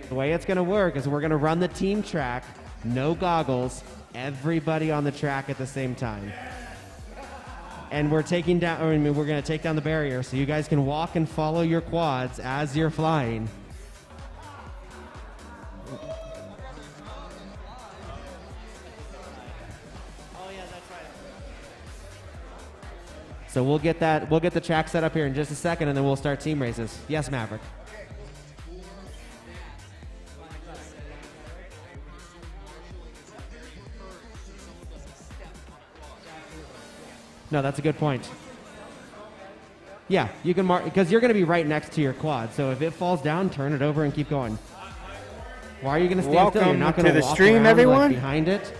The way it's going to work is we're going to run the team track, no goggles, everybody on the track at the same time. And we're taking down, we're going to take down the barrier so you guys can walk and follow your quads as you're flying. So we'll get the track set up here in just a second, and then we'll start team races. Yes, Maverick. No, that's a good point. Yeah, you can mark, because you're going to be right next to your quad. So if it falls down, turn it over and keep going. Why are you going to stand still? You're not going to walk stream, around, everyone. like, behind it.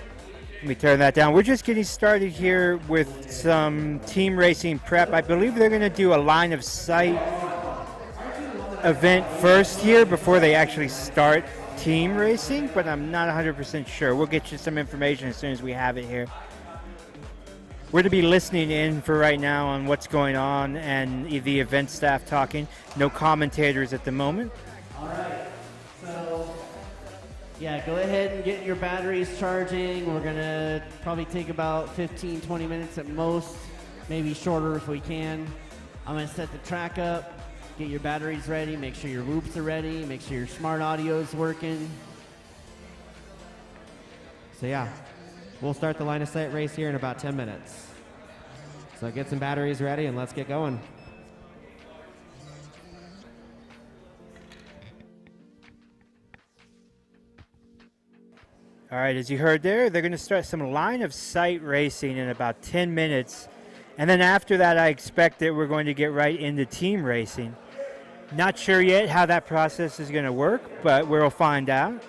Let me turn that down. We're just getting started here with some team racing prep. I believe they're going to do a line of sight event first here before they actually start team racing, but I'm not 100% sure. We'll get you some information as soon as we have it here. We're to be listening in for right now on what's going on and the event staff talking. No commentators at the moment. All right. So, yeah, go ahead and get your batteries charging. We're going to probably take about 15, 20 minutes at most, maybe shorter if we can. I'm going to set the track up, get your batteries ready, make sure your whoops are ready, make sure your smart audio is working. So yeah, we'll start the line of sight race here in about 10 minutes. So get some batteries ready and let's get going. All right, as you heard there, they're going to start some line of sight racing in about 10 minutes. And then after that, I expect that we're going to get right into team racing. Not sure yet how that process is going to work, but we'll find out.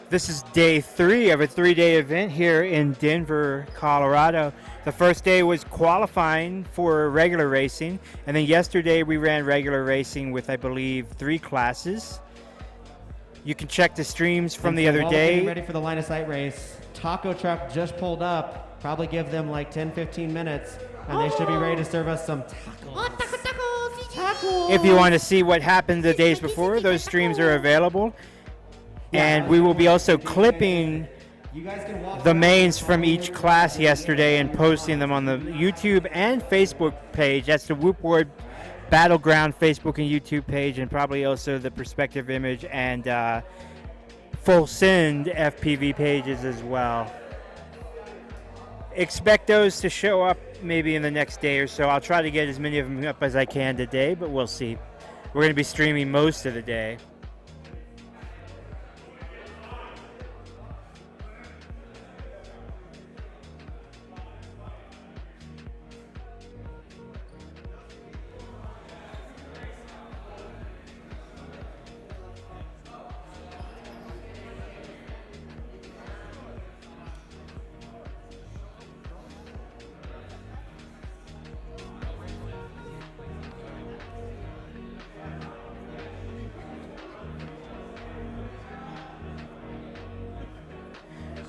This is day 3 of a 3-day event here in Denver, Colorado. The first day was qualifying for regular racing, and then yesterday we ran regular racing with, I believe, 3 classes. You can check the streams from the other day. Getting ready for the line of sight race. Taco truck just pulled up. Probably give them like 10-15 minutes, and they should be ready to serve us some tacos. Tacos. If you want to see what happened the days before, those streams are available. And we will be also clipping the mains from each class yesterday and posting them on the YouTube and Facebook page. That's the Whoop Ward Battleground Facebook and YouTube page, and probably also the Perspective Image and Full Send FPV pages as well. Expect those to show up maybe in the next day or so. I'll try to get as many of them up as I can today, but we'll see. We're going to be streaming most of the day.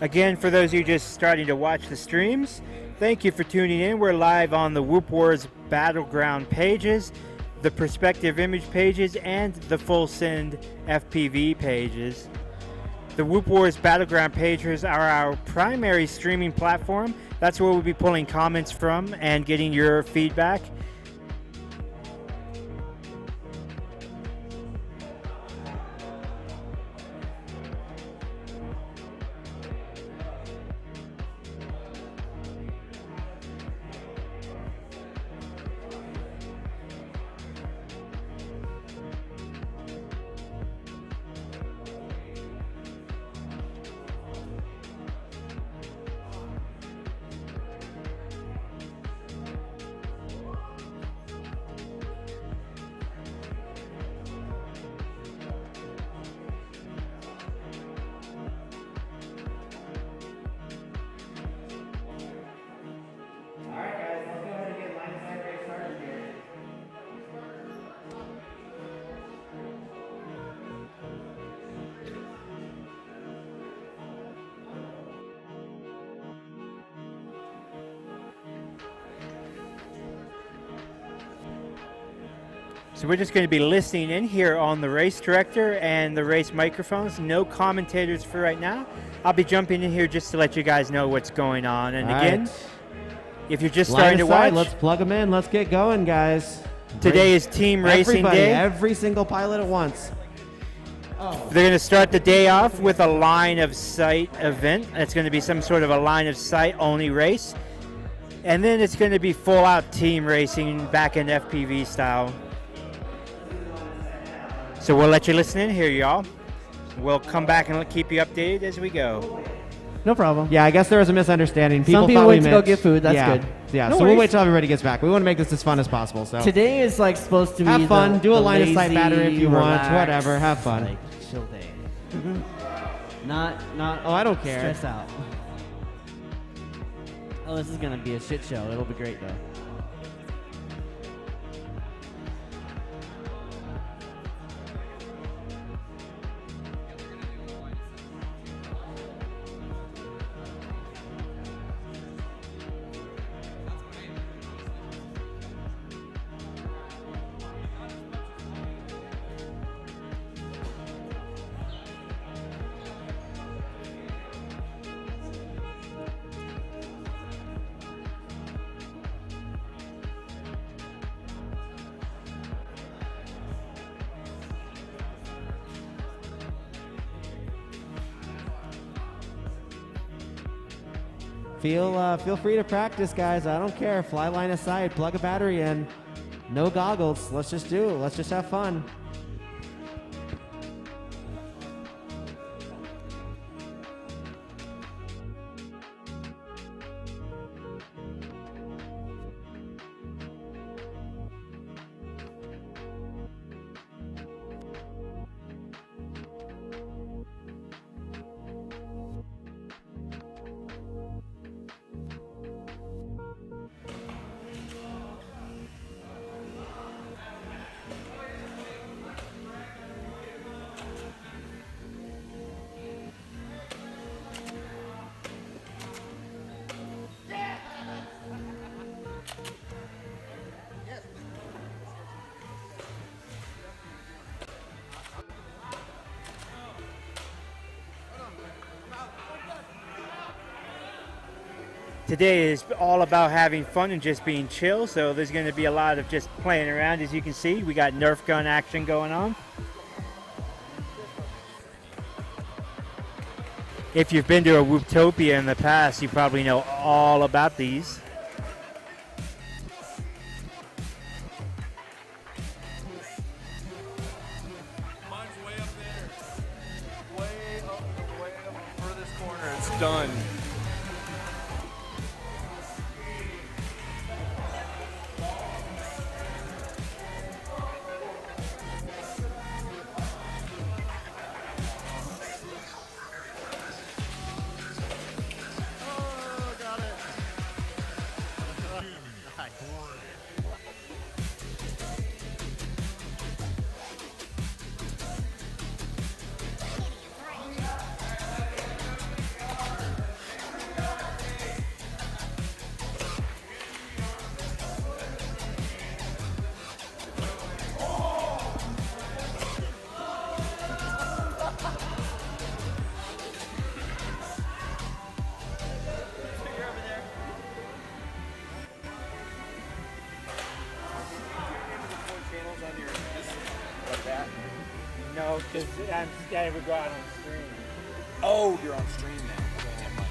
Again, for those of you just starting to watch the streams, thank you for tuning in. We're live on the Whoop Wars Battleground pages, the Perspective Image pages, and the Full Send FPV pages. The Whoop Wars Battleground pages are our primary streaming platform. That's where we'll be pulling comments from and getting your feedback. So we're just going to be listening in here on the race director and the race microphones. No commentators for right now. I'll be jumping in here just to let you guys know what's going on. And again, if you're just starting to watch, let's plug them in. Let's get going, guys. Today is team racing day. Every single pilot at once. They're going to start the day off with a line of sight event. It's going to be some sort of a line of sight only race. And then it's going to be full out team racing back in FPV style. So we'll let you listen in here, y'all. We'll come back and keep you updated as we go. No problem. Yeah, I guess there was a misunderstanding. Some people wait to go get food. That's good. Yeah, No so worries. we'll wait till everybody gets back. We want to make this as fun as possible. So Today is like supposed to be have fun. Do a line of sight lazy, battery if you want. relaxed, Whatever. Have fun. Like, chill day. Not. Oh, I don't care. Stress out. Oh, this is gonna be a shit show. It'll be great though. Feel free to practice, guys. I don't care. Fly line of sight. Plug a battery in. No goggles. Let's just do it. Let's just have fun. Today is all about having fun and just being chill, so there's going to be a lot of just playing around. As you can see, we got Nerf gun action going on. If you've been to a Whooptopia in the past, you probably know all about these. Mine's way up there. Way up furthest corner. It's done. No, because I never go out on stream. Oh, you're on stream now. Okay, never mind.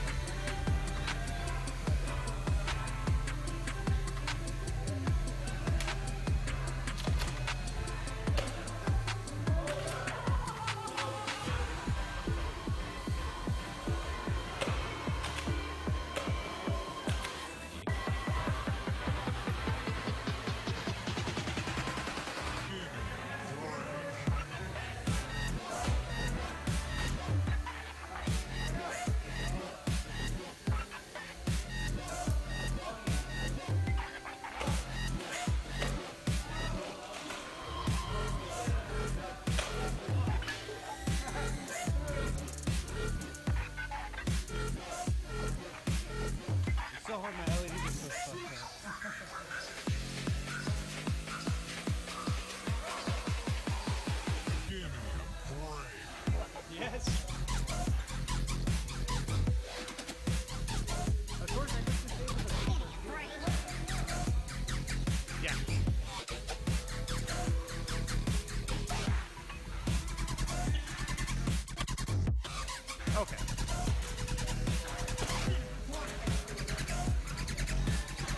Okay.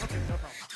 Okay, no problem.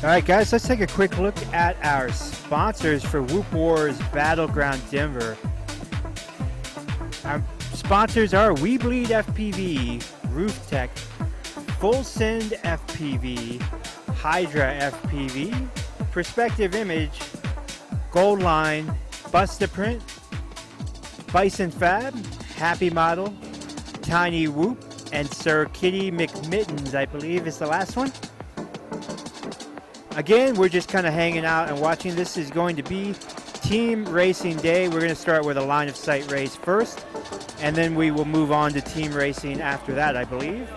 All right, guys, let's take a quick look at our sponsors for Whoop Wars Battleground Denver. Our sponsors are We Bleed FPV, Roof Tech, Full Send FPV, Hydra FPV, Perspective Image, Gold Line, Busta Print, Bison Fab, Happy Model, Tiny Whoop, and Sir Kitty McMittens, I believe is the last one. Again, we're just kind of hanging out and watching. This is going to be team racing day. We're going to start with a line of sight race first, and then we will move on to team racing after that, I believe.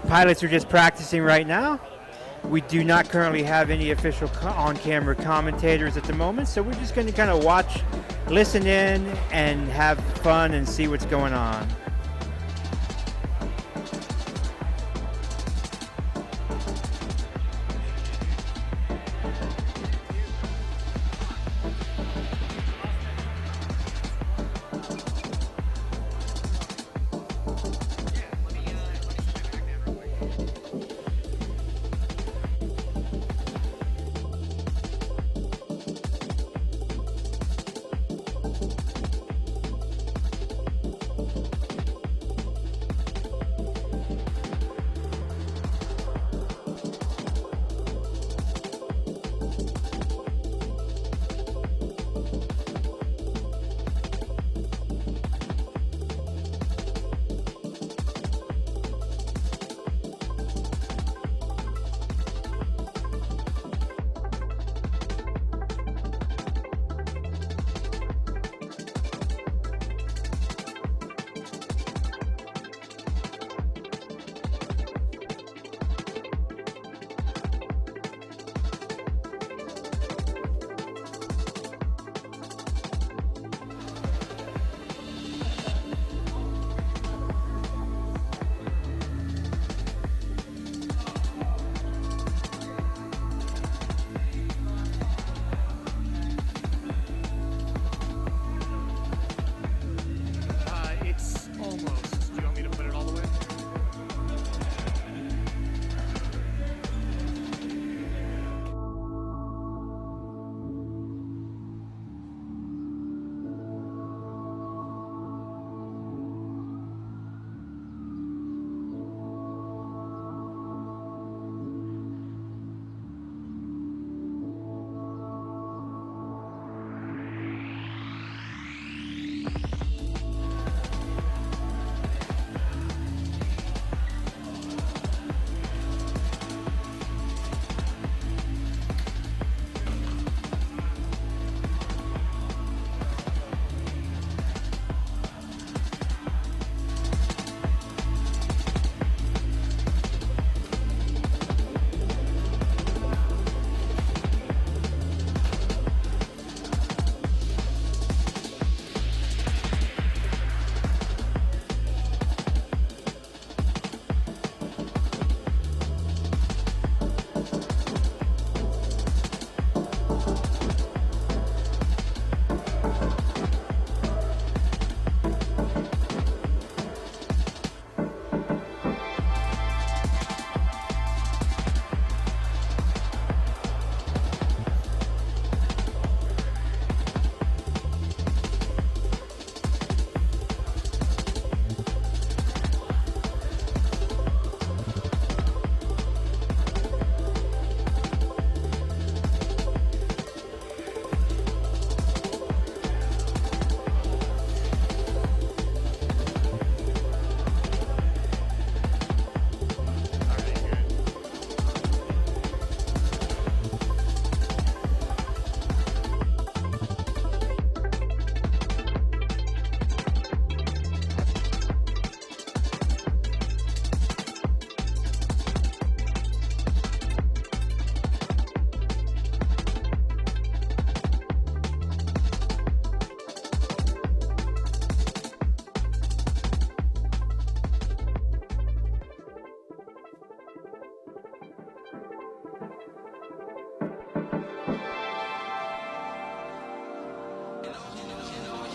Pilots are just practicing right now. We do not currently have any official on-camera commentators at the moment, so we're just going to kind of watch, listen in, and have fun and see what's going on.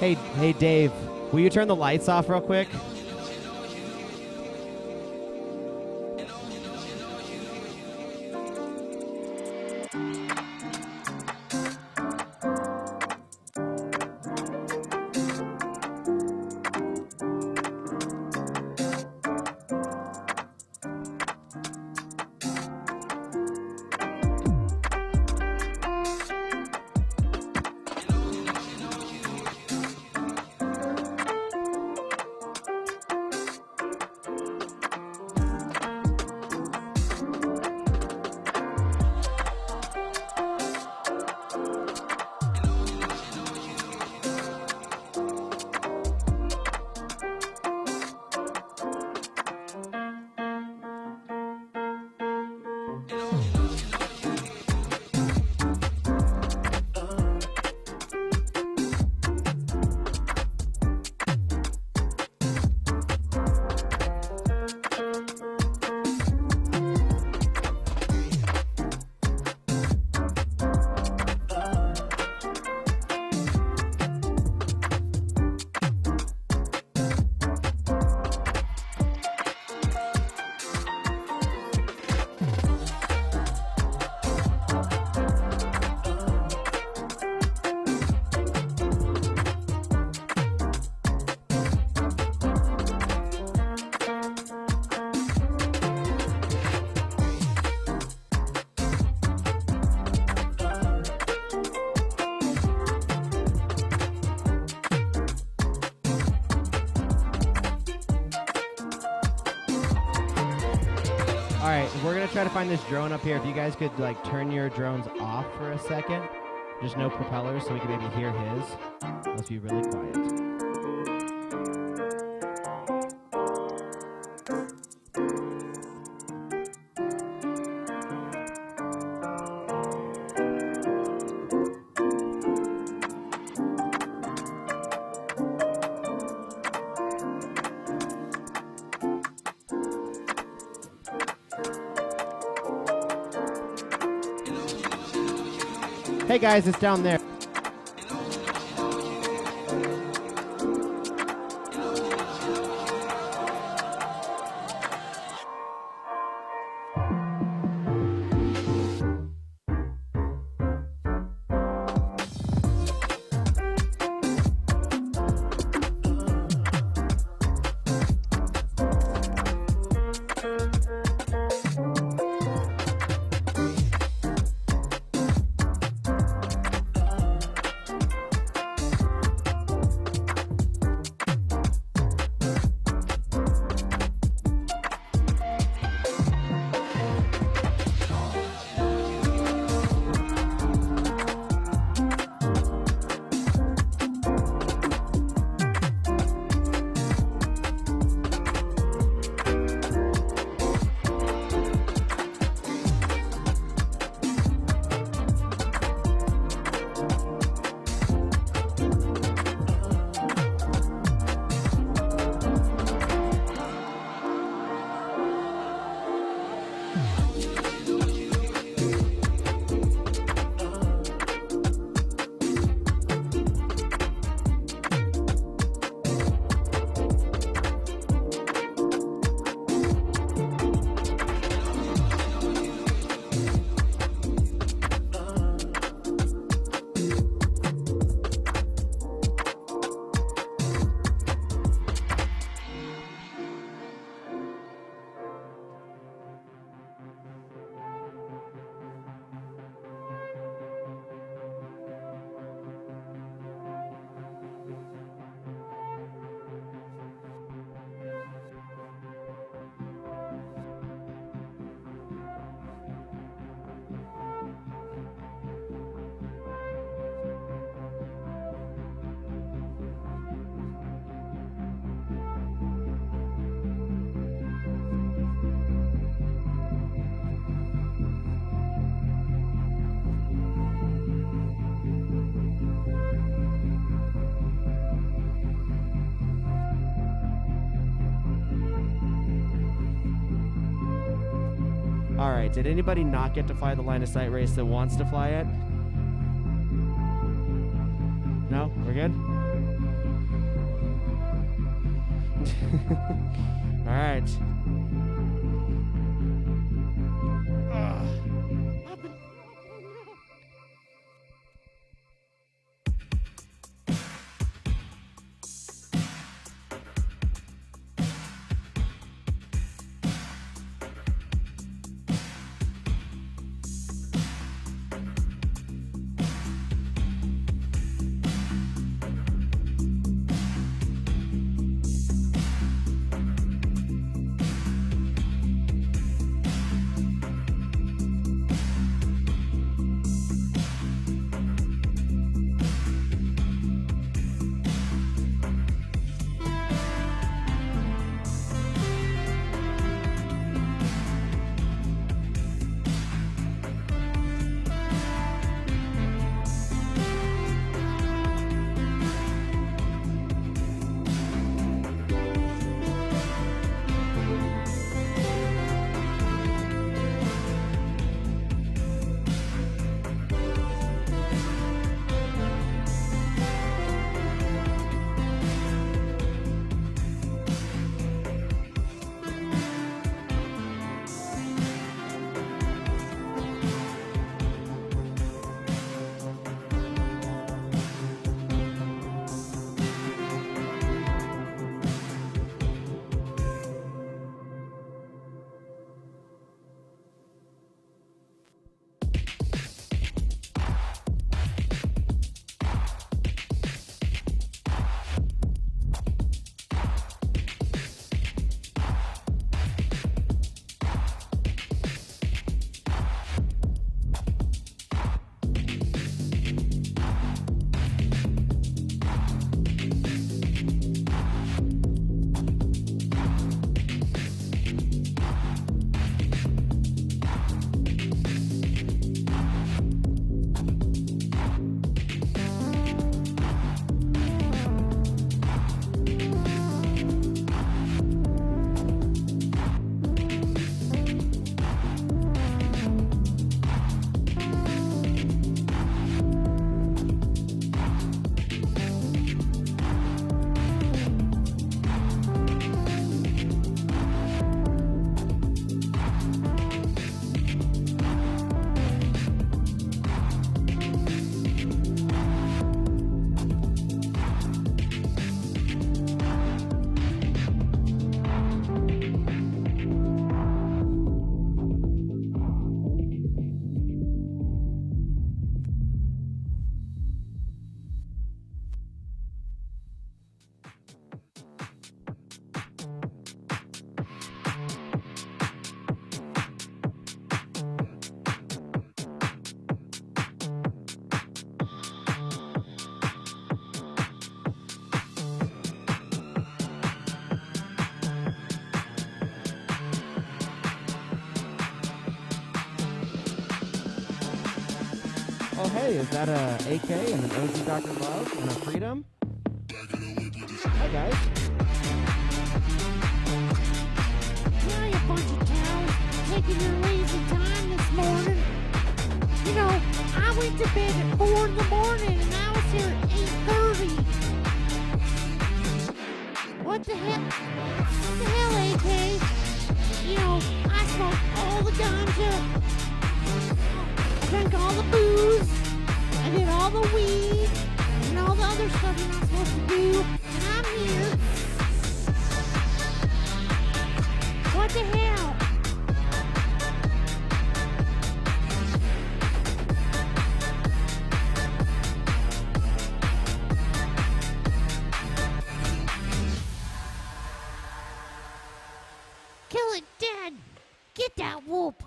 Hey, Dave, will you turn the lights off real quick? All right, we're gonna try to find this drone up here. If you guys could like turn your drones off for a second, just no propellers, so we can maybe hear his. Let's be really quiet. Hey guys, it's down there. All right, did anybody not get to fly the line of sight race that wants to fly it? No, we're good? All right. Oh, hey, is that a AK and an OG Dr. Love and a Freedom? Hi, guys. Yeah, you bunch of cows taking your lazy time this morning. You know, I went to bed at 4 in the morning and I was here at 8:30. What the hell? What the hell, AK? You know, I smoked all the ganja. I drank all the booze. I did all the weed and all the other stuff you're not supposed to do. And I'm here. What the hell? Kill it dead. Get that whoop.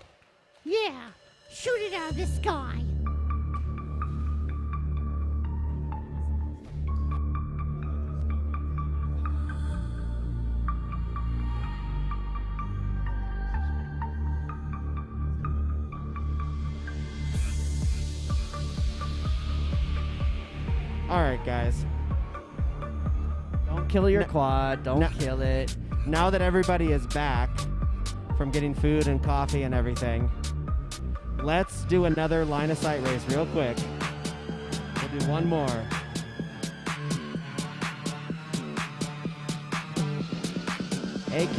Yeah, shoot it out of the sky. All right, guys. Don't kill your quad. Don't kill it. Now that everybody is back from getting food and coffee and everything, let's do another line of sight race real quick. We'll do one more. AK,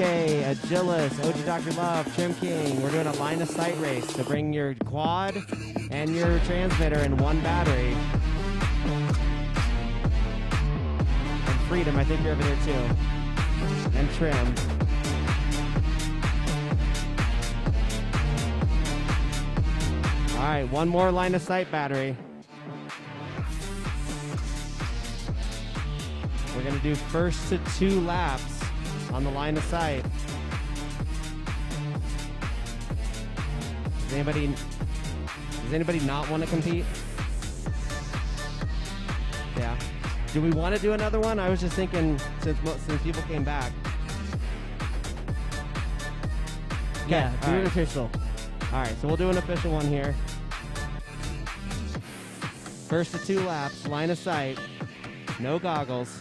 Agilis, OG Dr. Love, Trim King. We're doing a line of sight race to bring your quad and your transmitter in one battery. And Freedom, I think you're over there too. And Trim. All right, one more line of sight battery. We're gonna do first to 2 laps on the line of sight. Does anybody not want to compete? Yeah. Do we want to do another one? I was just thinking since people came back. Yeah, do all an right. official. All right, so we'll do an official one here. First to 2 laps, line of sight, no goggles.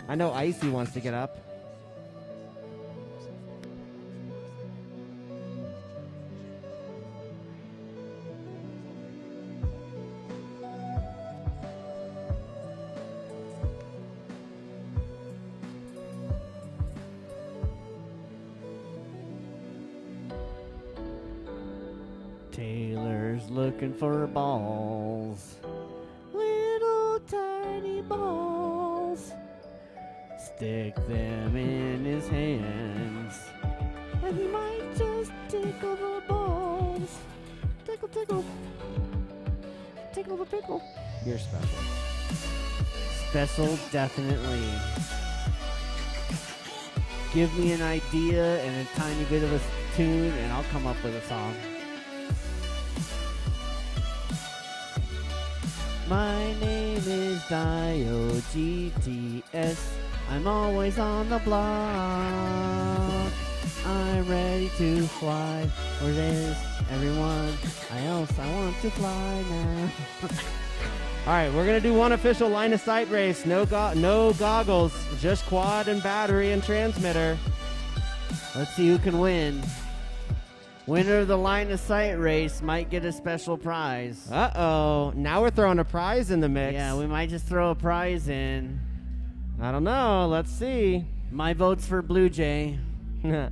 I know Icy wants to get up. Taylor's looking for balls. Little tiny balls. Stick them in his hands. And he might just tickle the balls. Tickle, tickle. Tickle the pickle. You're special. Special, definitely. Give me an idea and a tiny bit of a tune, and I'll come up with a song. My name is Dio GTS. I'm always on the block. I'm ready to fly. Where is everyone else? I want to fly now. All right, we're gonna do one official line of sight race. No goggles, just quad and battery and transmitter. Let's see who can win. Winner of the line of sight race might get a special prize. Uh-oh, now we're throwing a prize in the mix. Yeah, we might just throw a prize in. I don't know, let's see. My vote's for Blue Jay. All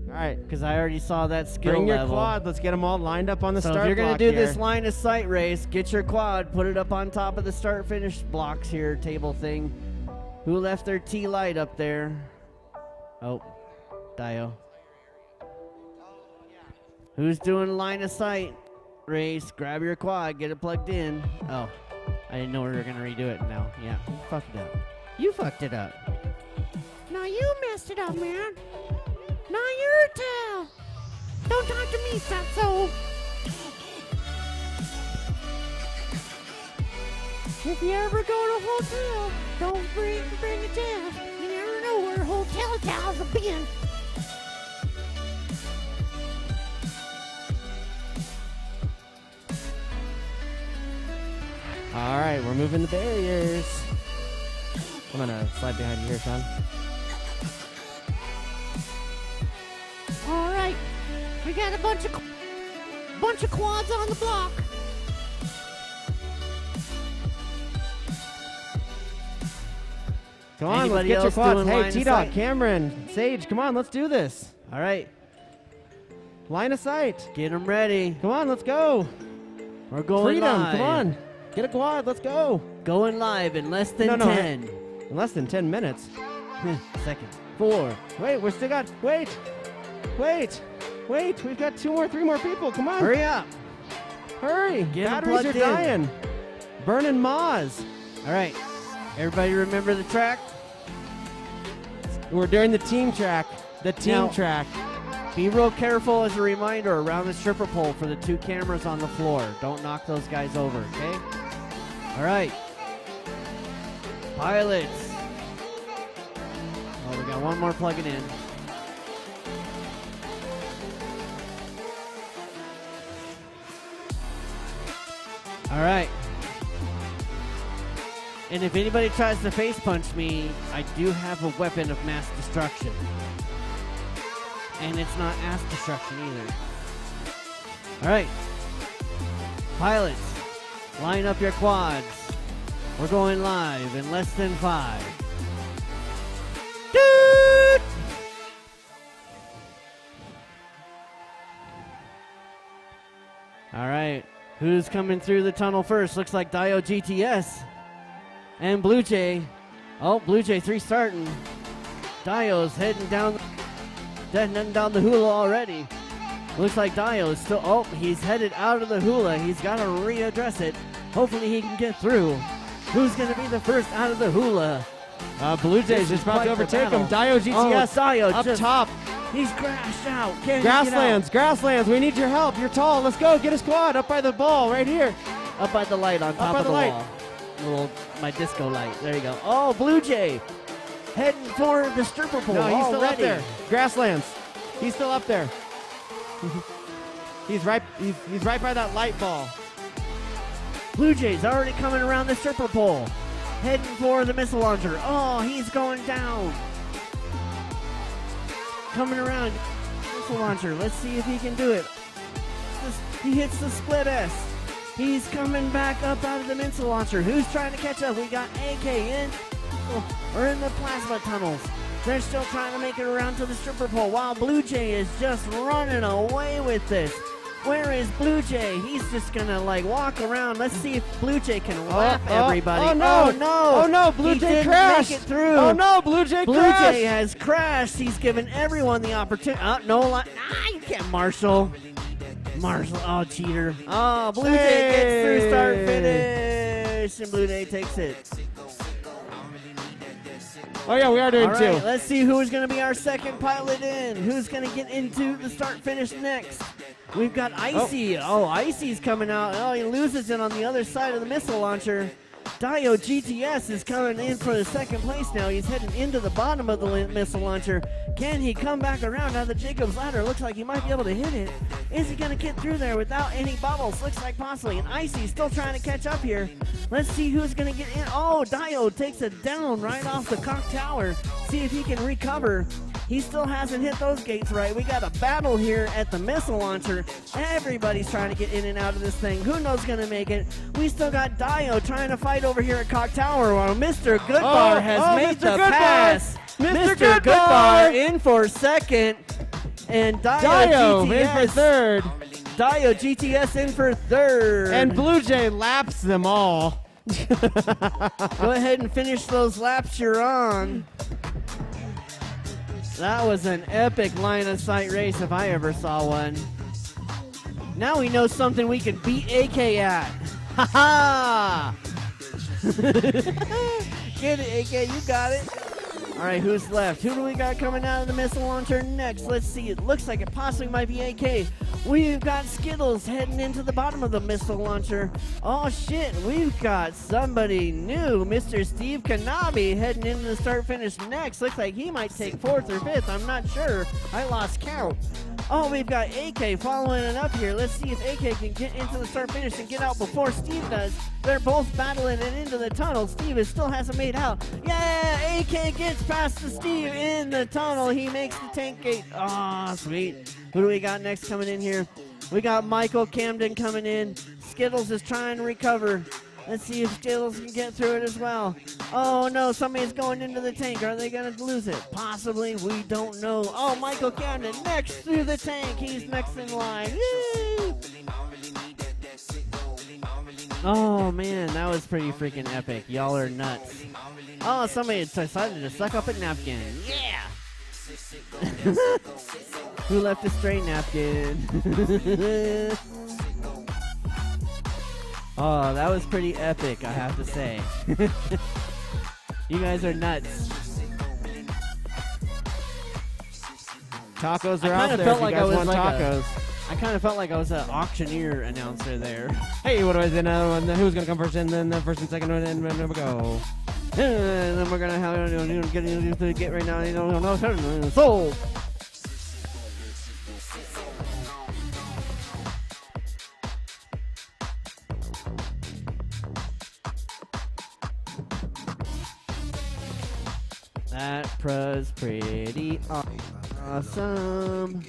right, Because I already saw that skill bring your level. quad. Let's get them all lined up on the So start if you're block gonna do here. this line of sight race, get your quad, put it up on top of the start finish blocks here, table thing. Who left their T light up there? Oh, Dio. Who's doing line of sight race? Grab your quad, get it plugged in. Oh, I didn't know we were gonna redo it now. Yeah, fucked it up. You fucked it up. No, you messed it up, man. Not your tail. Don't talk to me, fatso. If you ever go to a hotel, don't bring a towel. You never know where hotel towels have been. All right, we're moving the barriers. I'm gonna slide behind you here, Sean. All right, we got a bunch of quads on the block. Come on, Anybody let's get your else quads. doing Hey, line of T-Dog, sight? Cameron, Sage, come on, let's do this. All right, Line of sight. get them ready. Come on, let's go. We're going Freedom, live. come on. Get a quad, let's go. Going live in less than No, 10 In less than 10 minutes. seconds. 4. Wait, we're still got, wait. We've got 3 more people, come on. Hurry up. Hurry. Get 'em Batteries are plugged in. dying. Burning Moz. All right, everybody remember the track? We're doing the team track. Now- Track. Be real careful as a reminder around the stripper pole for the 2 cameras on the floor. Don't knock those guys over, okay? All right. Pilots. Oh, we got one more plugging in. All right. And if anybody tries to face punch me, I do have a weapon of mass destruction. And it's not ass destruction either. All right. Pilots, line up your quads. We're going live in less than 5. Dude! All right. Who's coming through the tunnel first? Looks like Dio GTS and Blue Jay. Oh, Blue Jay 3 starting. Dio's heading down the hula already. Looks like Dio is still. Oh, he's headed out of the hula. He's got to readdress it. Hopefully he can get through. Who's going to be the first out of the hula? Blue Jay's just about to overtake him. Dio GTS Dio up top. He's crashed out. Can Grasslands, we need your help. You're tall. Let's go. Get a squad up by the ball right here. Up by the light on top of the wall. My disco light. There you go. Oh, Blue Jay heading for the stripper pole. No, he's still already. up there. Grasslands. He's still up there. He's right by that light ball. Blue Jay's already coming around the stripper pole. Heading for the missile launcher. Oh, he's going down. Coming around. Missile launcher. Let's see if he can do it. He hits the split S. He's coming back up out of the missile launcher. Who's trying to catch up? We got AK in. Or in the plasma tunnels. They're still trying to make it around to the stripper pole while Blue Jay is just running away with this. Where is Blue Jay? He's just gonna walk around. Let's see if Blue Jay can wrap everybody. Oh no! Oh no! Oh no! Blue Jay crashed. Make it through. Oh no! Blue Jay Blue crashed. Jay has crashed. He's given everyone the opportunity. You can't Marshall. Oh, cheater. Oh, Blue Jay gets through start finish, and Blue Jay takes it. Oh yeah, we are doing All two. right, let's see who's going to be our second pilot in. Who's going to get into the start finish next? We've got Icy. Oh, Icy's coming out. Oh, he loses it on the other side of the missile launcher. Dio GTS is coming in for the second place now. He's heading into the bottom of the missile launcher. Can he come back around out of the Jacob's ladder? Looks like he might be able to hit it. Is he going to get through there without any bubbles? Looks like possibly. And Icy's still trying to catch up here. Let's see who's going to get in. Oh, Dio takes it down right off the cock tower. See if he can recover. He still hasn't hit those gates right. We got a battle here at the missile launcher. Everybody's trying to get in and out of this thing. Who knows going to make it? We still got Dio trying to fight over here at Cock Tower while Mr. Goodbar has made Mr. the Goodbar. pass. Mr. Goodbar in for second. And Dio GTS in for third. Dio GTS in for third. And Blue Jay laps them all. Go ahead and finish those laps you're on. That was an epic line-of-sight race if I ever saw one. Now we know something we can beat AK at. Ha ha! Get it, AK, you got it. All right, who's left? Who do we got coming out of the missile launcher next? Let's see. It looks like it possibly might be AK. We've got Skittles heading into the bottom of the missile launcher. Oh, shit. We've got somebody new. Mr. Steve Kanabi heading into the start-finish next. Looks like he might take 4th or 5th. I'm not sure. I lost count. Oh, we've got AK following it up here. Let's see if AK can get into the start-finish and get out before Steve does. They're both battling it into the tunnel. Steve still hasn't made out. Yeah, AK gets past the Steve in the tunnel. He makes the tank gate. Oh, sweet. Who do we got next coming in here? We got Michael Camden coming in. Skittles is trying to recover. Let's see if Skittles can get through it as well. Oh, no, somebody's going into the tank. Are they going to lose it? Possibly. We don't know. Oh, Michael Camden next through the tank. He's next in line. Woo! Oh, man, that was pretty freaking epic. Y'all are nuts. Oh, somebody decided to suck up a napkin. Yeah! Who left a stray napkin? Oh, that was pretty epic, I have to say. You guys are nuts. Tacos are out there if you guys want tacos. I kind of felt like I was an auctioneer announcer there. Hey, what do I say now? Who's going to come first, and then the first and second, and then we go. And then we're going to have get right now. Sold! That was pretty awesome.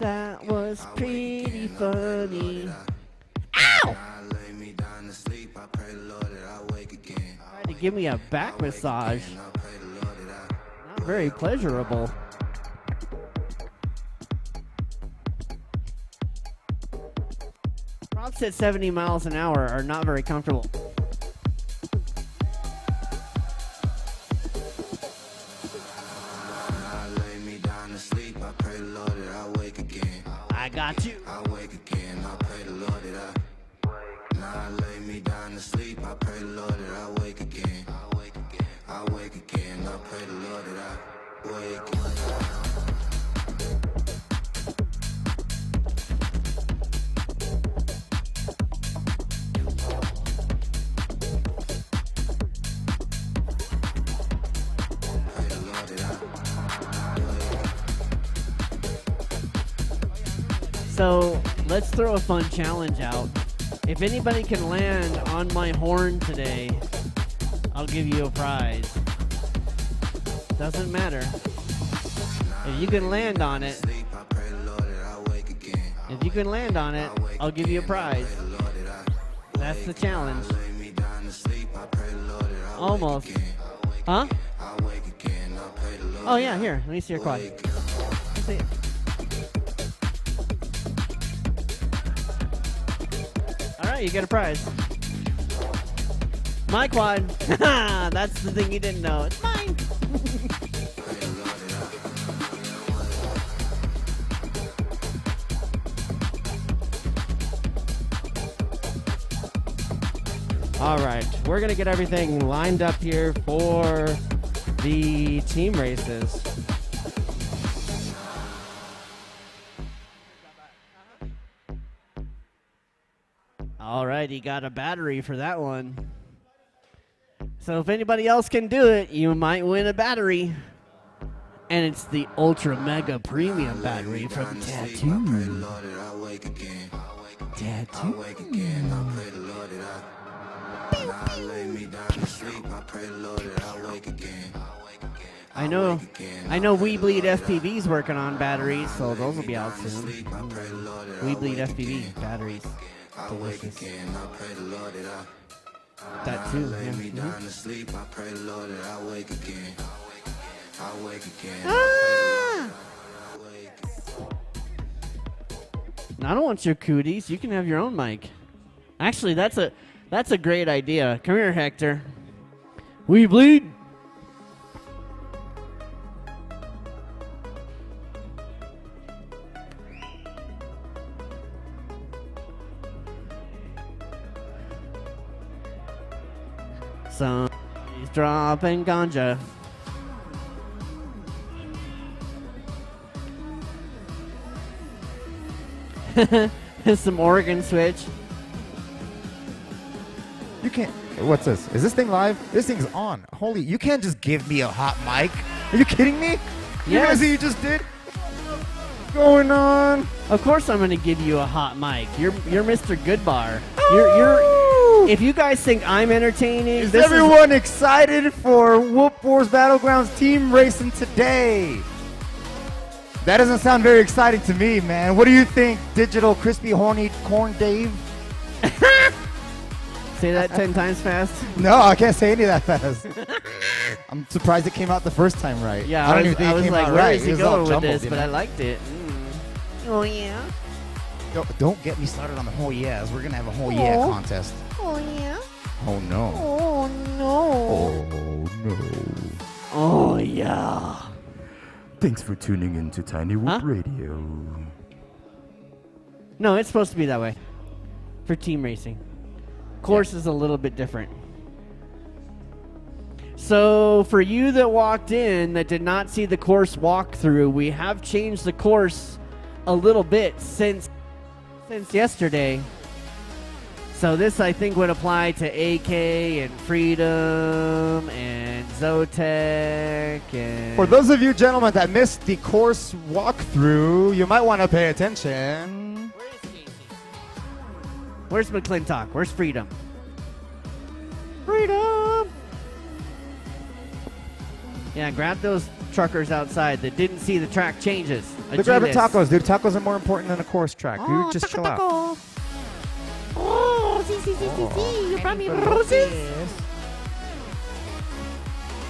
That was pretty funny. Ow! Tried to give me a back massage. Not very pleasurable. Props at 70 miles an hour are not very comfortable. I got you. I wake again, I pray the Lord that I lay me down to sleep. I pray the Lord that I wake again. I wake again, I wake again. I pray the Lord that I wake. So let's throw a fun challenge out. If anybody can land on my horn today, I'll give you a prize. Doesn't matter. If you can land on it, I'll give you a prize. That's the challenge. Almost. Huh? Oh yeah, here. Let me see your quad. Let's see it. Alright, you get a prize. My quad. That's the thing you didn't know. It's mine. All right, we're gonna get everything lined up here for the team races. All right, he got a battery for that one. So if anybody else can do it, you might win a battery. And it's the Ultra Mega Premium battery from Tattoo. Tattoo. I know We Bleed FPV's working on batteries, so those will be out soon. We Bleed FPV batteries. Delicious. That too, yeah. I don't want your cooties. You can have your own mic. Actually, that's a great idea. Come here, Hector. We bleed. Somebody's dropping ganja. Some organ switch. You can't. What's this? Is this thing live? This thing's on. Holy, you can't just give me a hot mic. Are you kidding me? You Yes. guys see what you just did? What's going on? Of course I'm going to give you a hot mic. You're Mr. Goodbar. You're if you guys think I'm entertaining, Is this everyone excited for Whoop Wars Battlegrounds team racing today? That doesn't sound very exciting to me, man. What do you think, Digital Crispy Horny Corn Dave? Say that 10 times fast. No, I can't say any of that fast. I'm surprised it came out the first time right. Yeah, I don't even think I it was came like, out where right. is he It was all going with jumbled, this? you But know? I liked it. Oh yeah. Don't get me started on the whole yeahs. We're gonna have a whole yeah contest. Oh, yeah? Oh no. Oh, no. Oh no. Oh yeah. Thanks for tuning in to Tiny Whoop Huh? Radio. No, it's supposed to be that way for team racing. Course is a little bit different. So for you that walked in that did not see the course walkthrough, we have changed the course a little bit since yesterday. So this I think would apply to AK and Freedom and Zotec and For those of you gentlemen that missed the course walkthrough, you might want to pay attention. Where's McClintock? Where's Freedom? Freedom! Yeah, grab those truckers outside that didn't see the track changes. They're grabbing Achiles. tacos, dude. Tacos are more important than a course track. Oh, You just chill out. taco. Oh, see. You brought me roses?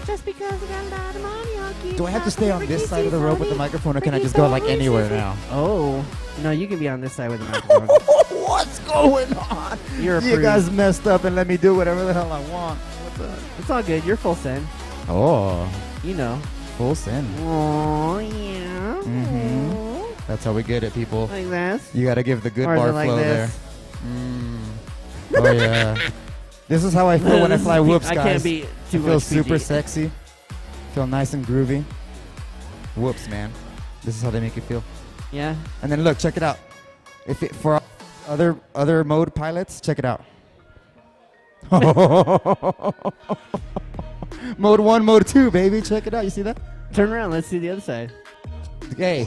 Just because I got a lot of money, I'll keep Do I have to my stay on this side of the rope with the microphone, or can I just go like anywhere now? Oh. No, you can be on this side with the microphone. What's going on? You're You approved. guys messed up and let me do whatever the hell I want. What's up? It's all good. You're full send. Oh, You know. full send. Oh, yeah. Mhm. That's how we get it, people. Like this. You gotta give the good Or is bar it like flow this? there. Oh yeah. This is how I feel when I fly whoops, guys. I can't be too I feel much super PG. sexy. Feel nice and groovy. Whoops, man. This is how they make you feel. Yeah. And then look, check it out. If it, for other mode pilots, check it out. Mode 1, mode 2, baby. Check it out. You see that? Turn around. Let's see the other side. Hey,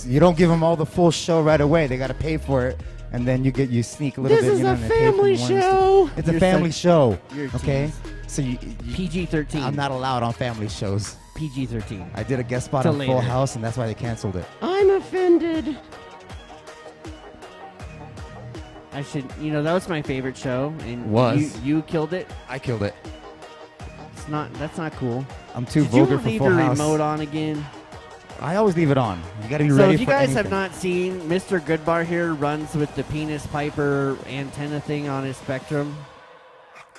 you don't give them all the full show right away. They got to pay for it, and then you sneak a little This bit. is you know, a and they pay for family more show. It's a You're family such- show. you're a Okay, tease. so PG-13. I'm not allowed on family shows. PG-13. I did a guest spot Till on Full later. House, and that's why they canceled it. I'm offended. I should, that was my favorite show, and Was. you killed it. I killed it. That's not cool. I'm too Did you vulgar for leave Full your House. remote on again? I always leave it on. You got to be So ready if you for guys anything. have not seen, Mr. Goodbar here runs with the penis piper antenna thing on his Spectrum.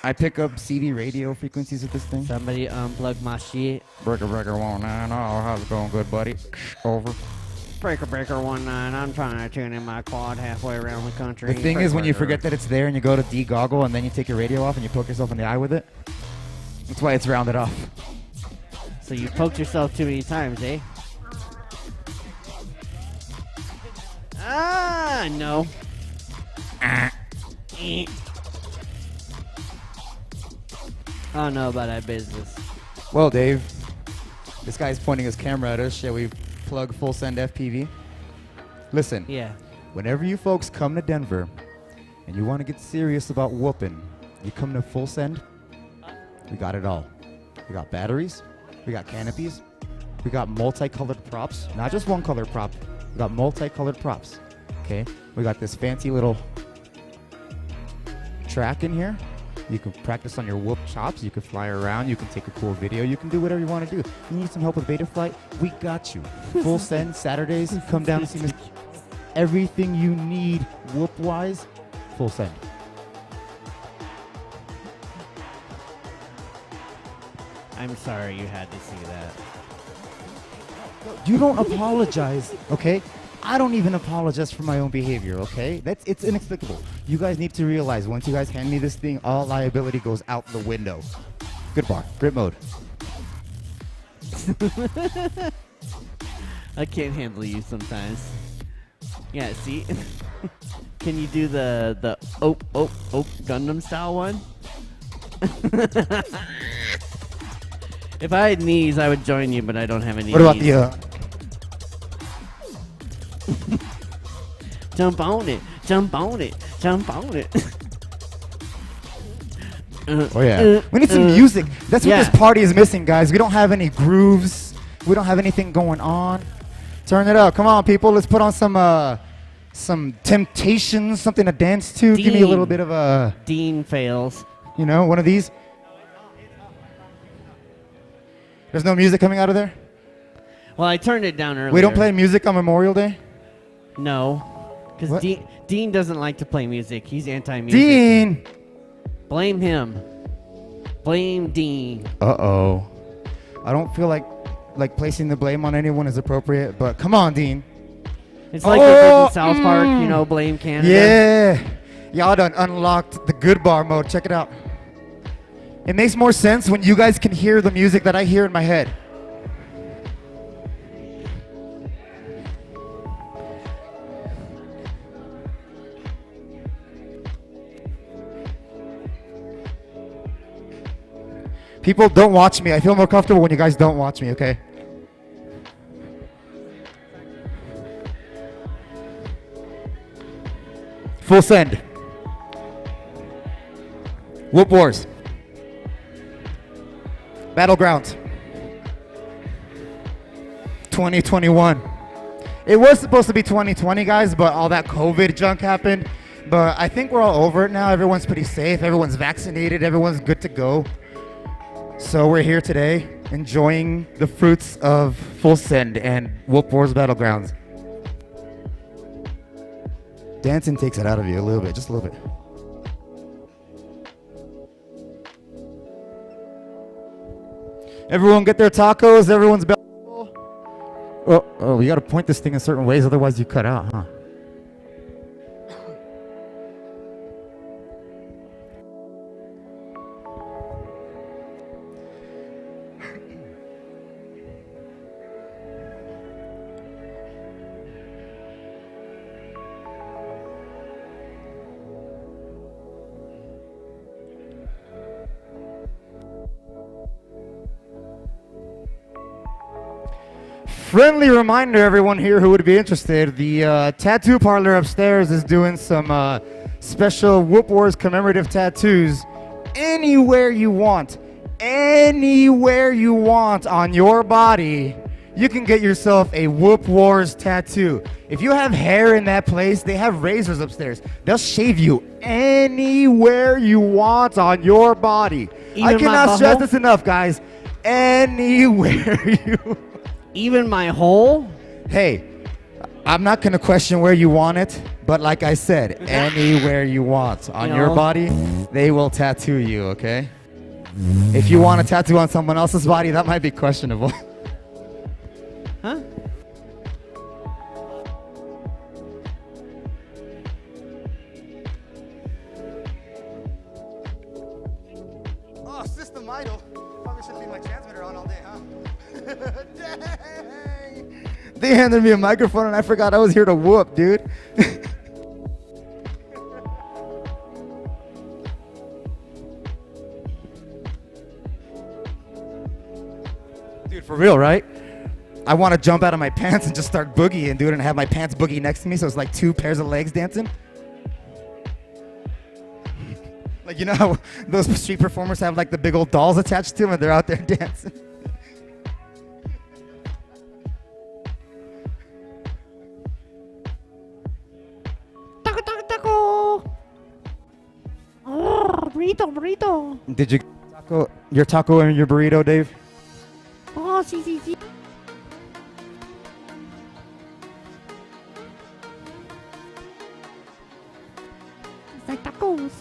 I pick up CD radio frequencies with this thing. Somebody unplug my shit. Breaker 190. How's it going, good buddy? Over. Breaker 19. I'm trying to tune in my quad halfway around the country. The thing is, when you forget that it's there and you go to de-goggle and then you take your radio off and you poke yourself in the eye with it, that's why it's rounded off. So you poked yourself too many times, eh? No. I don't know about that business. Well, Dave, this guy's pointing his camera at us. Shall we plug Full Send FPV? Listen, Yeah. whenever you folks come to Denver and you want to get serious about whooping, you come to Full Send, we got it all. We got batteries, we got canopies, we got multicolored props, not just one color prop, we got multicolored props, okay? We got this fancy little track in here. You can practice on your whoop chops, you can fly around, you can take a cool video, you can do whatever you want to do. You need some help with beta flight? We got you. Full Send Saturdays, come down and see me. Everything you need whoop-wise, Full Send. I'm sorry you had to see that. You don't apologize, okay? I don't even apologize for my own behavior, okay? It's inexplicable. You guys need to realize once you guys hand me this thing, all liability goes out the window. Good bar. Grip mode. I can't handle you sometimes. Yeah, see? Can you do the Gundam style one? If I had knees, I would join you, but I don't have any What about knees. the, Jump on it. Jump on it. Jump on it. Oh yeah. We need some music. That's what yeah. this party is missing, guys. We don't have any grooves. We don't have anything going on. Turn it up. Come on, people. Let's put on some Temptations, something to dance to. Give me a little bit of a, Dean fails. one of these. There's no music coming out of there? Well, I turned it down earlier. We don't play music on Memorial Day? No. Because What? Dean doesn't like to play music. He's anti-music. Dean! Blame him. Blame Dean. Uh-oh. I don't feel like placing the blame on anyone is appropriate, but come on, Dean. It's like they did in South Park, blame Canada. Yeah. Y'all done unlocked the good bar mode. Check it out. It makes more sense when you guys can hear the music that I hear in my head. People, don't watch me. I feel more comfortable when you guys don't watch me, okay? Full Send. Whoop Wars. Battleground. 2021. It was supposed to be 2020, guys, but all that COVID junk happened. But I think we're all over it now. Everyone's pretty safe. Everyone's vaccinated. Everyone's good to go. So we're here today enjoying the fruits of Full Send and Whoop Wars Battlegrounds. Dancing takes it out of you a little bit, just a little bit. Everyone get their tacos. Everyone's belly full. Oh, you got to point this thing in certain ways, otherwise you cut out, huh? Friendly reminder, everyone here who would be interested, the tattoo parlor upstairs is doing some special Whoop Wars commemorative tattoos anywhere you want on your body. You can get yourself a Whoop Wars tattoo. If you have hair in that place, they have razors upstairs. They'll shave you anywhere you want on your body. I cannot stress this enough, guys. Anywhere you Even my hole? Hey, I'm not going to question where you want it, but like I said, anywhere you want on your body, they will tattoo you, okay? If you want a tattoo on someone else's body, that might be questionable. Huh? Oh, system idle. Probably should leave my transmitter on all day, huh? Dang. They handed me a microphone and I forgot I was here to whoop, dude. Dude, for real, right? I want to jump out of my pants and just start boogieing, dude, and have my pants boogie next to me, so it's like two pairs of legs dancing. Like, you know how those street performers have like the big old dolls attached to them and they're out there dancing? Taco, taco, taco. Oh, burrito, burrito. Did you your taco and your burrito, Dave? Oh, sí, sí, sí. It's like tacos.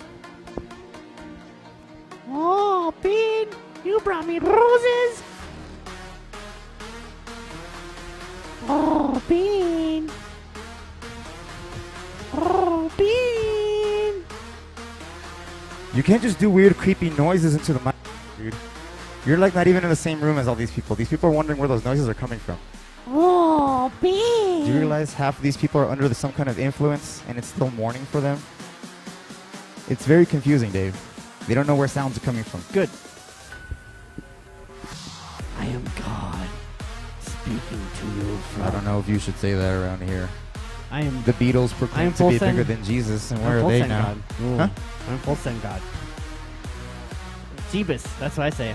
Oh, Pin, you brought me roses. Oh, Pin. Oh, Pin. You can't just do weird, creepy noises into the mic, dude. You're like not even in the same room as all these people. These people are wondering where those noises are coming from. Oh, Pin. Do you realize half of these people are under some kind of influence and it's still morning for them? It's very confusing, Dave. They don't know where sounds are coming from. Good. I am God speaking to you from... I don't know if you should say that around here. I am... The Beatles proclaim to be bigger than Jesus, and where are they now? Huh? I'm full send God. Jeebus, that's what I say.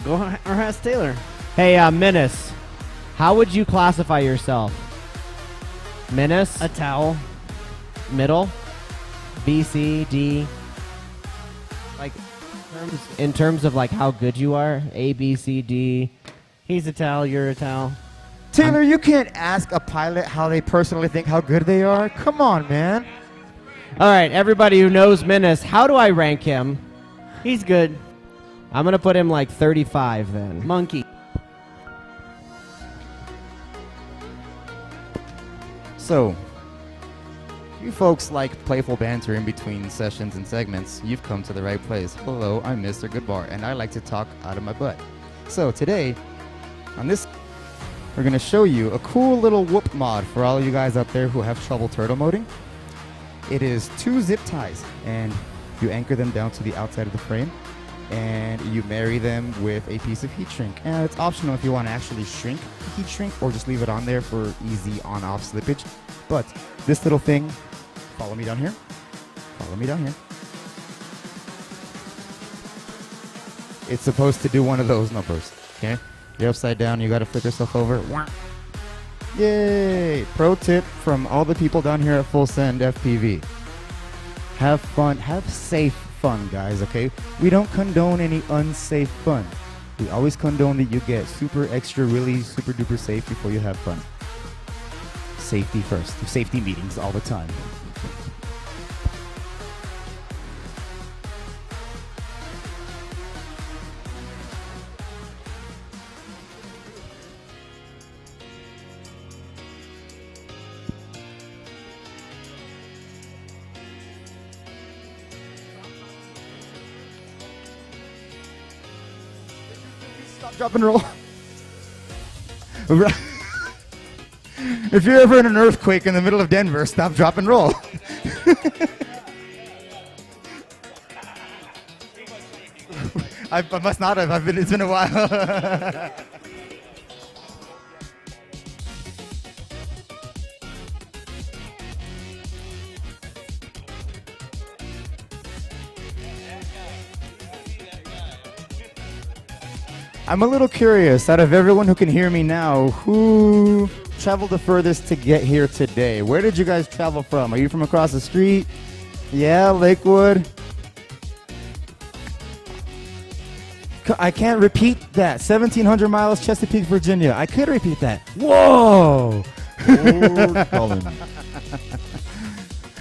Go or ask Taylor. Hey, Menace, how would you classify yourself? Menace? A towel. Middle? B, C, D? Like, in terms of like how good you are? A, B, C, D? He's a towel, you're a towel. Taylor, you can't ask a pilot how they personally think how good they are. Come on, man. All right, everybody who knows Menace, how do I rank him? He's good. I'm going to put him like 35 then. Monkey. So, you folks like playful banter in between sessions and segments. You've come to the right place. Hello, I'm Mr. Goodbar, and I like to talk out of my butt. So today, on this, we're going to show you a cool little whoop mod for all of you guys out there who have trouble turtle moding. It is 2 zip ties, and you anchor them down to the outside of the frame, and you marry them with a piece of heat shrink. And it's optional if you want to actually shrink the heat shrink or just leave it on there for easy on-off slippage. But this little thing, follow me down here. Follow me down here. It's supposed to do one of those numbers, okay? You're upside down, you gotta flip yourself over. Yay! Pro tip from all the people down here at Full Send FPV. Have fun. Have safe fun, guys, okay? We don't condone any unsafe fun. We always condone that you get super extra, really super duper safe before you have fun. Safety first. Safety meetings all the time. Stop, drop, and roll. If you're ever in an earthquake in the middle of Denver, stop, drop, and roll. I must not have. It's been a while. I'm a little curious, out of everyone who can hear me now, who traveled the furthest to get here today? Where did you guys travel from? Are you from across the street? Yeah, Lakewood. I can't repeat that. 1,700 miles, Chesapeake, Virginia. I could repeat that. Whoa!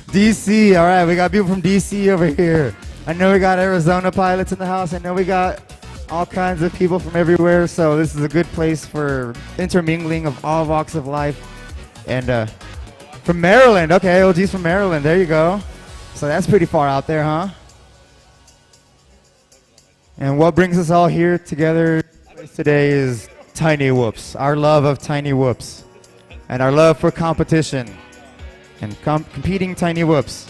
DC, all right, we got people from DC over here. I know we got Arizona pilots in the house. I know we got all kinds of people from everywhere, so this is a good place for intermingling of all walks of life. And from Maryland, okay, OG's from Maryland, there you go. So that's pretty far out there, huh? And what brings us all here together today is Tiny Whoops, our love of Tiny Whoops, and our love for competition and competing Tiny Whoops.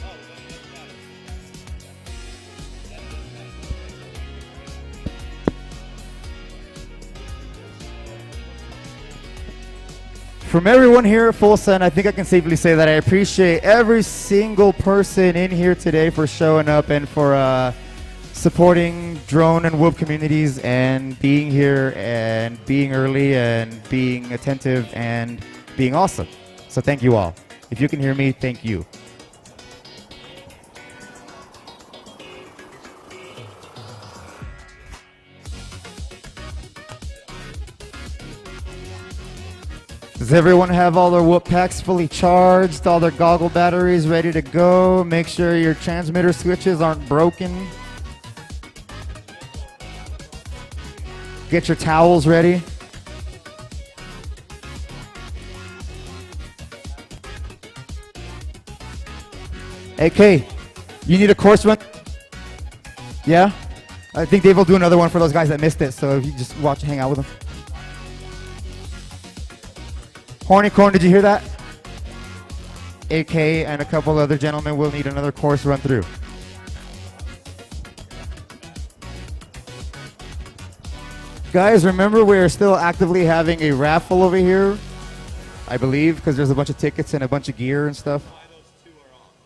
From everyone here at Full Send, I think I can safely say that I appreciate every single person in here today for showing up and for supporting drone and whoop communities and being here and being early and being attentive and being awesome. So thank you all. If you can hear me, thank you. Does everyone have all their whoop packs fully charged, all their goggle batteries ready to go? Make sure your transmitter switches aren't broken. Get your towels ready. AK, you need a course run? Yeah? I think Dave will do another one for those guys that missed it, so if you just watch, hang out with them. Hornycorn, did you hear that? AK and a couple other gentlemen will need another course run through. Guys, remember we're still actively having a raffle over here, I believe, because there's a bunch of tickets and a bunch of gear and stuff.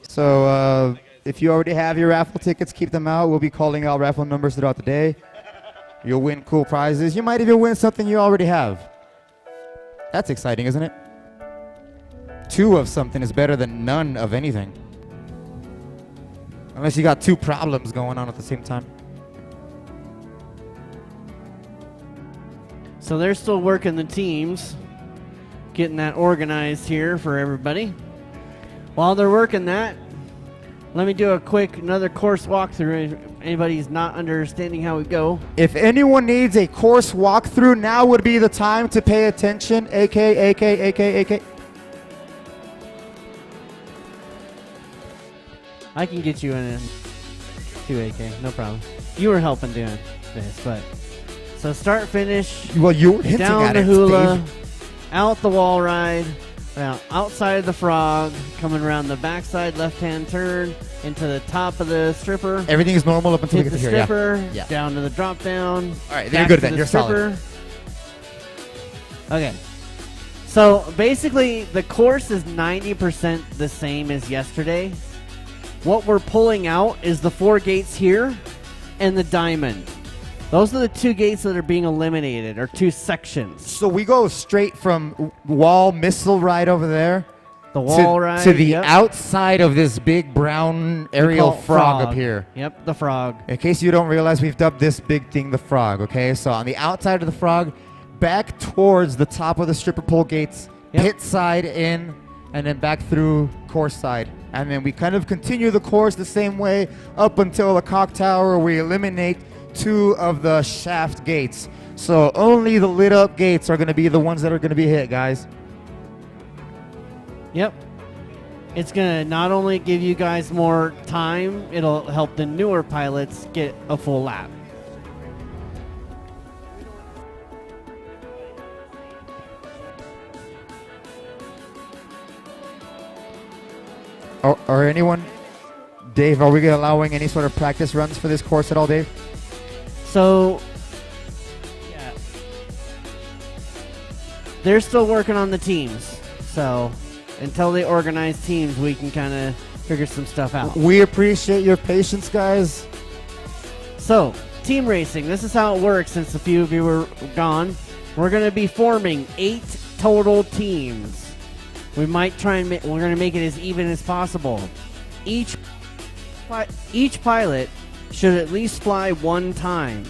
So if you already have your raffle tickets, keep them out. We'll be calling out raffle numbers throughout the day. You'll win cool prizes. You might even win something you already have. That's exciting, isn't it? 2 of something is better than none of anything. Unless you got 2 problems going on at the same time. So they're still working the teams, getting that organized here for everybody. While they're working that, let me do a quick another course walkthrough if anybody's not understanding how we go. If anyone needs a course walkthrough, now would be the time to pay attention. AK. I can get you in 2 AK, no problem. You were helping doing this, but so start, finish. Well, you were hinting down at the it, hula, Steve. out the wall ride, outside the frog, coming around the backside left-hand turn into the top of the stripper. Everything is normal up until we hit get the to here. stripper, Yeah. down to the drop down. All right, then you're good then. You're solid. Okay. So basically, the course is 90% the same as yesterday. What we're pulling out is the 4 gates here and the diamond. Those are the 2 gates that are being eliminated, or 2 sections. So we go straight from wall missile ride over there The wall ride. to the yep. outside of this big brown We aerial call it frog up here. Yep, the frog. In case you don't realize, we've dubbed this big thing the frog, okay? So on the outside of the frog, back towards the top of the stripper pole gates, Yep. pit side in, and then back through course side. And then we kind of continue the course the same way up until the clock tower. We eliminate 2 of the shaft gates. So only the lit up gates are going to be the ones that are going to be hit, guys. Yep. It's going to not only give you guys more time, it'll help the newer pilots get a full lap. Or anyone, Dave, are we allowing any sort of practice runs for this course at all, Dave? So, yeah. They're still working on the teams. So, until they organize teams, we can kind of figure some stuff out. We appreciate your patience, guys. So, team racing. This is how it works since a few of you were gone. We're going to be forming 8 total teams. We might try and we're going to make it as even as possible. Each pilot should at least fly 1 time,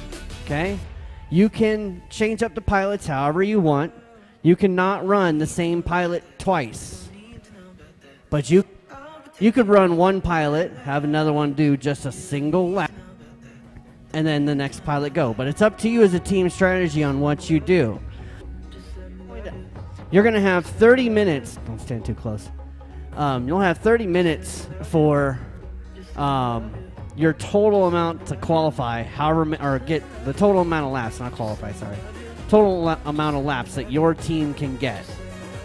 okay? You can change up the pilots however you want. You cannot run the same pilot twice. But you could run 1 pilot, have another one do just a single lap, and then the next pilot go. But it's up to you as a team strategy on what you do. You're going to have 30 minutes. Don't stand too close. You'll have 30 minutes for your total amount to qualify, or get the total amount of laps, not qualify, sorry. Total amount of laps that your team can get.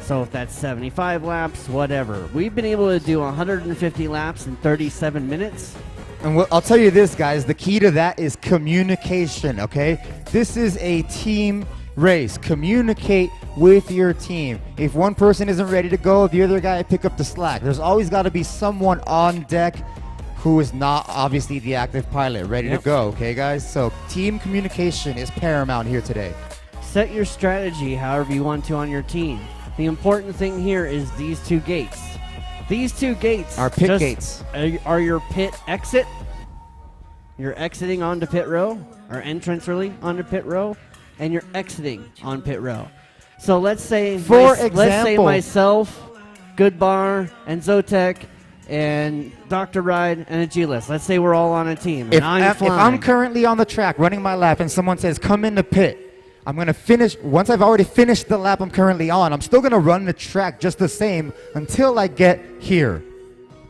So if that's 75 laps, whatever. We've been able to do 150 laps in 37 minutes. And I'll tell you this, guys, the key to that is communication, okay? This is a team race. Communicate with your team. If one person isn't ready to go, the other guy pick up the slack. There's always got to be someone on deck who is not obviously the active pilot ready to go, okay, guys? So team communication is paramount here today. Set your strategy however you want to on your team. The important thing here is these 2 gates. These 2 gates are pit gates. Are your pit exit. You're exiting onto pit row, or entrance really onto pit row, and you're exiting on pit row. So let's say let's say myself, Goodbar, and Zotek, and Dr. Ride, and Agilis. Let's say we're all on a team. If I'm currently on the track running my lap and someone says, come in the pit, I'm going to finish. Once I've already finished the lap I'm currently on, I'm still going to run the track just the same until I get here.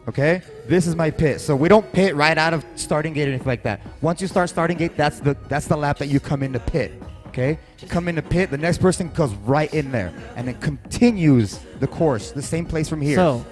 Okay? This is my pit. So we don't pit right out of starting gate or anything like that. Once you start starting gate, that's the lap that you come into pit. Okay? You come into pit, the next person goes right in there and it continues the course, the same place from here. So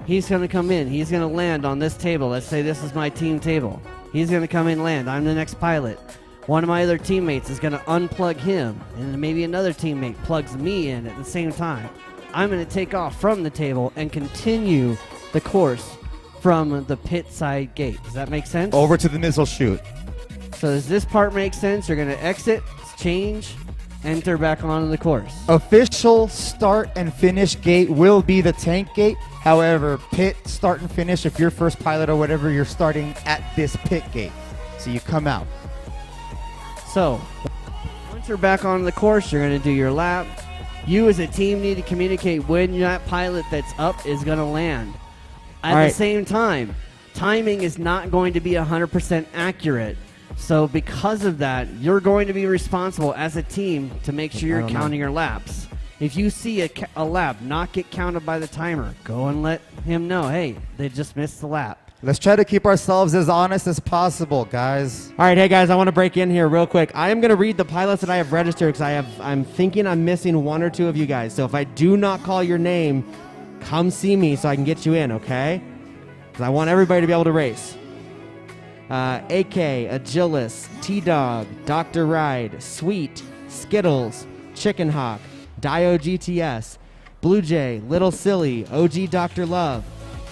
he's going to come in. He's going to land on this table. Let's say this is my team table. He's going to come in and land. I'm the next pilot. One of my other teammates is going to unplug him, and then maybe another teammate plugs me in at the same time. I'm going to take off from the table and continue the course from the pit side gate. Does that make sense? Over to the missile chute. So does this part make sense? You're going to exit, change, enter back onto the course. Official start and finish gate will be the tank gate. However, pit start and finish, if you're first pilot or whatever, you're starting at this pit gate. So you come out. So, once you're back on the course, you're going to do your lap. You as a team need to communicate when that pilot that's up is going to land. At the same time, timing is not going to be 100% accurate. So because of that, you're going to be responsible as a team to make sure you're counting your laps. If you see a lap not get counted by the timer, go and let him know, hey, they just missed the lap. Let's try to keep ourselves as honest as possible, guys. All right, hey guys, I want to break in here real quick. I am going to read the pilots that I have registered because I'm thinking I'm missing 1 or 2 of you guys. So if I do not call your name, come see me so I can get you in, okay? Because I want everybody to be able to race. AK, Agilis, T-Dog, Dr. Ride, Sweet, Skittles, Chicken Hawk, Dio GTS, Blue Jay, Little Silly, OG Dr. Love,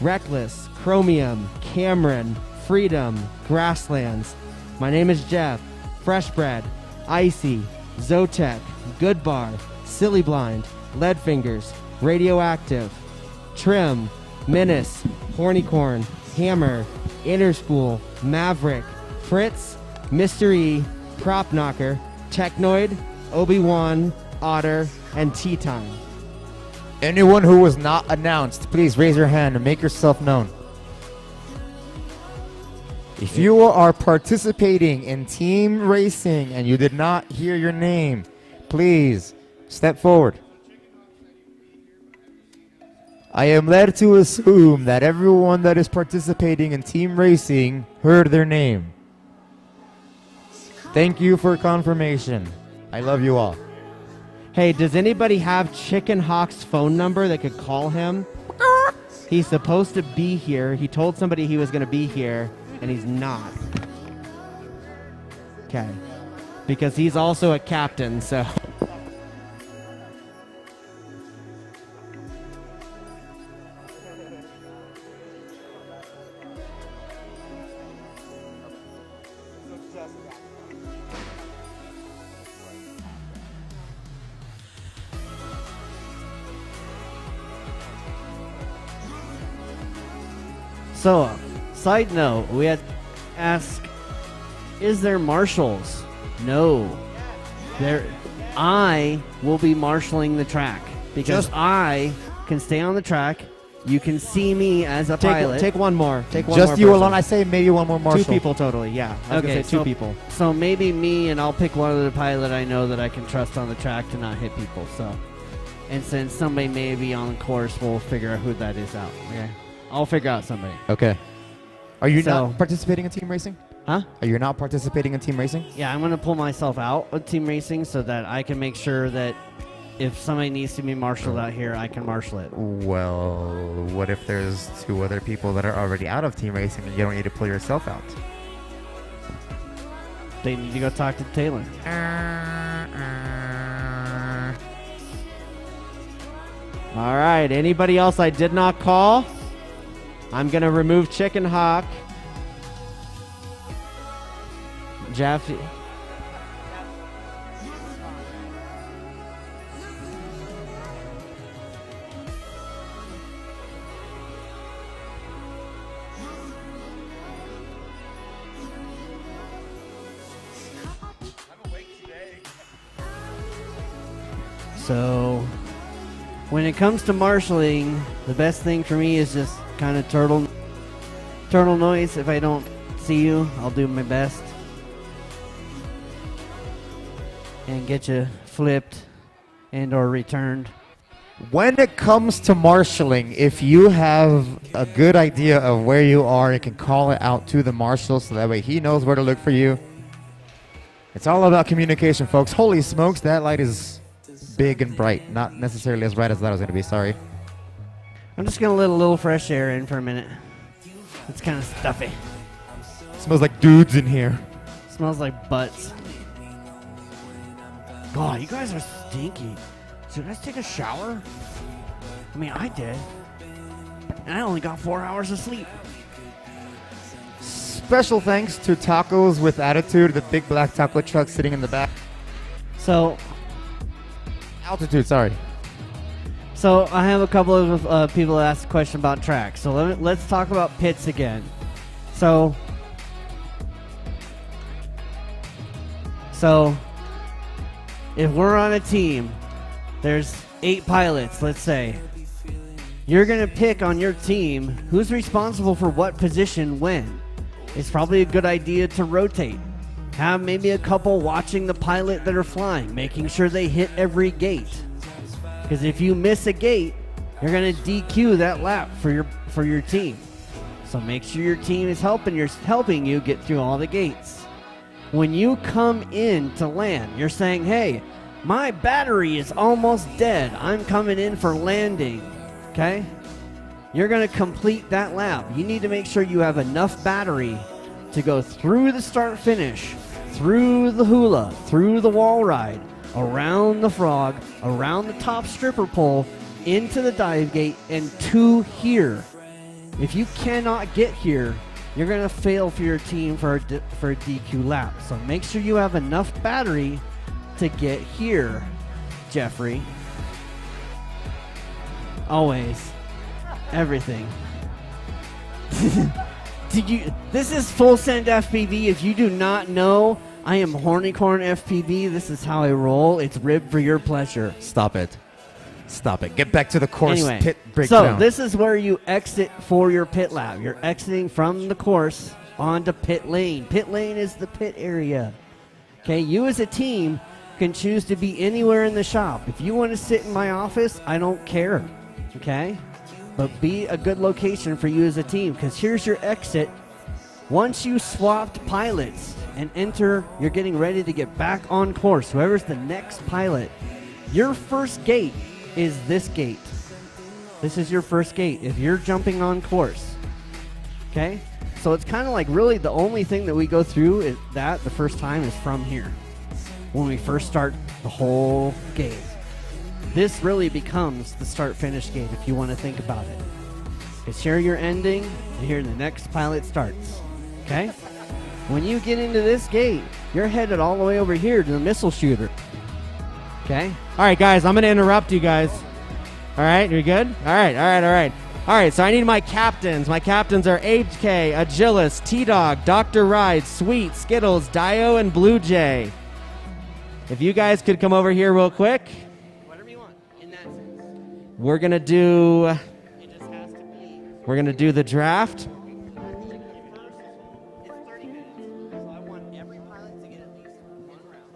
Reckless, Chromium, Cameron, Freedom, Grasslands. My name is Jeff. Fresh Bread, Icy, Zotec, Good Bar, Silly Blind, Lead Fingers, Radioactive, Trim, Menace, Hornycorn, Hammer, Innerspool, Maverick, Fritz, Mystery, Prop Knocker, Technoid, Obi-Wan, Otter, and Tea Time. Anyone who was not announced, please raise your hand and make yourself known. If you are participating in team racing and you did not hear your name, please step forward. I am led to assume that everyone that is participating in team racing heard their name. Thank you for confirmation. I love you all. Hey, does anybody have Chicken Hawk's phone number that could call him? He's supposed to be here. He told somebody he was going to be here, and he's not. Okay. Because he's also a captain, so... So, side note, we had to ask, is there marshals? No. I will be marshaling the track because I can stay on the track. You can see me as a pilot. Take one more. Take one Just more you person. alone. I say maybe one more marshal. 2 people totally, yeah. I was gonna say 2 people. So maybe me, and I'll pick one of the pilot I know that I can trust on the track to not hit people. So, and since somebody may be on the course, we'll figure out who that is out. Okay, I'll figure out somebody. Okay. Are you So- not participating in team racing? Huh? Are you not participating in team racing? Yeah, I'm going to pull myself out of team racing so that I can make sure that if somebody needs to be marshaled out here, I can marshal it. Well, what if there's 2 other people that are already out of team racing and you don't need to pull yourself out? They need to go talk to Taylor. All right, anybody else I did not call? I'm going to remove Chicken Hawk. Jeff. So, when it comes to marshaling, the best thing for me is just kind of turtle noise. If I don't see you, I'll do my best and get you flipped and or returned. When it comes to marshaling, if you have a good idea of where you are, you can call it out to the marshal so that way he knows where to look for you. It's all about communication, folks. Holy smokes, that light is big and bright. Not necessarily as bright as that was going to be, sorry. I'm just going to let a little fresh air in for a minute. It's kind of stuffy. Smells like dudes in here. Smells like butts. God, you guys are stinky. Did you guys take a shower? I mean, I did. And I only got 4 hours of sleep. Special thanks to Tacos with Attitude, the big black taco truck sitting in the back. So, Altitude, sorry. So I have a couple of people that asked a question about track. So let's talk about pits again. So if we're on a team, there's 8 pilots, let's say. You're going to pick on your team who's responsible for what position when. It's probably a good idea to rotate. Have maybe a couple watching the pilot that are flying, making sure they hit every gate. Because if you miss a gate, you're going to DQ that lap for your team. So make sure your team is helping you get through all the gates. When you come in to land, you're saying, hey, my battery is almost dead. I'm coming in for landing. Okay? You're going to complete that lap. You need to make sure you have enough battery to go through the start finish, through the hula, through the wall ride, around the frog, around the top stripper pole, into the dive gate, and to here. If you cannot get here, you're going to fail for your team for a DQ lap. So make sure you have enough battery to get here, Jeffrey. Always. Everything. This is full send FPV. If you do not know, I am Hornicorn FPV. This is how I roll. It's ribbed for your pleasure. Stop it. Stop it. Get back to the course Anyway, pit breakdown. so this is where you exit for your pit lap. You're exiting from the course onto pit lane. Pit lane is the pit area. Okay, you as a team can choose to be anywhere in the shop. If you want to sit in my office, I don't care. Okay? But be a good location for you as a team, because here's your exit. Once you swapped pilots and enter, you're getting ready to get back on course. Whoever's the next pilot, your first gate is this gate. This is your first gate if you're jumping on course. Okay? So it's kind of like really the only thing that we go through is that the first time is from here. When we first start the whole gate. This really becomes the start-finish gate if you want to think about it. Because here you're ending, and here the next pilot starts. Okay? When you get into this gate, you're headed all the way over here to the missile shooter. Okay? All right, guys, I'm going to interrupt you guys. All right, you good? All right. All right, so I need my captains. My captains are HK, Agilis, T-Dog, Dr. Ride, Sweet, Skittles, Dio, and Blue Jay. If you guys could come over here real quick. Whatever you want, in that sense. We're going to do... It just has to be. We're going to do the draft. It's 30 minutes, so I want every pilot to get at least one round.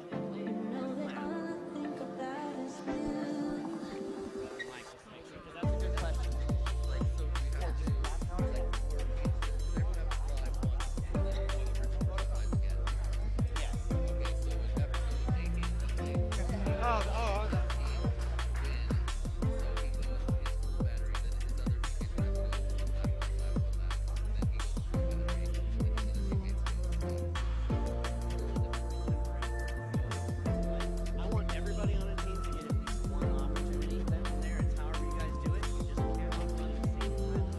I want everybody on a team to get at least one opportunity. Then from there, it's however you guys do it. You just can't run at the same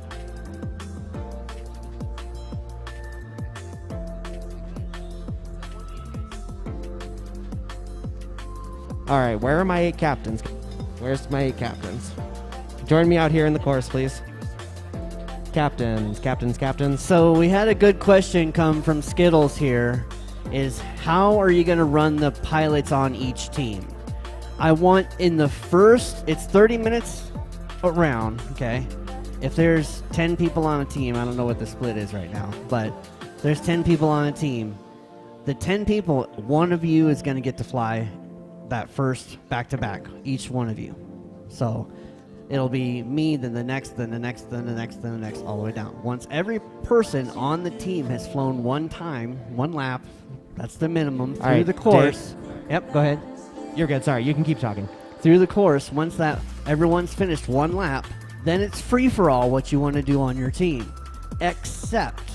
time. All right, where are my 8 captains? Where's my 8 captains? Join me out here in the course, please. Captains. So we had a good question come from Skittles here, is how are you going to run the pilots on each team? I want in the first, it's 30 minutes around, okay? If there's 10 people on a team, I don't know what the split is right now, but there's 10 people on a team. The 10 people, one of you is going to get to fly that first back-to-back, each one of you. So it'll be me, then the next, then the next, then the next, then the next, all the way down. Once every person on the team has flown one time, one lap, that's the minimum, through right, the course. Yep, go ahead. You're good. Sorry, you can keep talking. Through the course, once that everyone's finished one lap, then it's free-for-all what you want to do on your team. Except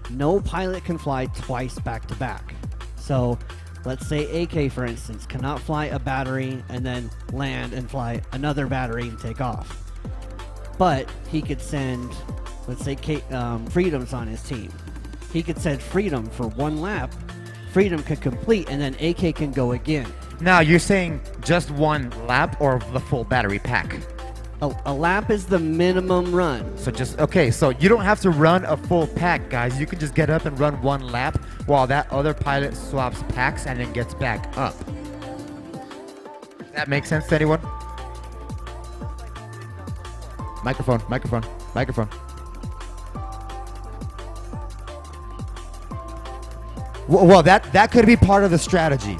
no pilot can fly twice back-to-back. So let's say AK, for instance, cannot fly a battery and then land and fly another battery and take off. But he could send, let's say Freedom's on his team. He could send Freedom for one lap. Freedom could complete, and then AK can go again. Now, you're saying just one lap or the full battery pack? A lap is the minimum run. So so you don't have to run a full pack, guys. You can just get up and run one lap while that other pilot swaps packs and then gets back up. Does that make sense to anyone? Microphone. Well, that could be part of the strategy.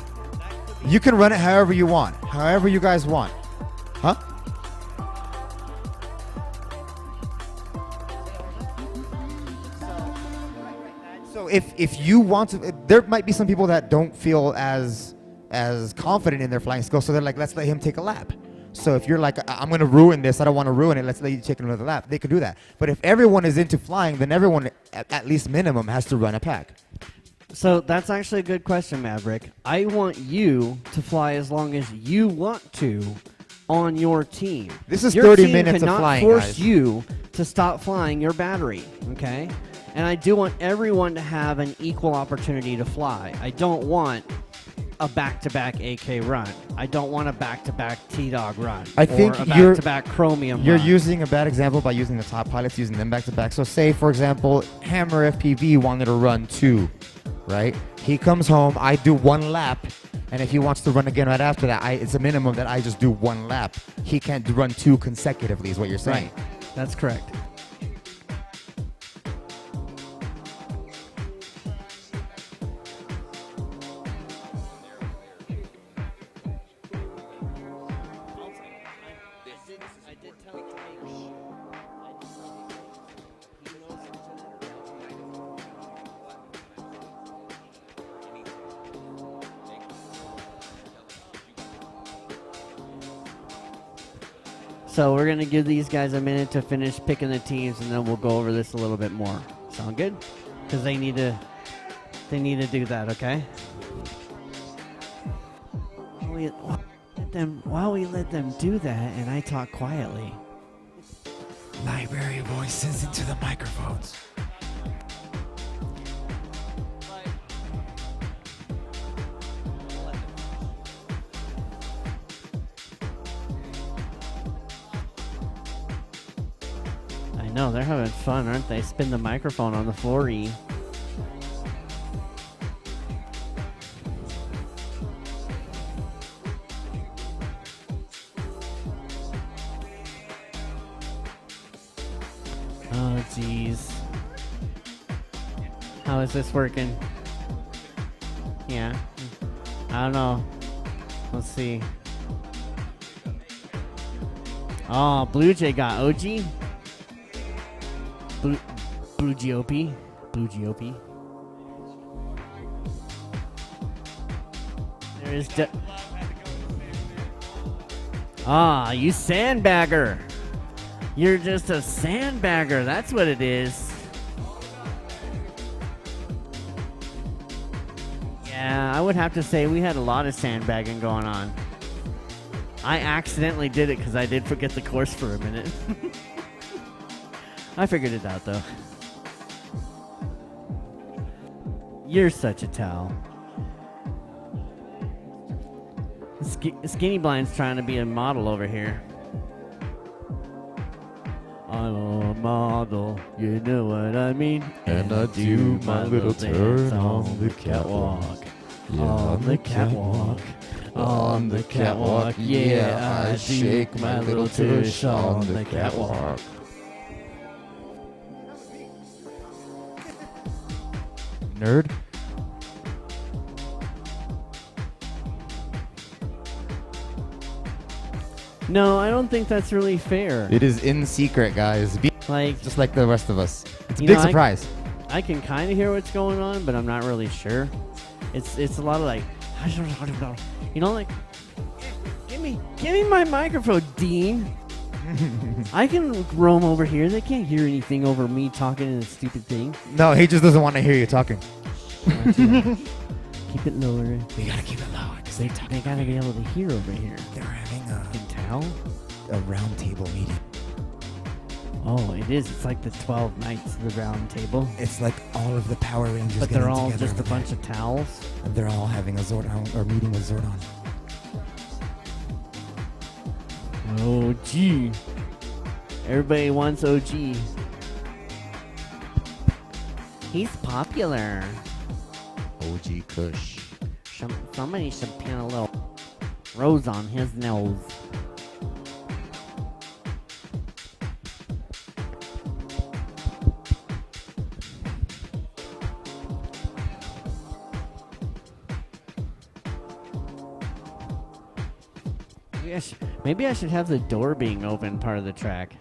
You can run it however you want, however you guys want. Huh? So if you want to, there might be some people that don't feel as confident in their flying skills, so they're like, let's let him take a lap. So if you're like, I'm going to ruin this, I don't want to ruin it, let's let you take another lap, they could do that. But if everyone is into flying, then everyone, at least minimum, has to run a pack. So that's actually a good question, Maverick. I want you to fly as long as you want to on your team. This is your 30 team minutes of cannot flying, force guys. you to stop flying your battery, okay? And I do want everyone to have an equal opportunity to fly. I don't want a back-to-back AK run. I don't want a back-to-back T-Dog run. I think or a back-to-back Chromium You're run. using a bad example by using the top pilots, using them back-to-back. So say, for example, Hammer FPV wanted to run 2, right? He comes home, I do 1 lap, and if he wants to run again right after that, it's a minimum that I just do 1 lap. He can't run 2 consecutively is what you're saying. Right. That's correct. So we're going to give these guys a minute to finish picking the teams, and then we'll go over this a little bit more. Sound good? Because they need to do that, okay? While we let them do that, and I talk quietly. Library voices into the microphones. No, they're having fun, aren't they? Spin the microphone on the floor-y. Oh, jeez. How is this working? Yeah. I don't know. Let's see. Oh, Blue Jay got OG. Blue GOP. There is you sandbagger. You're just a sandbagger. That's what it is. Yeah, I would have to say we had a lot of sandbagging going on. I accidentally did it because I did forget the course for a minute. I figured it out, though. You're such a towel. Skinny Blind's trying to be a model over here. I'm a model, you know what I mean? And I do my little turn on the catwalk. Yeah, on the catwalk. On the catwalk. Yeah, I shake my little tush on the catwalk. Nerd. No, I don't think that's really fair. It is in secret, guys. Like, just like the rest of us. It's a you big know, surprise. I can kind of hear what's going on, but I'm not really sure. It's a lot of like, you know, like, give me my microphone, Dean. I can roam over here. They can't hear anything over me talking in a stupid thing. No, he just doesn't want to hear you talking. Keep it lower. We gotta keep it lower. They gotta be able to hear over here. They're having a round table meeting. Oh, it is. It's like the 12 Knights of the Round Table. It's like all of the Power Rangers. But they're all just a bunch of towels. And they're all having a Zordon or meeting with Zordon. OG. Everybody wants OG. He's popular. OG Kush. Somebody should paint a little rose on his nose. Maybe I should have the door being open part of the track.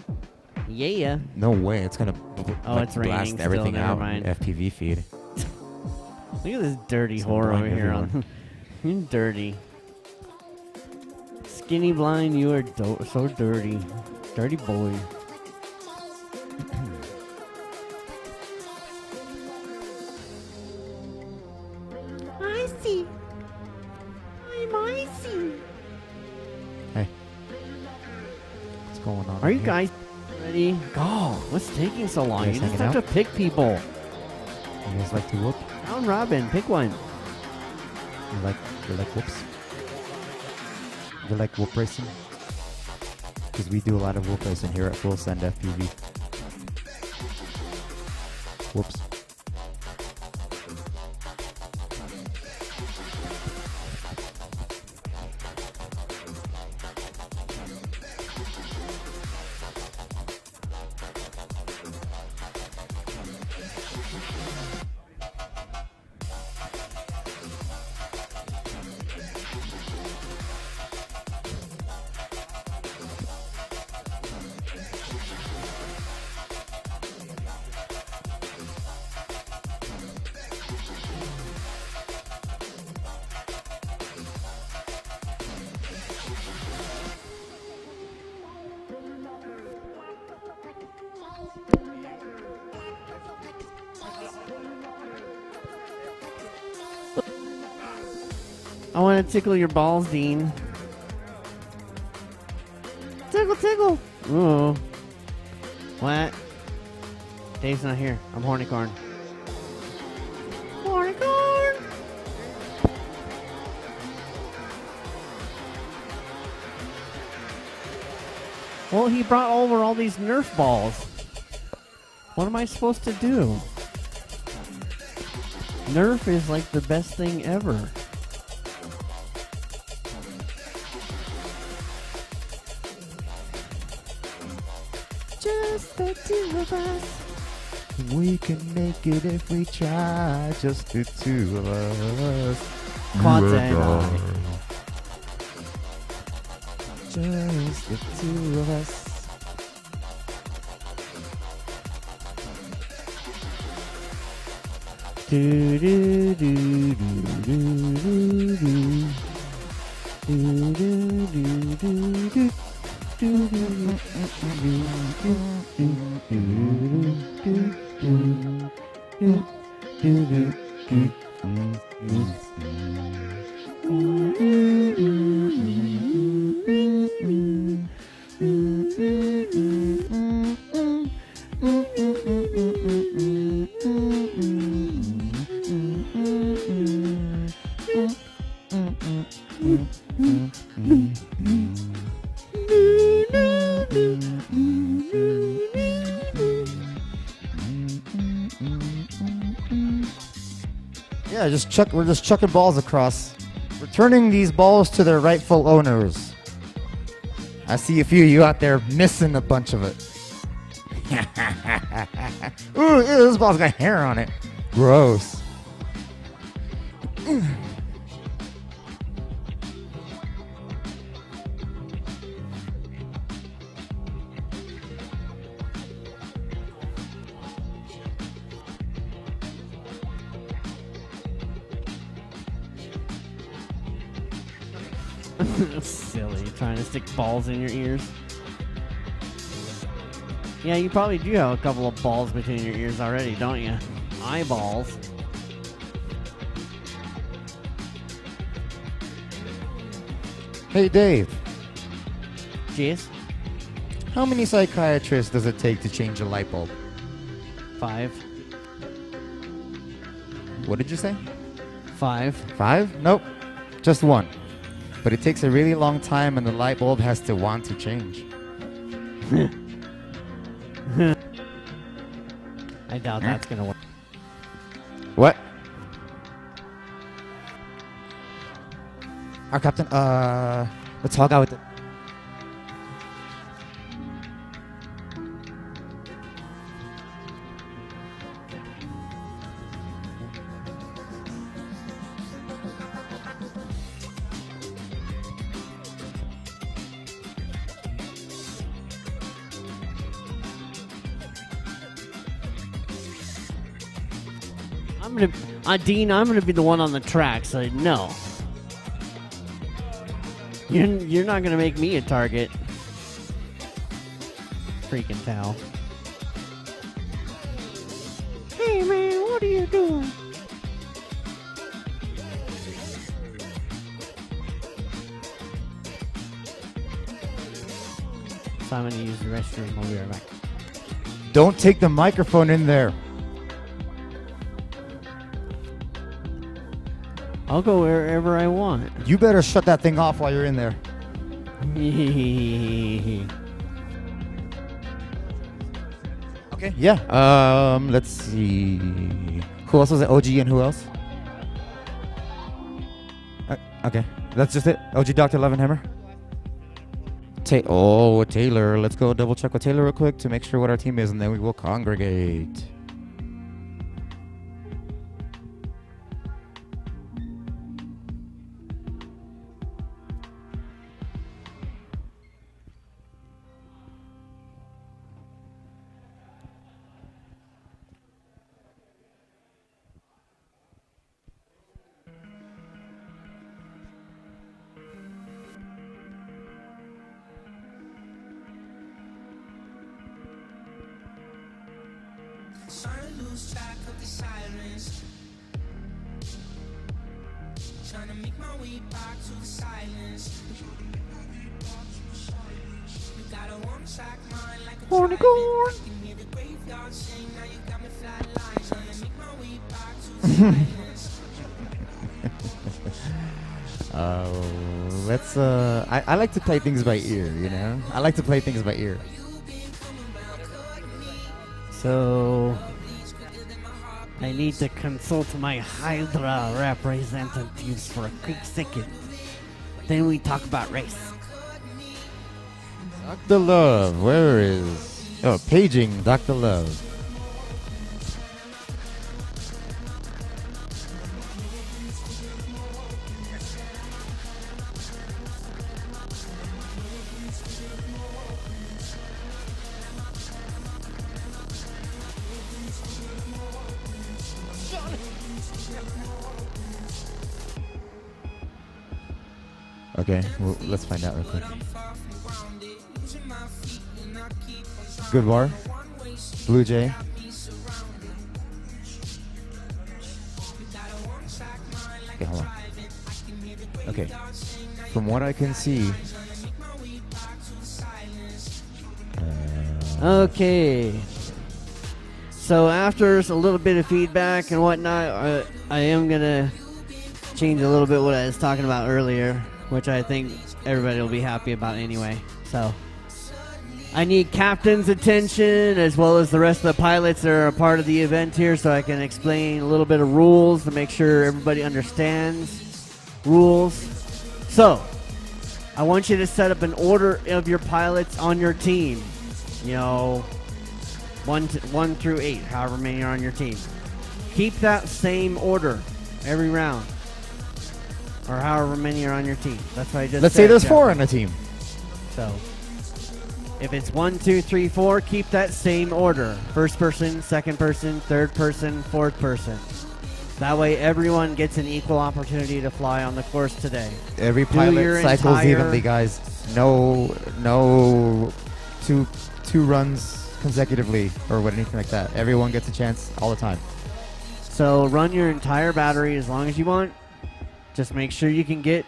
Yeah. No way. It's gonna it's raining blast still, everything never out mind. in FPV feed. Look at this dirty whore over here. You're dirty. Skinny Blind, you are so dirty. Dirty boy. Icy. I'm icy. Hey. What's going on? Are you guys ready? Oh, what's taking so long? You You guys just have hanging to pick people. You guys like to whoop? Round robin, pick one. You like whoops? You like whoop racing? Because we do a lot of whoop racing here at Full Send FPV. Whoops. I want to tickle your balls, Dean. Tickle, tickle. Ooh. What? Dave's not here. I'm Hornicorn. Hornicorn. Well, he brought over all these Nerf balls. What am I supposed to do? Nerf is like the best thing ever. Just the two of us. We can make it if we try. Just the two of us. Quanta and I. Just the two of us. Do do do do do do do. Do do do do do. Do do Yeah, we're just chucking balls across. Returning these balls to their rightful owners. I see a few of you out there missing a bunch of it. Ooh, ew, this ball's got hair on it. Gross. Silly, trying to stick balls in your ears. Yeah, you probably do have a couple of balls between your ears already, don't you? Eyeballs. Hey, Dave. Jeez. How many psychiatrists does it take to change a light bulb? 5. What did you say? 5. 5? Nope. Just 1. But it takes a really long time and the light bulb has to want to change. I doubt that's gonna work. What? Our captain, the tall guy with the... Dean, I'm gonna be the one on the track, so no. You're not gonna make me a target. Freaking towel. Hey man, what are you doing? So I'm gonna use the restroom. I'll be right back. Don't take the microphone in there. I'll go wherever I want. You better shut that thing off while you're in there. Okay, yeah. Let's see. Who else was it? OG and who else? Okay, that's just it. OG, Dr. Love, and Hammer. Taylor. Let's go double check with Taylor real quick to make sure what our team is, and then we will congregate. Trying to lose track of the sirens. Trying to make my way back to the silence. You got a one-track mind like a driving. I can hear the graveyard sing. Now you got me flatline. Trying to make my way back to the silence. Let's I like to play things by ear, you know? I like to play things by ear. So I need to consult my Hydra representatives for a quick second. Then we talk about race. Dr. Love, where is... Oh, paging Dr. Love. Okay, well, let's find out real quick. Good bar. Blue Jay. Okay, hold on. Okay. From what I can see. Okay. So after a little bit of feedback and whatnot, I am going to change a little bit what I was talking about earlier, which I think everybody will be happy about anyway. So I need captain's attention as well as the rest of the pilots that are a part of the event here, so I can explain a little bit of rules to make sure everybody understands rules. So I want you to set up an order of your pilots on your team. You know, 1 through 8, however many are on your team. Keep that same order every round, or however many are on your team. That's what I just Let's said, say there's Jeff. 4 on a team. So if it's 1, 2, 3, 4, keep that same order. First person, second person, third person, fourth person. That way everyone gets an equal opportunity to fly on the course today. Every Do your pilot cycles entire- evenly, guys. No two runs consecutively or what, anything like that. Everyone gets a chance all the time. So run your entire battery as long as you want. Just make sure you can get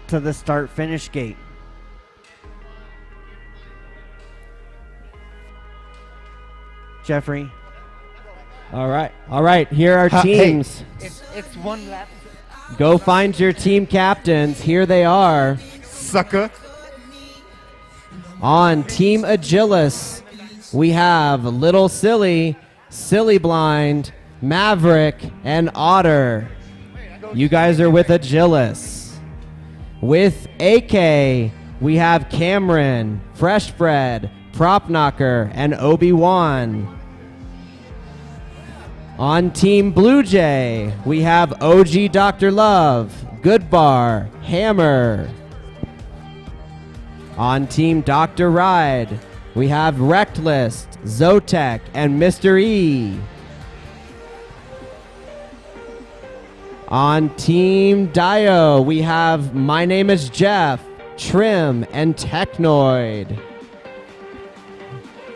to the start-finish gate. Jeffrey. All right. Here are teams. It's one lap. Go find your team captains. Here they are. Sucker. On Team Agilis, we have Little Silly, Silly Blind, Maverick, and Otter. You guys are with Agilis. With AK, we have Cameron, Fresh Bread, Prop Knocker, and Obi-Wan. On Team Blue Jay, we have OG Dr. Love, Good Bar, Hammer. On Team Dr. Ride, we have Reckless, Zotek, and Mr. E. On Team Dio, we have My Name is Jeff, Trim, and Technoid.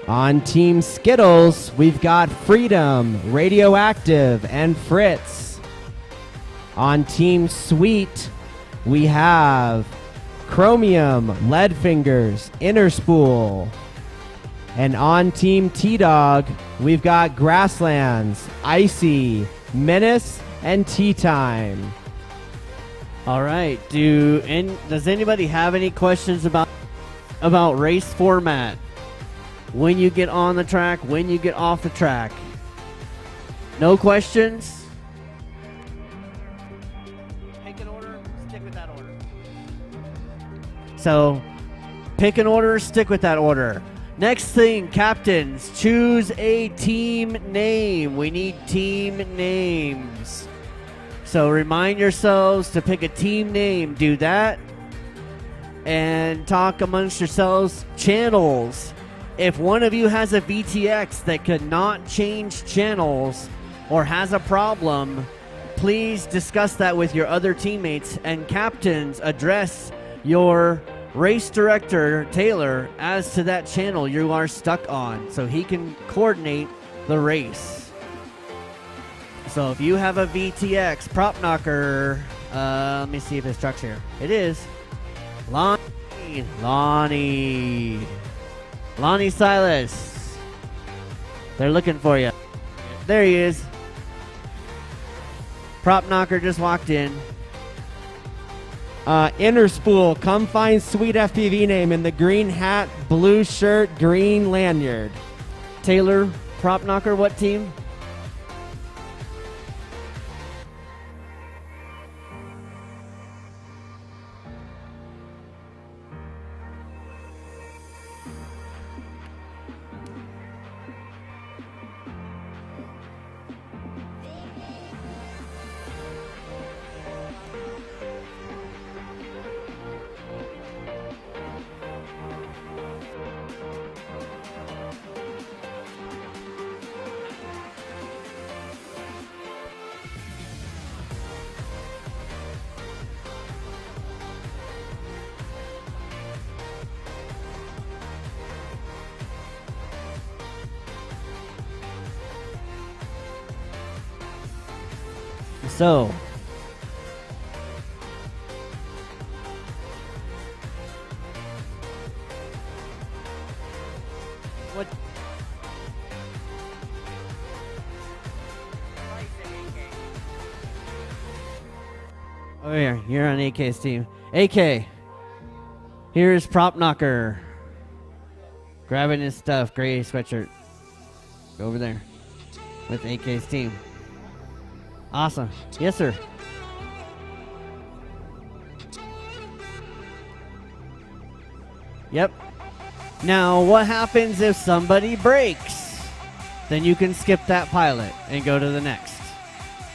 On Team Skittles, we've got Freedom, Radioactive, and Fritz. On Team Sweet, we have Chromium, Leadfingers, Innerspool. And on Team T-Dog, we've got Grasslands, Icy, Menace, and Tea Time. All right. Does anybody have any questions about race format? When you get on the track, when you get off the track? No questions? Pick an order, stick with that order. So, pick an order, stick with that order. Next thing, captains, choose a team name. We need team names. So remind yourselves to pick a team name. Do that. And talk amongst yourselves. Channels. If one of you has a VTX that cannot change channels or has a problem, please discuss that with your other teammates. And captains, address your race director, Taylor, as to that channel you are stuck on so he can coordinate the race. So if you have a VTX prop knocker, let me see if it's truck's here. It is. Lonnie Silas. They're looking for you. There he is. Prop knocker just walked in. Inner spool, come find sweet FPV name in the green hat, blue shirt, green lanyard. Taylor, prop knocker, what team? So, what? Oh, here, you're on AK's team. AK, here's prop knocker. Grabbing his stuff, gray sweatshirt. Go over there with AK's team. Awesome. Yes, sir. Yep. Now, what happens if somebody breaks? Then you can skip that pilot and go to the next.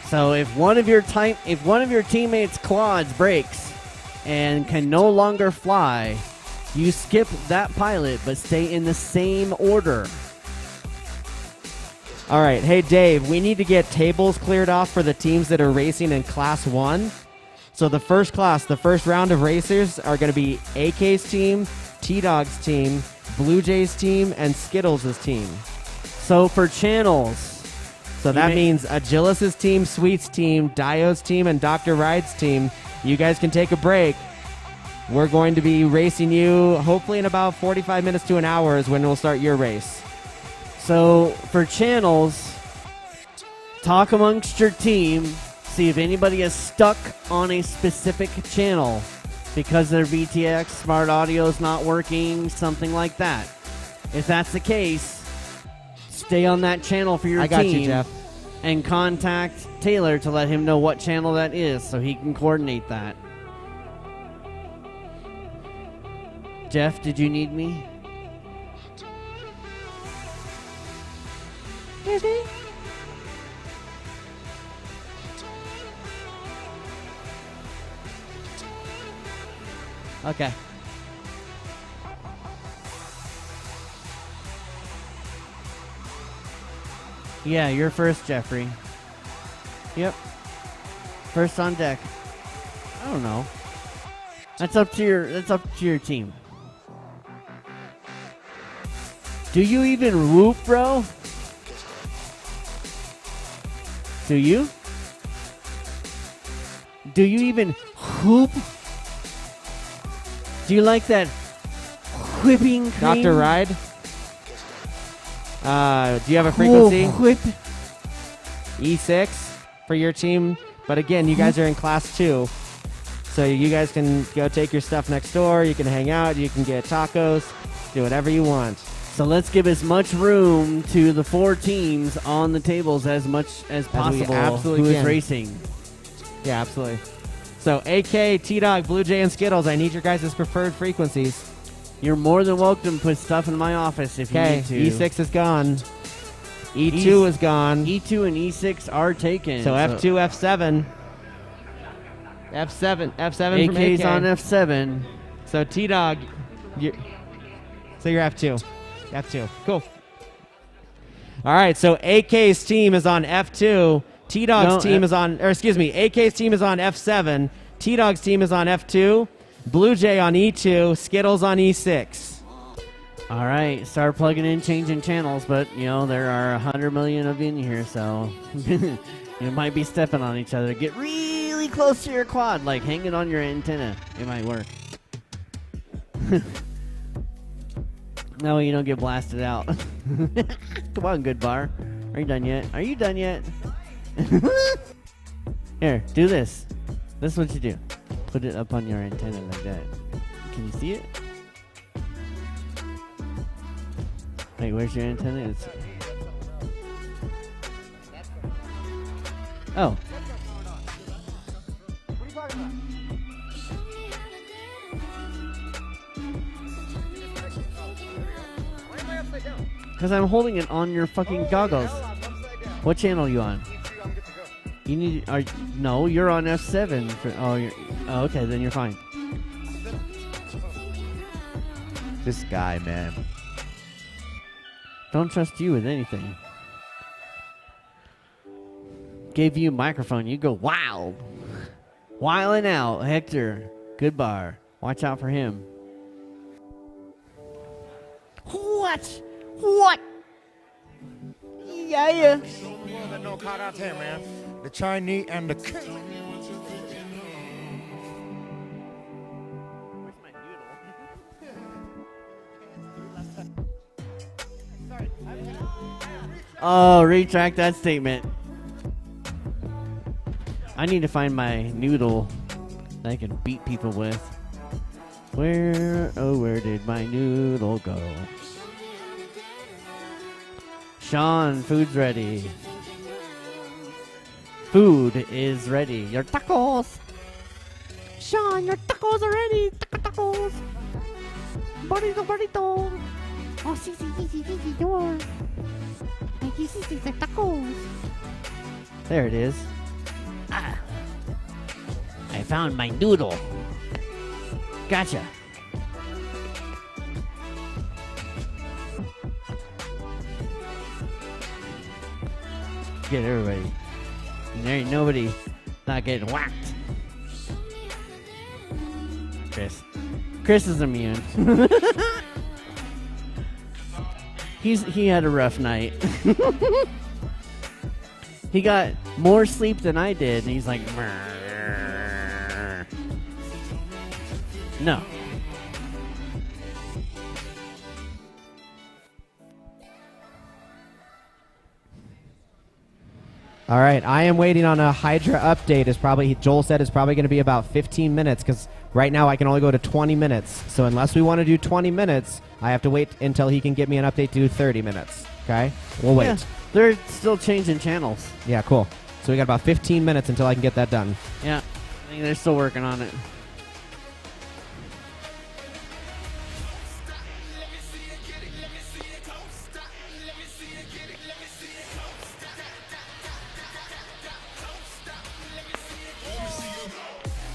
So if one of your teammates' quads breaks and can no longer fly, you skip that pilot but stay in the same order. All right, hey Dave, we need to get tables cleared off for the teams that are racing in Class 1. So the first round of racers are going to be AK's team, T-Dog's team, Blue Jay's team, and Skittles' team. So for channels, so that means Agilis' team, Sweet's team, Dio's team, and Dr. Ride's team. You guys can take a break. We're going to be racing you hopefully in about 45 minutes to an hour is when we'll start your race. So for channels, talk amongst your team, see if anybody is stuck on a specific channel because their VTX smart audio is not working, something like that. If that's the case, stay on that channel for your team. I got you, Jeff. And contact Taylor to let him know what channel that is so he can coordinate that. Jeff, did you need me? Okay. Yeah, you're first, Jeffrey. Yep. First on deck. I don't know. That's up to your team. Do you even whoop, bro? Do you? Do you even whoop? Do you like that whipping cream? Dr. Ride? Do you have a frequency? Whip. E6 for your team. But again, you guys are in Class 2. So you guys can go take your stuff next door. You can hang out. You can get tacos. Do whatever you want. So let's give as much room to the 4 teams on the tables as much as possible. absolutely who is can. racing. Yeah, absolutely. So AK, T-Dog, Blue Jay, and Skittles, I need your guys' preferred frequencies. You're more than welcome to put stuff in my office if you Okay, need to. E6 is gone. E2 is gone. E2 and E6 are taken. So F2, F7. F7 from AK's AK. on F7. So T-Dog, so you're F2. F2. Cool. All right, so AK's team is on F2. T-Dog's team is on, or excuse me, AK's team is on F7. T-Dog's team is on F2. Blue Jay on E2. Skittles on E6. All right, start plugging in, changing channels, but, you know, there are 100 million of you in here, so you might be stepping on each other. Get really close to your quad, like hang it on your antenna. It might work. That way you don't get blasted out. Come on, good bar. Are you done yet? Are you done yet? Here, do this. This is what you do. Put it up on your antenna like that. Can you see it? Wait, where's your antenna? It's... Oh. Because I'm holding it on your fucking goggles. What channel are you on? You need... no, you're on F7. Oh, okay, then you're fine. This guy, man. Don't trust you with anything. Gave you a microphone, you go wild. Wilding out. Hector, good bar. Watch out for him. What? What? Yeah. The Chinese and the... Oh, retract that statement. I need to find my noodle that I can beat people with. Where did my noodle go? Sean, food's ready. Food is ready. Your tacos. Sean, your tacos are ready. Tacos. Burrito. Oh, sí, door. Aquí sí se tacos. There it is. Ah. I found my noodle. Gotcha. Get everybody. And there ain't nobody not getting whacked. Chris is immune. He had a rough night. He got more sleep than I did, and he's like, "Mrrr." No. All right, I am waiting on a Hydra update. Joel said it's probably going to be about 15 minutes because right now I can only go to 20 minutes. So unless we want to do 20 minutes, I have to wait until he can get me an update to do 30 minutes. Okay? We'll wait. Yeah, they're still changing channels. Yeah, cool. So we got about 15 minutes until I can get that done. Yeah, I think they're still working on it.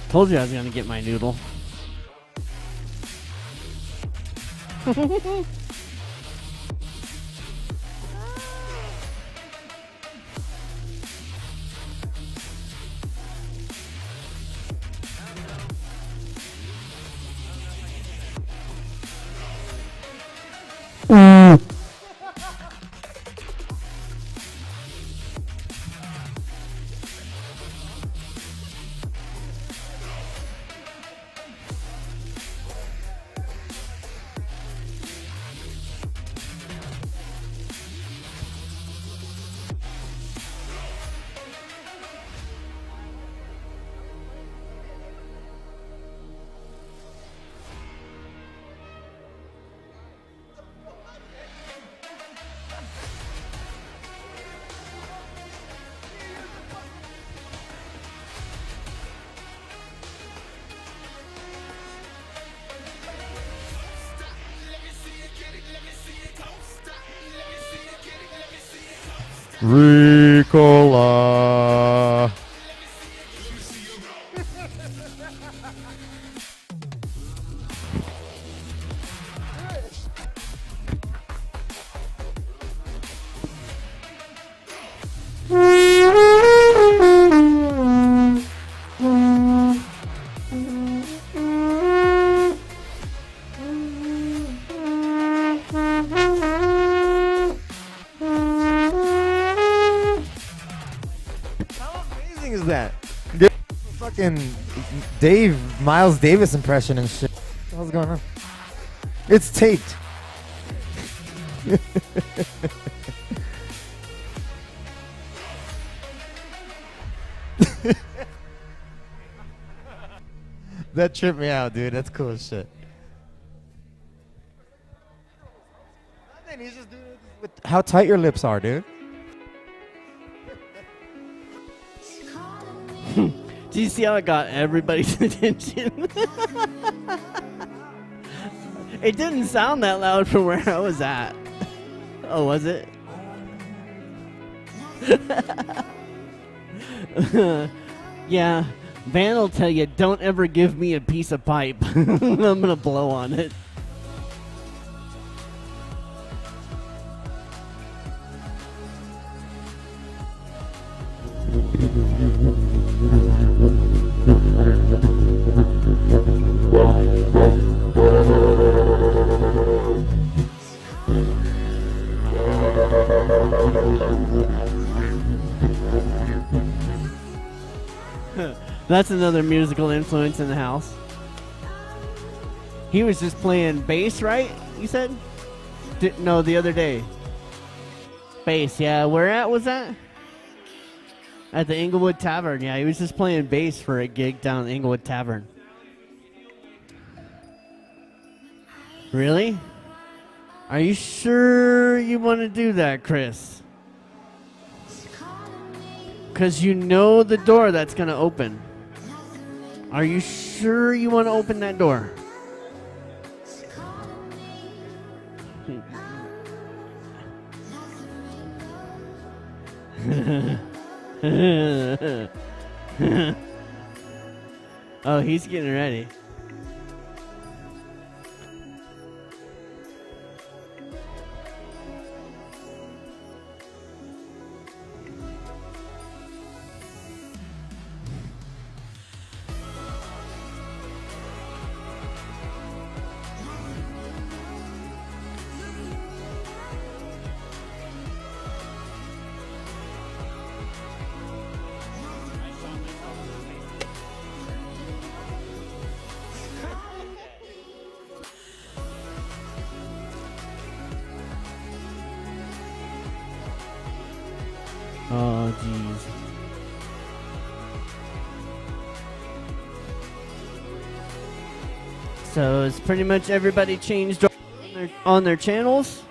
Told you I was going to get my noodle. Ricola. How amazing is that? Fucking Miles Davis impression and shit. What the hell's going on? It's taped. That tripped me out, dude. That's cool as shit. Nothing. He's just doing it with how tight your lips are, dude. Do you see how it got everybody's attention? It didn't sound that loud from where I was at. Oh, was it? Yeah, Van will tell you, don't ever give me a piece of pipe. I'm going to blow on it. That's another musical influence in the house. He was just playing bass, right? You said? No, the other day. Bass, yeah. Where at was that? At the Inglewood Tavern. Yeah, he was just playing bass for a gig down at the Inglewood Tavern. Really? Are you sure you want to do that, Chris? Because you know the door that's going to open. Are you sure you want to open that door? Oh, he's getting ready. Oh, jeez. So it's pretty much everybody changed on their channels.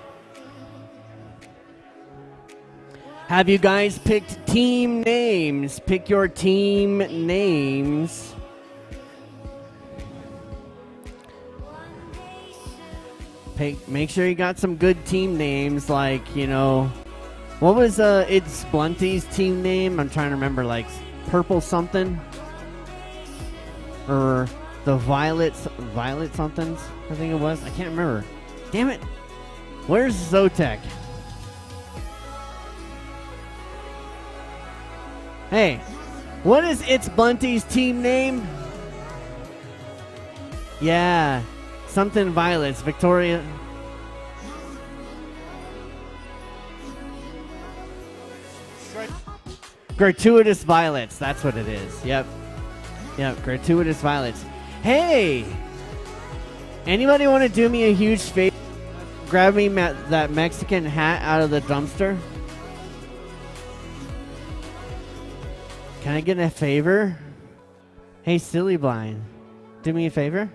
Have you guys picked team names? Pick your team names. Make sure you got some good team names, like, you know, what was it's Blunty's team name? I'm trying to remember, like Purple something, or the Violet somethings. I think it was. I can't remember. Damn it! Where's Zotek? Hey, what is It's Blunty's team name? Yeah, something Violets. Victoria. Gratuitous Violets. That's what it is. Yep. Yep, Gratuitous Violets. Hey! Anybody want to do me a huge favor? Grab me that Mexican hat out of the dumpster. Can I get a favor? Hey, Silly Blind. Do me a favor?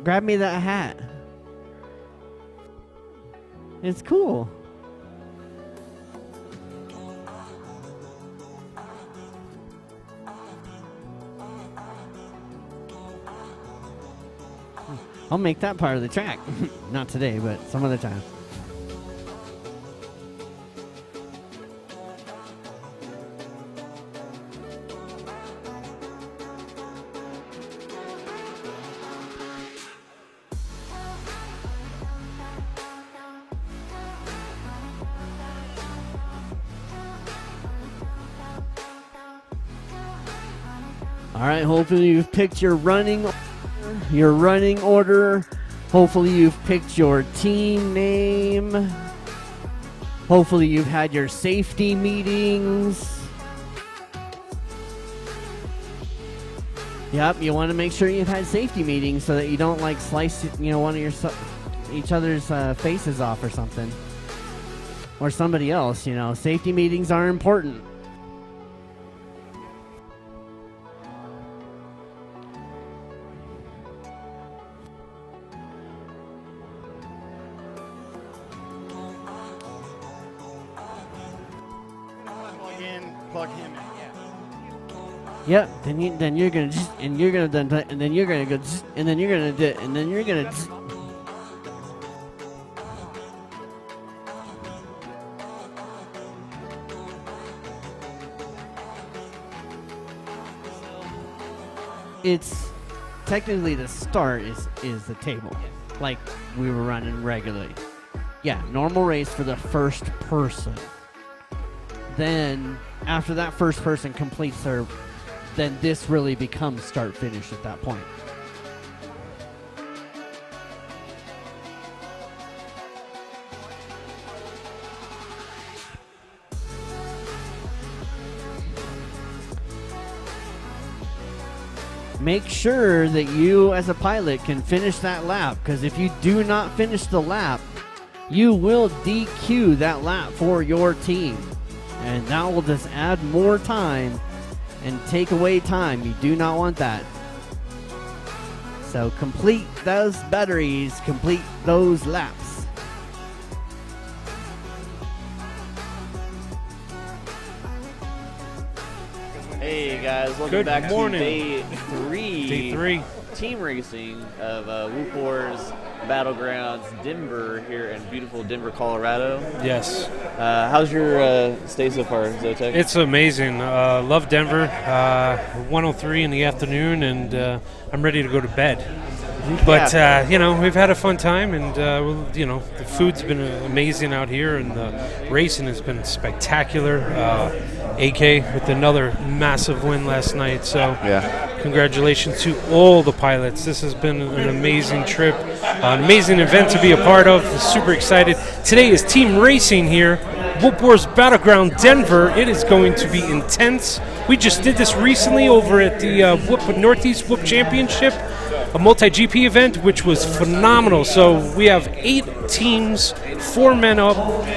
Grab me that hat. It's cool. I'll make that part of the track. Not today, but some other time. All right, hopefully you've picked your running order. Hopefully you've picked your team name. Hopefully you've had your safety meetings. Yep, you want to make sure you've had safety meetings so that you don't like slice, one of each other's faces off or something. Or somebody else, Safety meetings are important. Plug him in. Yep. Then you're gonna and you're gonna and then you're gonna go and then you're gonna do and then you're gonna. It's technically the start is the table, like we were running regularly. Yeah, normal race for the first person. Then after that first person completes their, then this really becomes start finish at that point. Make sure that you as a pilot can finish that lap, because if you do not finish the lap, you will DQ that lap for your team. And that will just add more time and take away time. You do not want that. So complete those batteries, complete those laps. Hey guys, welcome Good back morning. to day three. Day 3. Team racing of Whoop Wars Battlegrounds Denver here in beautiful Denver, Colorado. Yes. How's your stay so far, Zotek? It's amazing. Love Denver. 1:03 in the afternoon, and I'm ready to go to bed. But, we've had a fun time, and, the food's been amazing out here, and the racing has been spectacular. AK with another massive win last night. So congratulations to all the pilots. This has been an amazing trip, an amazing event to be a part of. Super excited. Today is team racing here, Whoop Wars Battleground Denver. It is going to be intense. We just did this recently over at the Northeast Whoop Championship, a multi-GP event, which was phenomenal. So we have 8 teams, 4 men up.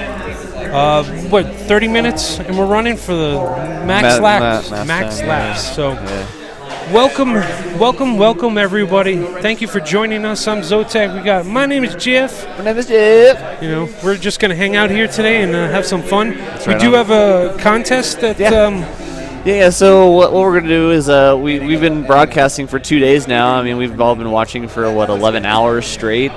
30 minutes, and we're running for the max laps. So welcome everybody. Thank you for joining us. I'm Zotek. My name is Jeff. My name is Jeff. We're just going to hang out here today and have some fun. We right do have a contest that... So what we're going to do is we've been broadcasting for 2 days now. I mean, we've all been watching for, 11 hours straight.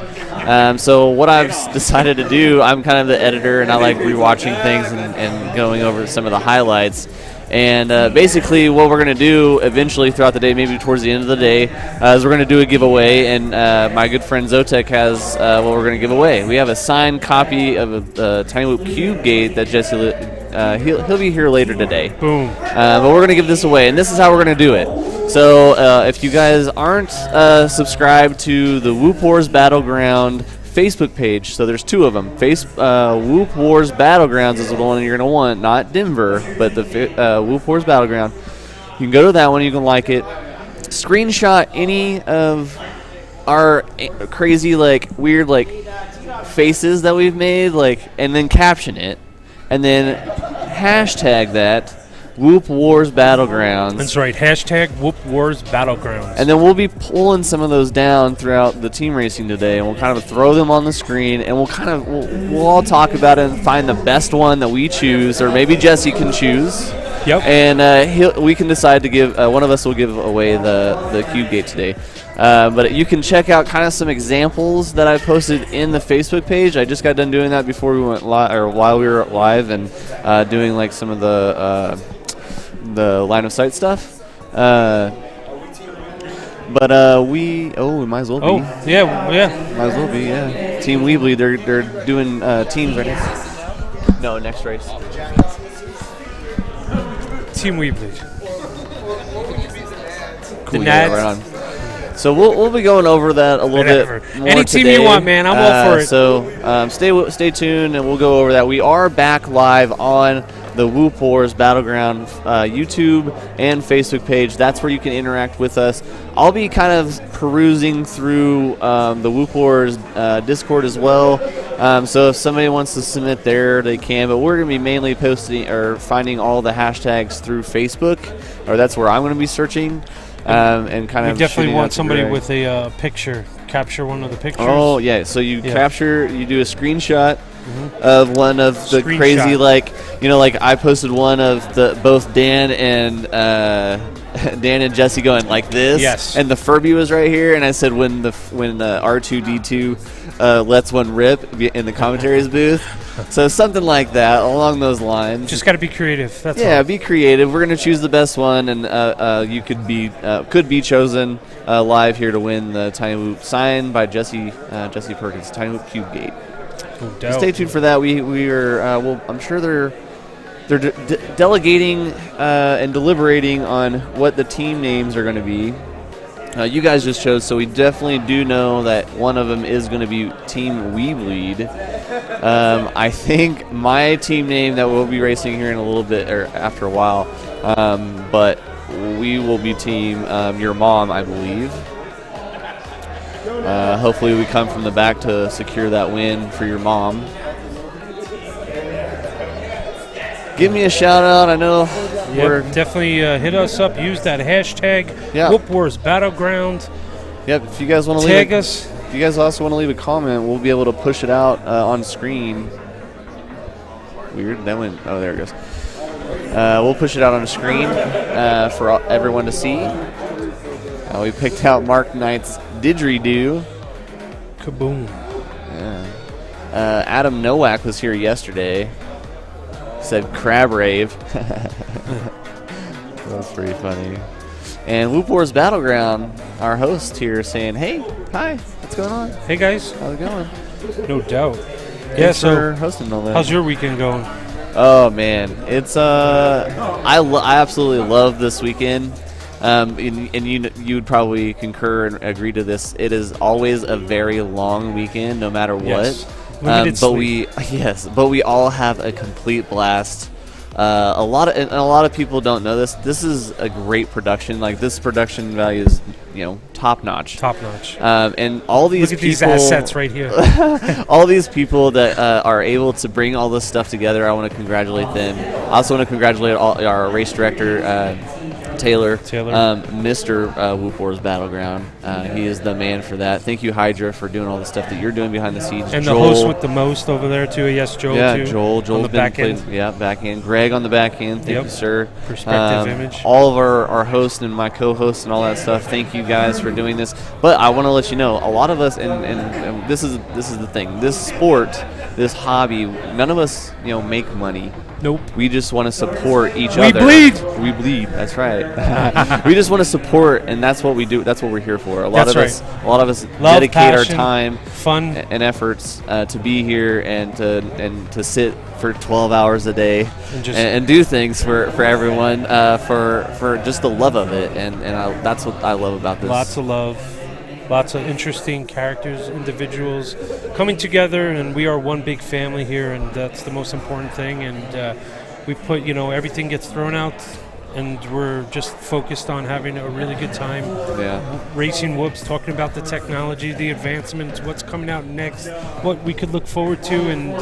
So what I've decided to do, I'm kind of the editor, and I like rewatching things and going over some of the highlights. And basically what we're going to do eventually throughout the day, maybe towards the end of the day, is we're going to do a giveaway. And my good friend Zotek has what we're going to give away. We have a signed copy of a Tiny Whoop Cube Gate that Jesse... he'll be here later today. Boom. But we're going to give this away, and this is how we're going to do it. So if you guys aren't subscribed to the Whoop Wars Battleground Facebook page, so there's 2 of them. Whoop Wars Battlegrounds is the one you're going to want, not Denver, but the Whoop Wars Battleground. You can go to that one, you can like it. Screenshot any of our crazy, weird, faces that we've made, and then caption it. And then hashtag that Whoop Wars Battlegrounds. That's right, hashtag Whoop Wars Battlegrounds. And then we'll be pulling some of those down throughout the team racing today, and we'll kind of throw them on the screen, and we'll all talk about it and find the best one that we choose, or maybe Jesse can choose. Yep. And we can decide to give, one of us will give away the Cube Gate today. But you can check out kind of some examples that I posted in the Facebook page. I just got done doing that before we went live, or while we were live, and doing some of the line of sight stuff. We might as well be. Oh, yeah. Might as well be, yeah. Team Weebly, they're doing teams right now. No, next race. Team Weebly. Cool. The Yeah, Nads. right on. So we'll be going over that a little Whatever. bit more Any team today. you want, man. I'm all for it. So stay tuned, and we'll go over that. We are back live on the Whoop Wars Battleground YouTube and Facebook page. That's where you can interact with us. I'll be kind of perusing through the Whoop Wars Discord as well. So if somebody wants to submit there, they can. But we're going to be mainly posting or finding all the hashtags through Facebook, or that's where I'm going to be searching. And kind We of definitely want somebody Greg. with a picture. Capture one of the pictures. Oh yeah, so you do a screenshot of one of the Screenshot. crazy, like I posted one of both Dan and Jesse going like this. Yes. And the Furby was right here, and I said when R2D2 lets one rip in the commentaries booth. So something like that along those lines. Just got to be creative. That's all. Be creative. We're gonna choose the best one, and you could be chosen live here to win the Tiny Whoop signed by Jesse Perkins, Tiny Whoop Cube Gate. No So doubt. stay tuned for that. We are I'm sure they're delegating and deliberating on what the team names are going to be. You guys just chose, so we definitely do know that one of them is going to be Team We Bleed. I think my team name that we'll be racing here in a little bit, or after a while, but we will be Team Your Mom, I believe. Hopefully we come from the back to secure that win for your mom. Give me a shout out. I know we're definitely hit us up. Use that hashtag. Yeah. Whoop Wars Battleground. Yep. If you guys want to tag us. If you guys also want to leave a comment, we'll be able to push it out on screen. Weird. That went. Oh, there it goes. We'll push it out on the screen for everyone to see. We picked out Mark Knight's Didgeridoo. Kaboom. Yeah. Adam Nowak was here yesterday. Said crab rave. That's pretty funny. And Whoop Wars Battleground, our host here, saying, "Hey, hi, what's going on? Hey guys, how's it going?" No doubt. Thanks for hosting all that. How's your weekend going? Oh man, it's I absolutely love this weekend. And you would probably concur and agree to this. It is always a very long weekend, no matter what. Yes. But we all have a complete blast. A lot of people don't know this. This is a great production. Like, this production value is top notch. Top notch. And all these Look at people, these assets right here. all these people that are able to bring all this stuff together, I want to congratulate them. I also want to congratulate our race director, Taylor. Mr. Whoop Wars Battleground. He is the man for that. Thank you, Hydra, for doing all the stuff that you're doing behind the scenes. And Joel, the host with the most over there too. Yes, Joel. Yeah, too. Joel's on the been back end. back end. Greg on the back end. Thank you, sir. Perspective image. All of our hosts and my co-hosts and all that stuff. Thank you guys for doing this. But I want to let you know, a lot of us, and this is the thing. This sport, this hobby, none of us make money. Nope. We just want to support each We other. bleed. We bleed. That's right. We just want to support, and that's what we do. That's what we're here for. A lot That's of us Love, dedicate passion, our time, fun, and efforts to be here and to sit for 12 hours a day and do things for everyone for just the love of it, and that's what I love about this. Lots of love. Lots of interesting characters, individuals coming together, and we are one big family here, and that's the most important thing. And we put, everything gets thrown out, and we're just focused on having a really good time. Yeah. Racing whoops, talking about the technology, the advancements, what's coming out next, what we could look forward to, and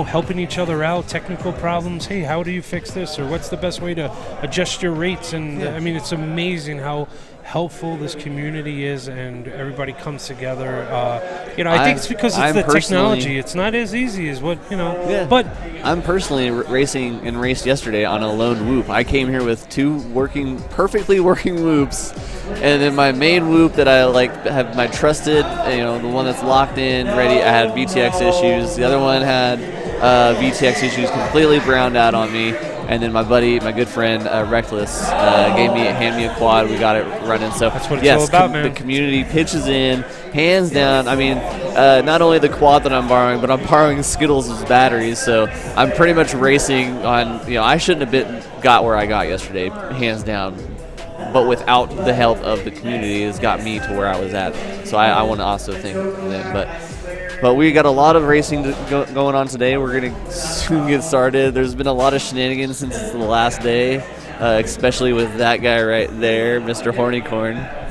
helping each other out. Technical problems. Hey, how do you fix this? Or what's the best way to adjust your rates? And I mean, it's amazing how helpful this community is, and everybody comes together. I think it's because it's the technology. It's not as easy as what Yeah. But I'm personally raced yesterday on a lone whoop. I came here with two perfectly working whoops, and then my main whoop that I have my trusted, the one that's locked in, ready. I had VTX issues. The other one had VTX issues, completely browned out on me. And then my buddy, my good friend, Reckless, hand me a quad. We got it running. So that's what it's all about, man. The community pitches in, hands down. I mean, not only the quad that I'm borrowing, but I'm borrowing Skittles' batteries. So I'm pretty much racing on. I shouldn't have got where I got yesterday, hands down. but without the help of the community, has got me to where I was at. So I want to also thank them. But we got a lot of racing going on today. We're going to soon get started. There's been a lot of shenanigans since it's the last day, especially with that guy right there, Mr. Hornycorn.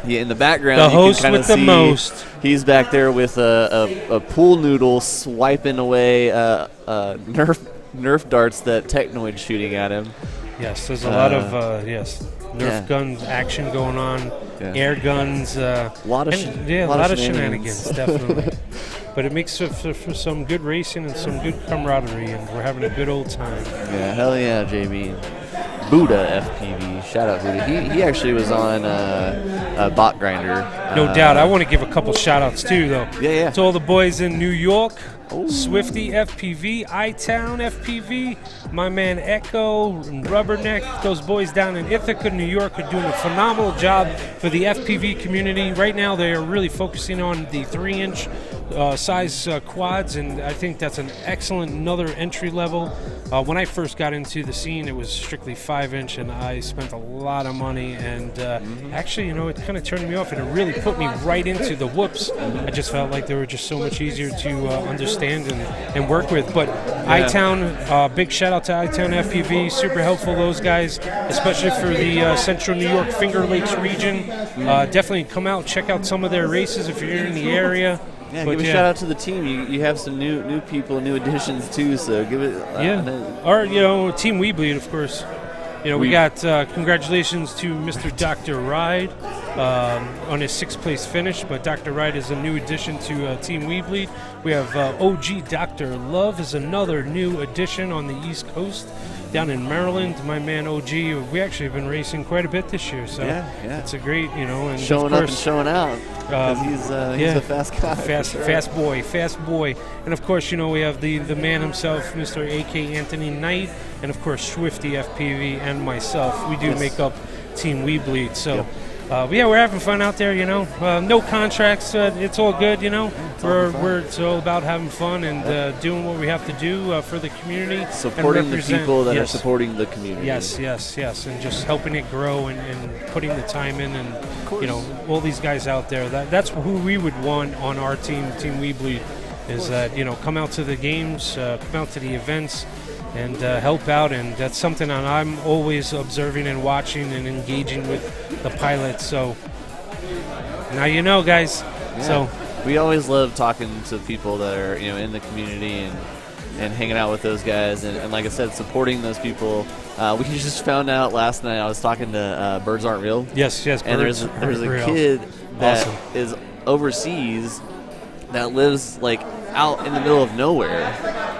In the background, the you host can kind of with the see most. He's back there with a pool noodle swiping away Nerf darts that Technoid's shooting at him. Yes, there's a lot of Nerf guns action going on, air guns, a lot of shenanigans, definitely. But it makes for some good racing and some good camaraderie, and we're having a good old time. Yeah, hell yeah, JB. Buddha FPV, shout out Buddha. He actually was on Bot Grinder. No doubt. I want to give a couple shout outs too, though. Yeah. To all the boys in New York. Swifty FPV, I-Town FPV, my man Echo, and Rubberneck, those boys down in Ithaca, New York are doing a phenomenal job for the FPV community. Right now they are really focusing on the 3-inch size quads, and I think that's an excellent another entry level. When I first got into the scene, it was strictly 5-inch, and I spent a lot of money, and actually, it kind of turned me off, and it really put me right into the whoops. I just felt like they were just so much easier to understand and work with. But I-Town, big shout out to I-Town FPV, super helpful, those guys, especially for the central New York Finger Lakes region. Definitely come out, check out some of their races if you're in the area. Yeah, give a shout out to the team. You have some new people, new additions too. So give it. Or Team We Bleed, of course. We got congratulations to Mr. Dr. Ride on his 6th place finish, but Dr. Ride is a new addition to Team We Bleed. We have OG Dr. Love is another new addition on the East Coast. Down in Maryland, my man OG, we actually have been racing quite a bit this year, so it's a great, and showing of course, up and showing out. He's a fast guy. Fast boy. And of course, we have the man himself, Mr. A.K. Anthony Knight, and of course, Swifty FPV and myself. We do make up Team We Bleed, so. We're having fun out there, no contracts, it's all good, it's all about having fun and doing what we have to do for the community. Supporting the people that are supporting the community. Yes, and just helping it grow and putting the time in and, all these guys out there. That's who we would want on our team, Team We Bleed, is that, come out to the games, come out to the events, and help out, and that's something that I'm always observing and watching and engaging with the pilots. So now guys. Yeah. So we always love talking to people that are in the community and hanging out with those guys, and like I said, supporting those people. We just found out last night. I was talking to Birds Aren't Real. Yes. And there's a kid that is overseas that lives like out in the middle of nowhere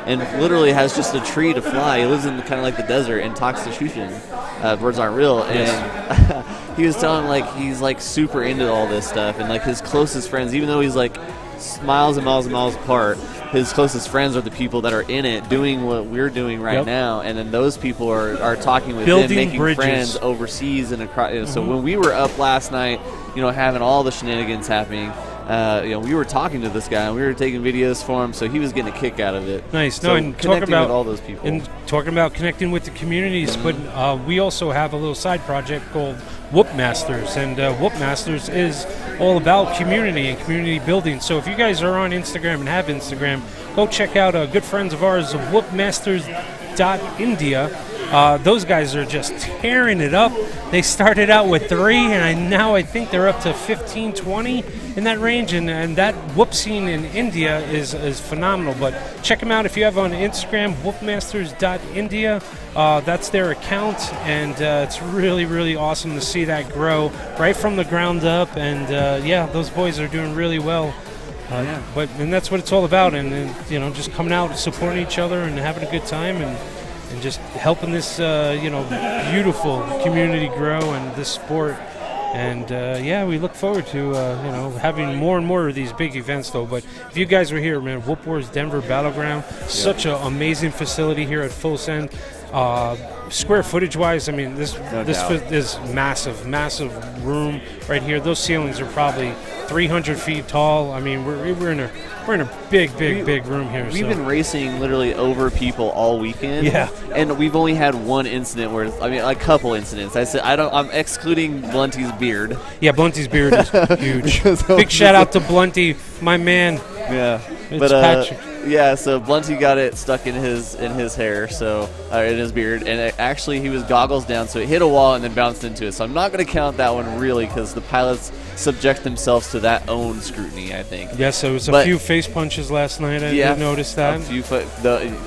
and literally has just a tree to fly. He lives in kind of like the desert and talks to Shushin. Birds Aren't Real. And he was telling he's super into all this stuff, and his closest friends, even though he's miles and miles and miles apart, his closest friends are the people that are in it doing what we're doing right now, and then those people are talking with building him, making bridges. friends overseas and across. So when we were up last night, having all the shenanigans happening, we were talking to this guy and we were taking videos for him, so he was getting a kick out of it. Nice. So and talking about with all those people, and talking about connecting with the communities. But we also have a little side project called Whoop Masters, and Whoop Masters is all about community and community building. So if you guys are on Instagram and have Instagram, go check out good friends of ours, whoopmasters.india. Those guys are just tearing it up. They started out with 3, and now I think they're up to 15, 20 in that range. And that whoop scene in India is phenomenal. But check them out if you have on Instagram, whoopmasters.india. That's their account, and it's really, really awesome to see that grow right from the ground up. And those boys are doing really well. And that's what it's all about. And just coming out, supporting each other, and having a good time, and just helping this, beautiful community grow and this sport. And, we look forward to, having more and more of these big events, though. But if you guys were here, man, Whoop Wars Denver Battleground, such an amazing facility here at Full Send. Square footage-wise, I mean, this doubt. is massive room right here. Those ceilings are probably 300 feet tall. I mean, we're in a big room here. We've been racing literally over people all weekend. Yeah. And we've only had one incident where, I mean, a couple incidents. I'm excluding Blunty's beard. Yeah, Blunty's beard is huge. Big shout out to Blunty, my man. Yeah. It's Patrick. Yeah, so Blunty got it stuck in his hair, so in his beard, and actually he was goggles down, so it hit a wall and then bounced into it. So I'm not going to count that one really, because the pilots subject themselves to that own scrutiny, I think. Yes, there was a few face punches last night. I did notice that.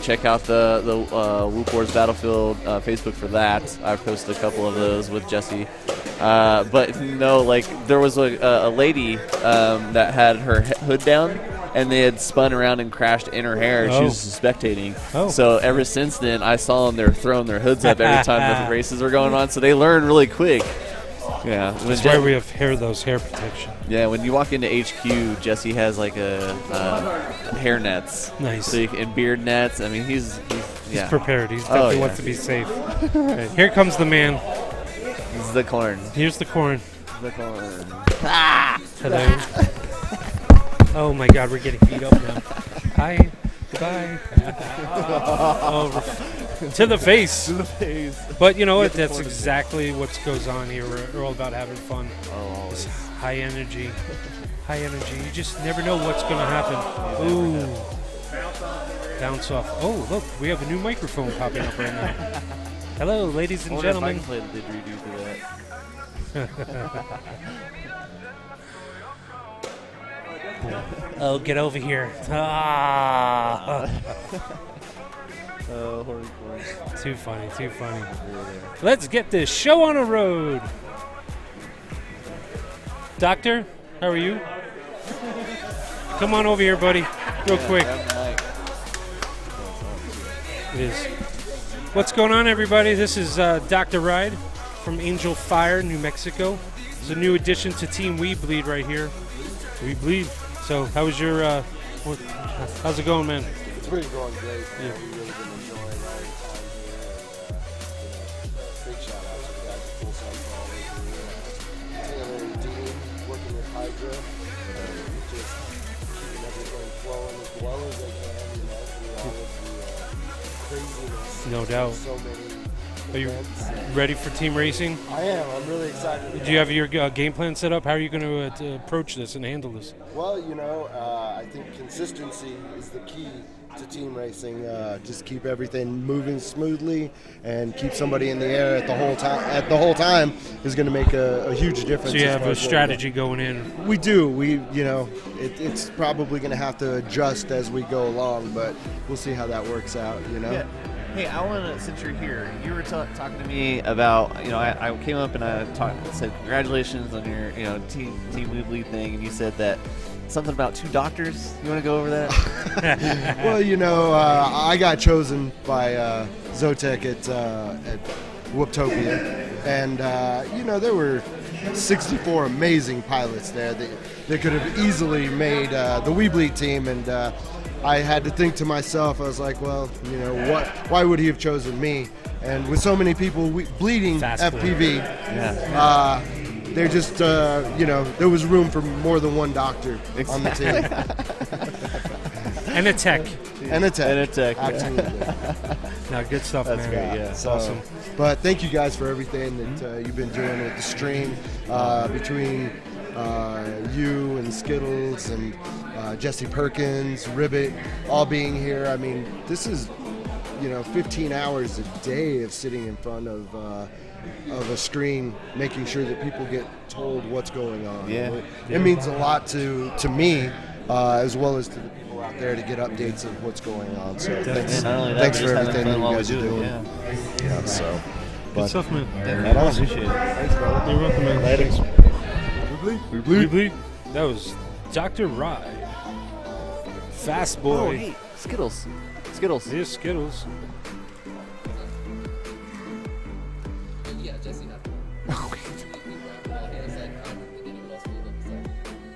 Check out the Whoop Wars Battlefield Facebook for that. I've posted a couple of those with Jesse. But no, like there was a lady that had her hood down, and they had spun around and crashed in her hair. She was spectating. So ever since then, I saw them. They're throwing their hoods up every time the races were going on. So they learn really quick. Yeah, that's why we have those hair protection. Yeah, when you walk into HQ, Jesse has like a hair nets. Nice. So and beard nets. I mean, he's prepared. He's definitely wants to be safe. Okay, here comes the man. This is the corn. Here's the corn. The corn. Hello. Oh my God, we're getting beat up now. Hi. Goodbye. To the face. To the face. But you know what? That's exactly what goes on here. We're all about having fun. It's high energy. High energy. You just never know what's going to happen. Ooh. Bounce off. Oh, look, we have a new microphone popping up right now. Hello, ladies and gentlemen. Play the didgeridoo for that. Oh, get over here. Too funny, too funny. Let's get this show on the road. Doctor, how are you? Come on over here, buddy, real quick. It is. What's going on, everybody? This is Dr. Ride from Angel Fire, New Mexico. It's a new addition to Team We Bleed right here. We Bleed. So, how was your, how's it going, man? It's really going great. Yeah. We've really been enjoying all the time here. And, big shout out to the guys at Full Sun for always here. Taylor and Dean working with Hydra. Just keeping everything flowing as well as they can, through all of the craziness. No doubt. So many Are you events. ready for team racing? I am. I'm really excited. Do you have your game plan set up? How are you going to approach this and handle this? Well, I think consistency is the key to team racing. Just keep everything moving smoothly and keep somebody in the air at the whole time is going to make a huge difference. So you have a strategy going in. We do. It's probably going to have to adjust as we go along, but we'll see how that works out. Yeah. Hey, I want to, since you're here, you were talking to me about, I came up and I said congratulations on your, team Weebly thing, and you said that something about 2 doctors. You want to go over that? Well, I got chosen by Zotek at Whooptopia, and there were 64 amazing pilots there that could have easily made the Weebly team, and I had to think to myself, I was like, well, why would he have chosen me? And with so many people bleeding FPV, they're just, there was room for more than one doctor on the team. And a tech. And a tech. Absolutely. No, good stuff, That's man. great, It's awesome. But thank you guys for everything that you've been doing with the stream, between you and Skittles and Jesse Perkins, Ribbit, all being here. I mean, this is 15 hours a day of sitting in front of a screen, making sure that people get told what's going on. Yeah. It means a lot to me, as well as to the people out there to get updates of what's going on. So thanks for everything you guys are doing. Yeah. So. Good stuff, man. Right on. Appreciate it. Thanks, brother. You're welcome, man. Later. We bleed. That was Dr. Rye. Fast boy. Oh, hey, Skittles. Here's Skittles.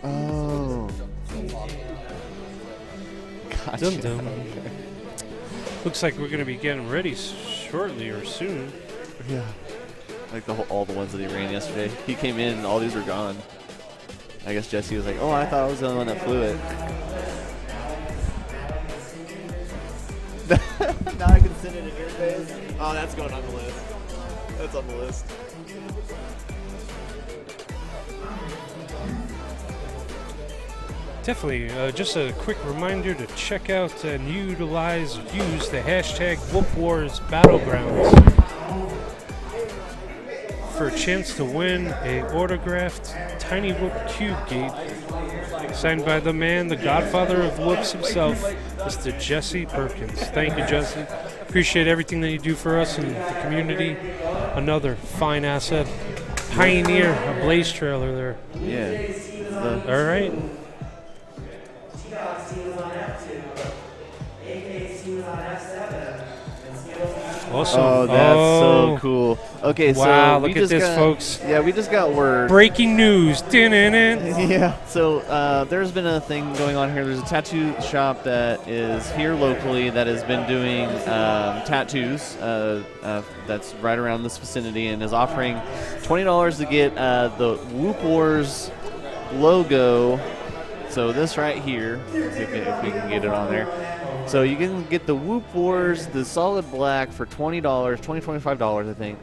Oh. Gotcha. Dum-dum. Looks like we're going to be getting ready shortly or soon. Yeah. Like all the ones that he ran yesterday. He came in and all these were gone. I guess Jesse was like, oh, I thought I was the only one that flew it. Now I can send it in your face. Oh, that's going on the list. That's on the list. Definitely, just a quick reminder to check out and use the hashtag Whoop Wars Battlegrounds for a chance to win a autographed Tiny Whoop Cube Gate signed by the man, the godfather of whoops himself, Mr. Jesse Perkins. Thank you, Jesse. Appreciate everything that you do for us and the community. Another fine asset. Pioneer, a Blaze trailer there. Yeah. All right. Awesome. Oh, that's so cool. Okay, wow, so we look at just this, got, folks. Yeah, we just got word. Breaking news. Yeah. So there's been a thing going on here. There's a tattoo shop that is here locally that has been doing tattoos. That's right around this vicinity and is offering $20 to get the Whoop Wars logo. So this right here, if we can get it on there. So you can get the Whoop Wars, the solid black for $20, $25, I think.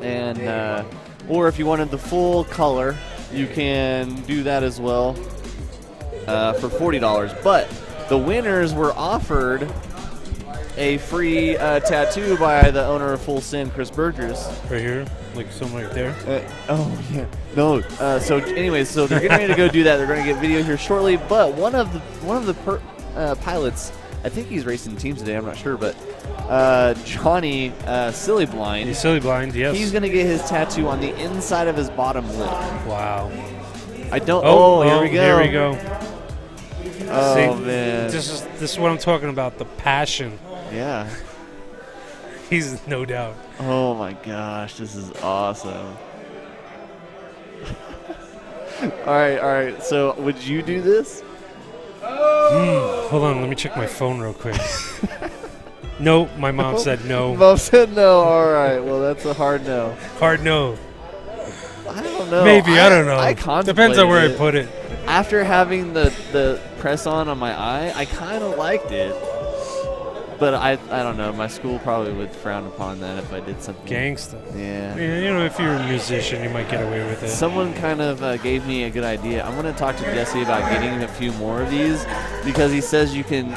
And or if you wanted the full color, you can do that as well for $40. But the winners were offered a free tattoo by the owner of Full Send, Chris Burgess. Right here, like something right there. Oh yeah. No. So anyways, so they're getting ready to go do that. They're going to get video here shortly. But one of the pilots, I think he's racing teams today. I'm not sure, but Johnny Silly Blind. He's Silly Blind, yes. He's going to get his tattoo on the inside of his bottom lip. Wow. I don't. Oh, here we go. Here we go. Oh See, man. This is what I'm talking about. The passion. Yeah. He's no doubt. Oh my gosh, this is awesome. All right. So, would you do this? Hold on, let me check my phone real quick. No, my mom said no. Mom said no. All right. Well, that's a hard no. Hard no. I don't know. Maybe, I don't know. I Depends on where I put it. After having the press on my eye, I kind of liked it. But I don't know. My school probably would frown upon that if I did something. Gangsta. Yeah. You know, if you're a musician, you might get away with it. Someone kind of gave me a good idea. I'm going to talk to Jesse about getting a few more of these because he says you can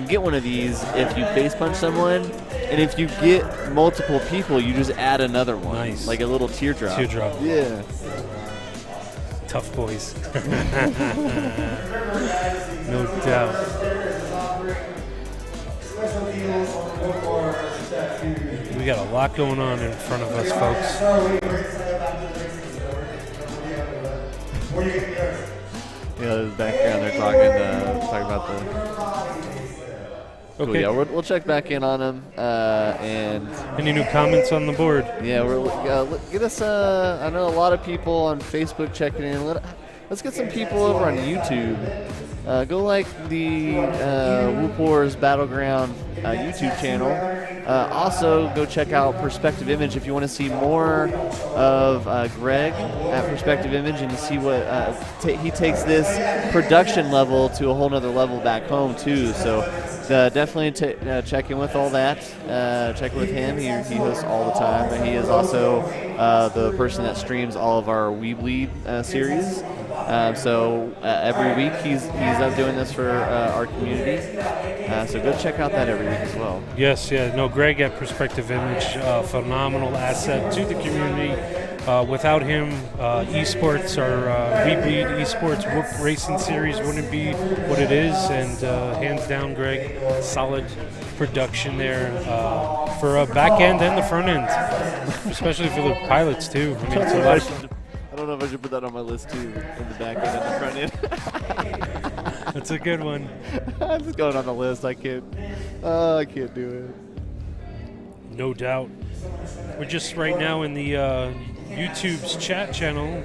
get one of these if you face punch someone, and if you get multiple people, you just add another one. Nice. Like a little teardrop. Teardrop. Yeah. Tough boys. No doubt. We got a lot going on in front of us, folks. Yeah, in the background they're talking about the. Okay. Cool, yeah, we'll check back in on them. And any new comments on the board? Yeah, get us. I know a lot of people on Facebook checking in. Let's get some people over on YouTube. Go like the Whoop Wars Battleground YouTube channel. Also, go check out Perspective Image if you want to see more of Greg at Perspective Image and to see what he takes this production level to a whole nother level back home too. So definitely check in with all that. Check with him. He hosts all the time. And he is also the person that streams all of our We Bleed series. So every week he's up doing this for our community. So go check out that every week as well. Yes, yeah. No, Greg at Perspective Image, phenomenal asset to the community. Without him, esports or We Bleed esports Whoop Racing Series wouldn't be what it is. And hands down, Greg, solid production there for a back end and the front end, especially for the pilots too. I mean, it's a lot. I don't know if I should put that on my list too, in the back end and the front end. That's a good one. I'm just going on the list. I can't do it. No doubt. We're just right now in the YouTube's chat channel.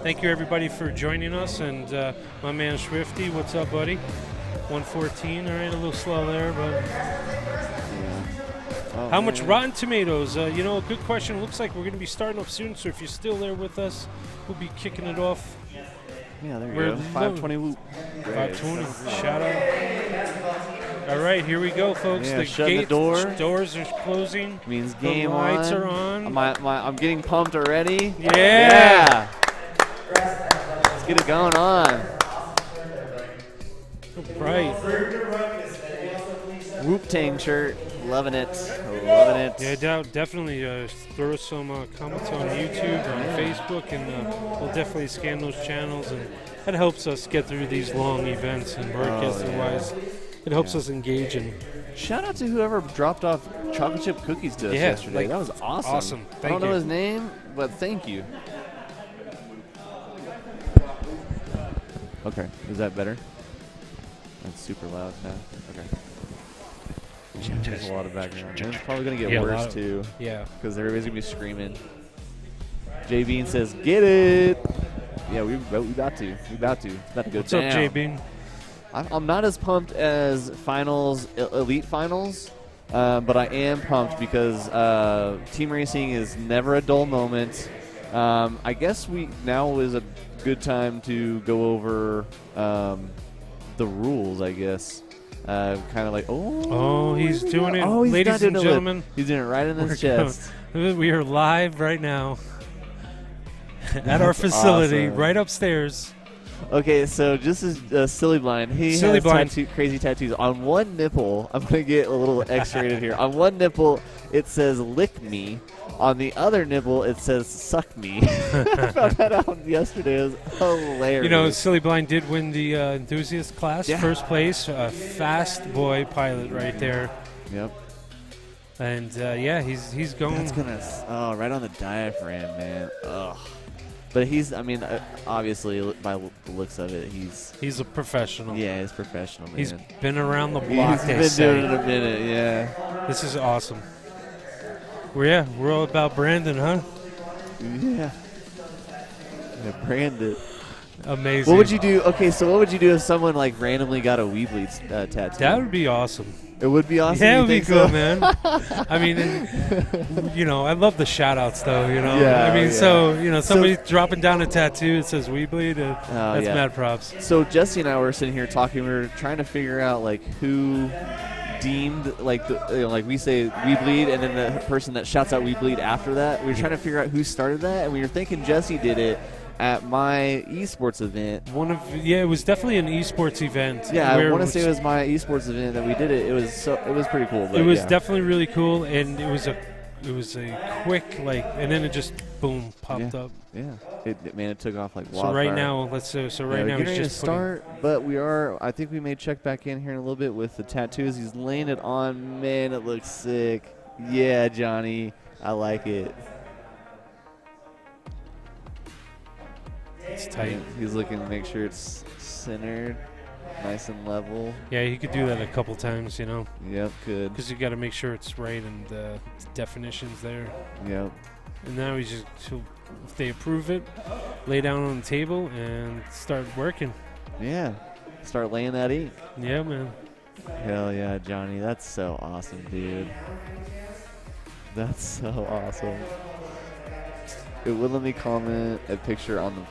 Thank you everybody for joining us, and my man Swifty, what's up, buddy? 114. All right, a little slow there, but Oh, How much man. Rotten Tomatoes? You know, a good question. Looks like we're going to be starting up soon, so if you're still there with us, we'll be kicking it off. Yeah, there you We're go. 520 whoop. 520. Shout out. All right, here we go, folks. Yeah, the shutting the gates, door. doors are closing. Means game the lights on. are on. I'm getting pumped already. Yeah. Let's get it going on. Right. Whoop Tang shirt. Loving it. Loving it. Yeah, definitely throw some comments on YouTube or on Facebook, and we'll definitely scan those channels, and that helps us get through these long events and broadcasting-wise. It helps us engage. And shout out to whoever dropped off chocolate chip cookies to us yesterday. like, That was awesome. Awesome. I don't know his name, but thank you. Okay, is that better? That's super loud now. Okay. There's a lot of background. And it's probably going to get worse, too. Yeah. Because everybody's going to be screaming. J Bean says, get it! Yeah, we about to. We about to. It's about to go What's down. up, J Bean? I'm not as pumped as finals, elite finals, but I am pumped because team racing is never a dull moment. I guess now is a good time to go over the rules, I guess. Kind of like, he's doing it, he's ladies and gentlemen. He's doing it right in his chest. We are live right now at our facility, awesome. right upstairs. Okay, so just as Silly Blind, he Silly has Blind. crazy tattoos. On one nipple, I'm going to get a little X-rated here. On one nipple, it says lick me. On the other nipple, it says suck me. I found that out yesterday. It was hilarious. You know, Silly Blind did win the enthusiast class, Yeah. first place. Fast boy pilot right there. Yep. And, yeah, he's going. That's going to, right on the diaphragm, man. Ugh. But obviously, by the looks of it, he's a professional. Yeah, he's professional, man. He's been around the block, He's been doing it a minute, yeah. This is awesome. We're all about Brandon, huh? Yeah. Brandon. Amazing. What would you do? Okay, so what would you do if someone like randomly got a Weebly tattoo? That would be awesome. It would be awesome. Yeah, it you would be think cool, so? man. I mean, I love the shout-outs, though. Yeah, I mean, yeah. somebody dropping down a tattoo that says "We Bleed." That's yeah. mad props. So Jesse and I were sitting here talking. We were trying to figure out like who deemed like like we say "We Bleed," and then the person that shouts out "We Bleed" after that. We were trying to figure out who started that, and we were thinking Jesse did it at my esports event. It was definitely an esports event. Yeah, I want to say it was my esports event that we did it. It was pretty cool. But it was yeah. definitely really cool, and it was a quick and then it just boom popped up. Yeah, it took off like So wildfire. right now, now we're he's ready just to start, but I think we may check back in here in a little bit with the tattoos. He's laying it on. Man, it looks sick. Yeah, Johnny, I like it. It's tight. He's looking to make sure it's centered, nice and level. Yeah, he could do that a couple times, Yep, good. Because you got to make sure it's right and the definition's there. Yep. And now he's if they approve it, lay down on the table and start working. Yeah, start laying that ink. Yeah, man. Hell yeah, Johnny. That's so awesome, dude. That's so awesome. It would let me comment a picture on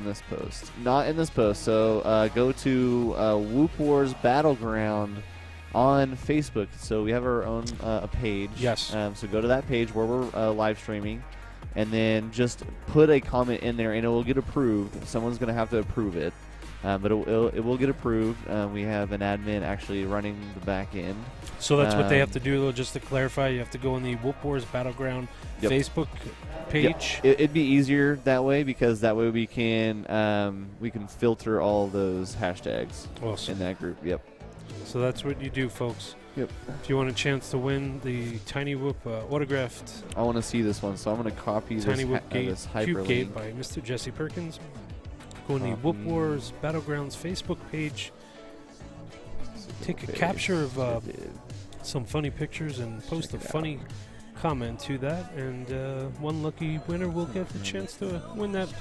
this post. Not in this post. So go to Whoop Wars Battleground on Facebook. So we have our own page. Yes. So go to that page where we're live streaming, and then just put a comment in there, and it will get approved. Someone's going to have to approve it. But it will get approved. We have an admin actually running the back end. So that's what they have to do, though, just to clarify. You have to go on the Whoop Wars Battleground Facebook page. Yep. It'd be easier that way because that way we can filter all those hashtags in that group. Yep. So that's what you do, folks. Yep. If you want a chance to win the Tiny Whoop autographed. I want to see this one, so I'm going to copy Tiny this, Whoop this hyperlink. Cube Gate by Mr. Jesse Perkins. Go on the Whoop Wars Battlegrounds Facebook page. Take a capture of some funny pictures and post a funny comment to that, and one lucky winner will get the chance to win that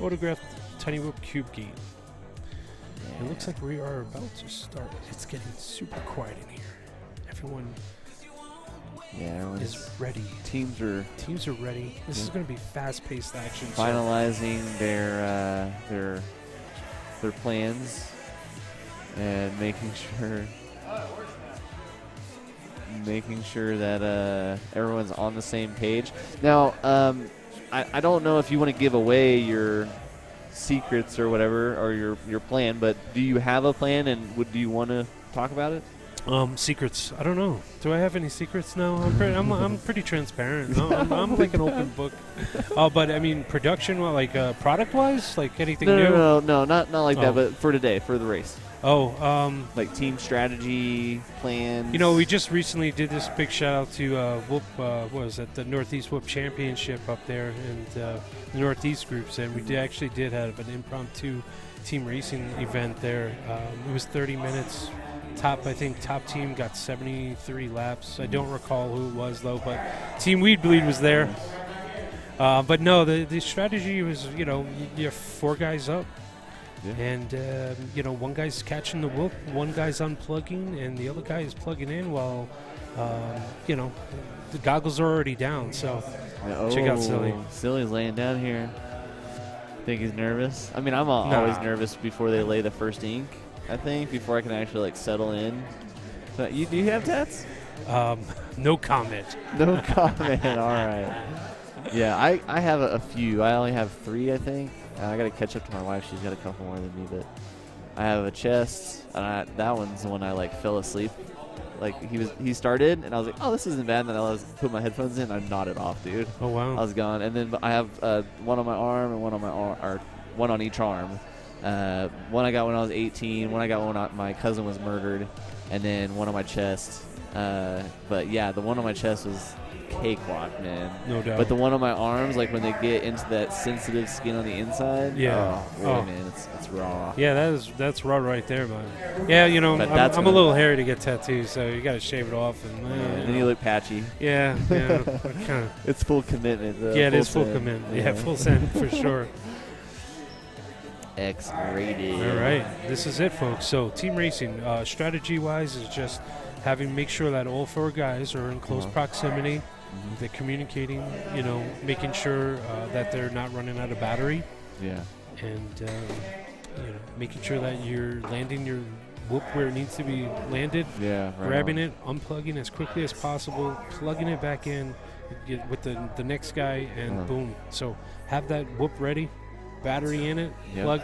autographed Tiny Whoop Cube Gate. It looks like we are about to start. It's getting super quiet in here. Everyone Yeah, everyone's is ready. Teams are ready. This is going to be fast-paced action. Finalizing their plans and making sure that everyone's on the same page. Now, I don't know if you want to give away your secrets or whatever, or your plan, but do you have a plan, and do you want to talk about it? Secrets. I don't know. Do I have any secrets now? I'm pretty transparent. I'm like an open book. But I mean, production, like product-wise, like anything new? No, not like that. But for today, for the race. Like team strategy, plans. You know, we just recently did this big shout out to Whoop. What was it? The Northeast Whoop Championship up there, and the Northeast groups, and we actually did have an impromptu team racing event there. It was 30 minutes. I think top team got 73 laps. I don't recall who it was though, but Team Weed Bleed was there. But no, the strategy was, you have 4 guys up. Yeah. And, one guy's catching the whoop, one guy's unplugging, and the other guy is plugging in while, the goggles are already down. So check out Silly. Silly's laying down here. Think he's nervous? I mean, I'm always nervous before they lay the first ink, I think, before I can actually, settle in. So do you have tats? No comment. No comment. All right. Yeah, I have a few. I only have 3, I think. I got to catch up to my wife. She's got a couple more than me, but I have a chest, and that one's when I fell asleep. He started, and I was like, oh, this isn't bad. And then I put my headphones in, and I nodded off, dude. Oh wow. I was gone, and then I have one on my arm and one on my or one on each arm. One I got when I was 18. One I got when my cousin was murdered, and then one on my chest. But yeah, the one on my chest was cakewalk, man. No doubt. But the one on my arms, when they get into that sensitive skin on the inside, man, it's raw. Yeah, that's raw right there, man. Yeah, I'm a little hairy to get tattoos, so you got to shave it off, and then you look patchy. Yeah. It's full commitment, though. Yeah, it is full commitment. Yeah, full send for sure. X-rated. All right, this is it, folks. So team racing, strategy-wise, is just make sure that all 4 guys are in close proximity. They're communicating, making sure that they're not running out of battery. Yeah. And, making sure that you're landing your whoop where it needs to be landed. Yeah, right grabbing on. it, unplugging as quickly as possible, plugging it back in with the next guy, and boom. So have that whoop ready, battery in it, plug,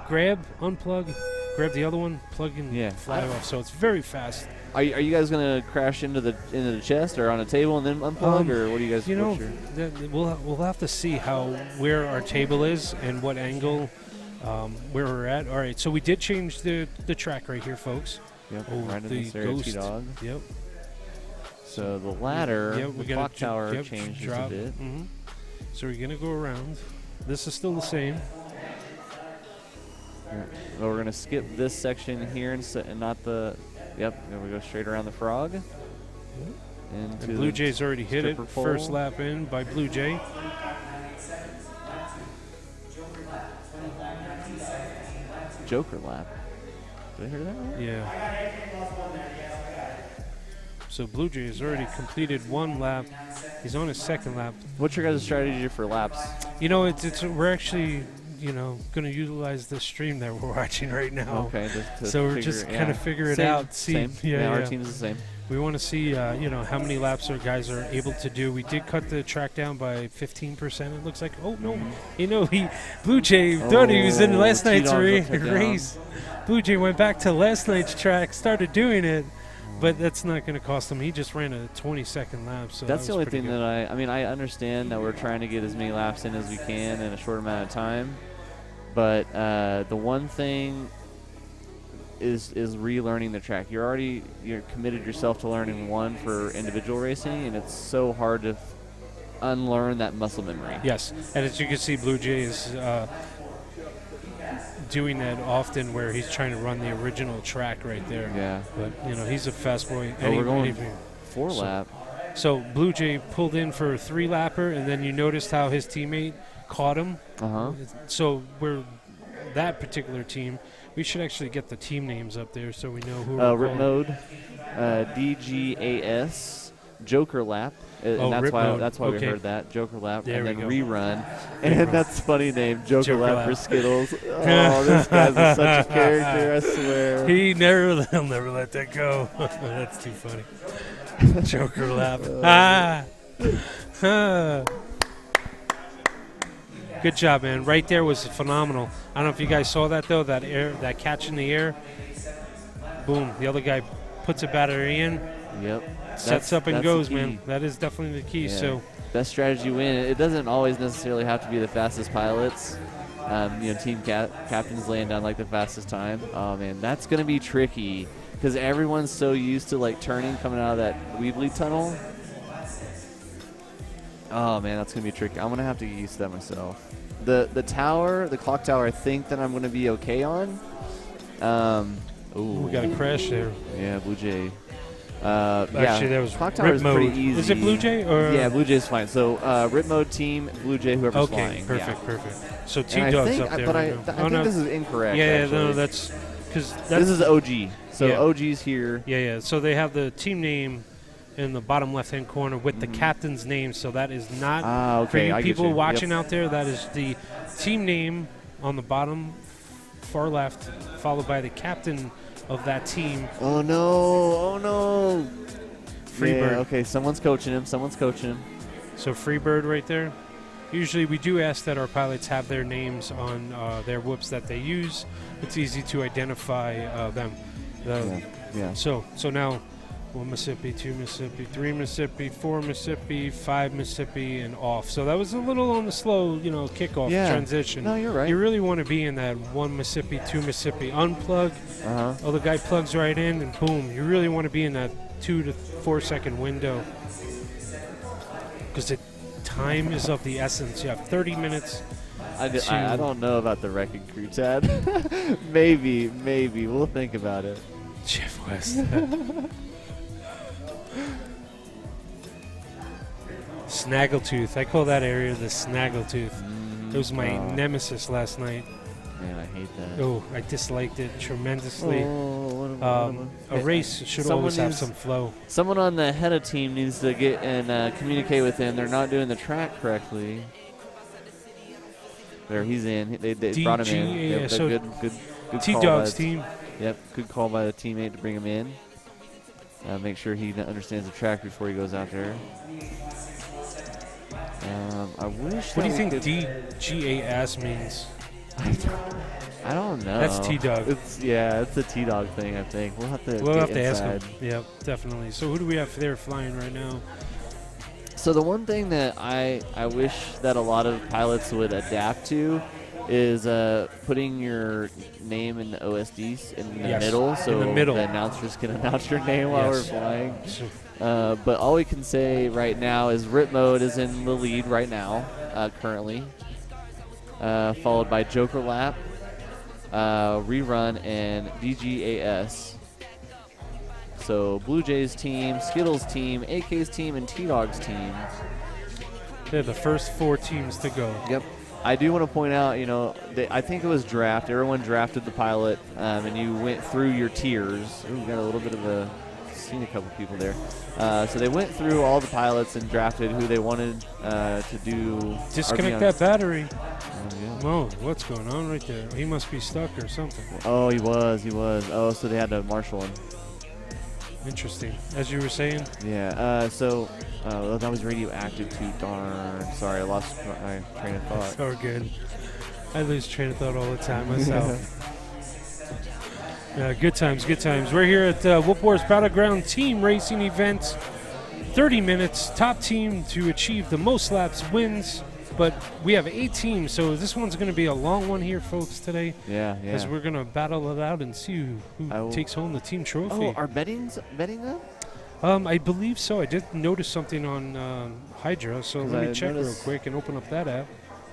grab, unplug, grab the other one, plug in, fly off. So it's very fast. Are you guys gonna crash into the chest or on a table and then unplug, or what do you guys? We'll have to see where our table is and what angle where we're at. All right, so we did change the track right here, folks. Yep, right in the Ghost. T-Dog. Yep. So the ladder, the clock tower changes a bit. So we're gonna go around. This is still the same. Well, we're gonna skip this section here and not the. Yep, and we go straight around the frog. And Blue Jay's already hit it. Pole. First lap in by Blue Jay. Joker lap. Did I hear that right? Yeah. So Blue Jay has already completed 1 lap. He's on his 2nd lap. What's your guys' strategy for laps? We're actually going to utilize the stream that we're watching right now. Okay. So we're just kind of figure it out. Same. Our team's the same. We want to see, how many laps our guys are able to do. We did cut the track down by 15%. It looks like, Blue Jay thought he was in last night's race. Blue Jay went back to last night's track, started doing it, but that's not going to cost him. He just ran a 20-second lap. So that's the only thing that I understand that we're trying to get as many laps in as we can in a short amount of time. But the one thing is relearning the track. You're committed yourself to learning one for individual racing, and it's so hard to unlearn that muscle memory. Yes, and as you can see, Blue Jay is doing that often, where he's trying to run the original track right there. Yeah. But he's a fast boy. We're going 4 lap. So Blue Jay pulled in for a 3-lapper, and then you noticed how his teammate caught him. So we're that particular team. We should actually get the team names up there so we know who. Rip Mode, DGAS, Joker Lap. And that's Rip why mode. we Okay. heard that. Joker Lap. There and we then go. Rerun. And that's a funny name. Joker Lap for Lap. Skittles. Oh, this guy's such a character, I swear. He'll never let that go. That's too funny. Joker Lap. Good job, man. Right there was phenomenal. I don't know if you guys saw that though. That catch in the air. Boom. The other guy puts a battery in. Yep. Sets up and that's goes, the key. man. That is definitely the key. Yeah. So best strategy win. It doesn't always necessarily have to be the fastest pilots. Team captains laying down like the fastest time. Oh man, that's gonna be tricky because everyone's so used to like turning coming out of that Weebly tunnel. Oh man, that's gonna be tricky. I'm gonna have to get used to that myself. The tower, the clock tower, I think that I'm gonna be okay on. we got a crash there. Yeah, Blue Jay. Actually, that was clock tower Rip is mode. pretty easy. Is it Blue Jay or? Yeah, Blue Jay's fine. So Rip mode team, Blue Jay, whoever's flying. Perfect. So And T-Dog's up there. But right I now. think this is incorrect. Yeah, actually. no, that's because this is OG. So Yeah. OG's here. Yeah. So they have the team name in the bottom left-hand corner with the captain's name. So that is not for okay, you I get people you. watching Yep. out there. That is the team name on the bottom far left, followed by the captain of that team. Oh no! Freebird. Yeah, okay, someone's coaching him. So Freebird right there. Usually we do ask that our pilots have their names on their whoops that they use. It's easy to identify them. Yeah. So now 1 Mississippi, 2 Mississippi, 3 Mississippi, 4 Mississippi, 5 Mississippi, and off. So that was a little on the slow, kickoff transition. No, you're right. You really want to be in that 1 Mississippi, 2 Mississippi, unplug. Oh, the guy plugs right in, and boom. You really want to be in that 2 to 4 second window because the time is of the essence. You have 30 minutes. I don't know about the wrecking crew, Tad. maybe. We'll think about it. Jeff West. Snaggletooth. I call that area the Snaggletooth. It was my nemesis last night. Man, I hate that. Oh, I disliked it tremendously. Oh, a race should always have some flow. Someone on the head of team needs to get and communicate with him. They're not doing the track correctly. There, he's in. They brought him in. Yeah, Yep, so good T-Dog's team. Yep, good call by the teammate to bring him in. Make sure he understands the track before he goes out there. I wish. What do you think DGAS means? I don't know. That's T-Dog. It's a T-Dog thing, I think. We'll have to ask him. Yeah, definitely. So who do we have there flying right now? So the one thing that I wish that a lot of pilots would adapt to is putting your name in the OSDs in the middle, so the announcers can announce your name while we're flying. But all we can say right now is Rip Mode is in the lead right now, currently, followed by Joker Lap, Rerun, and DGAS. So Blue Jays team, Skittles team, AK's team, and T-Dog's team. They're the first 4 teams to go. Yep. I do want to point out, I think it was draft. Everyone drafted the pilot, and you went through your tiers. Ooh, we got a little bit of a, seen a couple people there. So they went through all the pilots and drafted who they wanted to do. Disconnect that battery. Yeah. Whoa, what's going on right there? He must be stuck or something. Oh, he was. Oh, so they had to marshal him. Interesting. As you were saying? Yeah, that was radioactive too. Darn. Sorry, I lost my train of thought. So good. I lose train of thought all the time myself. Good times. We're here at Whoop Wars Battleground Team Racing Event. 30 minutes. Top team to achieve the most laps wins. But we have 8 teams, so this one's going to be a long one here, folks, today. Yeah. Because we're going to battle it out and see who takes home the team trophy. Oh, are betting up? I believe so. I did notice something on Hydra, so let me check real quick and open up that app.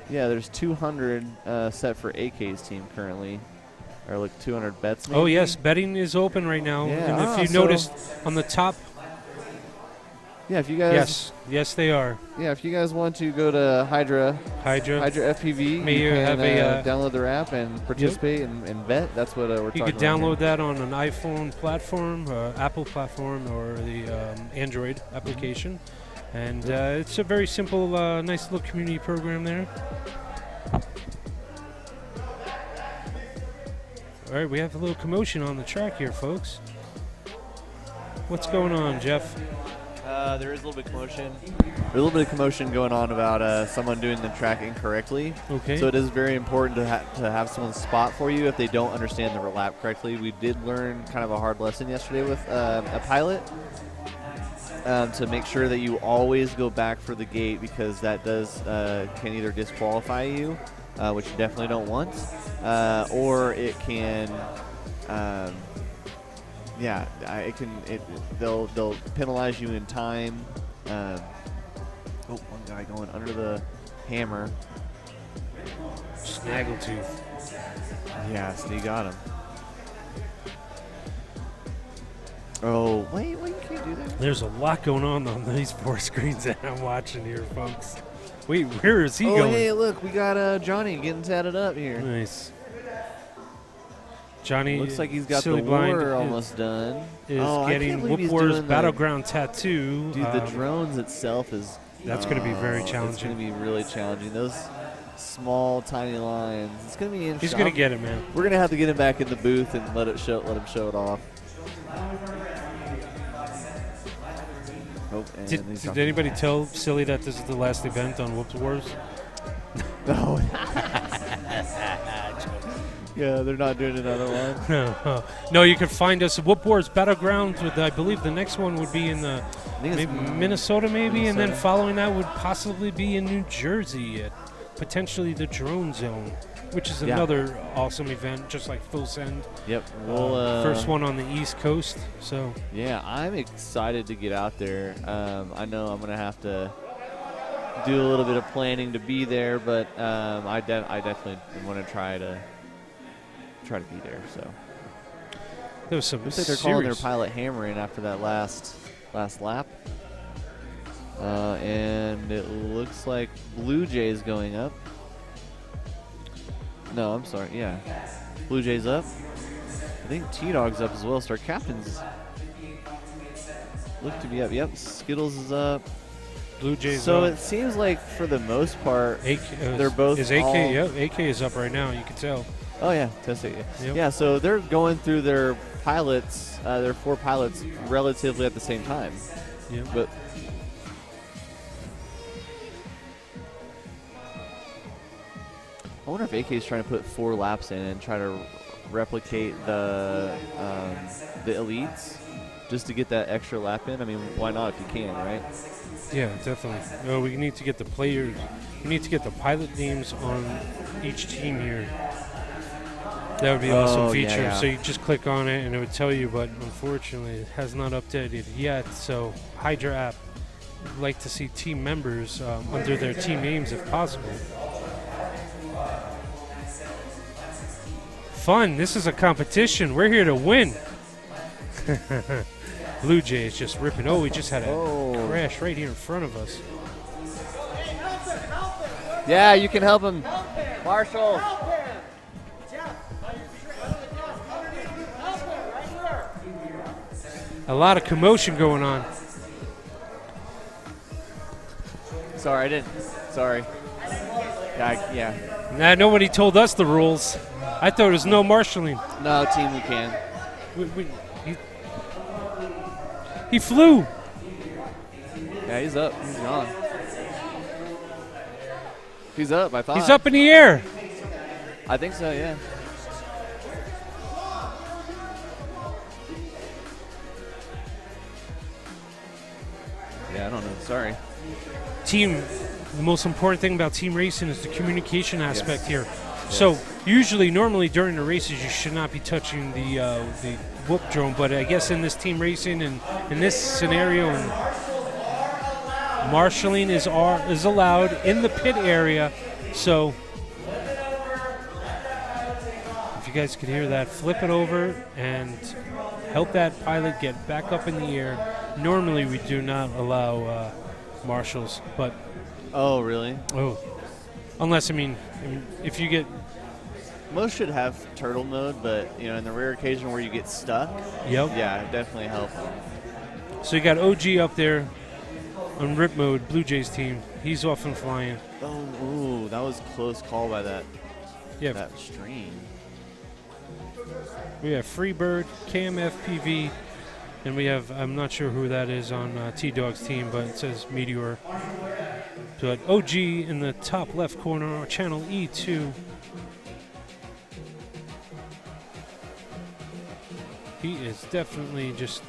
Yeah, there's 200 set for AK's team currently. Or like 200 bets maybe? Oh, yes. Betting is open right now. Yeah. And if you noticed on the top Yeah, if you guys. Yes, they are. Yeah, if you guys want to go to Hydra FPV, May you you can have a, download their app and participate and bet. That's what we're talking about. You could download that on an iPhone platform, Apple platform, or the Android application. And it's a very simple, nice little community program there. All right, we have a little commotion on the track here, folks. What's going on, Jeff? There is a little bit of commotion. There's a little bit of commotion going on about someone doing the track incorrectly. Okay. So it is very important to have someone spot for you if they don't understand the lap correctly. We did learn kind of a hard lesson yesterday with a pilot to make sure that you always go back for the gate, because that can either disqualify you, which you definitely don't want, or it can. They'll penalize you in time. One guy going under the hammer. Snaggletooth. Yeah, so you got him. Oh, wait, you can't do that. There's a lot going on these 4 screens that I'm watching here, folks. Wait, where is he going? Oh, hey, look, we got Johnny getting tatted up here. Nice. Johnny looks like he's got the Blind war almost done. Is getting Whoop Wars Battleground tattoo. Dude, the drones itself is... That's going to be very challenging. It's going to be really challenging. Those small, tiny lines. It's going to be interesting. He's going to get it, man. We're going to have to get him back in the booth and let him show it off. Oh, did anybody tell Silly that this is the last event on Whoop Wars? No. Yeah, they're not doing another one. No, you can find us at Whoop Wars Battleground. With I believe the next one would be in Minnesota, and then following that would possibly be in New Jersey at potentially the Drone Zone, which is another awesome event, just like Full Send. Yep. First one on the East Coast. So yeah, I'm excited to get out there. I know I'm gonna have to do a little bit of planning to be there, but I definitely want to try to be there. So there was some. Looks like they're calling their pilot hammering after that last lap, and it looks like Blue Jays going up. No, I'm sorry. Yeah, Blue Jays up. I think T-Dog's up as well. Star Captain's look to be up. Yep, Skittles is up. Blue Jays. So up. It seems like for the most part, they're both. Is AK? Yep, AK is up right now. You can tell. Oh yeah, testing. Yep. Yeah, so they're going through their pilots, their 4 pilots, relatively at the same time. Yeah. But I wonder if AK is trying to put 4 laps in and try to replicate the elites, just to get that extra lap in. I mean, why not if you can, right? Yeah, definitely. No, we need to get the players. We need to get the pilot names on each team here. That would be an awesome feature. Yeah. So you just click on it and it would tell you, but unfortunately it has not updated yet. So Hydra app would like to see team members under their team names if possible. Fun. This is a competition. We're here to win. Blue Jays just ripping. Oh, we just had a crash right here in front of us. Yeah, you can help him. Marshall. A lot of commotion going on. Sorry, I didn't. Sorry. Yeah. Nah, nobody told us the rules. I thought it was no marshalling. No, team, we can. He flew. Yeah, he's up. He's gone. He's up, I thought. He's up in the air. I think so, yeah. Yeah, I don't know. Sorry. Team, the most important thing about team racing is the communication aspect here. So usually, normally during the races, you should not be touching the whoop drone. But I guess in this team racing and in this scenario, marshalling is allowed in the pit area. So if you guys could hear that, flip it over and help that pilot get back up in the air Normally we do not allow marshals, but Oh, really? unless I mean if you get Most should have turtle mode, but in the rare occasion where you get stuck, yeah, it definitely helps. So you got OG up there on rip mode, Blue Jays team. He's off and flying. Oh, ooh, that was a close call by that. Yeah, that stream. We have Freebird, KMFPV, and we have, I'm not sure who that is on T-Dog's team, but it says Meteor. But OG in the top left corner, channel E2. He is definitely just,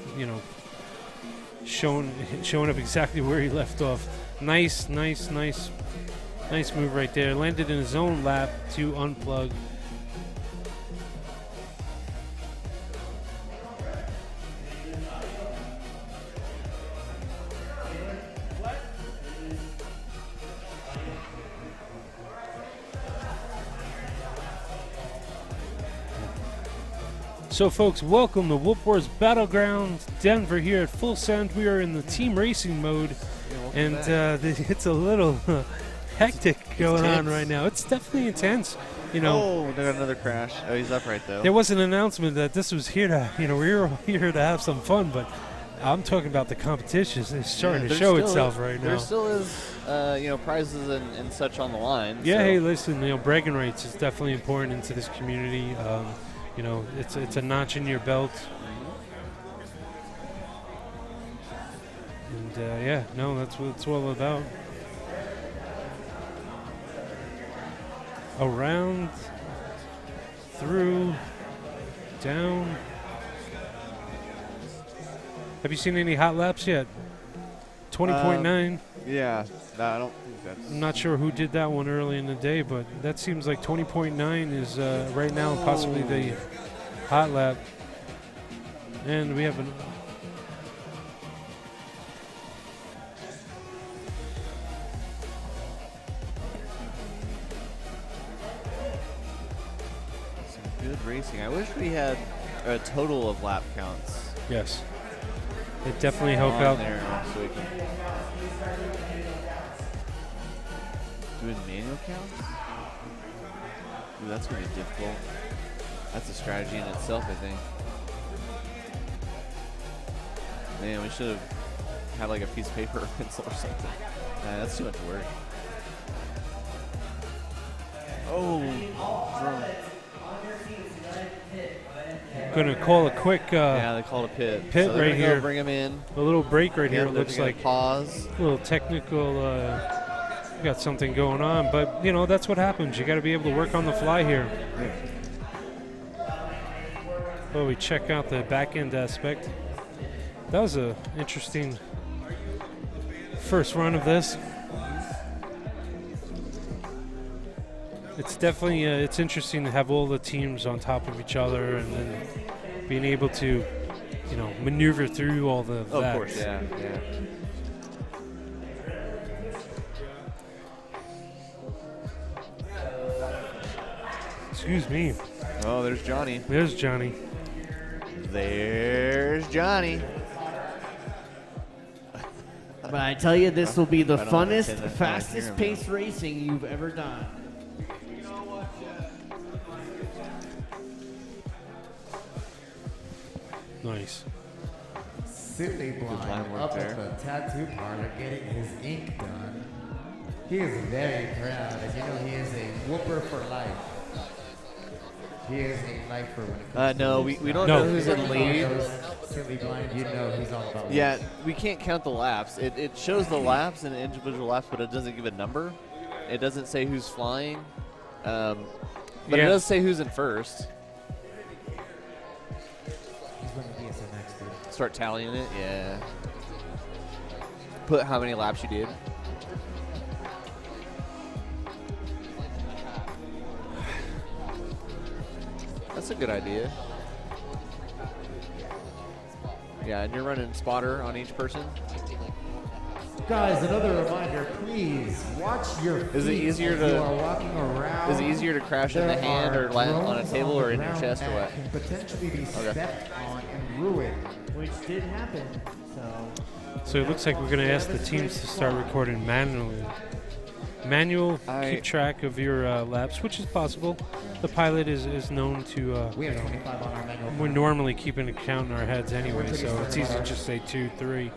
showing up exactly where he left off. Nice move right there. Landed in his own lap to unplug. So, folks, welcome to Whoop Wars Battleground, Denver here at full send. We are in the team racing mode, and it's a little hectic going on right now. It's definitely intense. Oh, they got another crash. Oh, he's upright though. There was an announcement that this was here to, we were here to have some fun, but I'm talking about the competition. It's starting to show itself right now. There still is, prizes and such on the line. Yeah, so. hey, listen, bragging rights is definitely important into this community. It's a notch in your belt. And that's what it's all about. Around, through, down. Have you seen any hot laps yet? 20.9. Yeah, no, I don't think that's. I'm not sure who did that one early in the day, but that seems like 20.9 is right now possibly the hot lap. And we have an. Some good racing. I wish we had a total of lap counts. Yes. It definitely help out. There so we can doing manual counts. Ooh, that's gonna be difficult. That's a strategy in itself, I think. Man, we should have had like a piece of paper or pencil or something. Nah, that's too much work. Oh, drone. Going to call a quick yeah, they called a pit. Pit so right here. Bring him in. A little break right here. It It looks like pause. A little technical. Got something going on, but that's what happens. You got to be able to work on the fly here. Well, we check out the back end aspect. That was a interesting first run of this. It's definitely it's interesting to have all the teams on top of each other and then being able to, maneuver through all the. Oh, of course, yeah. Excuse me. Oh, there's Johnny. There's Johnny. There's Johnny. But I tell you, this will be the I don't funnest, understand that. fastest paced racing you've ever done. Nice. Silly blind work up there. at the tattoo parlor getting his ink done. He is very proud, and he is a whooper for life. He is a lifer when it comes No, to we don't know who's in lead. Silly blind, he's on about. Yeah, we can't count the laps. It shows the laps and individual laps, but it doesn't give a number. It doesn't say who's flying. But it does say who's in first. He's going to be next dude. Start tallying it, yeah. Put how many laps you did. That's a good idea. Yeah, and you're running spotter on each person. Guys, another reminder, please watch your feet. Is it easier as to? you are walking around. Is it easier to crash in the hand or land on a table or in your chest or what? Can potentially be stepped on and ruined. Which did happen. So So it looks like we're going to ask the teams to start recording manually. Manual, keep track of your laps, which is possible. The pilot is known to. We have 25 on our manual. We're normally keeping a count in our heads anyway, so it's easy to just say 2, 3.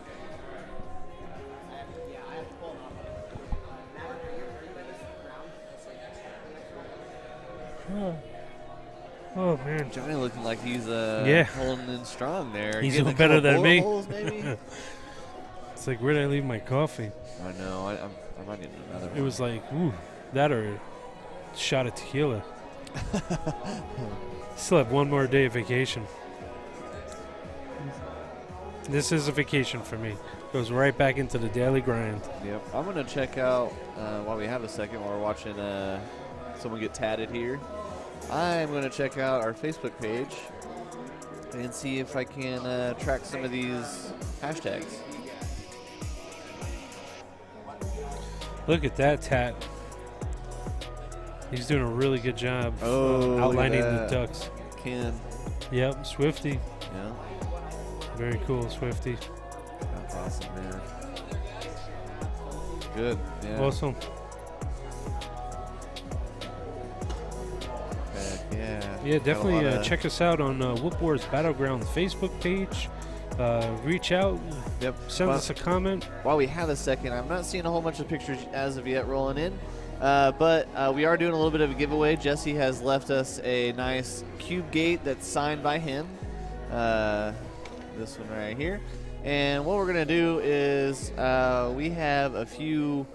Oh man, Johnny looking like he's holding in strong there. He's Getting a little better than me. holes, maybe? It's like, where did I leave my coffee? I know. I might need another one. It was like, ooh, that or a shot of tequila. Still have one more day of vacation. This is a vacation for me. Goes right back into the daily grind. Yep. I'm going to check out, while we have a second, while we're watching someone get tatted here. I'm going to check out our Facebook page and see if I can track some of these hashtags. Look at that tat. He's doing a really good job outlining the ducks. Ken. Yep, Swifty. Yeah. Very cool, Swifty. That's awesome, man. Good. Yeah. Awesome. Yeah, definitely check us out on Whoop Wars Battleground Facebook page. Reach out. Yep. Send us a comment. While we have a second, I'm not seeing a whole bunch of pictures as of yet rolling in, but we are doing a little bit of a giveaway. Jesse has left us a nice cube gate that's signed by him. This one right here. And what we're going to do is we have a few,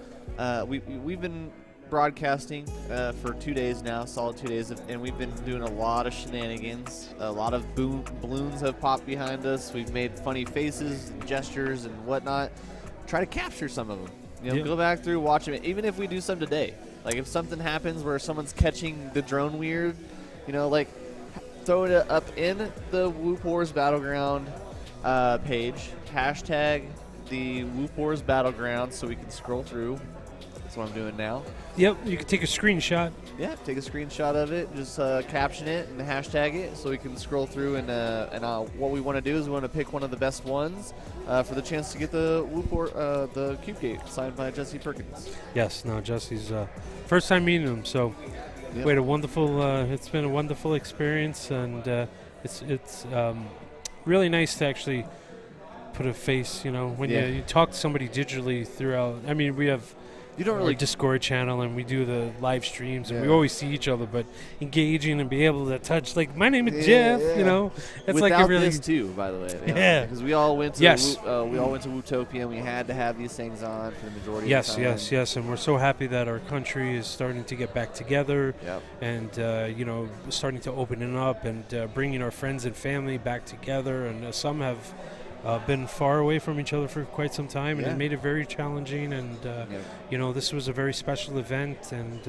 we've been broadcasting for 2 days now, solid 2 days, and we've been doing a lot of shenanigans. A lot of balloons have popped behind us. We've made funny faces and gestures and whatnot. Try to capture some of them. You know, go back through, watch them, even if we do some today. Like if something happens where someone's catching the drone weird, you know, like throw it up in the Whoop Wars Battleground page. Hashtag the Whoop Wars Battleground so we can scroll through. That's what I'm doing now. Yep, you can take a screenshot. Yeah, take a screenshot of it, just caption it and hashtag it so we can scroll through. And what we want to do is we want to pick one of the best ones for the chance to get the the Cube Gate signed by Jesse Perkins. Yes, no, Jesse's first time meeting him, so we had a wonderful. It's been a wonderful experience, and it's really nice to actually put a face. You know, when you talk to somebody digitally throughout. I mean, we have. You don't really Discord channel, and we do the live streams, and we always see each other. But engaging and be able to touch, like my name is Jeff, you know, it's without like a really this too, by the way. Yeah, because we all went to we all went to Wootopia, and we had to have these things on for the majority of the time. Yes, and we're so happy that our country is starting to get back together, and you know, starting to open it up and bringing our friends and family back together. And some have. Been far away from each other for quite some time, and it made it very challenging. And you know, this was a very special event, and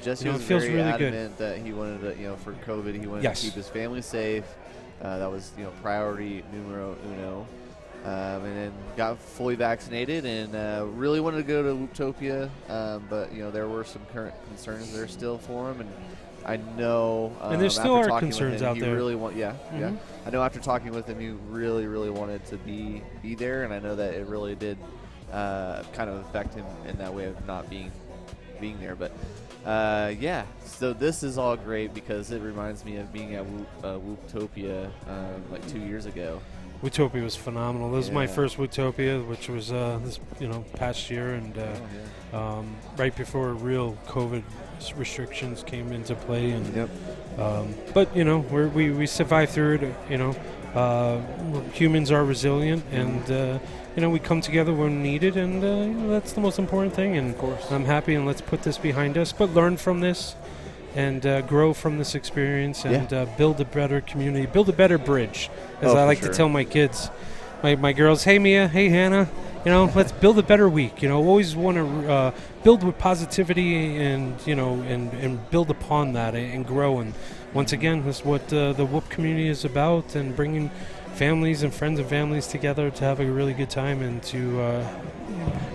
Jesse you know, was it feels very really adamant good. that he wanted to, you know, for COVID, he wanted to keep his family safe. That was, you know, priority numero uno. And then got fully vaccinated, and really wanted to go to Wootopia, but you know, there were some current concerns there still for him, and I know. And there still are concerns out there. Really I know after talking with him, he really, really wanted to be there, and I know that it really did kind of affect him in that way of not being there. But so this is all great because it reminds me of being at Wootopia like 2 years ago. Wootopia was phenomenal. This was my first Wootopia, which was this past year, and right before real COVID restrictions came into play. And but you know, we survived through it. You know, humans are resilient, and you know, we come together when needed, and you know, that's the most important thing. And of course, I'm happy, and let's put this behind us, but learn from this. And grow from this experience, and build a better community, build a better bridge, as I like to tell my kids, my girls. Hey Mia, hey Hannah, you know, let's build a better week. You know, always want to build with positivity, and you know, and build upon that and grow. And once again, that's what the Whoop community is about, and bringing families and friends and families together to have a really good time and to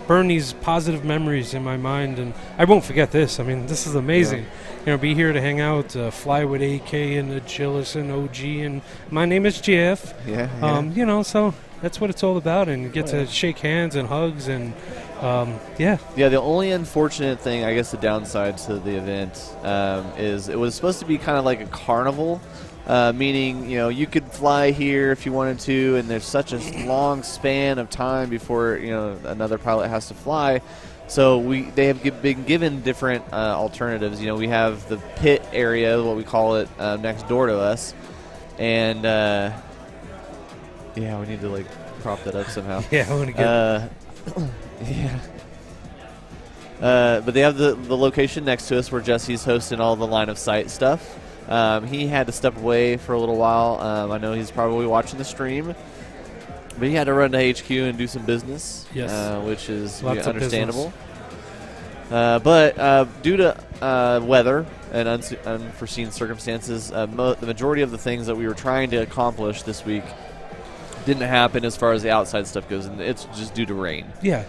burn these positive memories in my mind. And I won't forget this. I mean, this is amazing. You know, be here to hang out, fly with AK and Agilus and OG, and my name is Jeff. You know, so that's what it's all about, and you get to shake hands and hugs and yeah. Yeah, the only unfortunate thing, I guess the downside to the event is it was supposed to be kind of like a carnival, meaning, you know, you could fly here if you wanted to, and there's such a long span of time before, you know, another pilot has to fly. So they have been given different alternatives. You know, we have the pit area, what we call it, next door to us, and yeah, we need to like prop that up somehow. Yeah, I want to get. Yeah. But they have the location next to us where Jesse's hosting all the line of sight stuff. He had to step away for a little while. I know he's probably watching the stream, but he had to run to HQ and do some business, which is understandable. But due to weather and unforeseen circumstances, the majority of the things that we were trying to accomplish this week didn't happen as far as the outside stuff goes, and it's just due to rain. Yeah.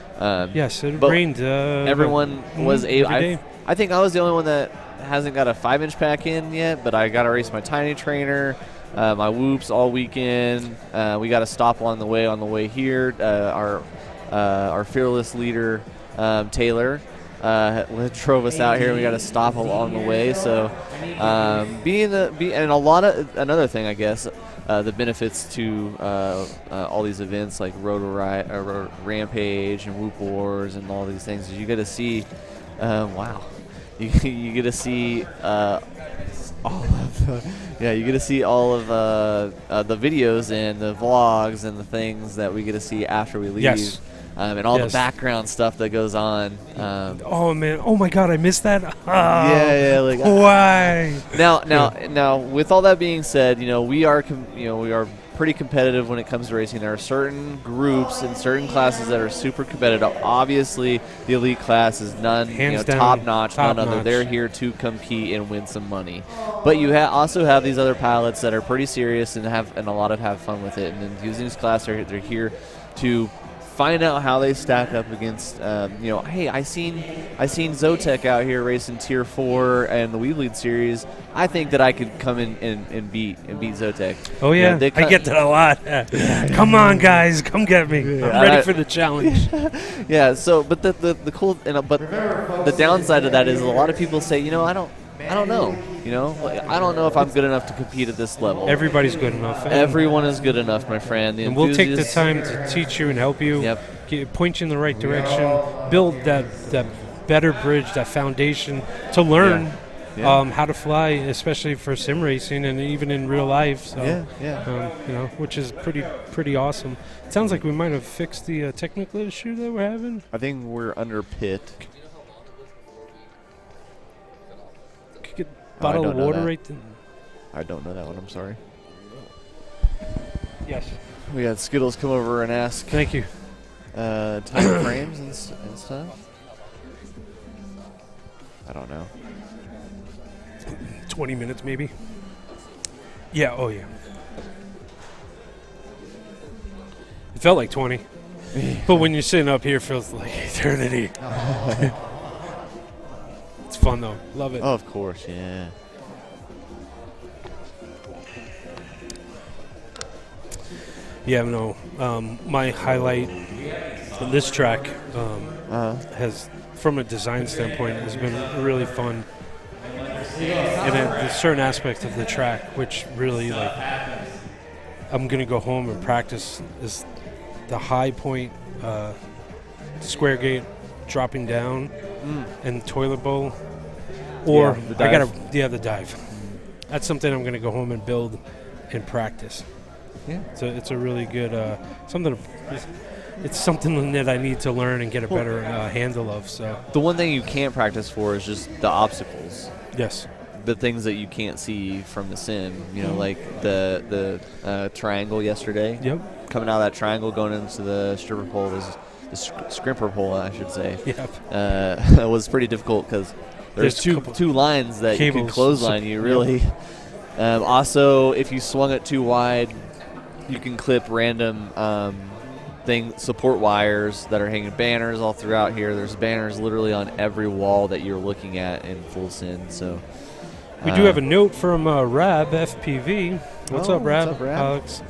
Yes, it but rained. Everyone was able. every day. I think I was the only one that hasn't got a 5-inch pack in yet, but I got to race my tiny trainer, my whoops all weekend. We got to stop along the way here. Our fearless leader, Taylor, drove us out here. We got to stop along the way. So and a lot of another thing, I guess. The benefits to all these events like Road Rampage and Whoop Wars and all these things is you get to see, you get to see all of you get to see all of the videos and the vlogs and the things that we get to see after we leave. Yes. And all the background stuff that goes on. Oh man! Oh my God! I missed that. Oh, yeah. Like why? Now, with all that being said, we are pretty competitive when it comes to racing. There are certain groups and certain classes that are super competitive. Obviously, the elite class is top notch, none other. They're here to compete and win some money. But you also have these other pilots that are pretty serious and a lot of have fun with it. And then using this class, they're here to find out how they stack up against, hey, I seen Zotek out here racing Tier 4 and the Weebleed Series. I think that I could come in and beat Zotek. Oh, yeah. I get that a lot. Come on, guys. Come get me. I'm ready for the challenge. Yeah, so, but the cool, but the downside of that is a lot of people say, I don't know. I don't know if I'm good enough to compete at this level. Everybody's good enough. Everyone is good enough, my friend. And we'll take the time to teach you and help you, point you in the right direction, build that better bridge, that foundation to learn how to fly, especially for sim racing and even in real life. So, which is pretty awesome. It sounds like we might have fixed the technical issue that we're having. I think we're under pit. Bottle of water right there. I don't know that one. I'm sorry. Yes. We had Skittles come over and ask. Thank you. Time frames and stuff. I don't know. 20 minutes maybe. Yeah. Oh yeah. It felt like 20, but when you're sitting up here, it feels like eternity. It's fun though. Love it. Oh, of course, yeah. Yeah, no. My highlight on this track has, from a design standpoint, has been really fun. And there's certain aspects of the track which really, I'm going to go home and practice is the high point square gate dropping down and toilet bowl. Or the dive. the dive. That's something I'm going to go home and build and practice. Yeah. So it's a really good it's something that I need to learn and get a better handle of. So the one thing you can't practice for is just the obstacles. Yes. The things that you can't see from the sim. Like the triangle yesterday. Yep. Coming out of that triangle, going into the stripper pole the scrimper pole, I should say. Yep. It was pretty difficult because there's two lines that you can clothesline you really. Also, if you swung it too wide, you can clip random support wires that are hanging banners all throughout here. There's banners literally on every wall that you're looking at in full sin. So we do have a note from Rab FPV. What's up, Rab? What's up, Rab? Alex.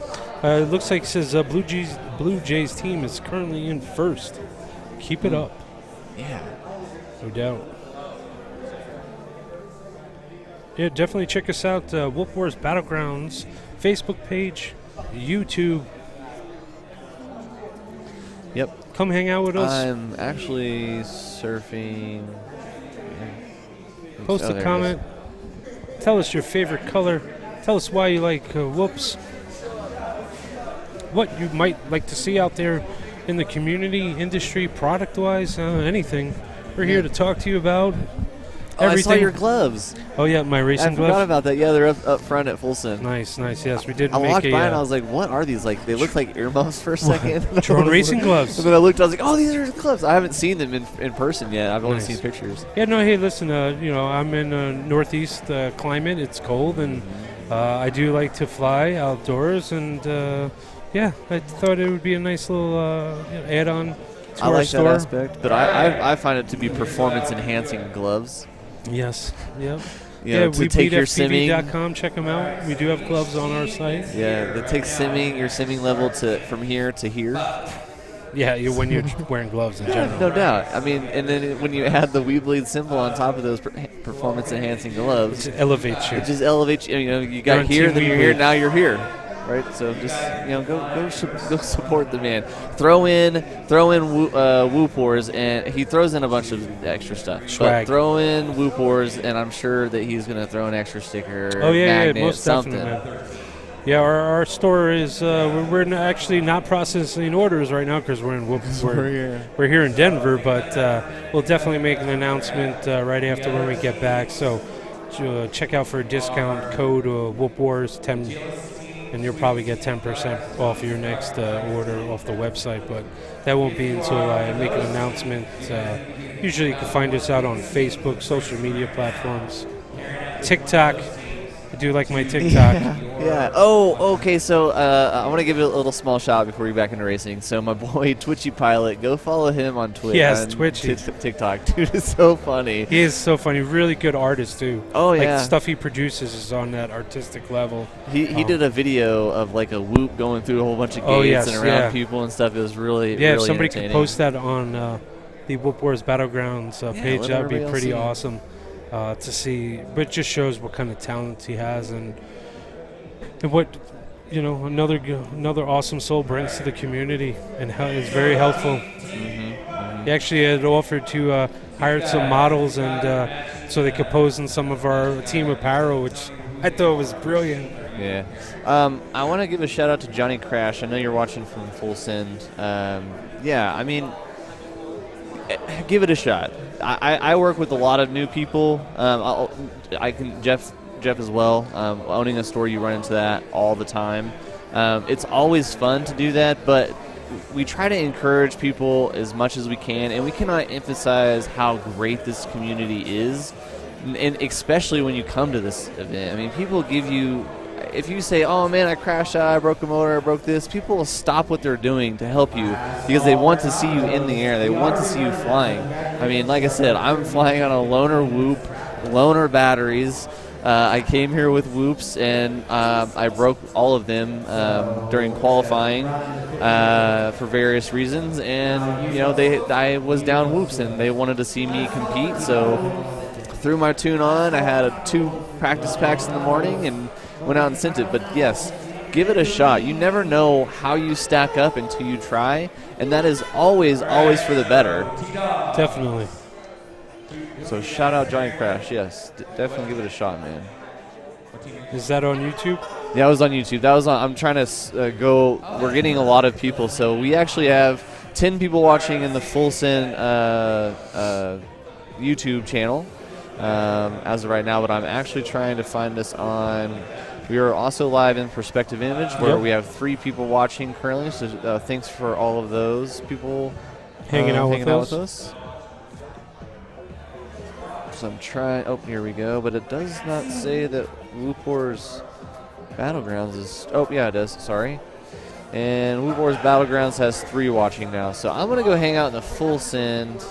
It looks like it says Blue Jays team is currently in first. Keep it up. Yeah. No doubt. Yeah, definitely check us out. Whoop Wars Battlegrounds Facebook page, YouTube. Yep. Come hang out with us. I'm actually surfing. Post Oh, a there it comment. Tell us your favorite color. Tell us why you like whoops. What you might like to see out there in the community, industry, product-wise, anything. We're here to talk to you about everything. I saw your gloves. Oh, yeah, my racing gloves. I forgot about that. Yeah, they're up front at full send. Nice. Yes, we did I make walked a... by and I was like, what are these? Like, they look like earmuffs for a second. Drone racing gloves. And then I looked, I was like, oh, these are gloves. I haven't seen them in person yet. I've only seen pictures. Yeah, no, hey, listen, I'm in northeast climate. It's cold, and I do like to fly outdoors, and yeah, I thought it would be a nice little add-on to I our like store. that aspect, but I find it to be performance-enhancing gloves. Yes, yep. You know, to take your simming. WeBeatFPV.com, check them out. We do have gloves on our site. Yeah, that takes your simming level from here to here. Yeah, when you're wearing gloves in general. No doubt. I mean, and then when you add the WeBleed symbol on top of those performance-enhancing gloves, it elevates you. It just elevates you. You know, you got here, then you're here, now you're here. Right, so just go support the man. Throw in Whoop Wars, and he throws in a bunch of extra stuff. Swag. But throw in Whoop Wars, and I'm sure that he's going to throw an extra sticker. Oh yeah, magnet, most something. definitely. Man. Yeah, our store is we're actually not processing orders right now because we're in we're here in Denver, but we'll definitely make an announcement right after when we get back. So check out for a discount code Whoop Wars 10. And you'll probably get 10% off your next order off the website, but that won't be until I make an announcement. Usually you can find us out on Facebook, social media platforms, TikTok. I do like my TikTok. Yeah. Oh, okay. So I want to give you a little small shout before we get back into racing. So my boy Twitchy Pilot, go follow him on Twitch. Yes, Twitchy. TikTok. Dude is so funny. He is so funny. Really good artist too. Oh yeah. Like the stuff he produces is on that artistic level. He did a video of like a whoop going through a whole bunch of gates and around people and stuff. It was really if somebody could post that on the Whoop Wars Battlegrounds page, that would be pretty awesome. To see, but it just shows what kind of talent he has and what another awesome soul brings to the community, and is very helpful. He actually had offered to hire some models and so they could pose in some of our team apparel, which I thought was brilliant. Yeah, I want to give a shout out to Johnny Crash. I know you're watching from Full Send. Yeah, I mean, give it a shot. I work with a lot of new people. Jeff as well. Owning a store, you run into that all the time. It's always fun to do that, but we try to encourage people as much as we can, and we cannot emphasize how great this community is, and especially when you come to this event. I mean, people give you. If you say, oh man, I crashed out, I broke a motor, I broke this, people will stop what they're doing to help you because they want to see you in the air. They want to see you flying. I mean, like I said, I'm flying on a loaner whoop, loaner batteries. I came here with whoops, and I broke all of them during qualifying for various reasons. And, I was down whoops, and they wanted to see me compete. So threw my tune on. I had 2 practice packs in the morning and went out and sent it. But yes, give it a shot. You never know how you stack up until you try, and that is always for the better. Definitely. So shout out Johnny Crash. Yes, definitely give it a shot, man. Is that on YouTube? Yeah, it was on YouTube. That was on. I'm trying to go. We're getting a lot of people, so we actually have 10 people watching in the Full Send YouTube channel as of right now. But I'm actually trying to find us on. We are also live in Perspective Image, where we have 3 people watching currently. So thanks for all of those people hanging out with us. So I'm trying. Oh, here we go. But it does not say that Whoop Wars Battlegrounds is. Oh, yeah, it does. Sorry. And Whoop Wars Battlegrounds has 3 watching now. So I'm gonna go hang out in the Full Send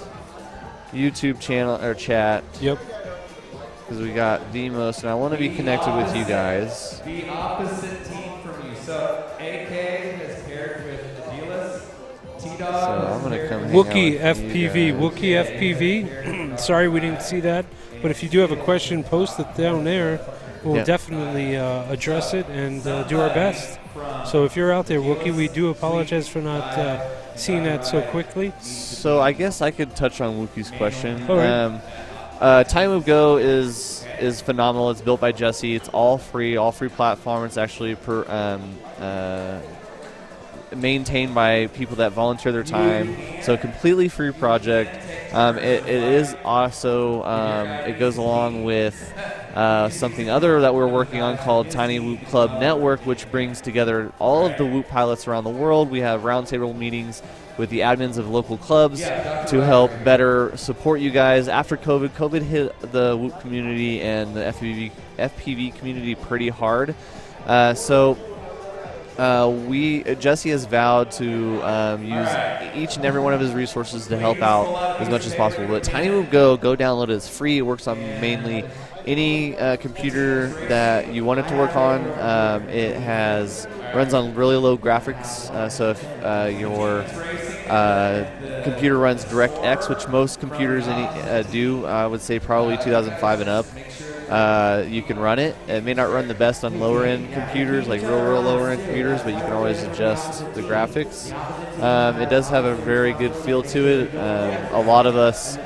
YouTube channel or chat. Yep. Because we got the most, and I want to be connected with you guys. The opposite team from you, So AK is paired with Agilis. T-Dog. So I'm gonna come. Wookie FPV. Wookie FPV. Sorry we didn't see that, but if you do have a question, post it down there. We'll definitely address it and do our best. So if you're out there, Wookie, we do apologize for not seeing that so quickly. So I guess I could touch on Wookie's question. All right. Tiny Move Go is phenomenal. It's built by Jesse. It's all free platform. It's actually maintained by people that volunteer their time. So a completely free project. It is also it goes along with something other that we're working on called Tiny Whoop Club Network, which brings together all of the Whoop pilots around the world. We have roundtable meetings with the admins of local clubs to help better support you guys. After COVID hit the Whoop community and the FPV community pretty hard. Jesse has vowed to use each and every one of his resources to help out as much as possible. But Tiny Move Go download it. It's free. It works on mainly any computer that you want it to work on. It runs on really low graphics. So if your computer runs DirectX, which most computers do, I would say probably 2005 and up. You can run it. It may not run the best on lower end computers, like real lower end computers, but you can always adjust the graphics. It does have a very good feel to it. A lot of us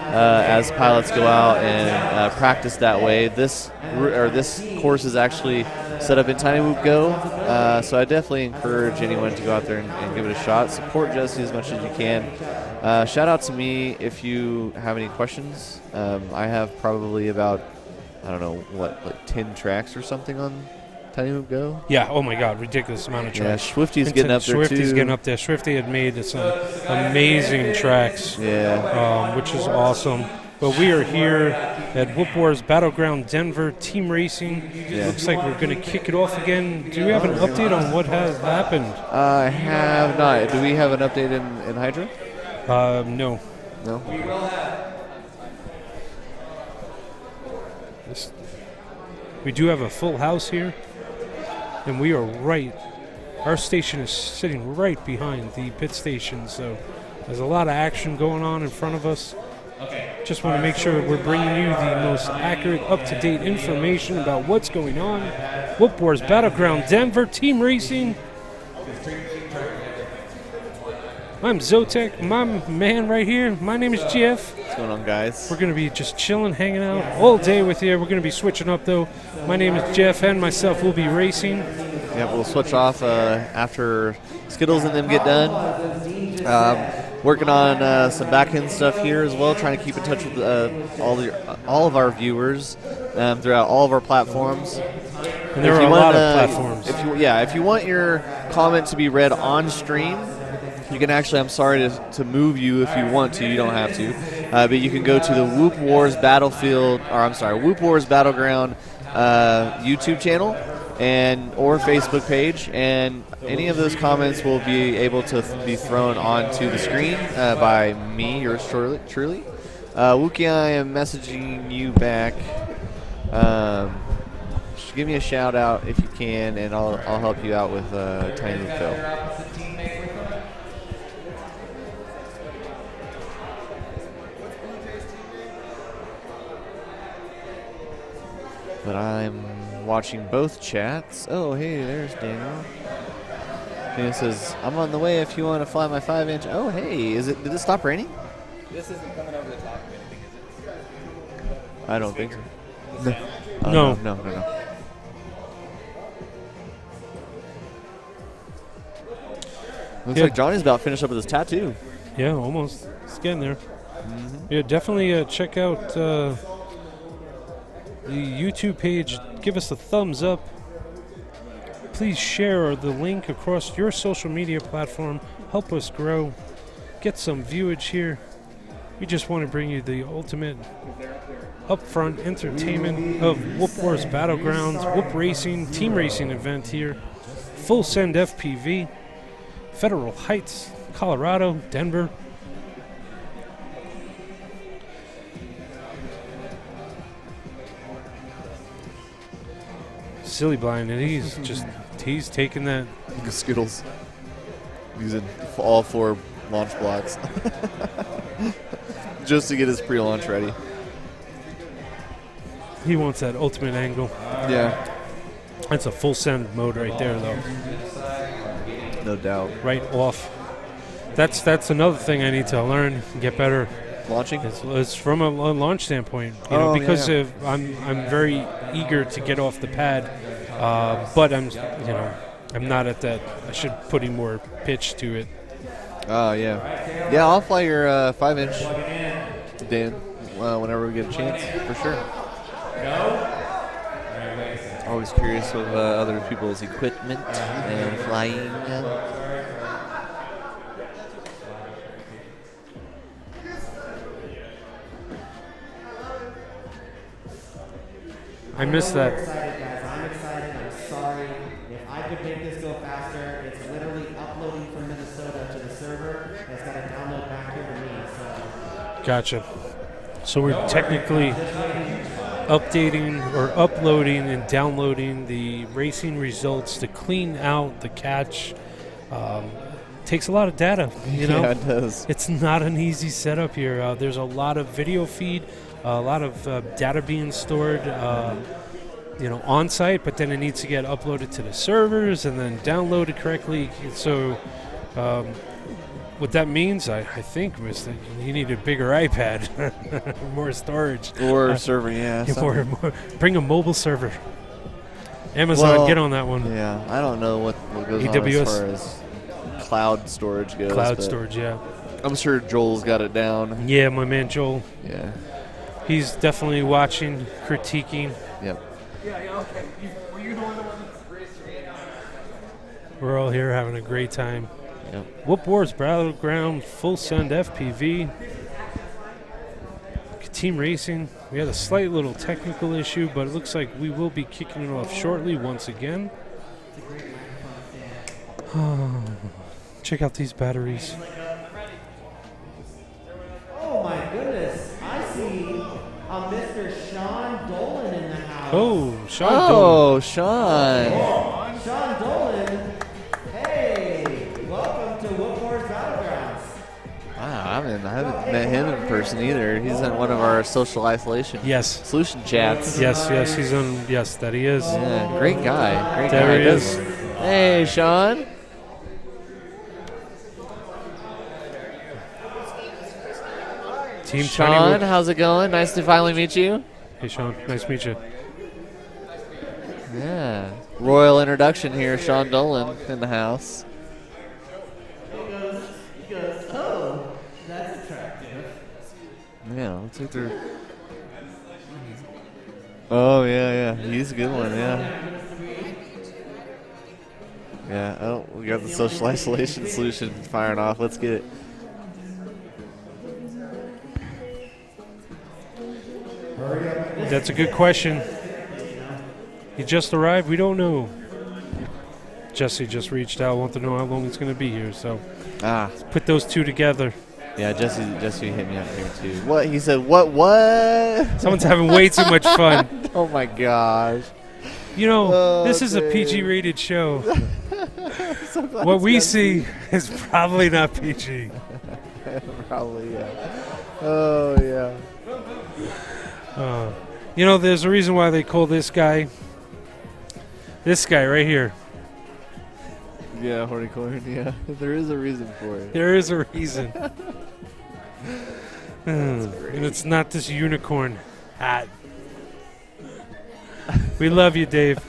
as pilots go out and practice that way. This course is actually set up in Tiny Whoop Go, so I definitely encourage anyone to go out there and give it a shot. Support Jesse as much as you can. Shout out to me if you have any questions. I have probably about, I don't know, like 10 tracks or something on Tiny Whoop Go? Yeah, oh my God, ridiculous amount of tracks. Yeah, Swifty's getting up there too. Swifty's getting up there. Swifty had made some amazing tracks, which is awesome. But we are here at Whoop Wars Battleground Denver Team Racing. Looks like we're going to kick it off again. Do we have an update on what has happened? I have not. Do we have an update in Hydra? No. No? We will have. We do have a full house here, and we are right. Our station is sitting right behind the pit station, so there's a lot of action going on in front of us. Just want to make sure we're bringing you the most accurate, up-to-date information about what's going on. Whoop Wars Battleground Denver Team Racing. I'm Zotek, my man right here. My name is Jeff. What's going on, guys? We're going to be just chilling, hanging out all day with you. We're going to be switching up, though. My name is Jeff, and myself will be racing. Yeah, we'll switch off after Skittles and them get done. Working on some back-end stuff here as well, trying to keep in touch with all of our viewers throughout all of our platforms. And there are a lot of platforms. If you want your comment to be read on stream, you can actually, I'm sorry to move you if you want to, you don't have to, but you can go to the Whoop Wars Whoop Wars Battleground YouTube channel or Facebook page, and any of those comments will be able to be thrown onto the screen by me, yours truly. Wookie, I am messaging you back. Just give me a shout out if you can, and I'll help you out with Tiny Whoop Go. But I'm watching both chats. Oh, hey, there's Daniel. And it says, I'm on the way if you want to fly my 5-inch. Oh, hey, did it stop raining? This isn't coming over the top of anything, is it? I don't think so. The sound? No. Looks like Johnny's about finished up with his tattoo. Yeah, almost. It's getting there. Yeah, definitely check out the YouTube page. Give us a thumbs up. Please share the link across your social media platform. Help us grow. Get some viewage here. We just want to bring you the ultimate upfront entertainment of Whoop Wars Battlegrounds, Whoop Racing, Team Racing event here. Full Send FPV, Federal Heights, Colorado, Denver. Silly Blind, and he's just He's taking that. Skittles. Using all 4 launch blocks. Just to get his pre-launch ready. He wants that ultimate angle. Yeah. That's a full send mode right there, though. No doubt. Right off. That's another thing I need to learn and get better. Launching? It's from a launch standpoint, you know, because I'm very eager to get off the pad, but I'm not at that. I should put in more pitch to it. Oh, yeah. Yeah, I'll fly your 5-inch, Dan, whenever we get a chance, for sure. Always curious of other people's equipment and flying. I missed that. I'm excited, guys. I'm excited. I'm sorry. If I could make this go faster, it's literally uploading from Minnesota to the server. It's got to download back here to me. So. Gotcha. So we're technically updating or uploading and downloading the racing results to clean out the catch. Takes a lot of data, you know. Yeah, it does. It's not an easy setup here. There's a lot of video feed, a lot of data being stored, on site, but then it needs to get uploaded to the servers and then downloaded correctly. So what that means, I think, was that you need a bigger iPad, more storage. Or server, yeah. More, bring a mobile server. Amazon, get on that one. Yeah, I don't know what goes AWS. on as far as cloud storage goes. Cloud storage, yeah. I'm sure Joel's got it down. Yeah, my man Joel. Yeah. He's definitely watching, critiquing. Yep. Yeah, okay. Were you the one that raced? We're all here having a great time. Yep. Whoop Wars Battleground, full send FPV. Team racing. We had a slight little technical issue, but it looks like we will be kicking it off shortly once again. Check out these batteries. Oh my goodness! I see a Mr. Sean Dolan in the house. Oh, Sean Oh, Dolan. Sean. Sean Dolan. Hey, welcome to Whoop Wars Battlegrounds. Wow, I haven't met him in person either. He's in one of our social isolation solution chats. Yes, he's on. Yes, that he is. Yeah, great guy. Great There guy. he is. Hey, Sean. Team Sean, how's it going? Nice to finally meet you. Hey, Sean. Nice to meet you. Yeah. Royal introduction here, Sean Dolan in the house. He goes, oh, that's attractive. Yeah, looks like they're. Oh, yeah. He's a good one, yeah. Yeah, oh, we got the social isolation solution firing off. Let's get it. That's a good question. He just arrived? We don't know. Jesse just reached out, want to know how long he's going to be here. So let's put those two together. Yeah, Jesse hit me up here too. What? He said, what? Someone's having way too much fun. Oh my gosh. You know, this is a PG-rated show. What we see is probably not PG. Probably, yeah. Oh, yeah. There's a reason why they call this guy right here. Yeah, horticorn, yeah. There is a reason for it. There is a reason. And it's not this unicorn hat. We love you, Dave.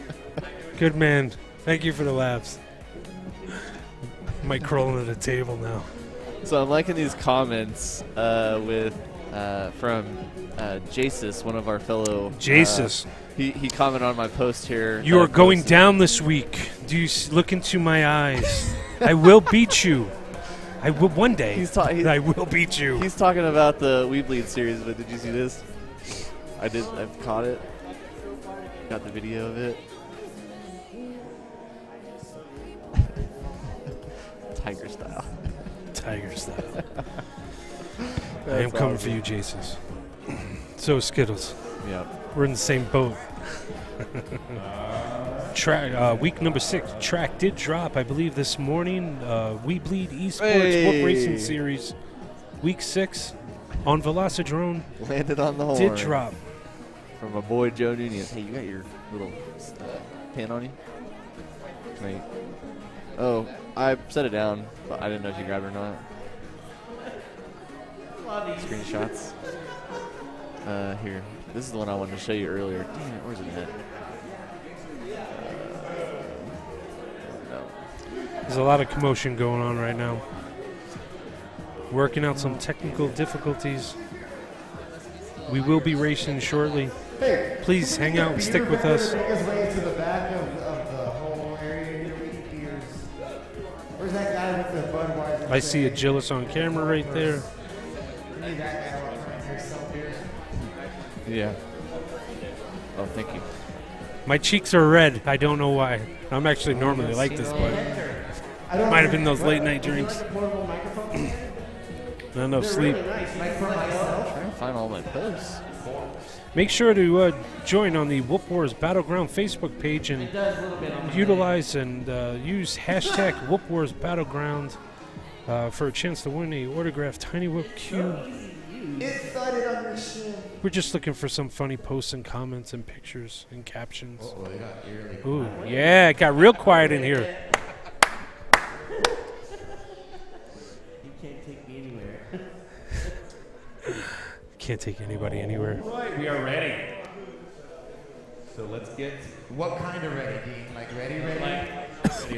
Good man. Thank you for the laughs. Might crawl under the table now. So I'm liking these comments from Jasus, one of our fellow. Jasus. He commented on my post here. You are going down this week. Do you look into my eyes? I will beat you. I will one day. I will beat you. He's talking about the We Bleed series, but did you see this? I've caught it. Got the video of it. Tiger style. Tiger style. I am coming for you, Jason. So Skittles. Yep. We're in the same boat. Track week number 6. Track did drop, I believe, this morning. We Bleed Esports Whoop Racing Series, week 6 on Velocidrone. Landed on the horn. Did drop. From my boy Joe Nunez. Hey, you got your little pin on you? Wait. Oh, I set it down, but I didn't know if you grabbed it or not. Screenshots. Here. This is the one I wanted to show you earlier. Damn it, where's it at? No. There's a lot of commotion going on right now. Working out some technical difficulties. We will be racing shortly. Please hang out and stick with us. Make his way to the back of the whole area here. We can beers. Where's that guy with the Budweiser? I see Agilis on camera right there. We need that guy trying to sell beers. Yeah. Oh, thank you. My cheeks are red. I don't know why. I'm actually normally like this, but might have been those late night drinks. Not enough sleep. Trying to find all my posts. Make sure to join on the Whoop Wars Battleground Facebook page and utilize and use hashtag Whoop Wars Battleground for a chance to win a autographed Tiny Whoop cube. We're just looking for some funny posts and comments and pictures and captions. Ooh, yeah, it got real quiet in here. You can't take me anywhere. Can't take anybody anywhere. Right, we are ready. So let's get. What kind of ready, Dean? Like ready?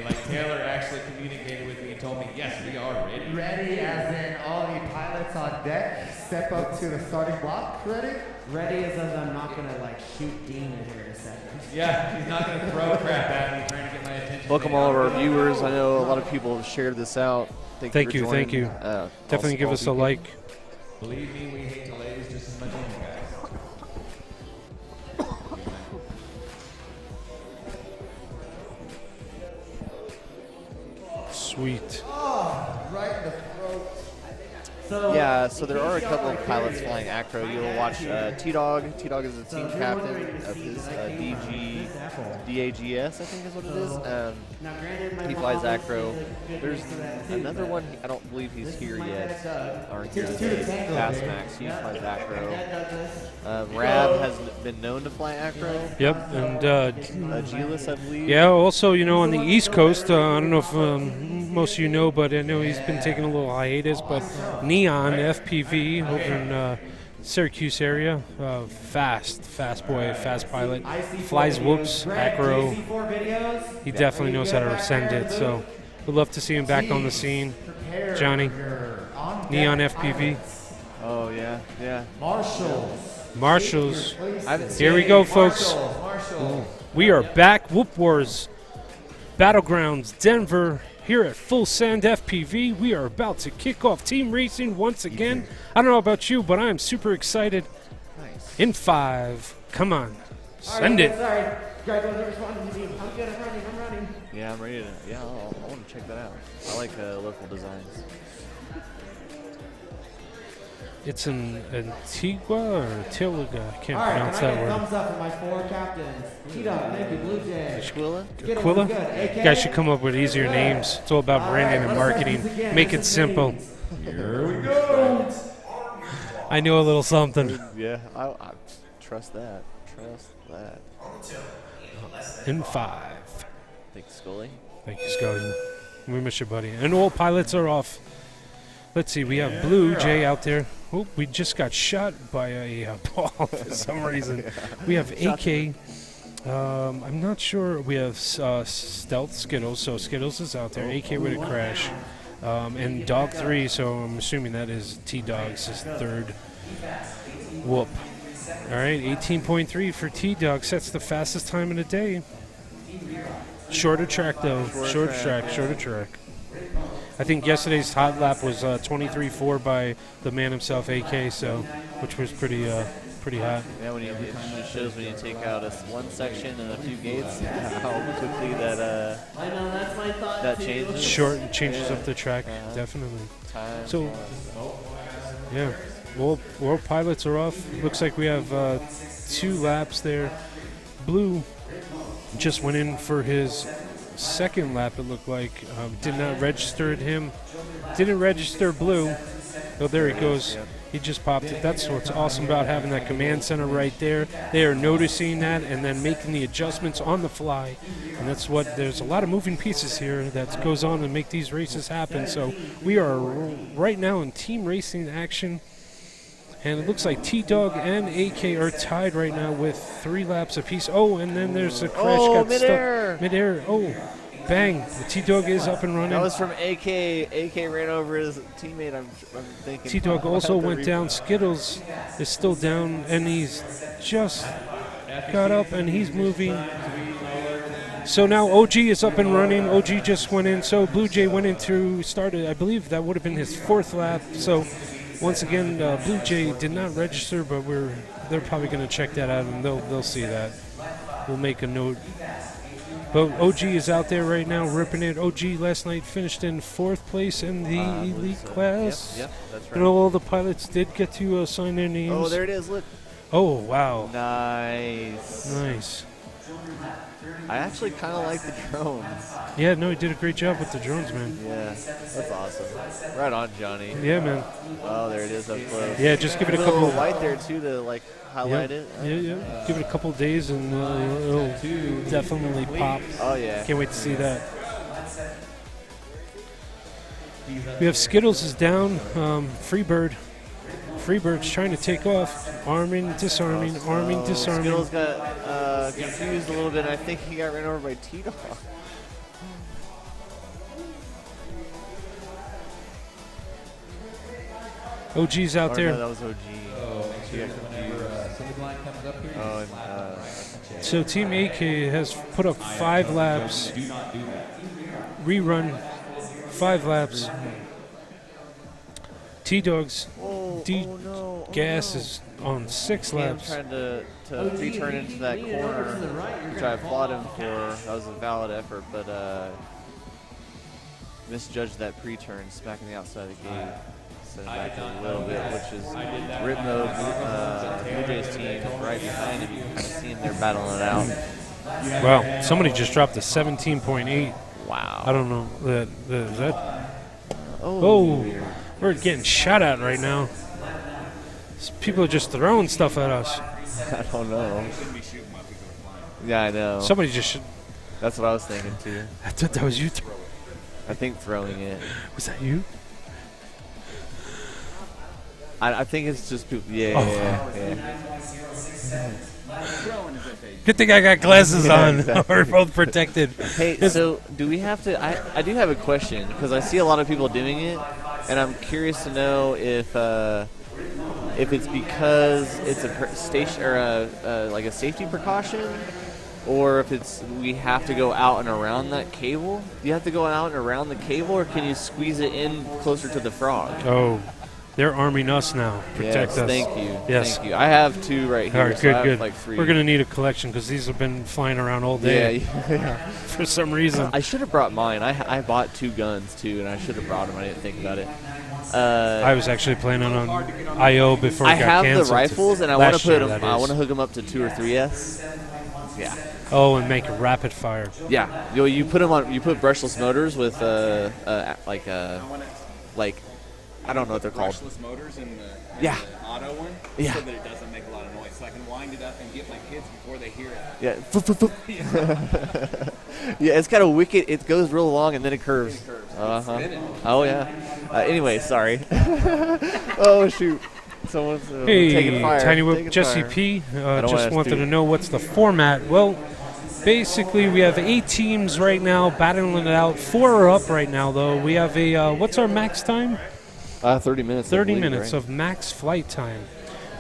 Like Taylor actually communicated with me and told me, yes, we are ready. Ready as in all the pilots on deck step up to the starting block. Ready? Ready as I'm not going to like shoot Dean in here in a second. Yeah, he's not going to throw crap at me trying to get my attention. Welcome all of our viewers. I know a lot of people have shared this out. Thank you. Definitely give us a like. Believe me, we hate delays just as much as you guys. Sweet. Oh, right in the throat. So there are a couple of pilots flying acro. You'll watch T-Dog. T-Dog is the team captain of his DAGS, I think is what it is. He flies acro. There's another one. I don't believe he's here yet. Aren't here today. Pass Max. He flies acro. Rab has been known to fly acro. Yep, and Agilis, I believe. Yeah, also, on the East Coast, I don't know if most of you know, but I know he's been taking a little hiatus, but Neon FPV over in Syracuse area, fast boy, fast pilot, flies whoops, acro. He definitely knows how to send it, so we'd love to see him back on the scene. Johnny, Neon FPV. Oh, yeah. Marshals. Here we go, folks. We are back. Whoop Wars Battlegrounds Denver here at Full Send FPV. We are about to kick off team racing once again. I don't know about you, but I'm super excited. Nice. In 5. Come on. Send it. Sorry. Greg wasn't responding to me. I'm good. I'm running. Yeah, I'm ready to. Yeah, I want to check that out. I like local designs. It's an Antigua or Tilaga. I can't All right, pronounce can I that get a word. thumbs up for my 4 captains? T-Dog, thank you, Blue Jay. Aquila? You guys should come up with easier names. It's all about branding and marketing. Make it simple. Here we go. I know a little something. Yeah, I trust that. In 5. Thank you, Scully. Thank you, Scully. We miss you, buddy. And all pilots are off. Let's see. We have Blue Jay out there. Oh, we just got shot by a ball for some reason. We have AK. I'm not sure. We have Stealth Skittles. So Skittles is out there. AK with a crash. And Dog 3. So I'm assuming that is T-Dog's third whoop. All right. 18.3 for T-Dog. Sets the fastest time in the day. Shorter track, though. Shorter track. I think yesterday's hot lap was 23.4 by the man himself, AK, so which was pretty hot. Yeah, it just shows when you take out one section and a few gates how quickly that I know, that's my thought that changes. Short changes up the track, definitely. Time. So, yeah. All pilots are off. Looks like we have 2 laps there. Blue just went in for his second lap, it looked like. Did not register at him. Didn't register Blue. Oh, there he goes. He just popped it. That's what's awesome about having that command center right there. They are noticing that and then making the adjustments on the fly. And that's what, there's a lot of moving pieces here that goes on to make these races happen. So we are right now in team racing action. And it looks like T-Dog and AK are tied right now with 3 laps apiece. Oh, and then there's a crash. Got midair. stuck. Midair. Oh, bang. The T-Dog is up and running. That was from AK. AK ran over his teammate, I'm thinking. T-Dog also went down. Skittles is still down, and he's just got up, and he's moving. So now OG is up and running. OG just went in. So Blue Jay went into, started, I believe that would have been his 4th lap. So once again, Blue Jay did not register, but they're probably going to check that out, and they'll see that. We'll make a note. But OG is out there right now ripping it. OG last night finished in 4th place in the elite class. Yep, that's right. And all the pilots did get to sign their names. Oh, there it is. Look. Oh, wow. Nice. Nice. I actually kind of like the drones. Yeah, no, he did a great job with the drones, man. Yeah, that's awesome. Right on, Johnny. Yeah, man. Oh, there it is up close. Yeah, just give it a couple. little white there too to like highlight it. Yeah. Give it a couple days and it'll definitely pop. Oh yeah. Can't wait to see that. We have Skittles is down. Freebird's trying to take off. Arming, disarming, arming, disarming. Skittles got confused a little bit. I think he got ran over by T-Dog. OG's out there. No, that was OG. So Team AK has put up 5 laps. Rerun 5 laps. T-Dog's gas is on 6 laps. Trying to return into that corner, which I applaud him for. That was a valid effort, but misjudged that pre-turn, smacking the outside of the gate. Sent it back a little bit, which is Rip Mode, Blue Jays team right behind him. You can kind of see him there battling it out. Wow, somebody just dropped a 17.8. Wow. I don't know. Is that? Oh, we're getting shot at right now. People are just throwing stuff at us. I don't know. Yeah, I know. Somebody just should. That's what I was thinking too. I thought that was you throwing. I think throwing it. Was that you? I think it's just people. Yeah. Good thing I got glasses on. Exactly. We're both protected. Hey, so do we have to? I do have a question because I see a lot of people doing it, and I'm curious to know if it's because it's a station or like a safety precaution, or if it's we have to go out and around that cable. Do you have to go out and around the cable, or can you squeeze it in closer to the frog? Oh, they're arming us now. Protect us. Thank you. Yes. Thank you. I have 2 right here. All right, so good, I have good. like 3. We're going to need a collection because these have been flying around all day. Yeah. For some reason. I should have brought mine. I bought 2 guns too, and I should have brought them. I didn't think about it. I was actually planning on IO before it got canceled. I have the rifles, and I want to put them. I want to hook them up to 2 or 3S. Yeah. Oh, and make a rapid fire. Yeah. You put them on. You put brushless motors with like I don't know what they're called. Brushless motors in the auto one, Yeah. so that it doesn't make a lot of noise. So I can wind it up and get my kids before they hear it. Yeah. Yeah, it's got a wicked. It goes real long and then it curves. Oh yeah. Anyway, sorry. Oh shoot. Someone's taking fire. Tiny Whip Taking Jesse fire. P. I don't Just want wanted to to know what's the format. Well, basically we have 8 teams right now battling it out. 4 are up right now though. We have a what's our max time? 30 minutes. 30 minutes of max flight time.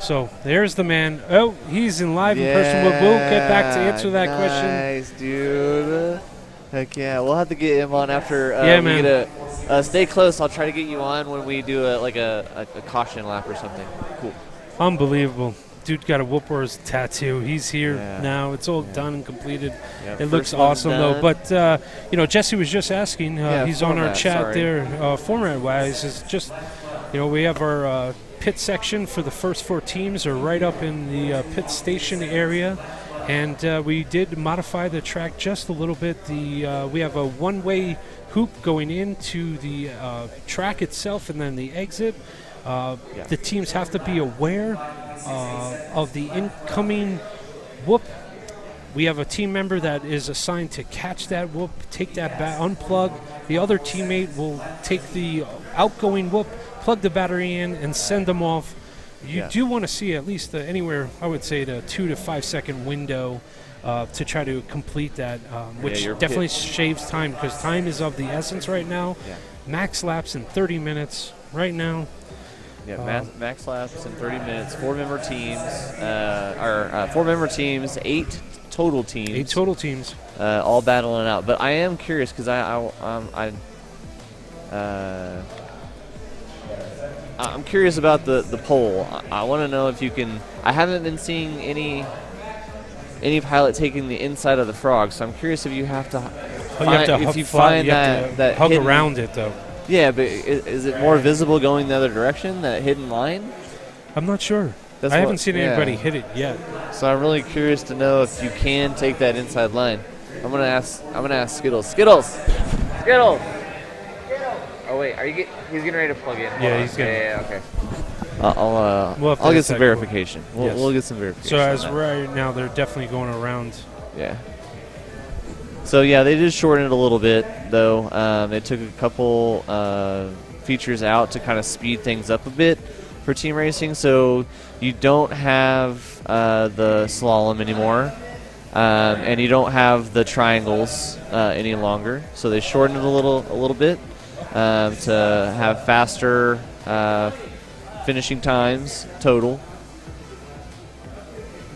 So there's the man. Oh, he's in live in person. We'll get back to answer that question. Nice, dude. Heck yeah. We'll have to get him on after Yeah, we man. get stay close. I'll try to get you on when we do a caution lap or something. Cool. Unbelievable. Dude got a Whoopers tattoo. He's here now. It's all done and completed. Yeah, it looks first one's awesome though. done. But Jesse was just asking. He's on our format, chat sorry. there. Format wise, is just we have our pit section for the first 4 teams are right up in the pit station area. And we did modify the track just a little bit. We have a one-way hoop going into the track itself and then the exit. The teams have to be aware of the incoming whoop. We have a team member that is assigned to catch that whoop, take that unplug. The other teammate will take the outgoing whoop, plug the battery in, and send them off. You do want to see at least anywhere, I would say, the 2 to 5 second window to try to complete that, which definitely shaves time because time is of the essence right now. Yeah. Max laps in 30 minutes right now. Yeah, max laps in 30 minutes. 4-member teams, 4-member teams, 8 total teams. 8 total teams. All battling it out. But I am curious because I'm curious about the poll. I want to know if you can. I haven't been seeing any pilot taking the inside of the frog, so I'm curious if you have to. Find that hug hidden, around it though. Yeah, but is it more visible going the other direction? That hidden line? I'm not sure. I haven't seen anybody hit it yet. So I'm really curious to know if you can take that inside line. I'm gonna ask Skittles. Skittles. Oh wait, he's getting ready to plug in. Yeah, he's getting. Yeah, okay. I'll get some verification. We'll get some verification. So as right now, they're definitely going around. Yeah. So yeah, they did shorten it a little bit though. They took a couple features out to kind of speed things up a bit for team racing. So you don't have the slalom anymore, and you don't have the triangles any longer. So they shortened it a little bit. To have faster finishing times total.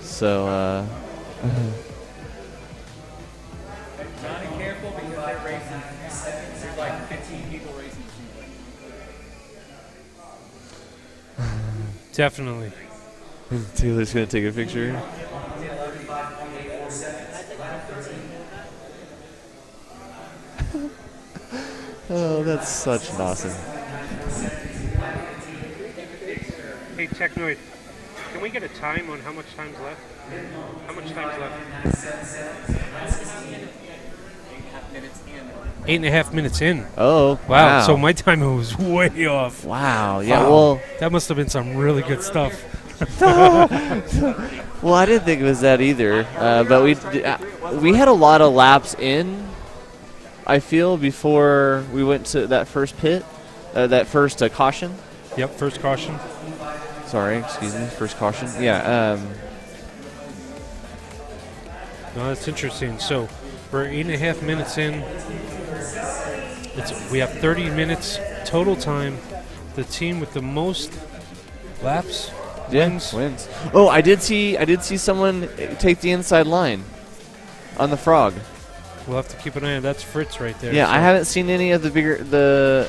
So, Careful because they're racing. There's like 15 people racing. Definitely. Taylor's going to take a picture. Oh, that's such an awesome. Hey, Technoid, can we get a time on how much time's left? How much time's left? 8.5 minutes in. Oh, wow. So my timer was way off. Wow. Yeah, well. That must have been some really good stuff. Well, I didn't think it was that either. But we had a lot of laps in, I feel, before we went to that first pit, that first caution. Yep, first caution. Sorry, excuse me, first caution. Yeah. No, that's interesting. So we're 8.5 minutes in. We have 30 minutes total time. The team with the most laps wins. Oh, I did see someone take the inside line on the frog. We'll have to keep an eye on. That's Fritz right there. Yeah, so I haven't seen any of the.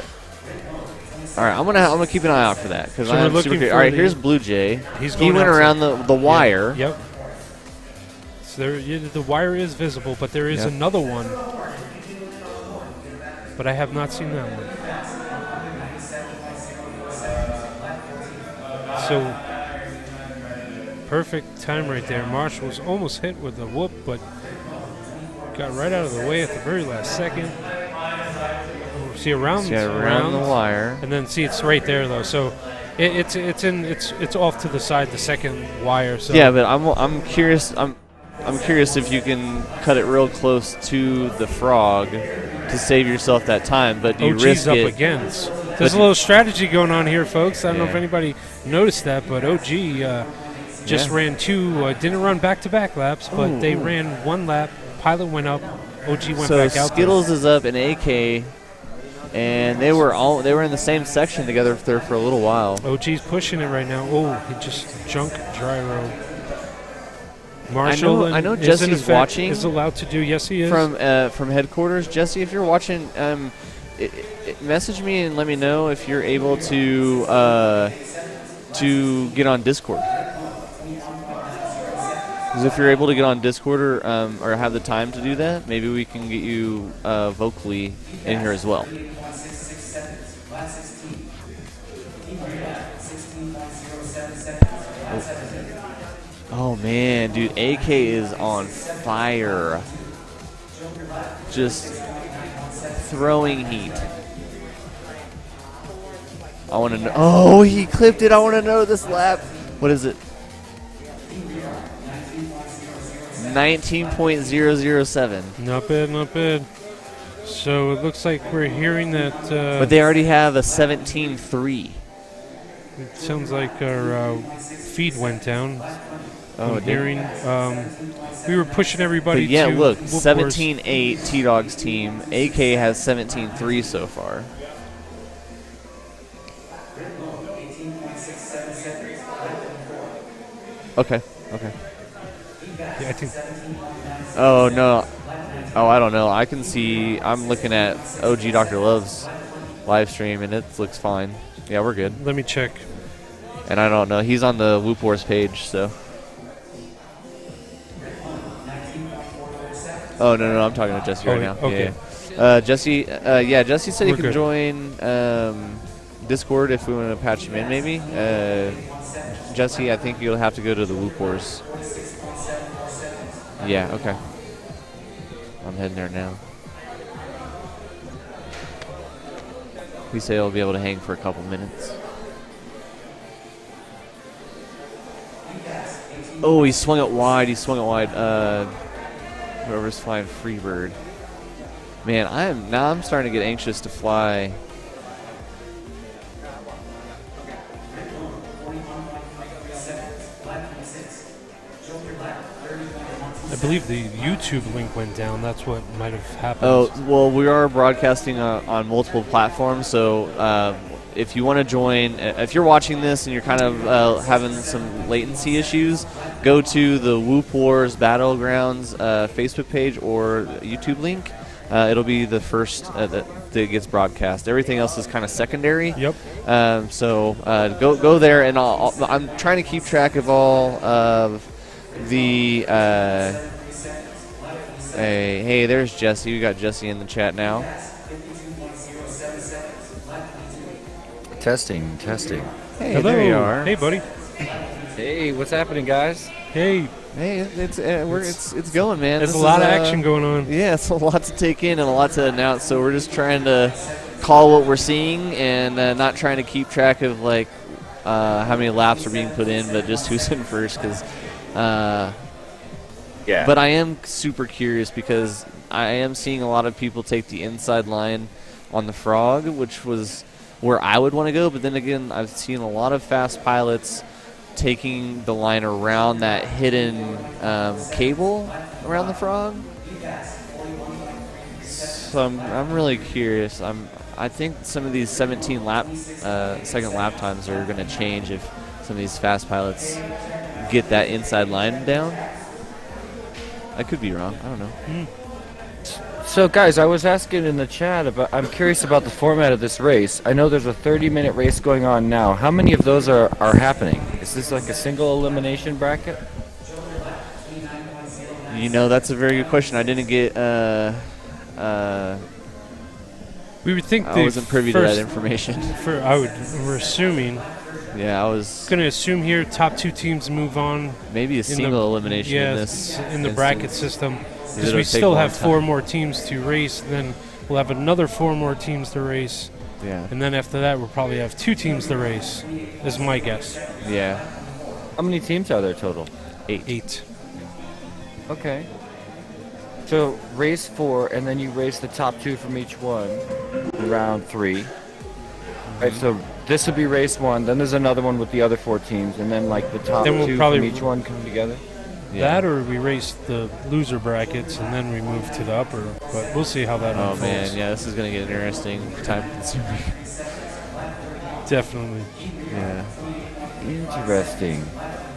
All right, I'm gonna keep an eye out for that because so I'm super curious. All right, here's Blue Jay. He went around the wire. Yep. So the wire is visible, but there is another one. But I have not seen that one. So perfect time right there. Marshall was almost hit with a whoop, but got right out of the way at the very last second. See around the wire, and then see it's right there though. So it's off to the side, the second wire. So yeah, but I'm curious. I'm curious if you can cut it real close to the frog to save yourself that time. But do you risk up it again? There's a little strategy going on here, folks. I don't know if anybody noticed that, but OG just ran two. Didn't run back-to-back laps, but they ran one lap. Pilot went up. OG went back out. So Skittles is up in AK, and they were in the same section together there for a little while. OG's pushing it right now. Oh, he just junk gyro. Marshall, I know Jesse's watching. Is allowed to do. Yes, he is. From headquarters, Jesse, if you're watching, message me and let me know if you're able to get on Discord. Because if you're able to get on Discord or have the time to do that, maybe we can get you vocally in here as well. Oh man, dude, AK is on fire. Just throwing heat. I want to know. Oh, he clipped it. I want to know this lap. What is it? 19.007. Not bad, not bad. So it looks like we're hearing that. But they already have a 17.3. It sounds like our feed went down. Oh, I'm hearing. We were pushing everybody. But yeah, to look, Whoop Wars. 17.8 T-Dog's team. AK has 17.3 so far. Okay. Okay. Yeah, I think. Oh no. Oh, I don't know. I can see. I'm looking at OG Dr. Love's live stream, and it looks fine. Yeah, we're good. Let me check. And I don't know. He's on the Whoop Wars page, so. Oh no, I'm talking to Jesse right now. Okay. Yeah. Jesse. Jesse said We're he can good. join Discord if we want to patch him in, maybe. Jesse, I think you'll have to go to the Whoop Wars. Yeah. Okay. I'm heading there now. We say I'll be able to hang for a couple minutes. Oh, he swung it wide. Whoever's flying Freebird. Man, I'm starting to get anxious to fly. I believe the YouTube link went down. That's what might have happened. Oh, well, we are broadcasting on multiple platforms, so if you want to join, if you're watching this and you're kind of having some latency issues, go to the Whoop Wars Battlegrounds Facebook page or YouTube link. It'll be the first that gets broadcast. Everything else is kind of secondary. Yep. So go there, and I'm trying to keep track of all of the hey, there's Jesse. We got Jesse in the chat now. Testing. Hey, hello. there you are. Hey, buddy. Hey, what's happening, guys? Hey, it's going, man. There's This a lot is, of action going on. Yeah, it's a lot to take in and a lot to announce. So we're just trying to call what we're seeing and not trying to keep track of like how many laps are being put in, but just who's in first. Because yeah. But I am super curious because I am seeing a lot of people take the inside line on the Frog, which was where I would want to go. But then again, I've seen a lot of fast pilots taking the line around that hidden cable around the Frog. So I'm really curious. I think some of these 17 second lap times are going to change if some of these fast pilots get that inside line down. I could be wrong. I don't know. So, guys, I was asking in the chat I'm curious about the format of this race. I know there's a 30-minute race going on now. How many of those are happening? Is this like a single elimination bracket? You know, that's a very good question. I didn't get. We would think I wasn't privy to that information. We're assuming. Yeah, I was going to assume here top two teams move on. Maybe a single elimination in this. In the bracket system. Because It'll we take still more have time. 4 more teams to race, then we'll have another 4 more teams to race. Yeah. And then after that, we'll probably have 2 teams to race, is my guess. Yeah. How many teams are there total? 8. Okay. So race 4, and then you race the top 2 from each one in round 3. Right, so this would be race 1, then there's another one with the other 4 teams, and then like the top Then we'll 2 probably from each one come together? That or we race the loser brackets and then we move to the upper. But we'll see how that unfolds. Oh man, yeah, this is gonna get interesting, time consuming. Definitely. Yeah. Interesting.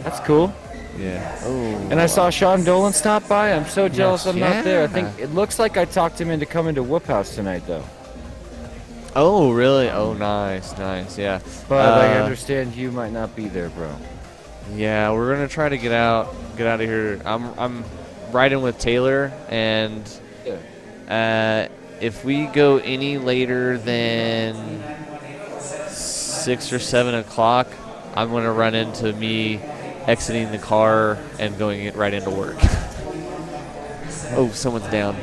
That's cool. Yeah. Oh. And I saw Sean Dolan stop by. I'm so jealous I'm not there. I Yeah. think it looks like I talked him into coming to Whoop House tonight, though. Oh really? Oh nice, yeah. But I understand you might not be there, bro. Yeah, we're gonna try to get out of here. I'm riding with Taylor, and if we go any later than 6 or 7 o'clock, I'm gonna run into me exiting the car and going right into work. Oh, someone's down.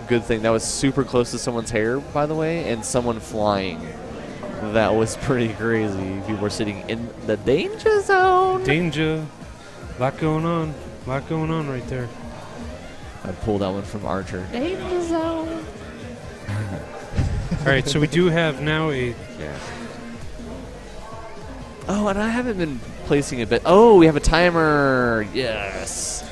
Good thing. That was super close to someone's hair, by the way, and someone flying. That was pretty crazy. People were sitting in the danger zone. Danger. Lot going on. Lot going on right there. I pulled that one from Archer. Danger zone. All right, so we do have now a... Oh, and I haven't been placing it, but oh, we have a timer. Yes.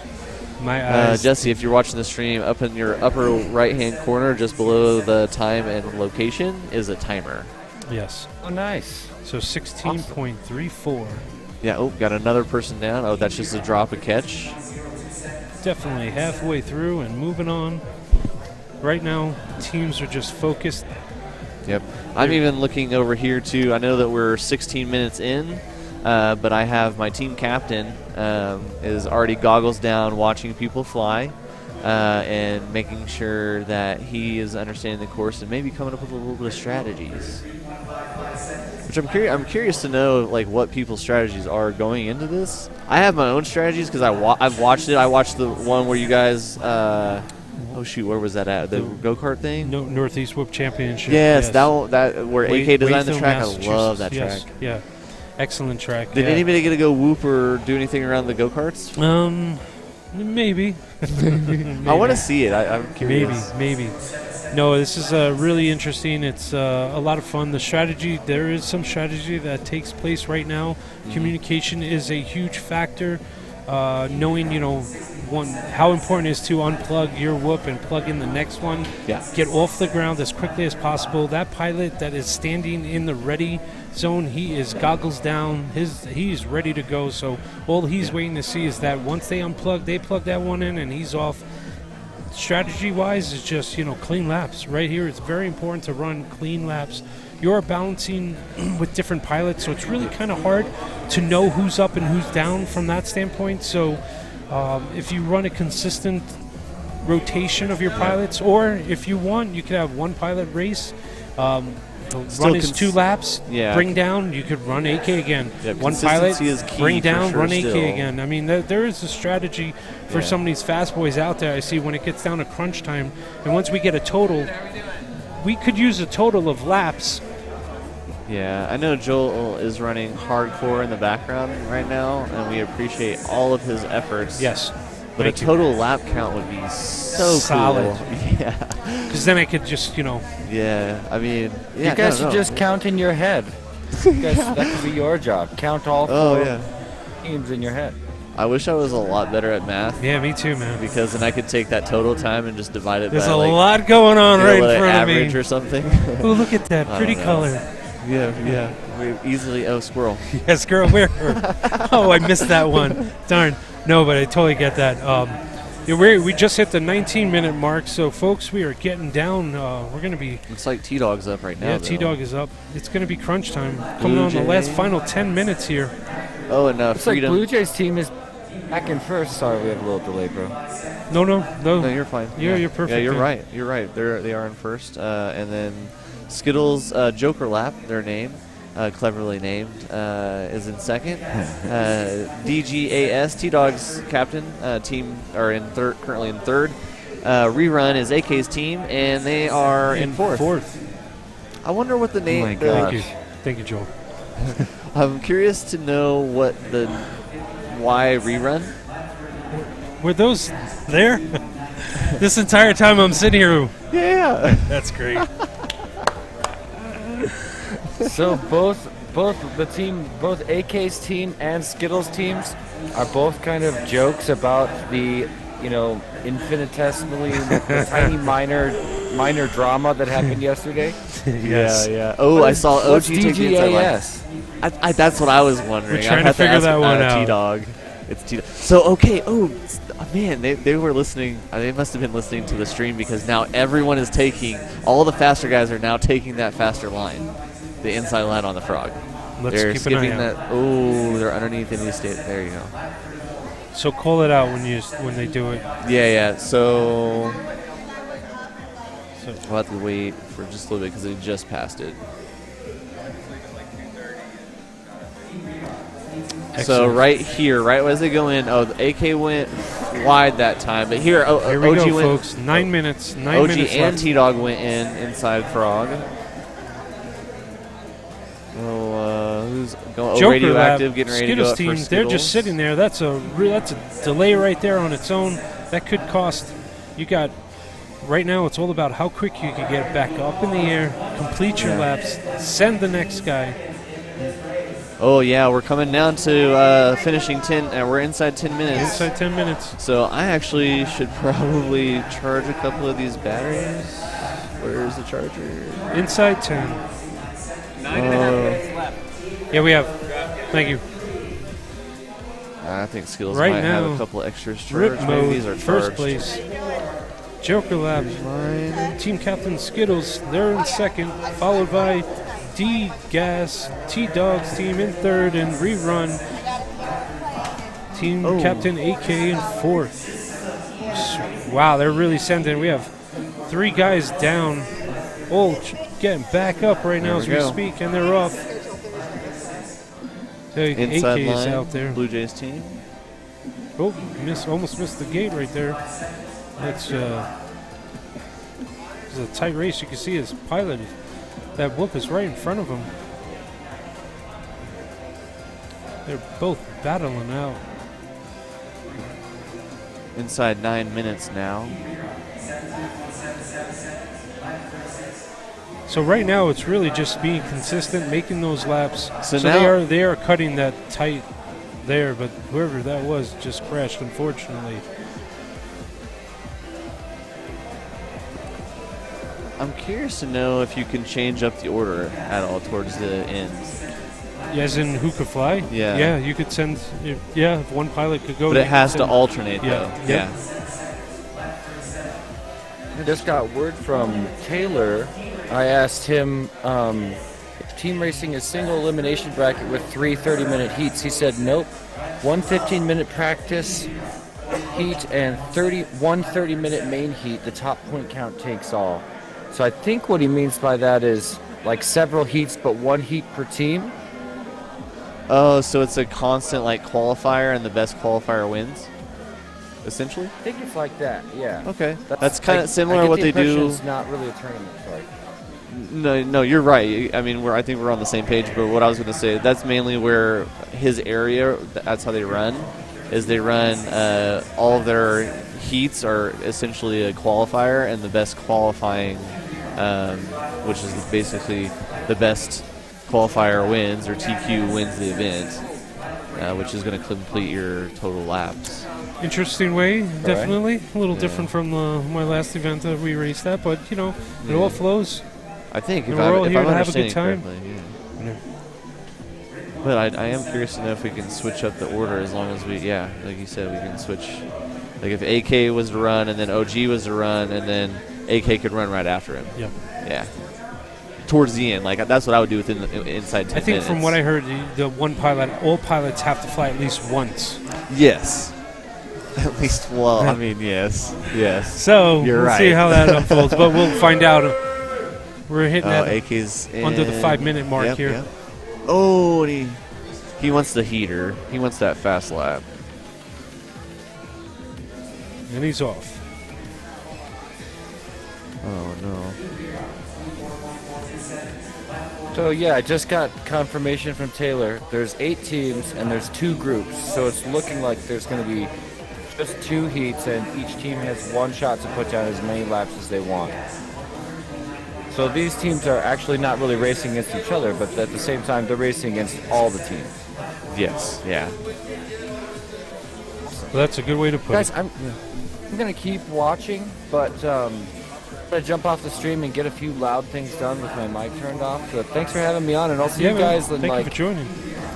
My eyes. Jesse, if you're watching the stream, up in your upper right-hand corner, just below the time and location, is a timer. Yes. Oh, nice. So 16.34. Yeah, oh, got another person down. Oh, that's just a drop and catch. Definitely halfway through and moving on. Right now, teams are just focused. Yep. I'm even looking over here, too. I know that we're 16 minutes in, but I have my team captain is already goggles down watching people fly and making sure that he is understanding the course and maybe coming up with a little bit of strategies. Which I'm curious to know, like, what people's strategies are going into this. I have my own strategies because I've watched it. I watched the one where you guys... oh shoot, where was that at? The go-kart thing? No, Northeast Whoop Championship. Yes, that where AK designed the Wayfield, track. I love that yes, track. Yeah, excellent track. Did anybody get to go whoop or do anything around the go-karts? Maybe. I want to see it. I'm curious. Maybe. No, this is really interesting. It's a lot of fun. The strategy, there is some strategy that takes place right now. Mm-hmm. Communication is a huge factor. Knowing, how important it is to unplug your whoop and plug in the next one. Yeah. Get off the ground as quickly as possible. That pilot that is standing in the ready zone, he is goggles down. He's ready to go. So all he's waiting to see is that once they unplug, they plug that one in and he's off. Strategy-wise is just, clean laps. Right here, it's very important to run clean laps. You're balancing with different pilots, so it's really kind of hard to know who's up and who's down from that standpoint. So if you run a consistent rotation of your pilots, or if you want, you could have one pilot race, run his 2 laps, bring down, you could run AK again. Yeah, one pilot, is key bring down, sure run AK still. again. I mean, there is a strategy for some of these fast boys out there. I see when it gets down to crunch time, and once we get a total, we could use a total of laps. Yeah, I know Joel is running hardcore in the background right now, and we appreciate all of his efforts. Yes. But a total lap count would be so solid. Cool. Yeah. Because then I could just, Yeah, I mean... Yeah, you guys should just count in your head. That could be your job. Count all 4 teams in your head. I wish I was a lot better at math. Yeah, me too, man. Because then I could take that total time and just divide it There's by, a lot going on right in front of me. average or something. Oh, look at that pretty color. Yeah. We easily... Oh, squirrel. Yeah, squirrel, where? Oh, I missed that one. Darn. No, but I totally get that. We just hit the 19-minute mark, so folks, we are getting down. We're going to be... Looks like T-Dog's up right now. Yeah, T-Dog is up. It's going to be crunch time. Coming on the final 10 minutes here. Oh, and looks like Blue Jays team is back in first. Sorry, we have a little delay, bro. No, you're fine. You're perfect. Yeah, you're right. You're right. They are in first. And then Skittles Joker Lap, their name. Cleverly named, is in second. DGAS, T-Dog's captain, team are in currently in third. Rerun is AK's team, and they are in fourth. I wonder what the name... Oh my gosh. Thank you, Joel. I'm curious to know why Rerun? Were those there? This entire time I'm sitting here. Yeah. That's great. So both AK's team and Skittles teams are both kind of jokes about the, infinitesimally tiny minor drama that happened yesterday. Yes. Yeah. Oh, I saw OG take the DGAS. that's what I was wondering. We're trying to figure that one out. T-Dog. It's T-Dog. So, okay. Oh, man, they were listening. They must have been listening to the stream because now everyone is all the faster guys are now taking that faster line. The inside line on the frog. They're keep an eye out. Oh, they're underneath Indy State. There you go. So call it out when they do it. Yeah. So we'll have to wait for just a little bit because they just passed it. So Excellent. right here, right as they go in, the AK went wide that time, but here, Here we OG go, went, folks. 9 minutes. 9 OG minutes and left. T-Dog went inside Frog. Who's going? Joker Radioactive, Lab, getting ready to Skittles go up team, for they're just Skittles. sitting there. That's a delay right there on its own. That could cost. You got right now. It's all about how quick you can get back up in the air, complete your laps, send the next guy. Oh yeah, we're coming down to finishing 10. We're inside 10 minutes. Inside 10 minutes. So I actually should probably charge a couple of these batteries. Where's the charger? Inside 10. 9.5 minutes left. Yeah, we have. Thank you. I think Skills Right might have now, a couple extras Rip charged. Maybe mode, these are first charged. place. Joker Lab, Team Captain Skittles, they're in second, followed by D-Gas, T-Dog's team in third, and Rerun, Team Captain AK in fourth. Wow, they're really sending. We have 3 guys down, all getting back up right now as we speak, and they're off. So Inside AK is line, out there. Blue Jays team. Oh, almost missed the gate right there. That's it's a tight race. You can see his pilot. That whoop is right in front of him. They're both battling out. Inside 9 minutes now. So right now it's really just being consistent, making those laps. So So they are cutting that tight there, but whoever that was just crashed, unfortunately. I'm curious to know if you can change up the order at all towards the end. As in who could fly? Yeah. Yeah, you could send. Yeah, if one pilot could go. But you it has could to send- alternate, Yeah. though. Yeah. I just got word from Taylor. I asked him if team racing is single elimination bracket with 3 30-minute heats. He said nope. 1 15-minute practice heat and 1 30-minute main heat. The top point count takes all. So I think what he means by that is like several heats, but 1 heat per team. Oh, so it's a constant like qualifier, and the best qualifier wins, essentially. I think it's like that. Yeah. Okay, that's kind of similar I to get what the they impression do. It's not really a tournament. Sorry. No, you're right. I mean, I think we're on the same page. But what I was going to say, that's mainly where his area. That's how they run. Is they run all of their heats are essentially a qualifier, and the best qualifying, which is basically the best qualifier wins, or TQ wins the event, which is going to complete your total laps. Interesting way, definitely. A little different from my last event that we raced at, but it all flows. I think And if we're all I'm here to have a understanding good time. correctly, yeah. But I am curious to know if we can switch up the order as long as like you said, we can switch. Like if AK was to run and then OG was to run and then AK could run right after him. Yep. Yeah. Towards the end, like that's what I would do within inside 10 I think minutes. from what I heard, the one pilot, all pilots have to fly at least once. Yes. At least, well, I mean, yes. So You're we'll right. see how that unfolds, but we'll find out. We're hitting AK's under the in. 5-minute mark Yep, here. yep. Oh, and he wants the heater. He wants that fast lap. And he's off. Oh no. So yeah, I just got confirmation from Taylor. There's 8 teams and there's 2 groups. So it's looking like there's going to be just 2 heats and each team has 1 shot to put down as many laps as they want. So these teams are actually not really racing against each other, but at the same time they're racing against all the teams. Yes, yeah. Well, that's a good way to put Guys, it. I'm going to keep watching, but I'm going to jump off the stream and get a few loud things done with my mic turned off. So thanks for having me on, and I'll see you guys in Thank you for joining.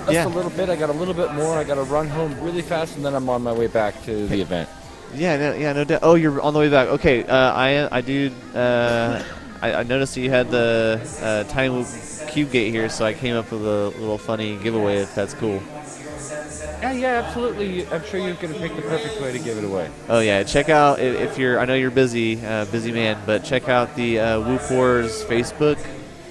just a little bit. I got a little bit more. I got to run home really fast, and then I'm on my way back to the event. Yeah, no doubt. Oh, you're on the way back. Okay, I noticed that you had the Tiny Loop Cube Gate here, so I came up with a little funny giveaway, if that's cool. Yeah, absolutely. I'm sure you can pick the perfect way to give it away. Oh yeah, check out if you're. I know you're busy man, but check out the Whoop Wars Facebook,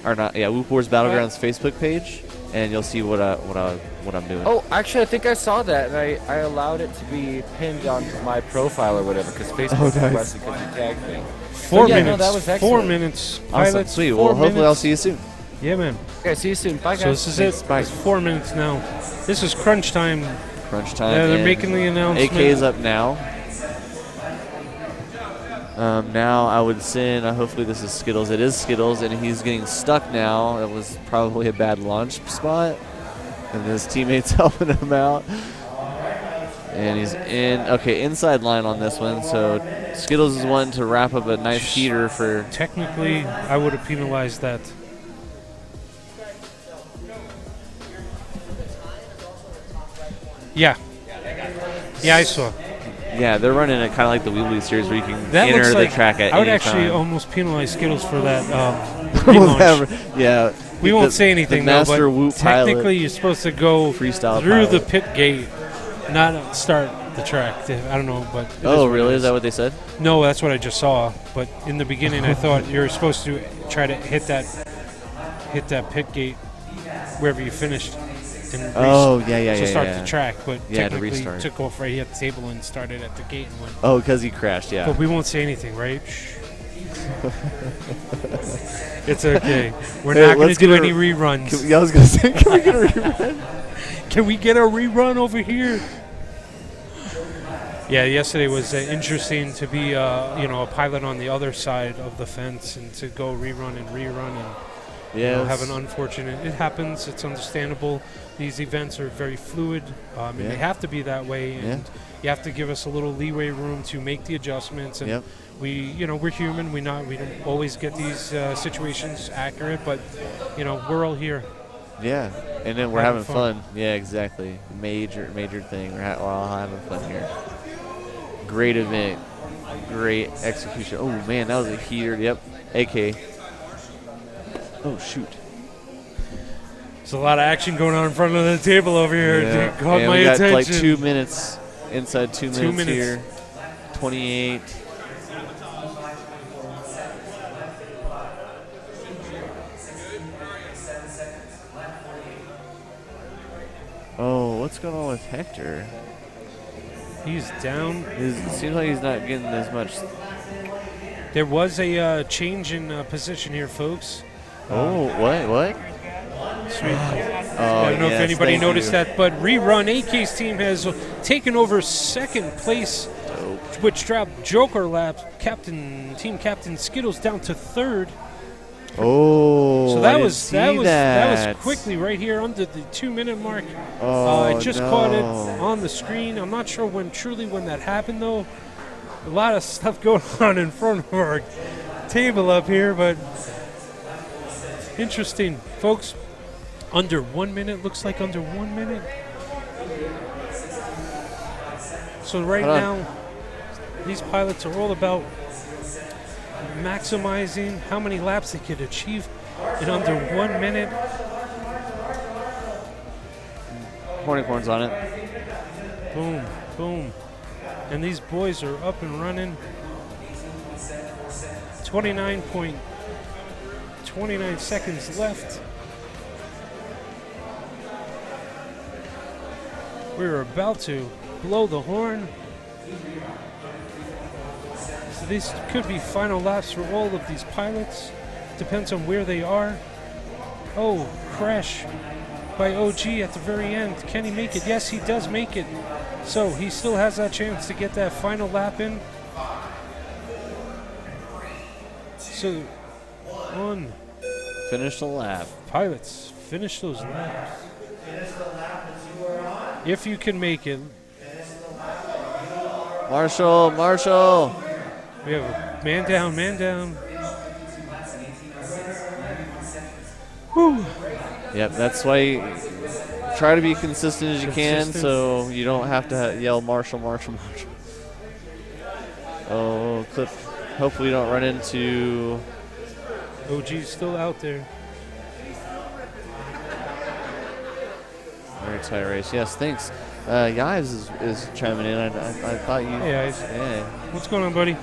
or not? Yeah, Whoop Wars Battlegrounds Facebook page, and you'll see what I'm doing. Oh, actually, I think I saw that, and I allowed it to be pinned on my profile or whatever, because Facebook requested because you tagged me. 4 minutes. No, that was 4 excellent. minutes. Awesome. Pilots. Sweet. 4 Well, hopefully minutes. I'll see you soon. Yeah, man. Okay, see you soon. Bye, guys. So this is it. Bye. It's 4 minutes now. This is crunch time. Crunch time. Yeah, they're and making the announcement. AK's up now. Now I would send, hopefully this is Skittles. It is Skittles, and he's getting stuck now. That was probably a bad launch spot. And his teammate's helping him out. And he's inside line on this one. So Skittles is wanting to wrap up a nice heater for... Technically, I would have penalized that. Yeah. Yeah, I saw. Yeah, they're running it kind of like the Wheelie Series where you can That enter looks the like track at I would any actually time. almost penalize Skittles for that relaunch. Yeah. We won't say anything, the Master though, Whoop but technically pilot, you're supposed to go freestyle through the pilot. pit gate, not start the track. I don't know, but it Oh, what it really? Is that what they said? No, that's what I just saw. But in the beginning, I thought you were supposed to try to hit that pit gate wherever you finished. And to start the track, but technically to restart. took off right here at the table and started at the gate and went. Oh, because he crashed, yeah. But we won't say anything, right? Shh. It's okay. We're not going to do any reruns. I was going to say, can we get a rerun? Can we get a rerun over here? Yeah, yesterday was interesting to be, a pilot on the other side of the fence and to go rerun and have an unfortunate. It happens. It's understandable. These events are very fluid, and they have to be that way. And you have to give us a little leeway room to make the adjustments. And we're human. We don't always get these situations accurate, but we're all here. Yeah, and then we're having fun. Yeah, exactly. Major thing. We're all having fun here. Great event. Great execution. Oh man, that was a heater. Yep. AK. Oh shoot. There's a lot of action going on in front of the table over here. Yeah. It caught my we got attention. like 2 minutes. Inside 2 minutes here. 28. Oh, what's going on with Hector? He's down. It seems like he's not getting as much. There was a change in position here, folks. Oh, what? Sweet. Oh, I don't know if yes, anybody thank noticed you. that, but Rerun AK's team has taken over second place, which dropped Joker Labs team captain Skittles down to third. Oh, so that I was didn't see that was quickly right here under the 2 minute mark. I just caught it on the screen. I'm not sure when that happened though. A lot of stuff going on in front of our table up here, but interesting, folks. Under 1 minute, looks like under 1 minute. So right now, these pilots are all about maximizing how many laps they could achieve in under 1 minute. Horn's on it. Boom, boom. And these boys are up and running. 29 seconds left. We're about to blow the horn. So these could be final laps for all of these pilots. Depends on where they are. Oh, crash by OG at the very end. Can he make it? Yes, he does make it. So he still has that chance to get that final lap in. So, on. Finish the lap. Pilots, finish those laps. If you can make it. Marshall. We have a man down. Whew. Yep, that's why you try to be consistent as you can so you don't have to yell Marshall. Oh, clip. Hopefully you don't run into... OG's still out there. Very tight race. Yes, thanks. Yives is chiming in. I thought you... Hey, yeah. What's going on, buddy?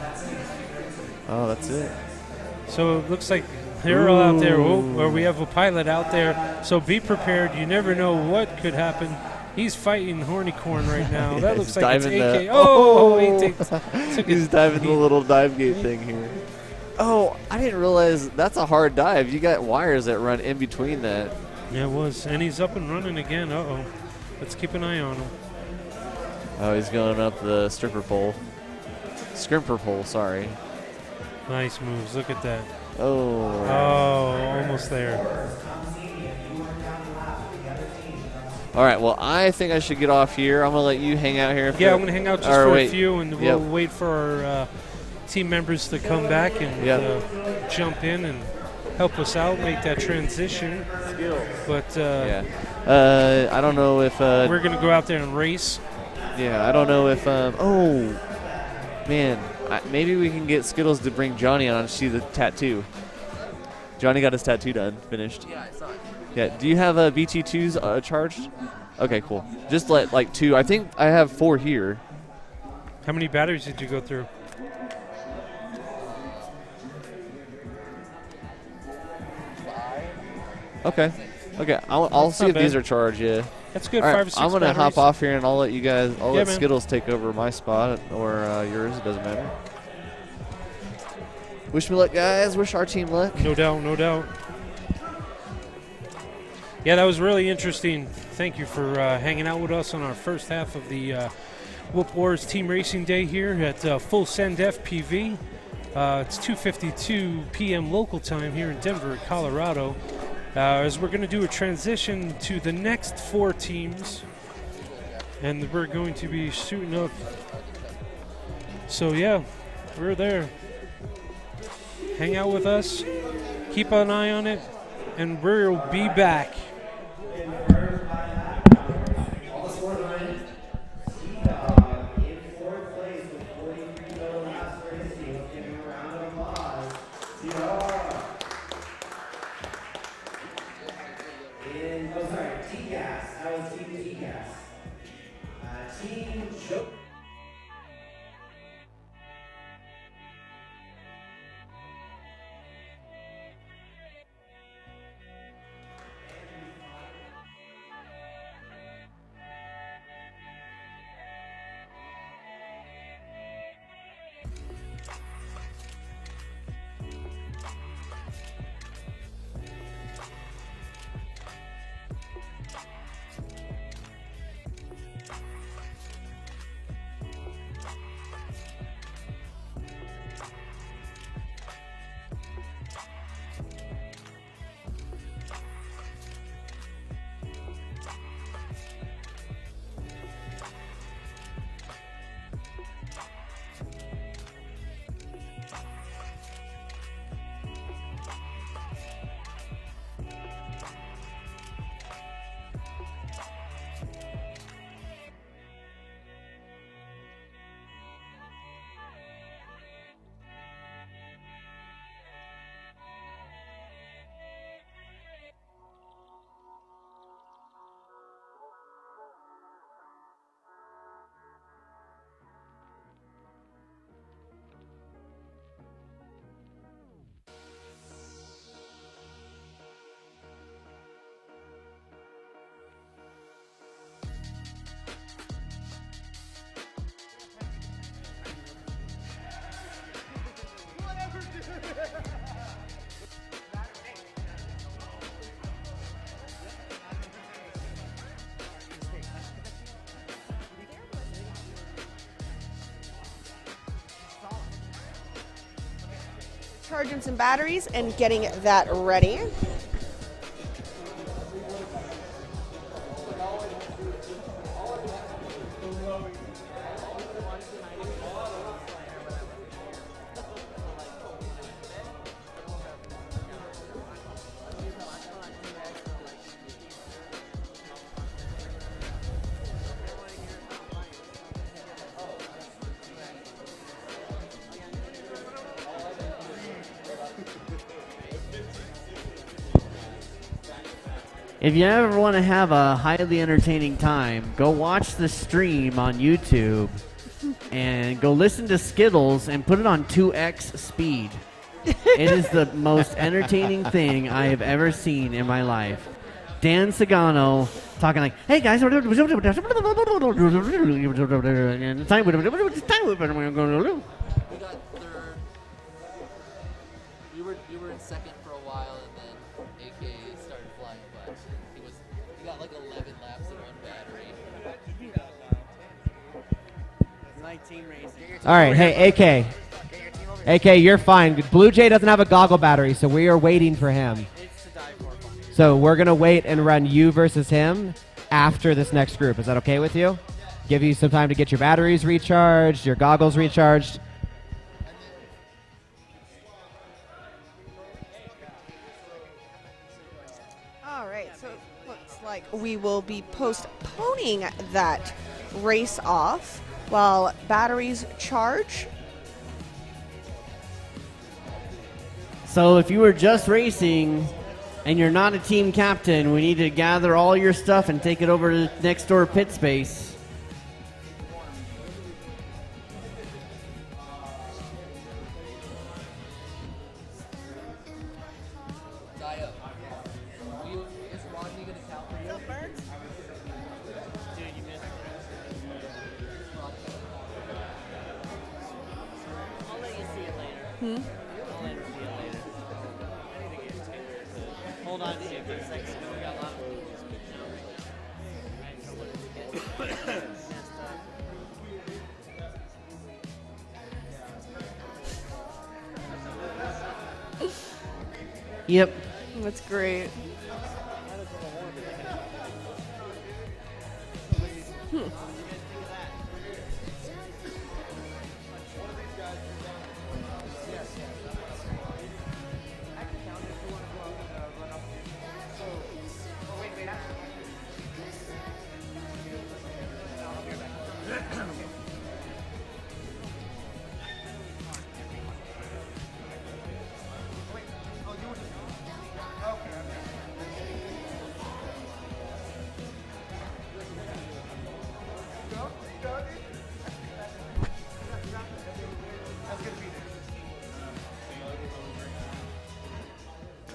Oh, that's it. So it looks like They're all out there. Or we have a pilot out there. So be prepared. You never know what could happen. He's fighting Hornicorn right now. That looks like it's AK. He's diving the little dive gate thing here. Oh, I didn't realize that's a hard dive. You got wires that run in between that. Yeah, it was. And he's up and running again. Uh-oh. Let's keep an eye on him. Oh, he's going up the stripper pole. Scrimper pole, sorry. Nice moves. Look at that. Oh. Oh, almost there. All right, well, I think I should get off here. I'm going to let you hang out here. Yeah, I'm going to hang out just for a few, and we'll wait for our team members to come back and jump in and help us out, make that transition. But I don't know if we're going to go out there and race. Yeah, I don't know if oh man, maybe we can get Skittles to bring Johnny on and see the tattoo. Johnny got his tattoo done, finished. Yeah, I saw it. Yeah, do you have BT2s charged? Okay, cool. Just like 2. I think I have 4 here. How many batteries did you go through? Okay. I'll see if these are charged. Yeah. That's good. All right, 5 or 6 I'm gonna batteries. hop off here and I'll let you guys. I'll let man. Skittles take over my spot or yours. It doesn't matter. Wish me luck, guys. Wish our team luck. No doubt, no doubt. Yeah, that was really interesting. Thank you for hanging out with us on our first half of the Whoop Wars Team Racing Day here at Full Send FPV. It's 2:52 p.m. local time here in Denver, Colorado. As we're going to do a transition to the next 4 teams, and we're going to be shooting up. So yeah, we're there. Hang out with us, keep an eye on it, and we'll be back. Charging some batteries and getting that ready. If you ever want to have a highly entertaining time, go watch the stream on YouTube and go listen to Skittles and put it on 2x speed. It is the most entertaining thing I have ever seen in my life. Dan Sagano talking like, "Hey guys, You were in second for a while, and then AK started flying by. He got like 11 laps in one battery. Like team racing. All right, hey, AK. AK, you're fine. Blue Jay doesn't have a goggle battery, so we are waiting for him. So we're going to wait and run you versus him after this next group. Is that okay with you? Give you some time to get your batteries recharged, your goggles recharged. All right, so it looks like we will be postponing that race off while batteries charge. So if you were just racing and you're not a team captain, we need to gather all your stuff and take it over to next door pit space. Is Rodney going to count for you? Dude, you missed I'll let you see it later. I'll let her see it later. Hold on to it for a second. We got a lot of moves now. Alright, so what did we get? Messed up. Yep. That's great.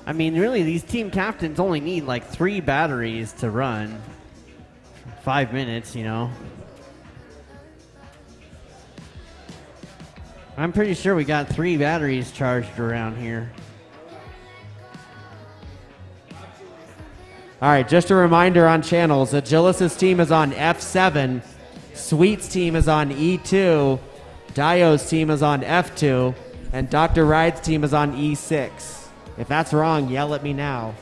I mean, really, these team captains only need like 3 batteries to run. 5 minutes, you know. I'm pretty sure we got 3 batteries charged around here. All right, just a reminder on channels. Agilis' team is on F7. Sweet's team is on E2. Dio's team is on F2. And Dr. Ride's team is on E6. If that's wrong, yell at me now.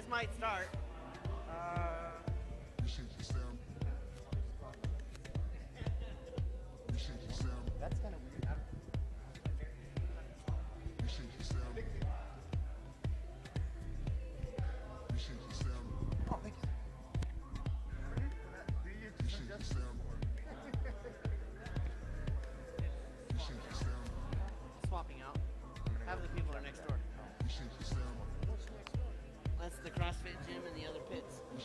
Might start. That's kind of weird. Oh, thank you. Swapping out. Have the people that are next door. That's the CrossFit gym and the other pits. The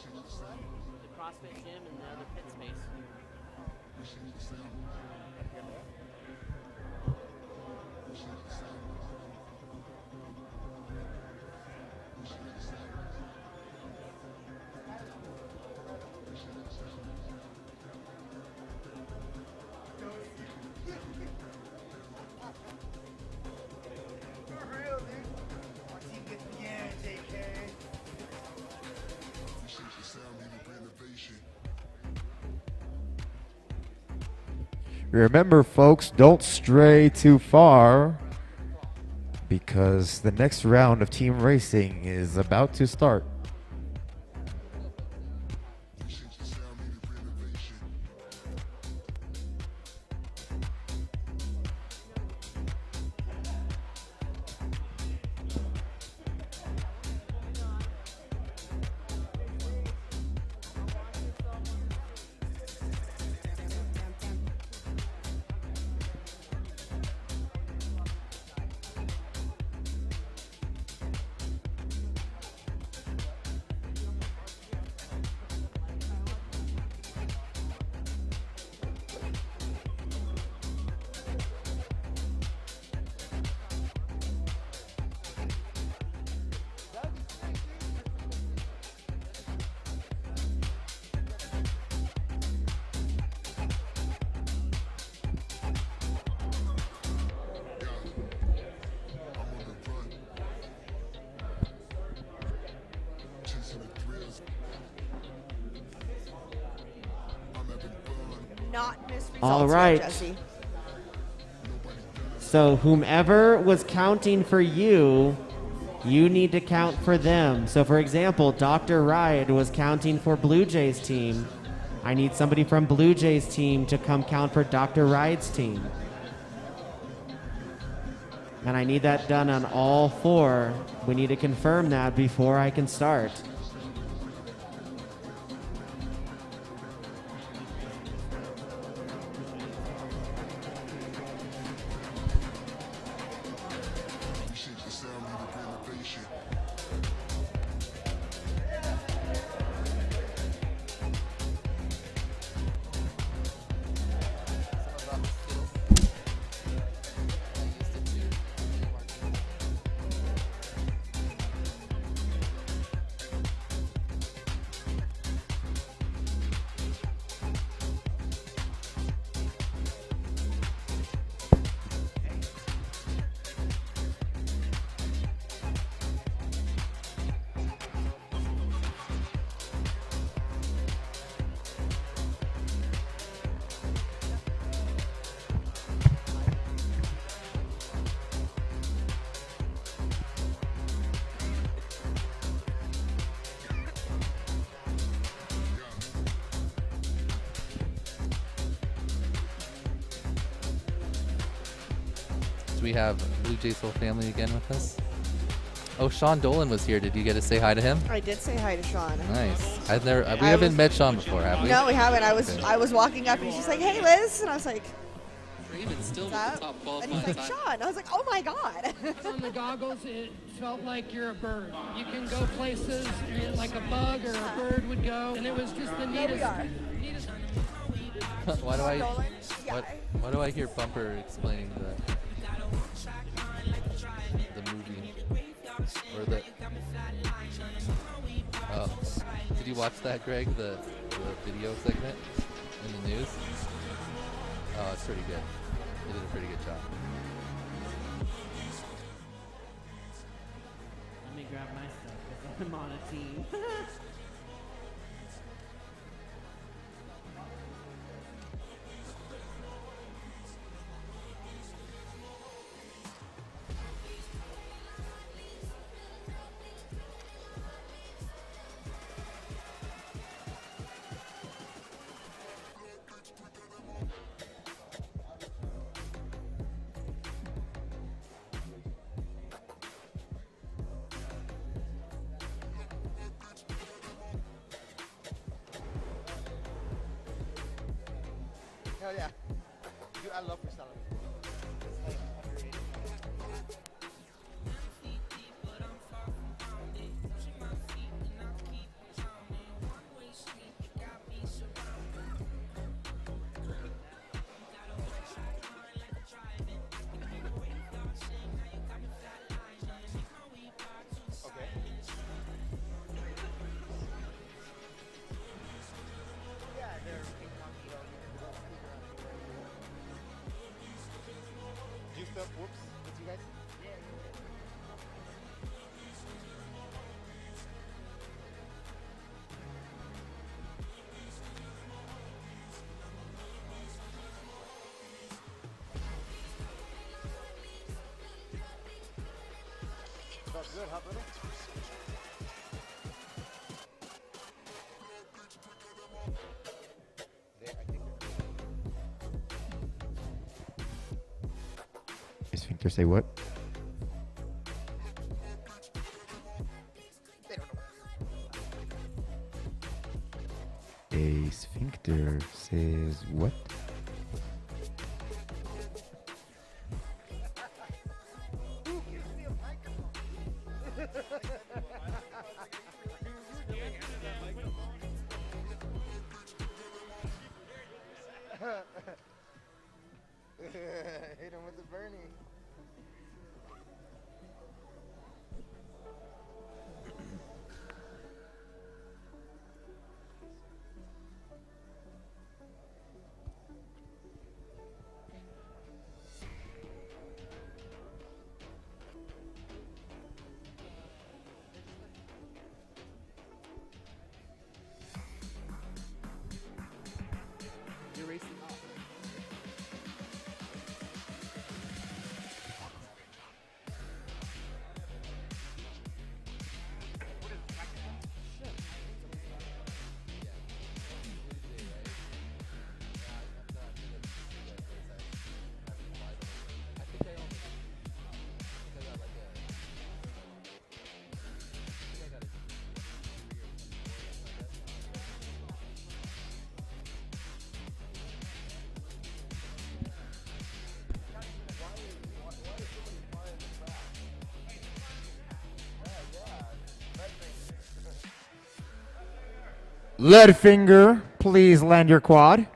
CrossFit gym and the other pit space. Remember, folks, don't stray too far because the next round of team racing is about to start. Not miss results All here, right. Jesse. So whomever was counting for you, you need to count for them. So for example, Dr. Ride was counting for Blue Jays team. I need somebody from Blue Jays team to come count for Dr. Ride's team. And I need that done on all four. We need to confirm that before I can start. Do we have Blue Jays whole family again with us? Oh, Sean Dolan was here. Did you get to say hi to him? I did say hi to Sean. Nice. We haven't met Sean before, have we? No, we haven't. Okay. I was walking up and she's like, "Hey, Liz," and I was like, Raven's still "What's up?" top And he's like, "Sean." I was like, "Oh my god." On the goggles, it felt like you're a bird. You can go places like a bug or a bird would go, and it was just the neatest. Why do I hear Bumper explaining the movie or the? Oh, did you watch that, Greg? The video segment in the news? Oh, it's pretty good. They did a pretty good job. Let me grab my stuff because I'm on a team. Hell yeah. Dude, I love freestyle. Sphincter say what? A sphincter says what? Hit him with the Bernie. You're racing off. Leadfinger, please land your quad.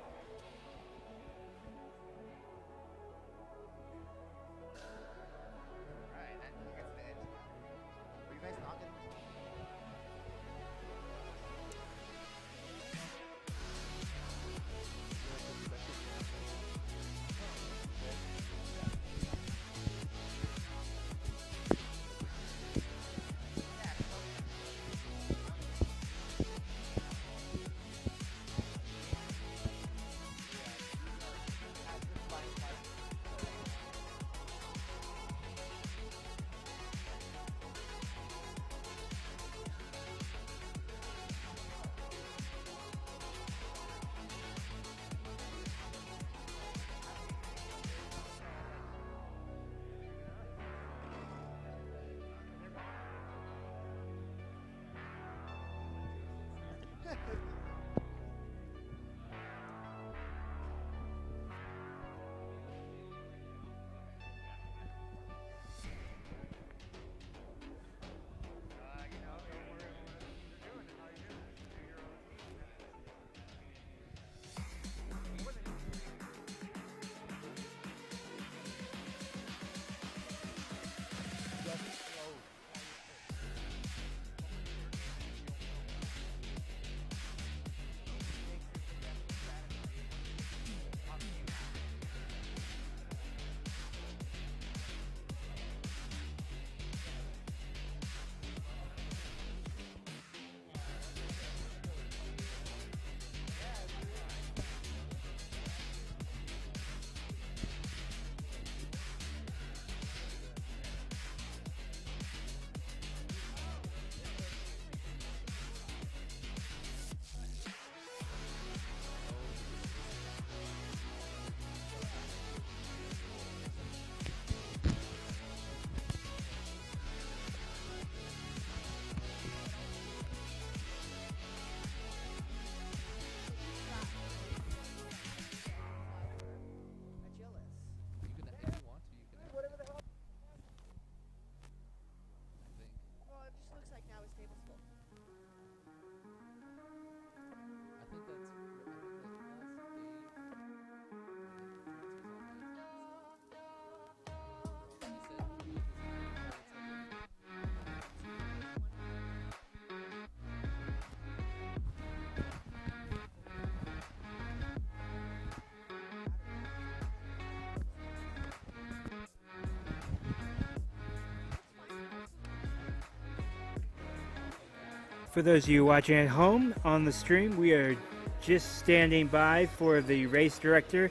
For those of you watching at home on the stream, we are just standing by for the race director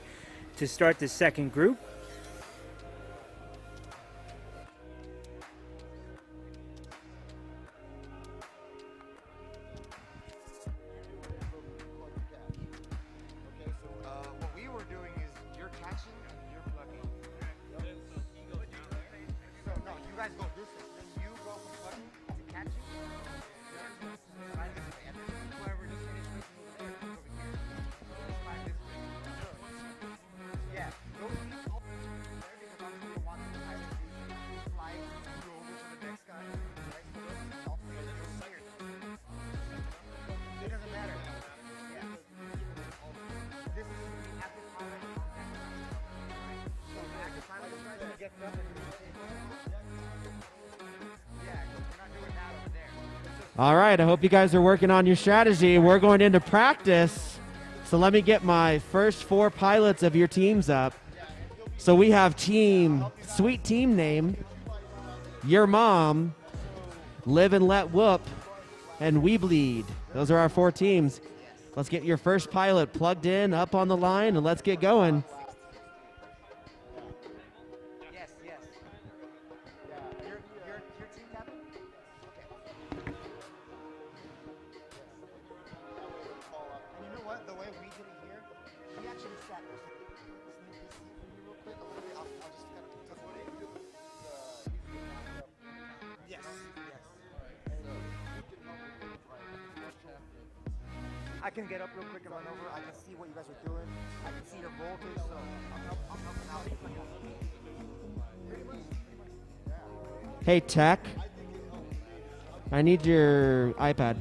to start the second group. guys go this way. Then you go from putting to catching. Slide this way. And then whoever just finished over there comes over here. Slide this way. Yeah. Those things all there because I'm going to want the pilot to slide you over to the next guy. Right? So those things all three of them are players. It doesn't matter. Yeah. This is the active pilot. So the active pilot is trying to get up and All right, I hope you guys are working on your strategy. We're going into practice. So let me get my first 4 pilots of your teams up. So we have sweet team name, Your Mom, Live and Let Whoop, and We Bleed. Those are our 4 teams. Let's get your first pilot plugged in, up on the line, and let's get going. I can get up real quick and run over. I can see what you guys are doing. I can see your voltage, so I'm helping out. Hey, Tech, I need your iPad.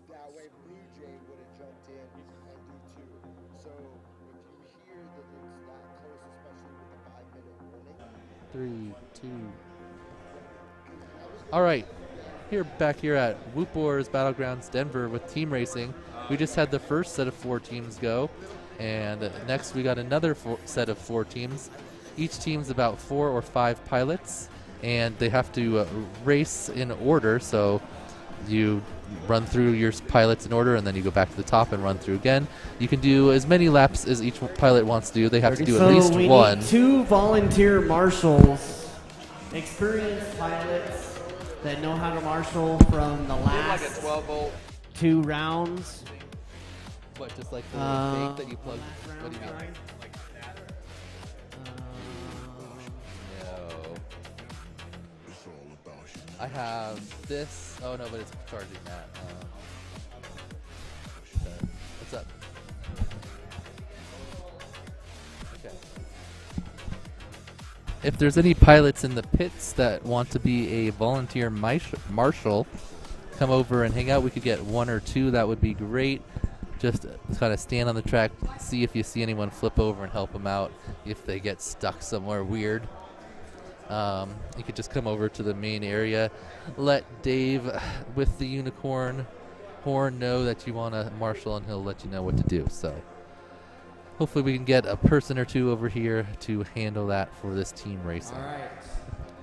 That way Blue Jay would have jumped in and do 2. So if you hear that it's that close, especially with the 5-minute warning. 3, 2. All right, back here at Whoop Wars Battlegrounds Denver with team racing. We just had the first set of 4 teams go, and next we got another set of 4 teams. Each team's about 4 or 5 pilots, and they have to race in order. So you run through your pilots in order, and then you go back to the top and run through again. You can do as many laps as each pilot wants to do. They have to do at least we one. Need 2 volunteer marshals, experienced pilots that know how to marshal from the last like a 12-volt 2 rounds. What, just like the fake that you plug? What do you mean? No. I have this. Oh no, but it's charging that. What's up? Okay. If there's any pilots in the pits that want to be a volunteer marshal, come over and hang out. We could get 1 or 2. That would be great. Just kind of stand on the track, see if you see anyone flip over and help them out if they get stuck somewhere weird. You could just come over to the main area, let Dave with the unicorn horn know that you want to marshal, and he'll let you know what to do. So hopefully we can get a person or 2 over here to handle that for this team racing. All right.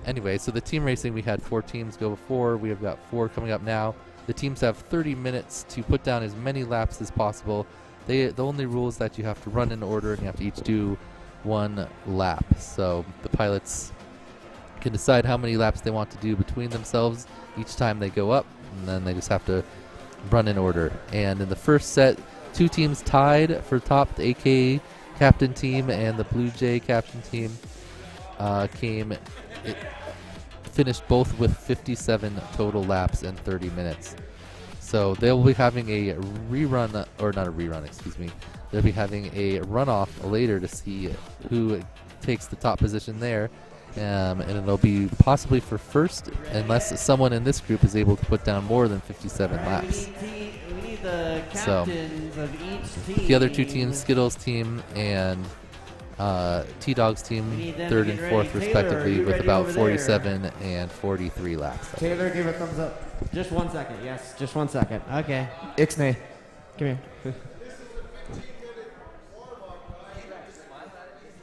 Anyway, so the team racing, we had 4 teams go before. We have got 4 coming up now. The teams have 30 minutes to put down as many laps as possible. The only rule is that you have to run in order, and you have to each do 1 lap. So the pilots can decide how many laps they want to do between themselves each time they go up, and then they just have to run in order. And in the first set, 2 teams tied for top. The AK captain team and the Blue Jay captain team finished both with 57 total laps in 30 minutes. So they'll be having a rerun, or not a rerun, excuse me. They'll be having a runoff later to see who takes the top position there. And it'll be possibly for first, unless someone in this group is able to put down more than 57 laps. We need the So, captains of each team. the other two teams, Skittles team and T-Dog's We team, need them third to and get fourth ready. Taylor, are respectively, you with ready about over there? 47 and 43 laps. Taylor, give a thumbs up. Just 1 second. Yes, just 1 second. Okay. Ixnay. Come here.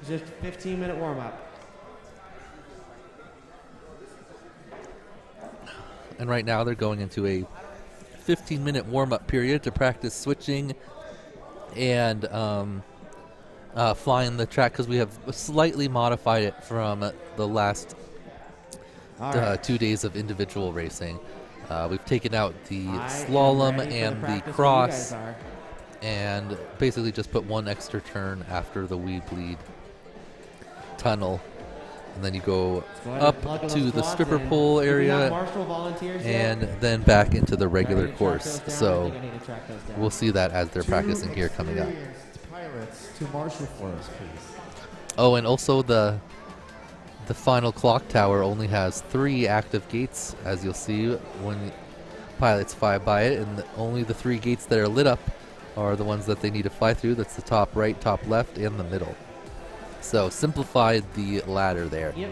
Just 15-minute warm-up. And right now they're going into a 15-minute warm-up period to practice switching and flying the track, because we have slightly modified it from the last All right. 2 days of individual racing. We've taken out the I am slalom ready for and the the practice cross where you guys and basically just put one extra turn after the weed bleed tunnel. And then you go go ahead and up plug those to the quads stripper in. pole Do we area have Marshall volunteers yet? and then back into the regular Ready to track course. those down? I So think I need to track those down. we'll see that as they're practicing here coming up. Pilots to Marshall for us, please. Oh, and also the final clock tower only has 3 active gates, as you'll see when pilots fly by it, and only the 3 gates that are lit up are the ones that they need to fly through. That's the top right, top left, and the middle. So simplified the ladder there. Yep.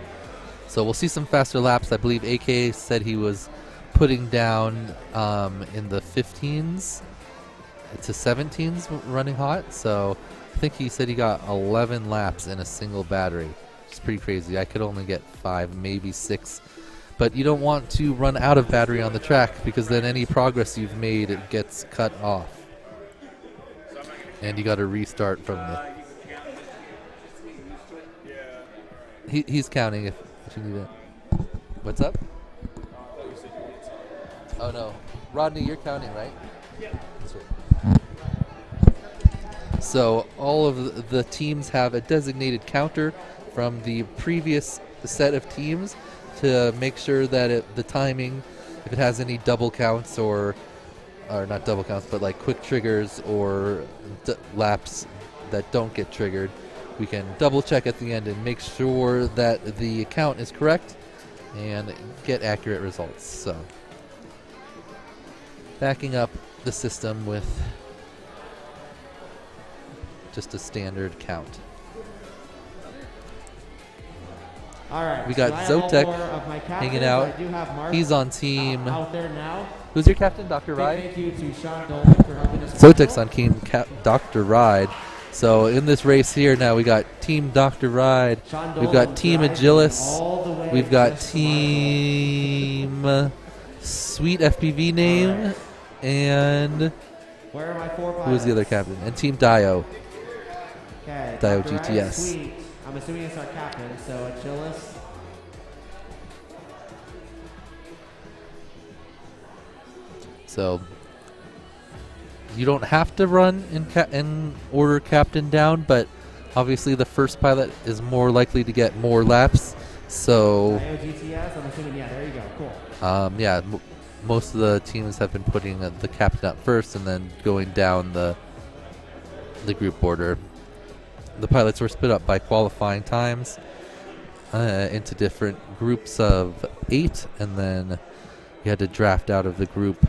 So we'll see some faster laps. I believe AK said he was putting down in the 15s to 17s running hot. So I think he said he got 11 laps in a single battery. It's pretty crazy. I could only get 5, maybe 6. But you don't want to run out of battery on the track, because then any progress you've made, it gets cut off. And you got to restart from the... He's counting if you need it. What's up? Oh no. Rodney, you're counting, right? Yeah. So all of the teams have a designated counter from the previous set of teams to make sure that the timing, if it has any double counts or not double counts, but like quick triggers or laps that don't get triggered, we can double check at the end and make sure that the count is correct and get accurate results. So backing up the system with just a standard count. All right. We got so I have all Zotek 4 of my captains. hanging out. I do have Mark He's on team. out there now. Who's your captain, Dr. Big Ride? Thank you to Sean Dolan for helping us. Zotek's on team Dr. Ride. So in this race here now, we got Team Dr. Ride. Sean We've got Dolan Team driving Agilis. all the way We've got just to Team Sweet FPV name. And Where are my 4 pilots? who's the other captain? And Team Dio. Okay. Dio Dr. Ryan GTS. Sweet. I'm assuming it's our captain, so Achilles. So you don't have to run in order captain down, but obviously the first pilot is more likely to get more laps. So Dio GTS, I'm assuming, yeah, there you go. Cool. yeah, most of the teams have been putting the captain up first and then going down the group order. The pilots were split up by qualifying times into different groups of 8, and then you had to draft out of the group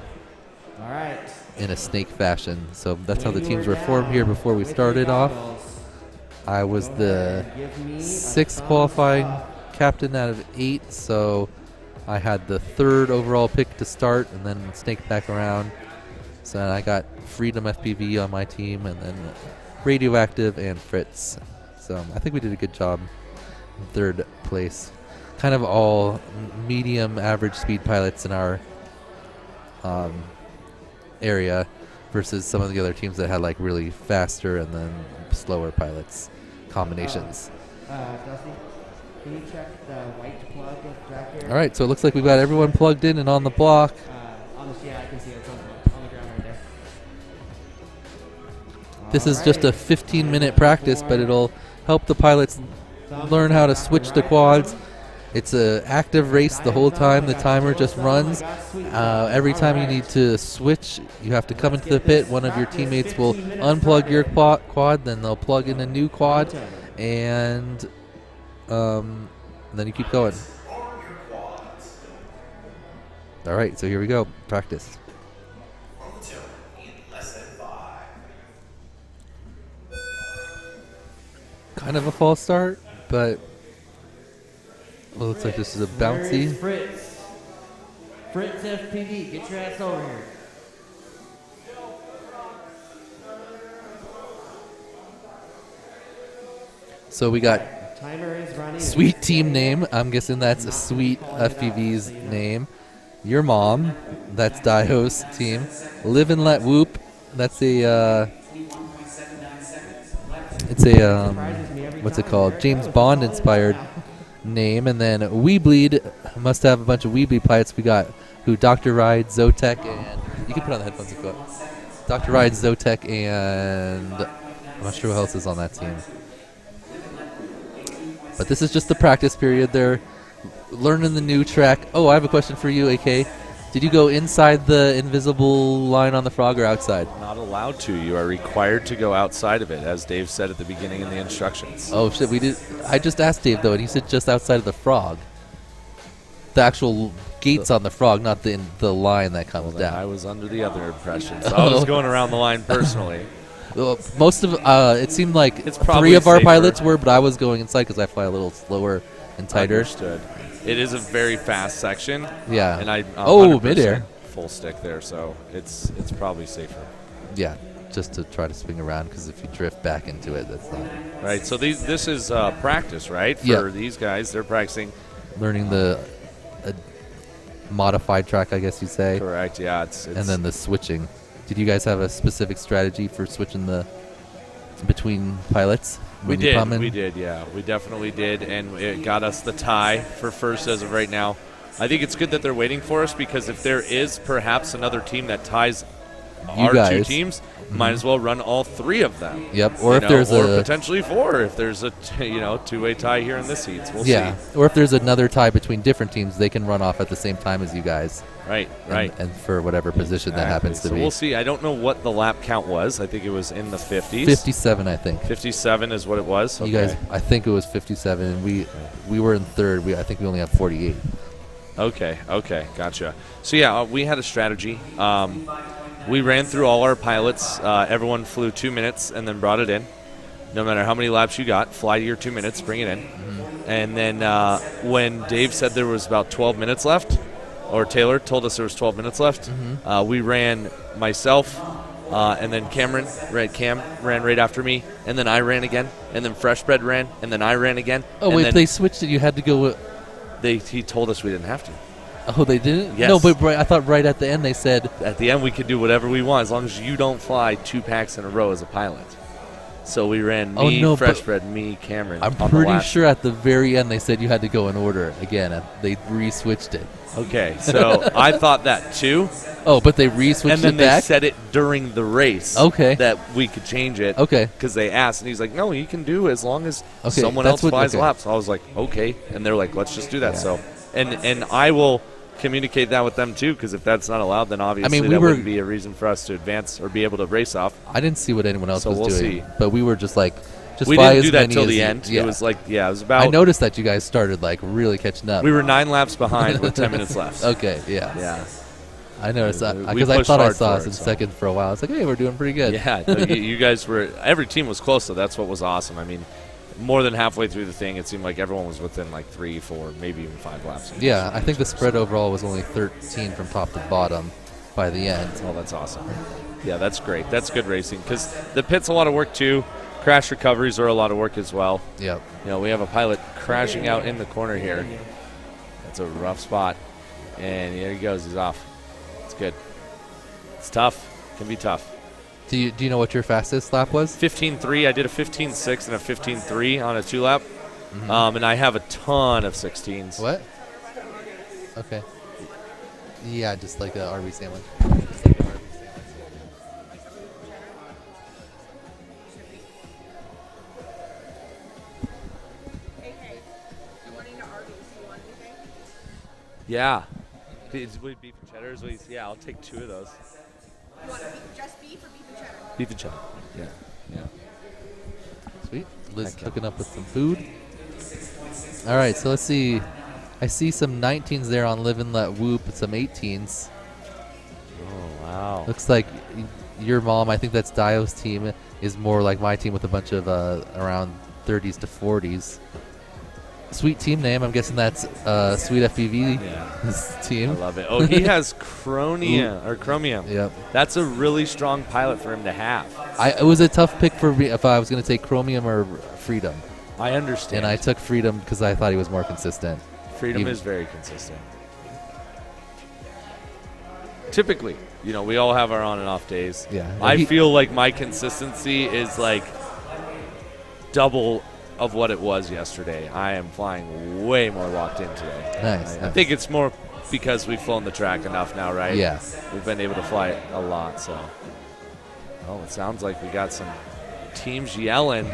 All right. in a snake fashion. So that's how the When you teams are were formed here down before we with your started off. goggles, I was go the ahead, give me a 6th thumbs qualifying up. captain out of 8, so I had the 3rd overall pick to start and then snake back around. So I got Freedom FPV on my team and then Radioactive and Fritz. So I think we did a good job in 3rd place. Kind of all medium average speed pilots in our area versus some of the other teams that had like really faster and then slower pilots combinations. Dusty, can you check the white plug back here? All right, so it looks like we've got everyone plugged in and on the block. Yeah, I can see it. It's on the ground right there. This is just a 15-minute practice, but it'll help the pilots learn how to switch the quads. It's an active race the whole time. The timer just runs. Every time you need to switch, you have to come into the pit. One of your teammates will unplug your quad, then they'll plug in a new quad, and and then you keep going. All right, so here we go. Practice. Kind of a false start, but well, looks like this is a bouncy. Fritz. Fritz FPV, get your ass over here. So we got Timer is running. Sweet team name. I'm guessing that's a Sweet FPV's name. Your mom. That's Daiho's team. Live and Let Whoop. That's a. It's a what's it called? James Bond inspired name. And then We Bleed must have a bunch of We Bleed pilots. We got who Dr. Ride, Zotek, and you can put on the headphones if you want. Dr. Ride, Zotek, and I'm not sure who else is on that team. But this is just the practice period. They're learning the new track. Oh, I have a question for you, AK. Did you go inside the invisible line on the frog or outside? Not allowed to. You are required to go outside of it, as Dave said at the beginning in the instructions. Oh, shit. We did. I just asked Dave, though, and he said just outside of the frog. The actual gates on the frog, not the line that comes down. I was under the other impression, so I was going around the line personally. Most of it seemed like It's 3 of our safer. pilots were, but I was going inside because I fly a little slower and tighter. Understood. It is a very fast section. Yeah. And I Oh, midair. full stick there, so it's probably safer. Yeah, just to try to swing around because if you drift back into it, that's not Right. So this is practice, right? For Yeah. these guys, they're practicing. learning the modified track, I guess you say. Correct. Yeah. It's and then the switching. Did you guys have a specific strategy for switching the between pilots? We when you did. come in? We did. Yeah, we definitely did, and it got us the tie for first as of right now. I think it's good that they're waiting for us because if there is perhaps another team that ties You our 2 guys. teams, might as well run all 3 of them. Yep, or You if know, there's or a- potentially 4 if there's a 2-way tie here in this heats. We'll Yeah, see. or if there's another tie between different teams, they can run off at the same time as you guys. Right, And- right. And for whatever position that happens to so be. we'll see. I don't know what the lap count was. I think it was in the 50s. 57, I think. 57 is what it was. You guys, I think it was 57, and we were in third. I think we only have 48. Okay, gotcha. So yeah, we had a strategy. We ran through all our pilots. Everyone flew 2 minutes and then brought it in. No matter how many laps you got, fly your 2 minutes, bring it in. Mm-hmm. And then when Dave said there was about 12 minutes left, or Taylor told us there was 12 minutes left, Mm-hmm. we ran myself, and then Cam ran right after me, and then I ran again, and then Freshbread ran, and then I ran again. Oh, and wait, then they switched it. You had to go. He told us we didn't have to. Oh, they didn't? Yes. No, but I thought right at the end they said. At the end, we could do whatever we want as long as you don't fly 2 packs in a row as a pilot. So we ran me, Freshbread, me, Cameron. I'm on the pretty last sure at the very end they said you had to go in order again. And they re-switched it. Okay, so I thought that too. Oh, but they re-switched and then it back? they said it during the race. Okay. That we could change it. Okay. Because they asked, and he's like, "No, you can do as long as Okay, someone that's else flies okay. laps." So I was like, "Okay," and they're like, "Let's just do that." So, and I will communicate that with them too, because if that's not allowed, then obviously we that were- wouldn't be a reason for us to advance or be able to race off. I didn't see what anyone else So was we'll doing. see. But we were just like, just We fly didn't as do that many till as the you- end. Yeah. It was like, yeah, it was about. I noticed that you guys started like really catching up. We were 9 laps behind with 10 minutes left. Okay, yeah. Yeah. I noticed that We because I pushed thought I hard saw for us it, in so. second for a while. I was like, hey, we're doing pretty good. Yeah, no, you guys were. Every team was close, so that's what was awesome. I mean, more than halfway through the thing, it seemed like everyone was within like 3, 4, maybe even 5 laps. Yeah, I think the spread overall was only 13 from top to bottom by the end. Oh, that's awesome. Yeah, that's great. That's good racing because the pit's a lot of work too. Crash recoveries are a lot of work as well. Yep. You know, we have a pilot crashing out in the corner here. That's a rough spot. And here he goes. He's off. It's good. It's tough. Can be tough. Do you know what your fastest lap was? 15.3. I did a 15.6 and a 15.3 on a 2-lap. And I have a ton of 16s. What? Okay. Yeah, just like a RB sandwich. Yeah. Would beef and cheddar? Yeah, I'll take 2 of those. You want just beef or beef and cheddar? Beef and cheddar. Yeah. Sweet. Liz cooking up with some food. All right, so let's see. I see some 19s there on Live and Let Whoop, some 18s. Oh, wow. Looks like your mom, I think that's Dio's team, is more like my team with a bunch of around 30s to 40s. Sweet team name. I'm guessing that's Sweet FPV's team. I love it. Oh, he has Chromium. Yep. That's a really strong pilot for him to have. It was a tough pick for me if I was going to take Chromium or Freedom. I understand. And I took Freedom because I thought he was more consistent. Freedom is very consistent. Typically, we all have our on and off days. Yeah. I feel like my consistency is like double of what it was yesterday. I am flying way more locked in today. Nice. I think it's more because we've flown the track enough now, right? Yeah. We've been able to fly it a lot, so. Oh, it sounds like we got some teams yelling.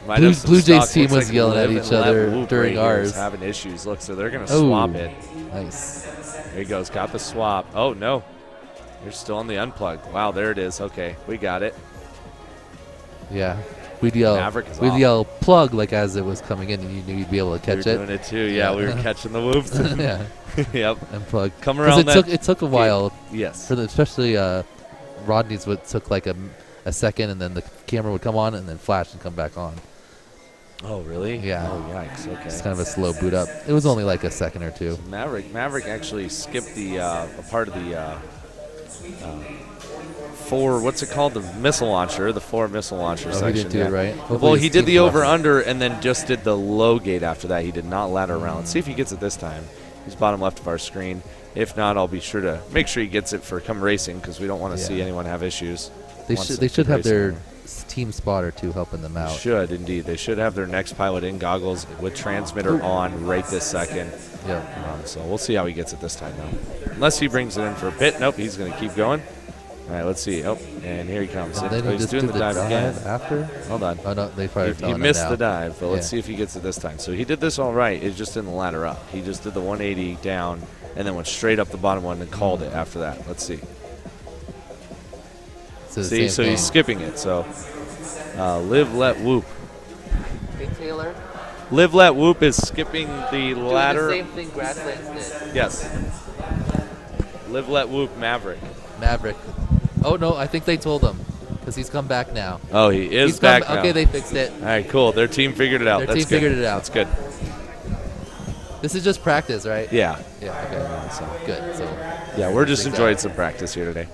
Blue Jays team was yelling at each other during ours. Having issues. Look, so they're going to swap it. Nice. There he goes. Got the swap. Oh, no. They're still on the unplug. Wow, there it is. Okay, we got it. Yeah. We'd yell plug like as it was coming in, and you knew you'd be able to catch we it. Doing it too. Yeah, we were catching the whoops. Yeah. Yep. And plug. Come around. It took a while. Yes. For especially Rodney's, took like a second, and then the camera would come on and then flash and come back on. Oh, really? Yeah. Oh, yikes. Okay. It's kind of a slow boot up. It was only like a second or two. Maverick actually skipped the a part of the what's it called? The missile launcher, the 4 missile launcher section. He didn't do it right. Well, he did the over-under and then just did the low gate after that. He did not ladder around. Let's see if he gets it this time. He's bottom left of our screen. If not, I'll be sure to make sure he gets it for come racing because we don't want to see anyone have issues. They should have their team spotter too helping them out. Should indeed. They should have their next pilot in goggles with transmitter on right this second. Yeah. So we'll see how he gets it this time though. Unless he brings it in for a bit. Nope, he's going to keep going. All right, let's see. Oh, and here he comes. He's doing the dive again. After? Hold on. Oh, no, they probably he missed the dive, but let's see if he gets it this time. So he did this all right. It just didn't ladder up. He just did the 180 down and then went straight up the bottom one and called it after that. Let's see. So he's skipping it. So Live, Let, Whoop. Hey, Taylor. Live, Let, Whoop is skipping the ladder. The same thing Grasslands did. Yes. Live, Let, Whoop, Maverick. Oh, no, I think they told him because he's come back now. Oh, he is back now. Okay, they fixed it. All right, cool. Their team figured it out. Their team figured it out. That's good. This is just practice, right? Yeah. Yeah, okay. So good. So yeah, we're just enjoying some practice here today.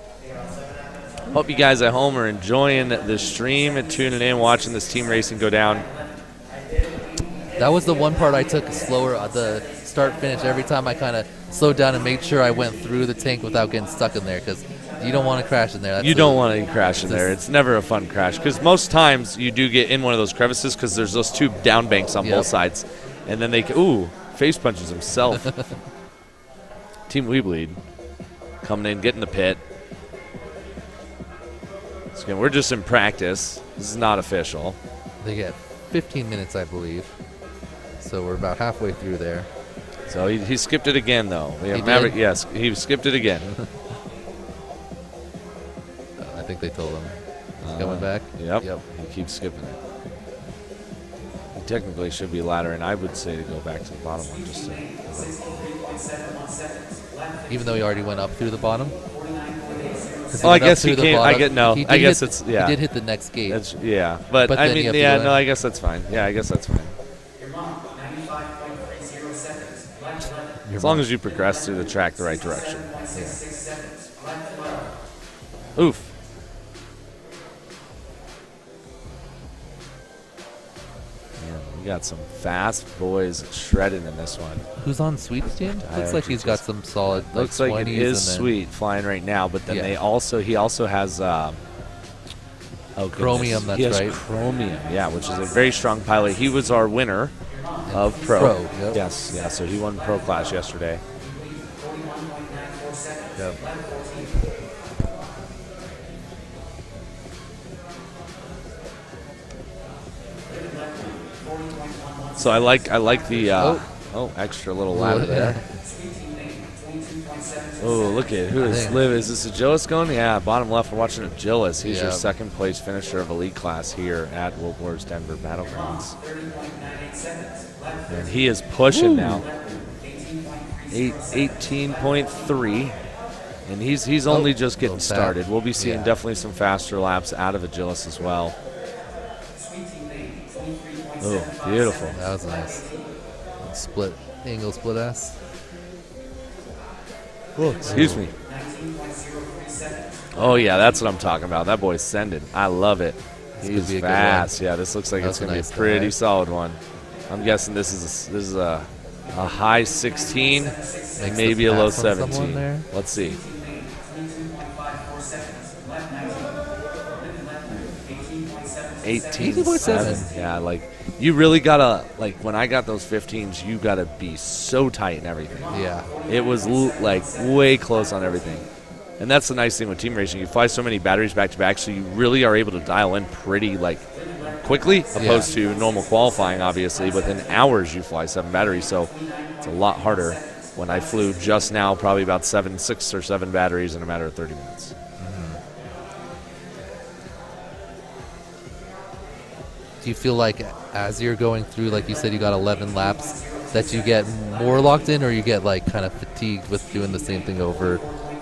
Hope you guys at home are enjoying the stream and tuning in, watching this team racing go down. That was the one part I took slower at the start-finish. Every time I kind of slowed down and made sure I went through the tank without getting stuck in there because you don't want to crash in there. You don't want to crash in there. It's never a fun crash because most times you do get in one of those crevices because there's those 2 down banks on both sides. And then face punches himself. Team We Bleed coming in, getting the pit. So again, we're just in practice. This is not official. They get 15 minutes, I believe. So we're about halfway through there. So he skipped it again, though. He Maverick, did? yes, he skipped it again. I think they told him. He's coming back? Yep. He keeps skipping it. He technically should be laddering. I would say to go back to the bottom one just to. Even though he already went up through the bottom? Oh, I guess he can't. I guess it's. He did hit the next gate. But I mean, I guess that's fine. Yeah, I guess that's fine. As long as you progress through the track the right direction. Yeah. Oof. Man, we got some fast boys shredding in this one. Who's on Sweet's team? Looks like he's got some solid. Looks like it is Sweet flying right now, but then he also has. Chromium, that's he has right. Chromium, yeah, which is a very strong pilot. He was our winner of Pro. Yep. Yes, yeah, so he won Pro class yesterday. Yep. So I like the extra little ladder there. Oh, look at who is Liv. Is this Agilis going? Yeah, bottom left, we're watching Agilis. He's your second place finisher of elite class here at World Wars Denver Battlegrounds. And he is pushing now. 18.3. And he's only just getting started. We'll be seeing definitely some faster laps out of Agilis as well. Oh, beautiful. That was nice. Split angle, split S. Oh, excuse me. Oh, yeah, that's what I'm talking about. That boy's sending. I love it. He's fast. Yeah, this looks like it's going to be a pretty solid one. I'm guessing this is a high 16 and maybe a low 17. Let's see. 18.7. Yeah, like you really gotta, like when I got those 15s, you gotta be so tight and everything. Yeah. It was like way close on everything. And that's the nice thing with team racing. You fly so many batteries back to back, so you really are able to dial in pretty like quickly, opposed to normal qualifying, obviously. Within hours, you fly 7 batteries, so it's a lot harder. When I flew just now, probably about 6 or 7 batteries in a matter of 30 minutes. Do you feel like as you're going through, like you said, you got 11 laps, that you get more locked in, or you get like kind of fatigued with doing the same thing over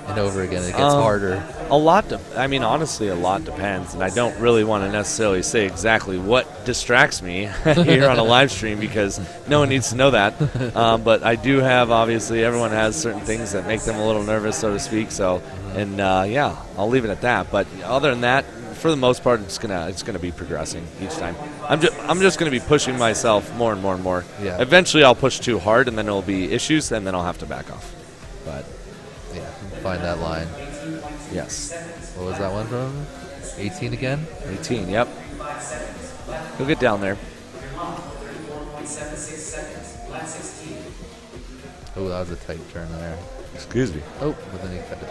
and over again? It gets harder. A lot. I mean, honestly, a lot depends, and I don't really want to necessarily say exactly what distracts me here on a live stream because no one needs to know that. But I do have, obviously, everyone has certain things that make them a little nervous, so to speak. So, and yeah, I'll leave it at that. But other than that, for the most part, it's gonna be progressing each time. I'm just gonna be pushing myself more and more and more. Yeah. Eventually, I'll push too hard, and then it'll be issues, and then I'll have to back off. But yeah, find that line. Yes. What was that one from? 18 again? 18. Yep. Go get down there. Oh, that was a tight turn there. Excuse me. Oh, but then he cut it.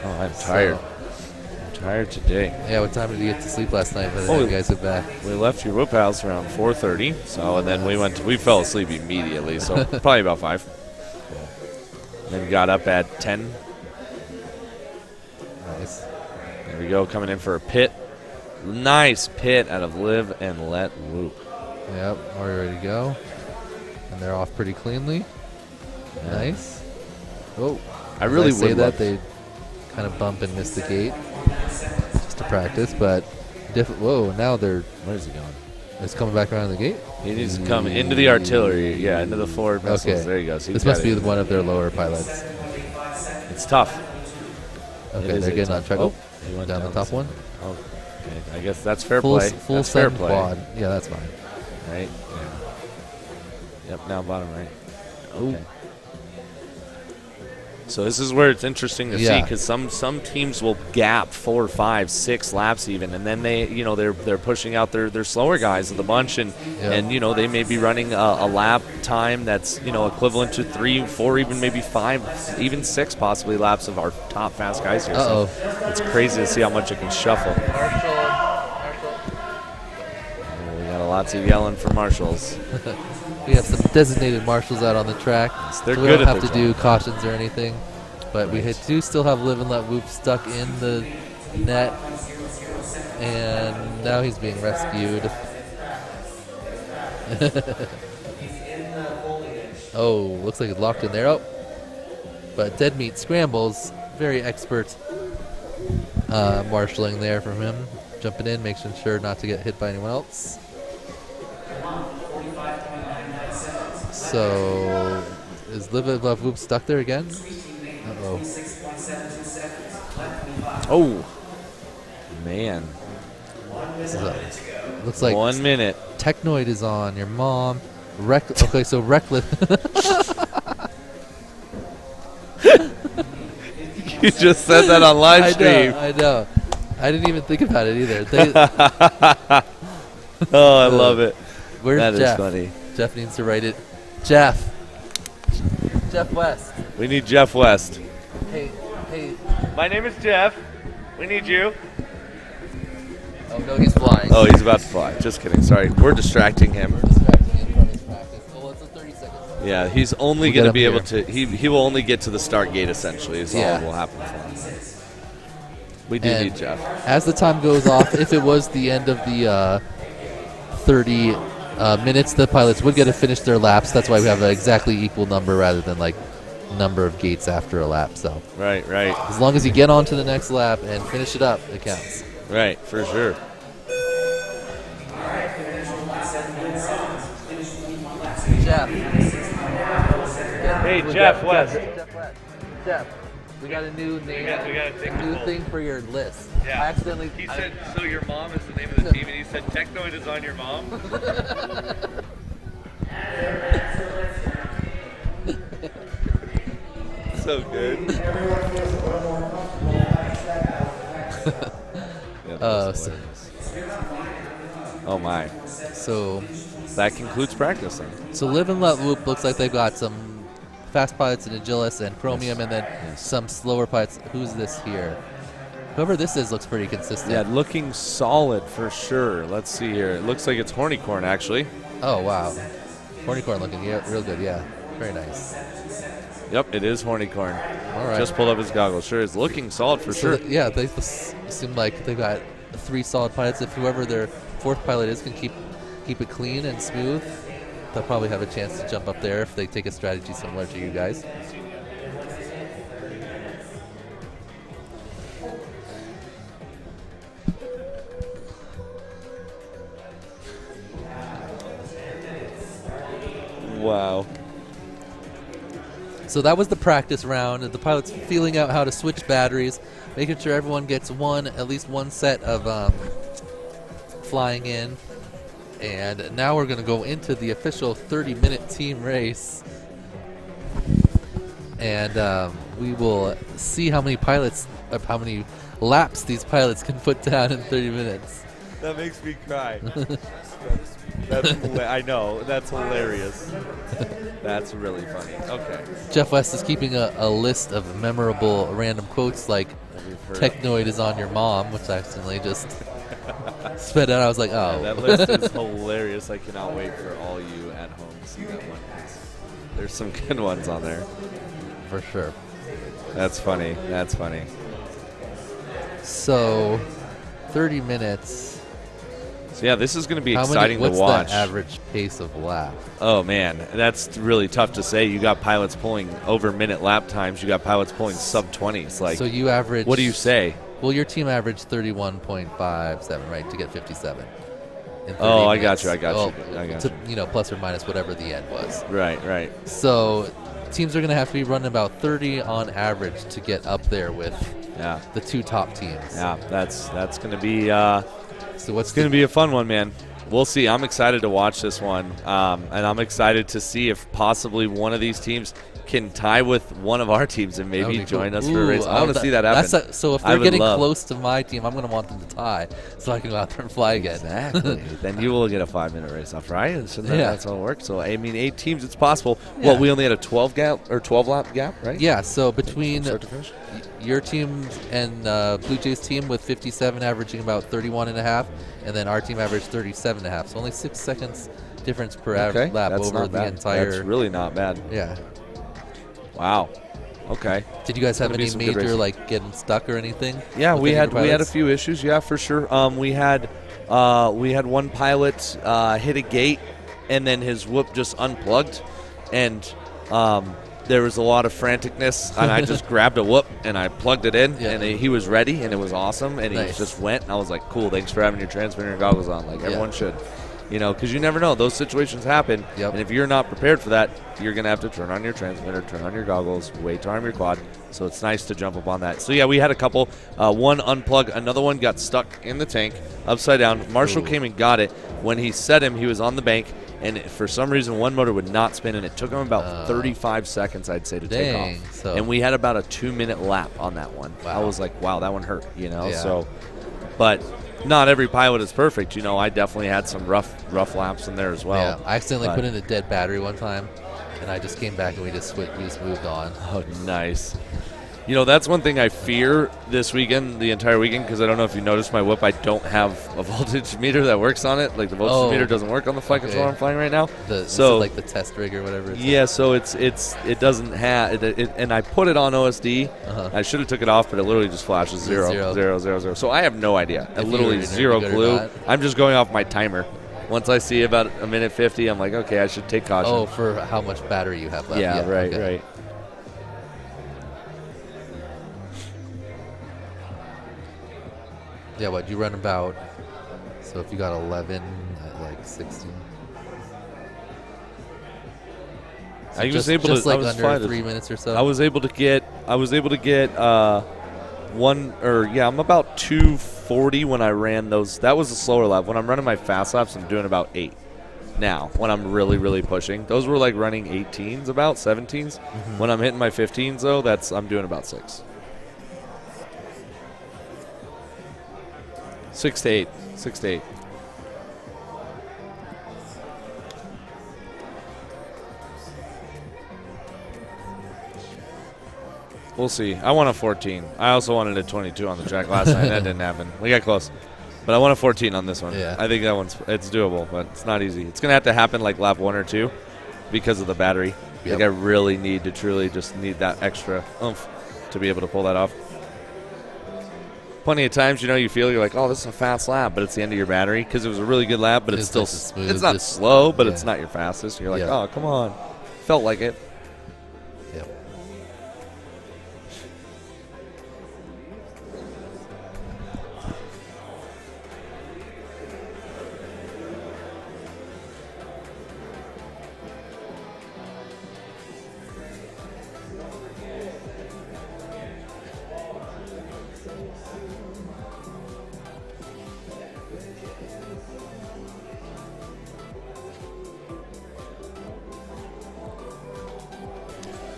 Oh, I'm tired. I'm tired today. Yeah, what time did you get to sleep last night? By the time you guys get back? We left your whoop house around 4:30. So, and then we fell asleep immediately. So probably about 5. Then got up at 10. Nice. There we go, coming in for a pit. Nice pit out of Live and Let Whoop. Yep, already ready to go. And they're off pretty cleanly. Yeah. Nice. Oh, I really say would that they kind of bump and miss the gate just to practice, but whoa, now they're. Where's he going? It's coming back around the gate. He needs to come into the artillery, yeah, into the forward missiles. Okay, there you go. So this must be one of their lower pilots. It's tough. Okay, they're getting on track. Oh, he went down the top one. Oh, okay. I guess that's fair play. Full that's fair send play. quad. Yeah, that's fine. Right. Yeah. Yep. Now bottom right. Okay. So this is where it's interesting to see because some teams will gap 4, 5, 6 laps even, and then they're pushing out their slower guys of the bunch, and they may be running a lap time that's equivalent to 3, 4, even maybe 5, even 6 possibly laps of our top fast guys here. So it's crazy to see how much it can shuffle. Oh, we got lots of yelling for marshals. We have some designated marshals out on the track. They're so we good don't at have to their do cautions or anything. But we do still have Live and Let Whoop stuck in the net. And now he's being rescued. Oh, looks like it's locked in there. Oh, but Dead Meat Scrambles, very expert marshalling there from him. Jumping in, making sure not to get hit by anyone else. So, is Live and Let Whoop stuck there again? Uh-oh. Oh, man. Looks like 1 minute. Technoid is on. Your mom. Okay, so Reckless. You just said that on live stream. I know. I didn't even think about it either. Oh, I love it. Where's that Jeff? Is funny. Jeff needs to write it. Jeff West. We need Jeff West. Hey. My name is Jeff. We need you. Oh, no, he's flying. Oh, he's about to fly. Just kidding. Sorry. We're distracting him. From his practice. Oh, it's a 30 seconds. Yeah, he's only going to be able to... He will only get to the start gate, essentially, is all that will happen for him. We do need Jeff. As the time goes off, if it was the end of the 30 minutes the pilots would get to finish their laps. That's why we have an exactly equal number rather than like number of gates after a lap. So Right. as long as you get on to the next lap and finish it up, it counts. Right, for sure. Jeff. Hey, Jeff West. Jeff, we got a new name. We got a new thing for your list. Yeah. I accidentally. He said, so your mom is the name of the team, and he said Technoid is on your mom? So good. Oh my. So that concludes practice then. So Live and Let Loop looks like they've got some fast pilots in Agilis and Chromium, and then some slower pilots. Who's this here? Whoever this is looks pretty consistent. Yeah, looking solid for sure. Let's see here. It looks like it's Hornycorn actually. Oh wow, Hornycorn looking real good. Yeah, very nice. Yep, it is Hornycorn. All right. Just pulled up his goggles. Sure, it's looking solid for sure. Yeah, they seem like they've got 3 solid pilots. If whoever their 4th pilot is can keep it clean and smooth, they'll probably have a chance to jump up there if they take a strategy similar to you guys. Wow. So that was the practice round. The pilots feeling out how to switch batteries, making sure everyone gets at least one set of flying in. And now we're going to go into the official 30-minute team race. And we will see how many laps these pilots can put down in 30 minutes. That makes me cry. I know. That's hilarious. That's really funny. Okay. Jeff West is keeping a list of memorable random quotes like "Technoid is on your mom," which I accidentally just spit out. I was like, oh. That list is hilarious. I cannot wait for all you at home to see that one. There's some good ones on there. For sure. That's funny. That's funny. So, 30 minutes. So yeah, this is going to be exciting to watch. What's the average pace of lap? Oh man, that's really tough to say. You got pilots pulling over minute lap times. You got pilots pulling sub 20s. Like, so you average. What do you say? Well, your team averaged 31.57, right, to get 57. Oh, I got you. I got you. Plus or minus whatever the end was. Right. So teams are going to have to be running about 30 on average to get up there with the 2 top teams. Yeah, that's going to be. So it's going to be a fun one, man. We'll see. I'm excited to watch this one, and I'm excited to see if possibly one of these teams can tie with one of our teams and maybe join us for a race. I want to see that happen. So if they're getting close to my team, I'm going to want them to tie so I can go out there and fly again. Exactly. Then you will get a 5-minute race off, right? So that's how it works. So I mean, 8 teams, it's possible. Yeah. Well, we only had a 12 lap gap, right? Yeah. So between your team and Blue Jays team with 57 averaging about 31.5, and then our team averaged 37.5. So only 6 seconds difference per lap over the entire. That's really not bad. Yeah. Wow. Okay. Did you guys have any major getting stuck or anything? Yeah, we had a few issues. Yeah, for sure. We had one pilot hit a gate, and then his whoop just unplugged, and there was a lot of franticness, and I just grabbed a whoop and I plugged it in, and he was ready, and it was awesome, and he just went, and I was like, cool, thanks for having your transmitter and goggles on, like everyone should. Because you never know. Those situations happen, and if you're not prepared for that, you're going to have to turn on your transmitter, turn on your goggles, wait to arm your quad. So it's nice to jump up on that. So, yeah, we had a couple. One unplugged. Another one got stuck in the tank, upside down. Marshall came and got it. When he set him, he was on the bank, and for some reason one motor would not spin, and it took him about 35 seconds, I'd say, to take off. And we had about a 2-minute lap on that one. Wow. I was like, wow, that one hurt, So, but not every pilot is perfect. I definitely had some rough laps in there as well. Yeah, I accidentally put in a dead battery one time, and I just came back and we just moved on. Oh, nice. That's one thing I fear this weekend, the entire weekend, because I don't know if you noticed my whip, I don't have a voltage meter that works on it. Like, the voltage meter doesn't work on the flight controller I'm flying right now. So like the test rig or whatever. So it doesn't have it, and I put it on OSD. I should have took it off, but it literally just flashes 0, 0, 0, 0. So I have no idea. Literally zero clue. I'm just going off my timer. Once I see about a minute 50, I'm like, okay, I should take caution. Oh, for how much battery you have left. Yeah, right, okay. right. Yeah, what you run about? So if you got 11 at like 16. So I was just, able just to. like I was under fine. 3 minutes or so. I was able to get. I'm about 240 when I ran those. That was a slower lap. When I'm running my fast laps, I'm doing about 8. Now, when I'm really, really pushing, those were like running 18s, about 17s. When I'm hitting my 15s, though, I'm doing about 6. 6 to 8. 6 to 8. We'll see. I want a 14. I also wanted a 22 on the track last night. That didn't happen. We got close. But I want a 14 on this one. Yeah. I think that it's doable, but it's not easy. It's going to have to happen like lap 1 or 2 because of the battery. Yep. Like I really need to truly just need that extra oomph to be able to pull that off. Plenty of times, you feel you're like, oh, this is a fast lap, but it's the end of your battery because it was a really good lap, but it's still nice and smooth, it's not just- slow, but yeah. it's not your fastest. You're like, Yeah. oh, come on. Felt like it. Yep.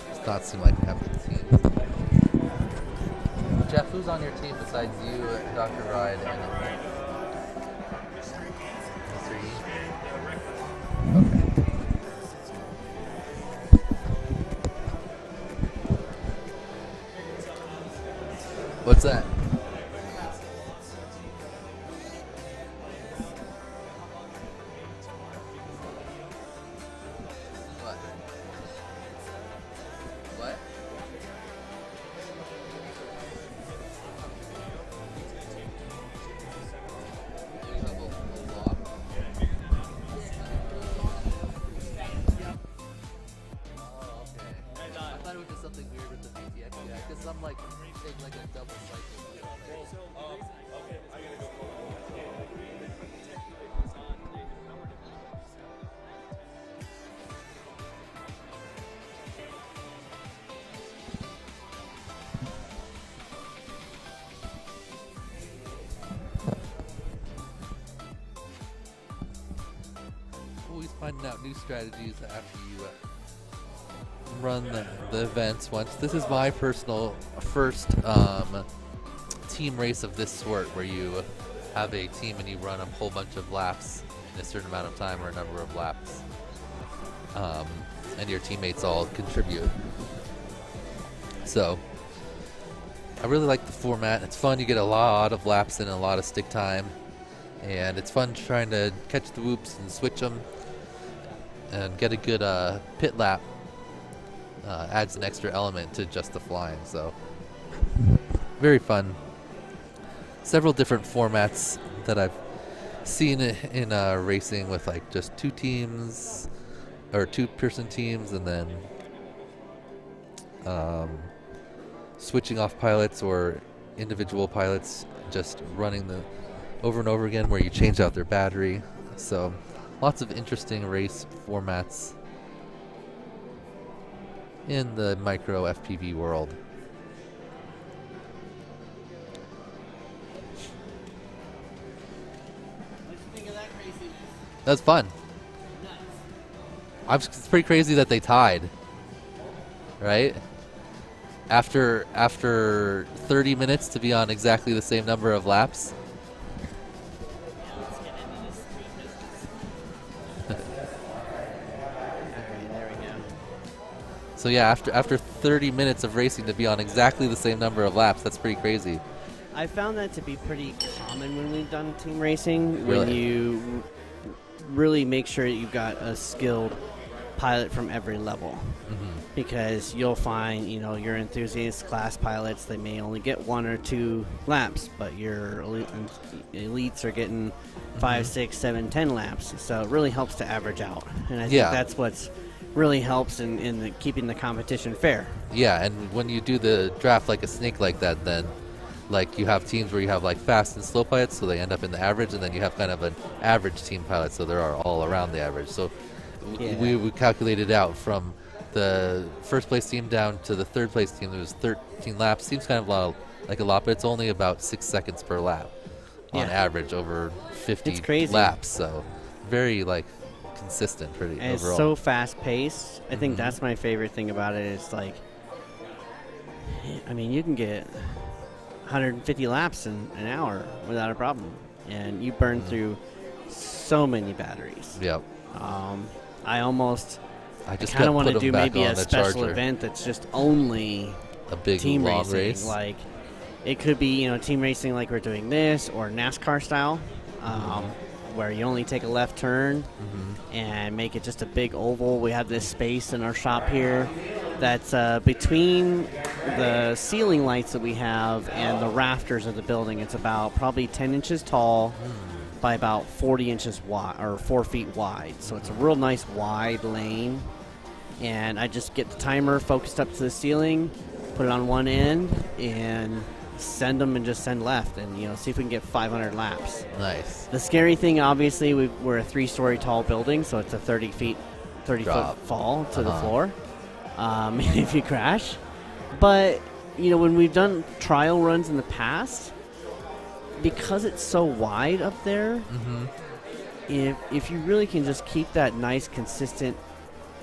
Does not seem like you have a team. Jeff, who's on your team besides you, Dr. Ride, and Mr. E? Okay. What's that? What? I thought it was just something weird with the VTX. Yeah, because I'm like taking like a double cycle. Always finding out new strategies after you run the events once. This is my personal first team race of this sort where you have a team and you run a whole bunch of laps in a certain amount of time or a number of laps. And your teammates all contribute. So I really like the format. It's fun. You get a lot of laps in, a lot of stick time. And it's fun trying to catch the whoops and switch them and get a good pit lap. Adds an extra element to just the flying. So very fun. Several different formats that I've seen in racing with like just 2 teams or 2-person teams, and then switching off pilots or individual pilots just running the over and over again where you change out their battery. So lots of interesting race formats in the micro FPV world. That's fun. It's pretty crazy that they tied, right? After 30 minutes to be on exactly the same number of laps. So yeah, after 30 minutes of racing to be on exactly the same number of laps, that's pretty crazy. I found that to be pretty common when we've done team racing. Really? When you really make sure you've got a skilled pilot from every level. Because you'll find, your enthusiast class pilots, they may only get 1 or 2 laps, but your elites are getting 5, 6, 7, 10 laps. So it really helps to average out. And I think that's what's really helps in keeping the competition fair. Yeah, and when you do the draft like a snake like that, then like you have teams where you have like fast and slow pilots, so they end up in the average, and then you have kind of an average team pilot, so they're all around the average. So we calculated out from the first place team down to the third place team. There was 13 laps. Seems kind of like a lot, but it's only about 6 seconds per lap on average over 50 laps. So very consistent, pretty and overall. It's so fast paced. I think that's my favorite thing about it. It's you can get 150 laps in an hour without a problem, and you burn through so many batteries. Yep. I kind of want to do maybe a special event that's just only a big team long racing. race. Like it could be team racing like we're doing this, or NASCAR style, where you only take a left turn and make it just a big oval. We have this space in our shop here that's between the ceiling lights that we have and the rafters of the building. It's about probably 10 inches tall by about 40 inches wide, or 4 feet wide. So it's a real nice wide lane. And I just get the timer focused up to the ceiling, put it on one end, and send them and just send left, and see if we can get 500 laps. Nice. The scary thing, obviously, we're a 3-story tall building, so it's a 30 foot fall to the floor if you crash. But when we've done trial runs in the past, because it's so wide up there, if you really can just keep that nice consistent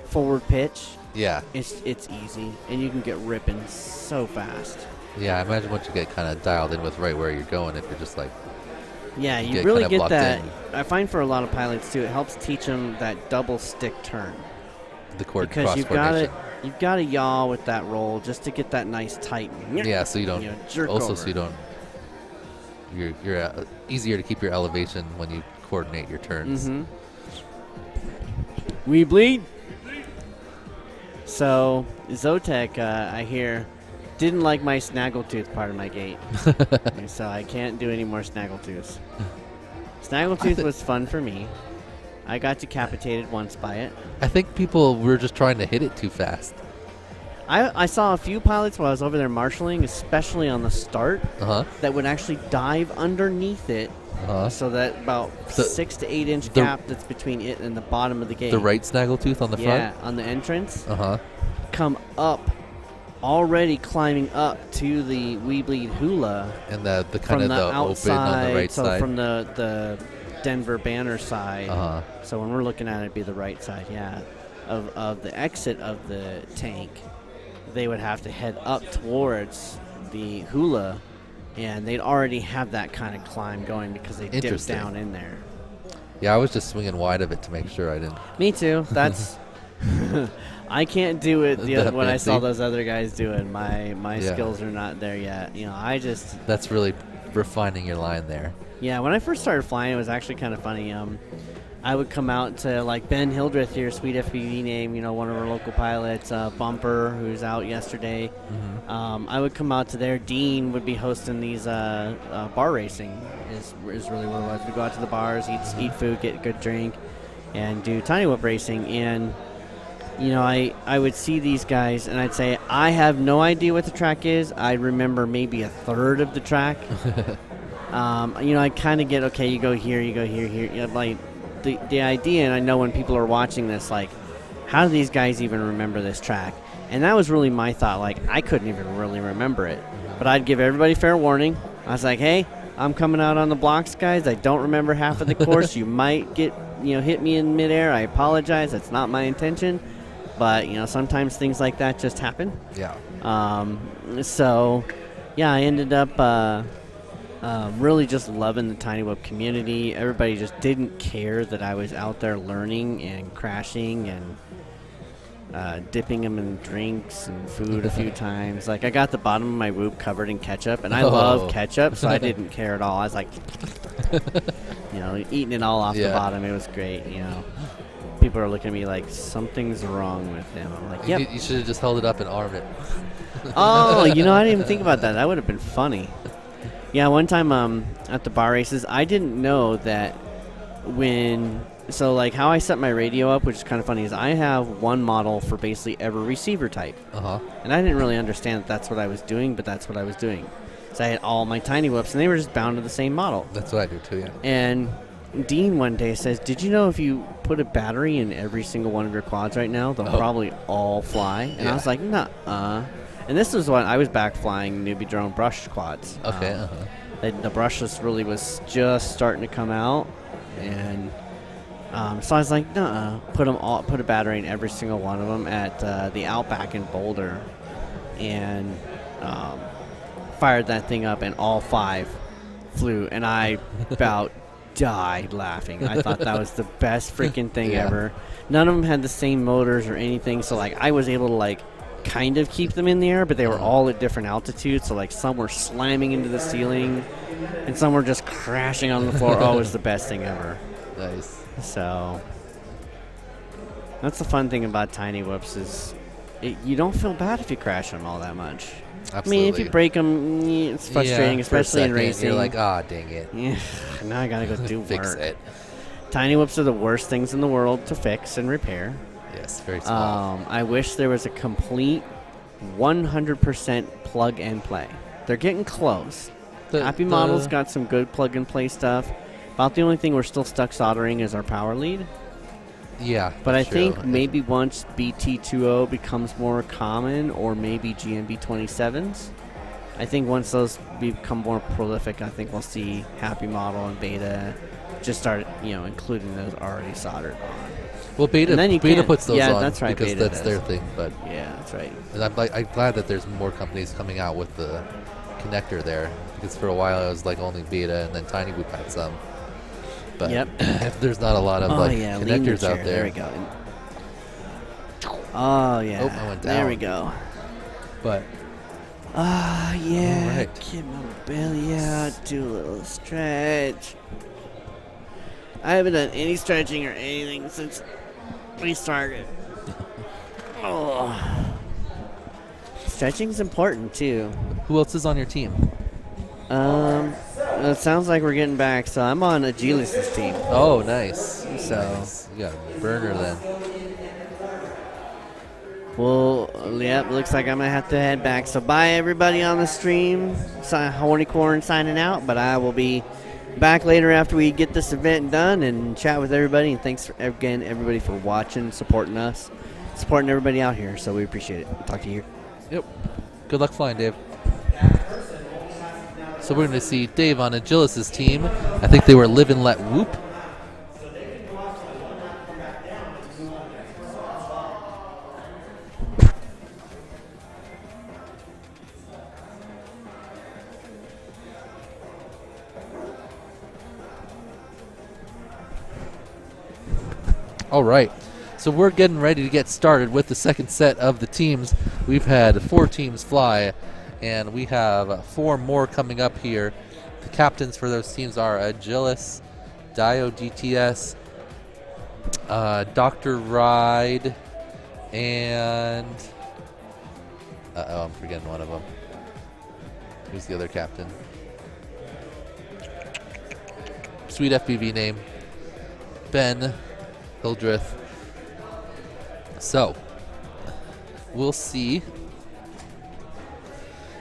forward pitch, it's easy, and you can get ripping so fast. Yeah, I imagine once you get kind of dialed in with right where you're going, if you're just you really get that. I find for a lot of pilots too, it helps teach them that double stick turn. Because you've got to yaw with that roll just to get that nice tight. So you don't jerk also over. so you don't. You're easier to keep your elevation when you coordinate your turns. We bleed. So Zotek, I hear, didn't like my snaggletooth part of my gate, so I can't do any more snaggletooths. Snaggletooth was fun for me. I got decapitated once by it. I think people were just trying to hit it too fast. I saw a few pilots while I was over there marshalling, especially on the start, that would actually dive underneath it, so that about 6 to 8 inch gap that's between it and the bottom of the gate. The right snaggletooth on the front? Yeah, on the entrance. Come up, already climbing up to the We Bleed Hula. And the kind of the outside, open on the right side. from the Denver banner side. So when we're looking at it, it'd be the right side, of the exit of the tank. They would have to head up towards the hula, and they'd already have that kind of climb going because they dipped down in there. Yeah, I was just swinging wide of it to make sure I didn't. Me too. That's I can't do it when I saw those other guys do it. My skills are not there yet. That's really refining your line there. Yeah, when I first started flying, it was actually kind of funny. I would come out to Ben Hildreth here, Sweet FPV name, one of our local pilots, Bumper, who's out yesterday. I would come out to there. Dean would be hosting these bar racing is really what it was. We'd go out to the bars, eat food, get a good drink, and do tiny whip racing. And, I would see these guys, and I'd say, I have no idea what the track is. I remember maybe a third of the track. I kind of get, okay, you go here, here. The idea, and I know when people are watching this, how do these guys even remember this track? And that was really my thought. I couldn't even really remember it. But I'd give everybody fair warning. I was like, hey, I'm coming out on the blocks, guys. I don't remember half of the course. You might get, hit me in midair. I apologize. That's not my intention. But, sometimes things like that just happen. Yeah. I ended up really just loving the Tiny Whip community. Everybody just didn't care that I was out there learning and crashing and dipping them in drinks and food a few times. I got the bottom of my whoop covered in ketchup, and I love ketchup, so I didn't care at all. I was eating it all off the bottom. It was great, people are looking at me like something's wrong with him. I'm like, yep. You should have just held it up and armed it. Oh, I didn't even think about that. That would have been funny. Yeah, one time at the bar races, I didn't know that like how I set my radio up, which is kind of funny, is I have one model for basically every receiver type. And I didn't really understand that that's what I was doing, but that's what I was doing. So I had all my tiny whoops, and they were just bound to the same model. That's what I do too, yeah. And Dean one day says, "Did you know if you put a battery in every single one of your quads right now, they'll probably all fly?" And I was like, "Nuh-uh." And this was when I was back flying newbie drone brush quads. Okay. The brushless really was just starting to come out, and so I was like, "Nuh-uh." Put a battery in every single one of them at the Outback in Boulder, and fired that thing up, and all 5 flew, and I about died laughing. I thought that was the best freaking thing ever. None of them had the same motors or anything, so like I was able to like kind of keep them in the air, but they were all at different altitudes. So like some were slamming into the ceiling, and some were just crashing on the floor. Oh, it was the best thing ever. Nice. So that's the fun thing about tiny whoops is you don't feel bad if you crash them all that much. Absolutely. I mean, if you break them, it's frustrating, especially in racing. You're like, dang it. Yeah, now I gotta go do Fix work. it. Tiny whoops are the worst things in the world to fix and repair. Yes, very small. I wish there was a complete 100% plug and play. They're getting close. Happy Model's got some good plug and play stuff. About the only thing we're still stuck soldering is our power lead. Yeah, but I think maybe once BT20 becomes more common, or maybe GMB 27s, I think once those become more prolific, I think we'll see Happy Model and Beta just start, including those already soldered on. Well, Beta puts those on that's right, because Beta that's does. their thing. But yeah, that's right. And I'm glad that there's more companies coming out with the connector there, because for a while it was like only Beta, and then Tiny Whoop had some. But there's not a lot of connectors out there. There we go. Oh yeah. Oh, I went down. There we go. But yeah. Right. Get my belly out. Do a little stretch. I haven't done any stretching or anything since we started. Stretching's important too. Who else is on your team? It sounds like we're getting back, so I'm on Agilis' team. Oh, nice. So nice. You got a burner then. Well, yep, looks like I'm going to have to head back. So bye, everybody on the stream. Hornycorn signing out, but I will be back later after we get this event done and chat with everybody. And thanks again, everybody, for watching, supporting us, supporting everybody out here. So we appreciate it. Talk to you. Yep. Good luck flying, Dave. So we're going to see Dave on Agilis' team. I think they were Live and Let Whoop. All right. So we're getting ready to get started with the second set of the teams. We've had 4 teams fly, and we have 4 more coming up here. The captains for those teams are Agilis, Dio DTS, Dr. Ride, and I'm forgetting one of them. Who's the other captain? Sweet FPV name. Ben Hildreth. So, we'll see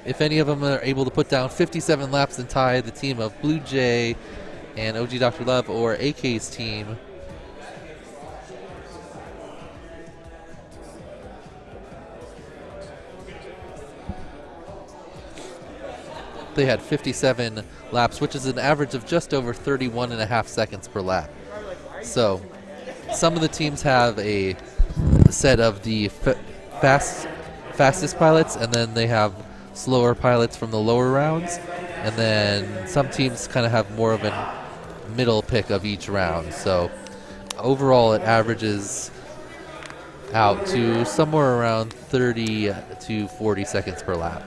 if any of them are able to put down 57 laps and tie the team of Blue Jay and OG Dr. Love, or AK's team. They had 57 laps, which is an average of just over 31.5 seconds per lap. So, some of the teams have a set of the fastest pilots, and then they have slower pilots from the lower rounds, and then some teams kind of have more of a middle pick of each round. So overall it averages out to somewhere around 30 to 40 seconds per lap,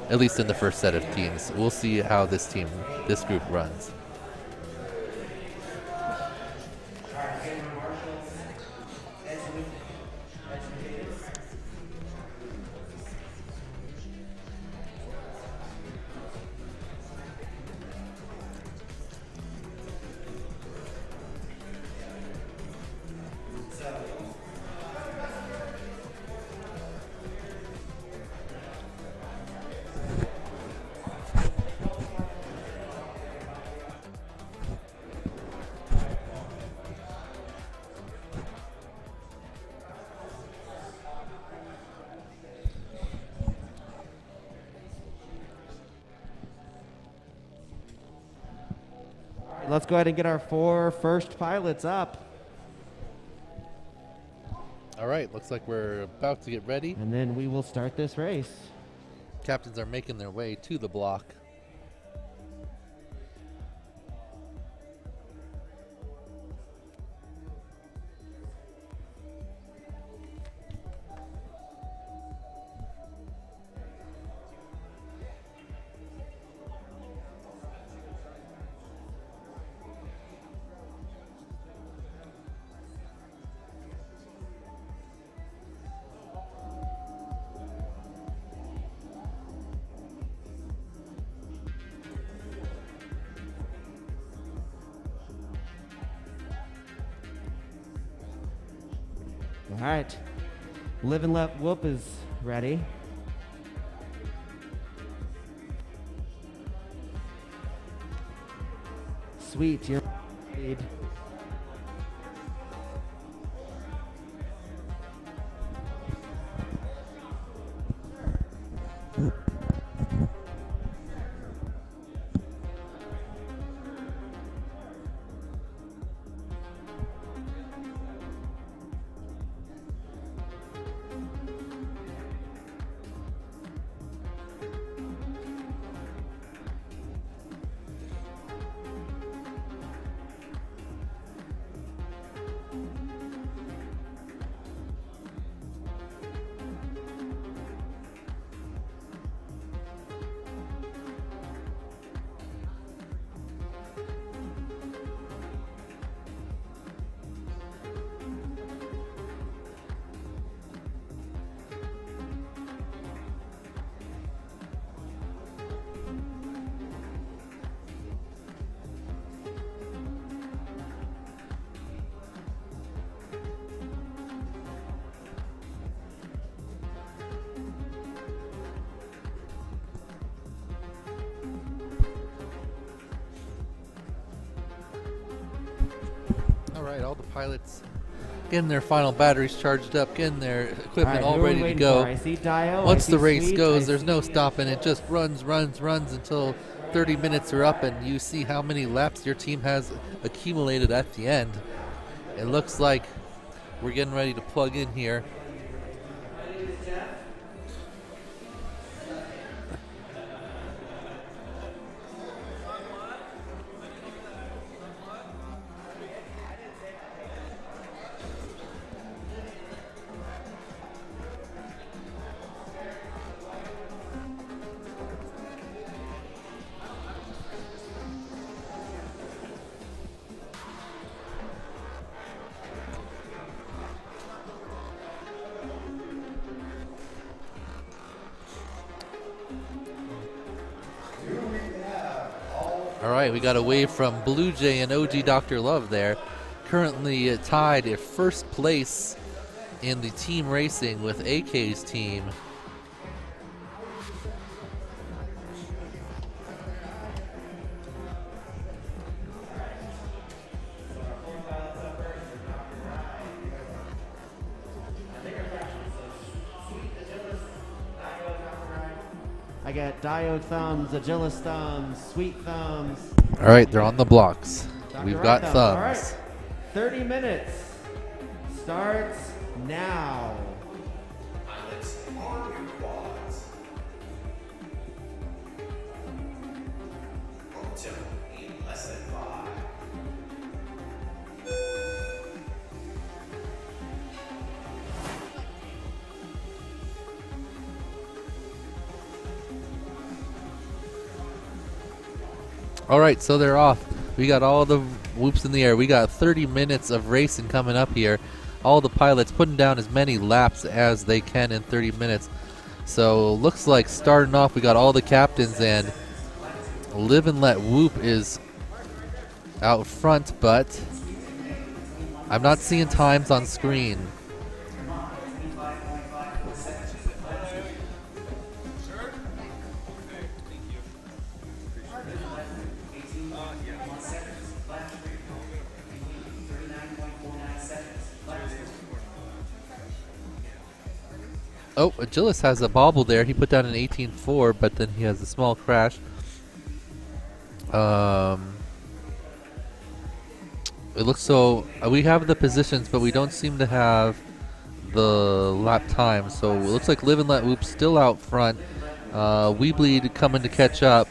at least in the first set of teams. We'll see how this group runs. let's go ahead and get our 4 first pilots up. All right, looks like we're about to get ready. And then we will start this race. Captains are making their way to the block. All right. Live and Let Whoop is ready. Sweet, you're lead. All right, all the pilots getting their final batteries charged up, getting their equipment All right, all who are we ready to waiting go. for? I see Dio, Once I the see race Sweet, goes, I there's no stopping. It just runs until 30 minutes are up, and you see how many laps your team has accumulated at the end. It looks like we're getting ready to plug in here. All right, we got a wave from Blue Jay and OG Dr. Love there. Currently tied at first place in the team racing with AK's team. I got Dio thumbs, Agilis thumbs, Sweet thumbs. All right, they're on the blocks. Dr. We've Right got thumbs. thumbs. All right, 30 minutes starts now. Pilots on your quads. Momentum in less than 5. All right, so they're off. We got all the whoops in the air. We got 30 minutes of racing coming up here. All the pilots putting down as many laps as they can in 30 minutes. So looks like starting off, we got all the captains, and Live and Let Whoop is out front, but I'm not seeing times on screen. Oh, Agilis has a bobble there. He put down an 18.4, but then he has a small crash. It looks so. We have the positions, but we don't seem to have the lap time. So it looks like Live and Let Whoop still out front. We Bleed coming to catch up.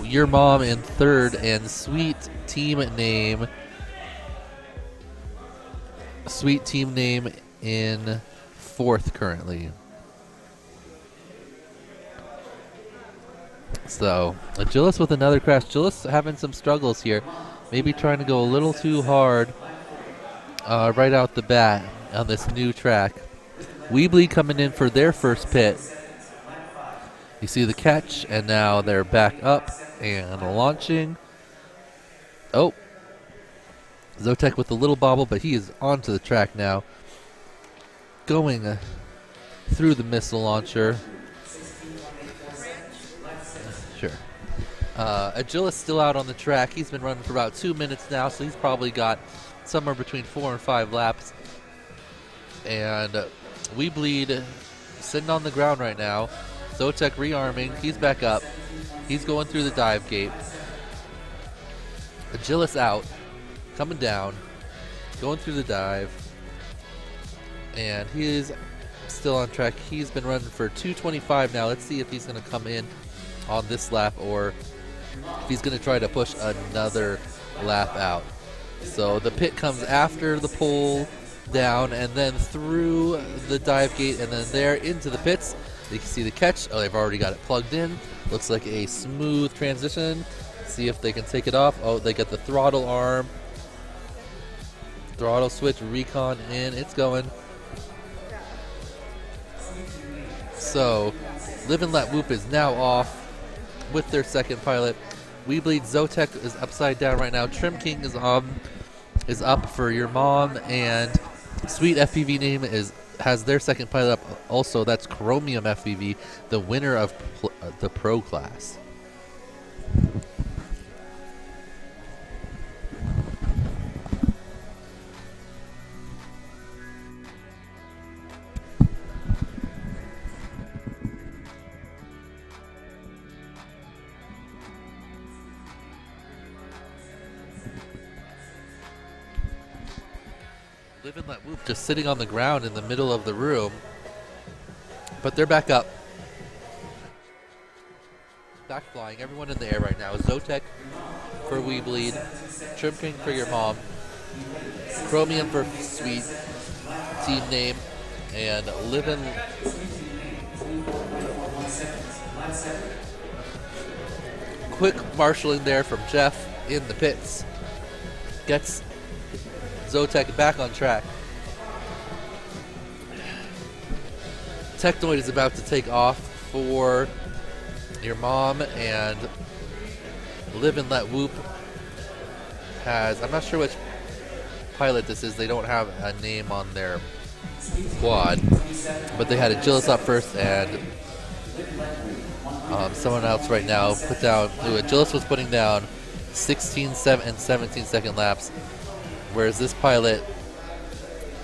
Your Mom in third, and Sweet Team Name in fourth currently. So, Gillis with another crash. Gillis having some struggles here. Maybe trying to go a little too hard right out the bat on this new track. Weebly coming in for their first pit. You see the catch, and now they're back up and launching. Oh. Zotek with a little bobble, but he is onto the track now. Going through the missile launcher. Sure. Agilis still out on the track. He's been running for about 2 minutes now, so he's probably got somewhere between 4 and 5 laps. And We Bleed sitting on the ground right now. Zotek rearming. He's back up. He's going through the dive gate. Agilis out. Coming down. Going through the dive. And he is still on track. He's been running for 2:25 now. Let's see if he's going to come in on this lap or if he's going to try to push another lap out. So the pit comes after the pole down and then through the dive gate and then there into the pits. You can see the catch. Oh, they've already got it plugged in. Looks like a smooth transition. See if they can take it off. Oh, they got the throttle arm. Throttle switch, recon in. It's going. So, Live and Let Whoop is now off with their second pilot. We Bleed Zotek is upside down right now. Trim King is up for Your Mom, and Sweet FPV Name has their second pilot up also. That's Chromium FPV, the winner of the Pro class. Live and Let Whoop just sitting on the ground in the middle of the room. But they're back up. Back flying. Everyone in the air right now. Zotek for We Bleed. Trim King for Your Mom. Chromium for Sweet Team Name. And Live and... Quick marshalling there from Jeff in the pits. Gets Zotek back on track. Technoid is about to take off for Your Mom, and Live and Let Whoop has, I'm not sure which pilot this is, they don't have a name on their quad, but they had Agilis up first, and someone else right now put down, Agilis was putting down 16 and 17 second laps, whereas this pilot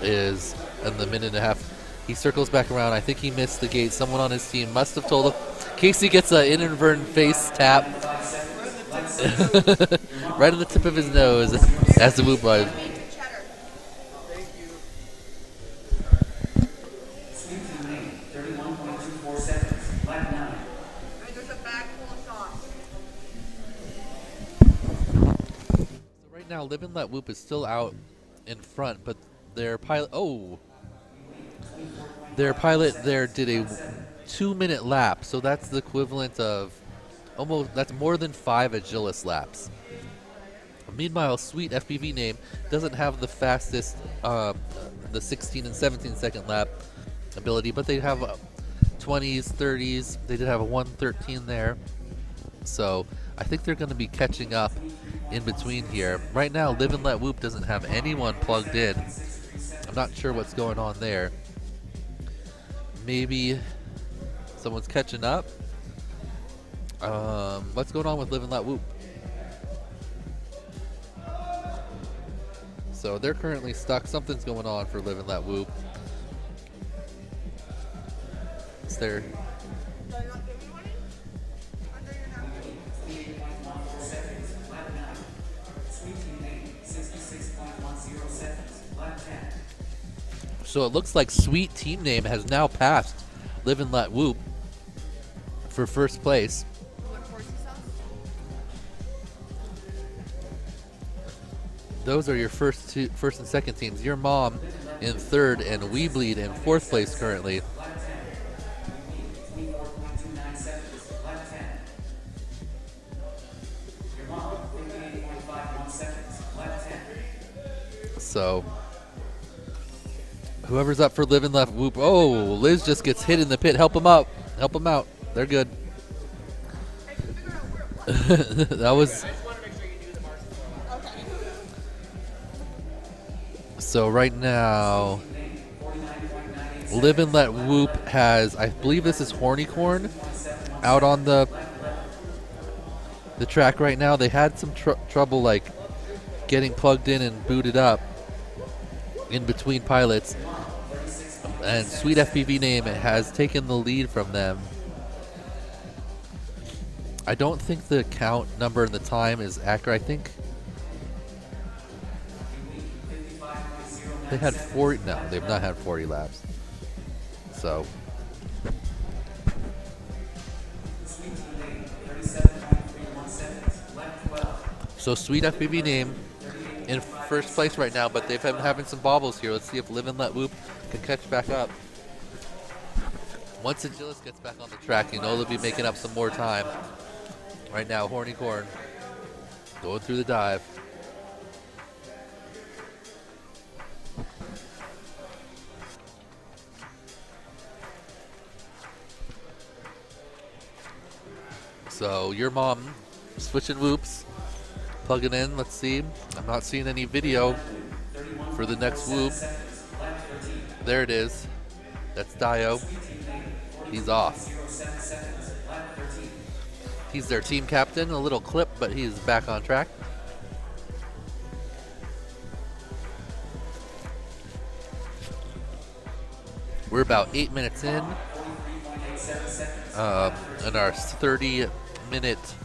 is in the minute and a half. He circles back around. I think he missed the gate. Someone on his team must have told him. Casey gets an inadvertent face tap right on the tip of his nose as the Whoop bud. Now, Live and Let Whoop is still out in front, but their pilot, their pilot there did a 2-minute lap, so that's the equivalent of that's more than 5 Agilis laps. Meanwhile, Sweet FPV Name doesn't have the fastest, the 16 and 17 second lap ability, but they have 20s, 30s. They did have a 1:13 there, so I think they're going to be catching up in between here. Right now, Live and Let Whoop doesn't have anyone plugged in. I'm not sure what's going on there. Maybe someone's catching up. What's going on with Live and Let Whoop? So they're currently stuck. Something's going on for Live and Let Whoop. It's their... So it looks like Sweet team name has now passed Live and Let Whoop for first place. Those are your first and second teams. Your Mom in third and We Bleed in fourth place currently. So whoever's up for Live and Let Whoop. Oh, Liz just gets hit in the pit. Help him up. Help him out. They're good. That was. So right now, Live and Let Whoop has, I believe this is Hornycorn, out on the track right now. They had some trouble like getting plugged in and booted up in between pilots, and Sweet FPV name has taken the lead from them. I don't think the count number and the time is accurate. I think they had 40. No, they've not had 40 laps. So Sweet FPV name in first place right now, but they've been having some bobbles here. Let's see if Live and Let Whoop can catch back up. Once Agilis gets back on the track, you know they'll be making up some more time. Right now, Hornycorn going through the dive. So Your Mom switching whoops, plugging in. Let's see. I'm not seeing any video for the next whoop. There it is. That's Dio. He's off. He's their team captain. A little clip, but he's back on track. We're about 8 minutes in our 30-minute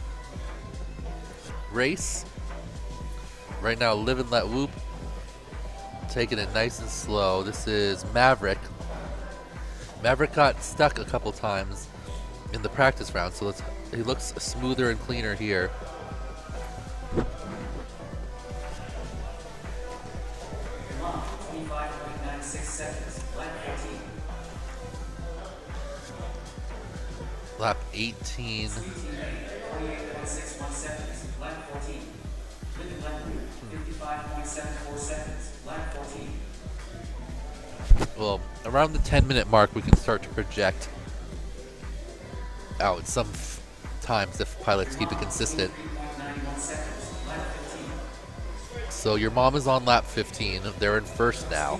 race. Right now, Live and Let Whoop, taking it nice and slow. This is Maverick. Maverick got stuck a couple times in the practice round, so he looks smoother and cleaner here. Lap 18. Well, around the 10-minute mark, we can start to project out some times if pilots keep it consistent. So Your Mom is on lap 15. They're in first now.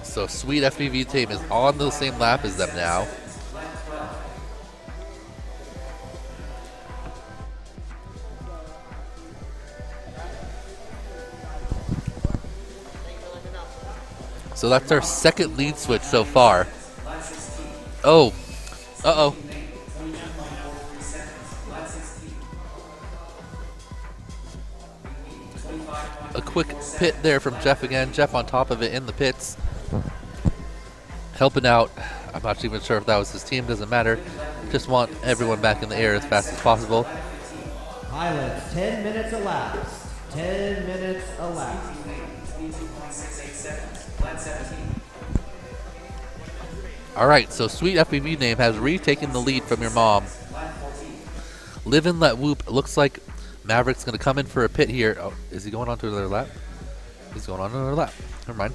So Sweet FPV team is on the same lap as them now. So that's our second lead switch so far. Oh, uh-oh. A quick pit there from Jeff again. Jeff on top of it in the pits, helping out. I'm not even sure if that was his team, doesn't matter. Just want everyone back in the air as fast as possible. Pilots, 10 minutes elapsed. 10 minutes elapsed. All right, so Sweet FPV name has retaken the lead from Your Mom. Live and Let Whoop. Looks like Maverick's going to come in for a pit here. Oh, is he going on to another lap? He's going on to another lap. Never mind.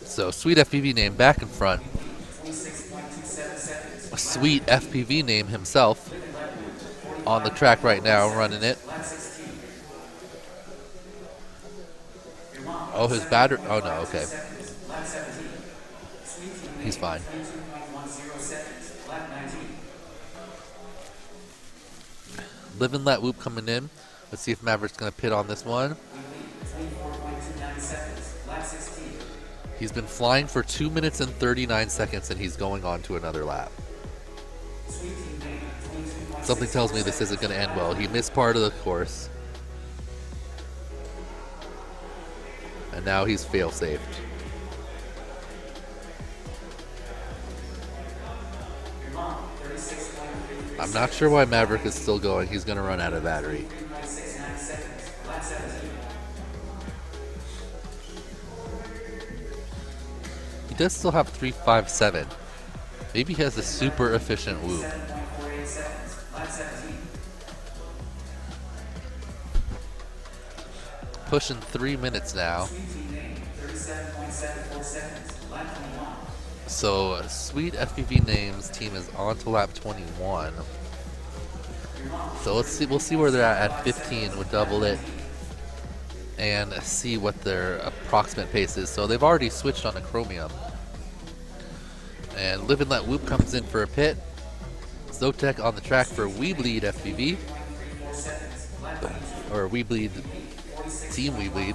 So Sweet FPV name back in front. Sweet FPV name himself on the track right now, running it. Oh, his battery. Oh, no, okay. He's fine. Live and Let Whoop coming in. Let's see if Maverick's going to pit on this one. He's been flying for 2 minutes and 39 seconds, and he's going on to another lap. Something tells me this isn't going to end well. He missed part of the course. And now he's fail-safed. I'm not sure why Maverick is still going. He's going to run out of battery. He does still have 357. Maybe he has a super efficient whoop. Pushing 3 minutes now. So Sweet FPV Names team is on to lap 21. So let's see. We'll see where they're at 15. We'll double it and see what their approximate pace is. So they've already switched on a Chromium. And Live and Let Whoop comes in for a pit. Zotek on the track for We Bleed FPV. Or We Bleed Team We Bleed.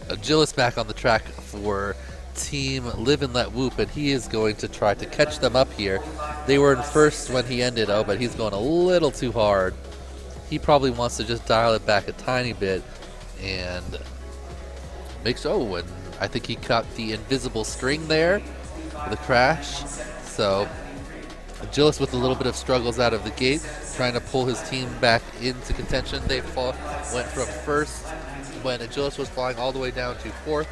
Agilis back on the track for Team Live and Let Whoop, and he is going to try to catch them up here. They were in first when he ended, but he's going a little too hard. He probably wants to just dial it back a tiny bit and make sure. Oh, and I think he caught the invisible string there, the crash. So Agilis with a little bit of struggles out of the gate, trying to pull his team back into contention. They went from first when Agilis was flying all the way down to fourth.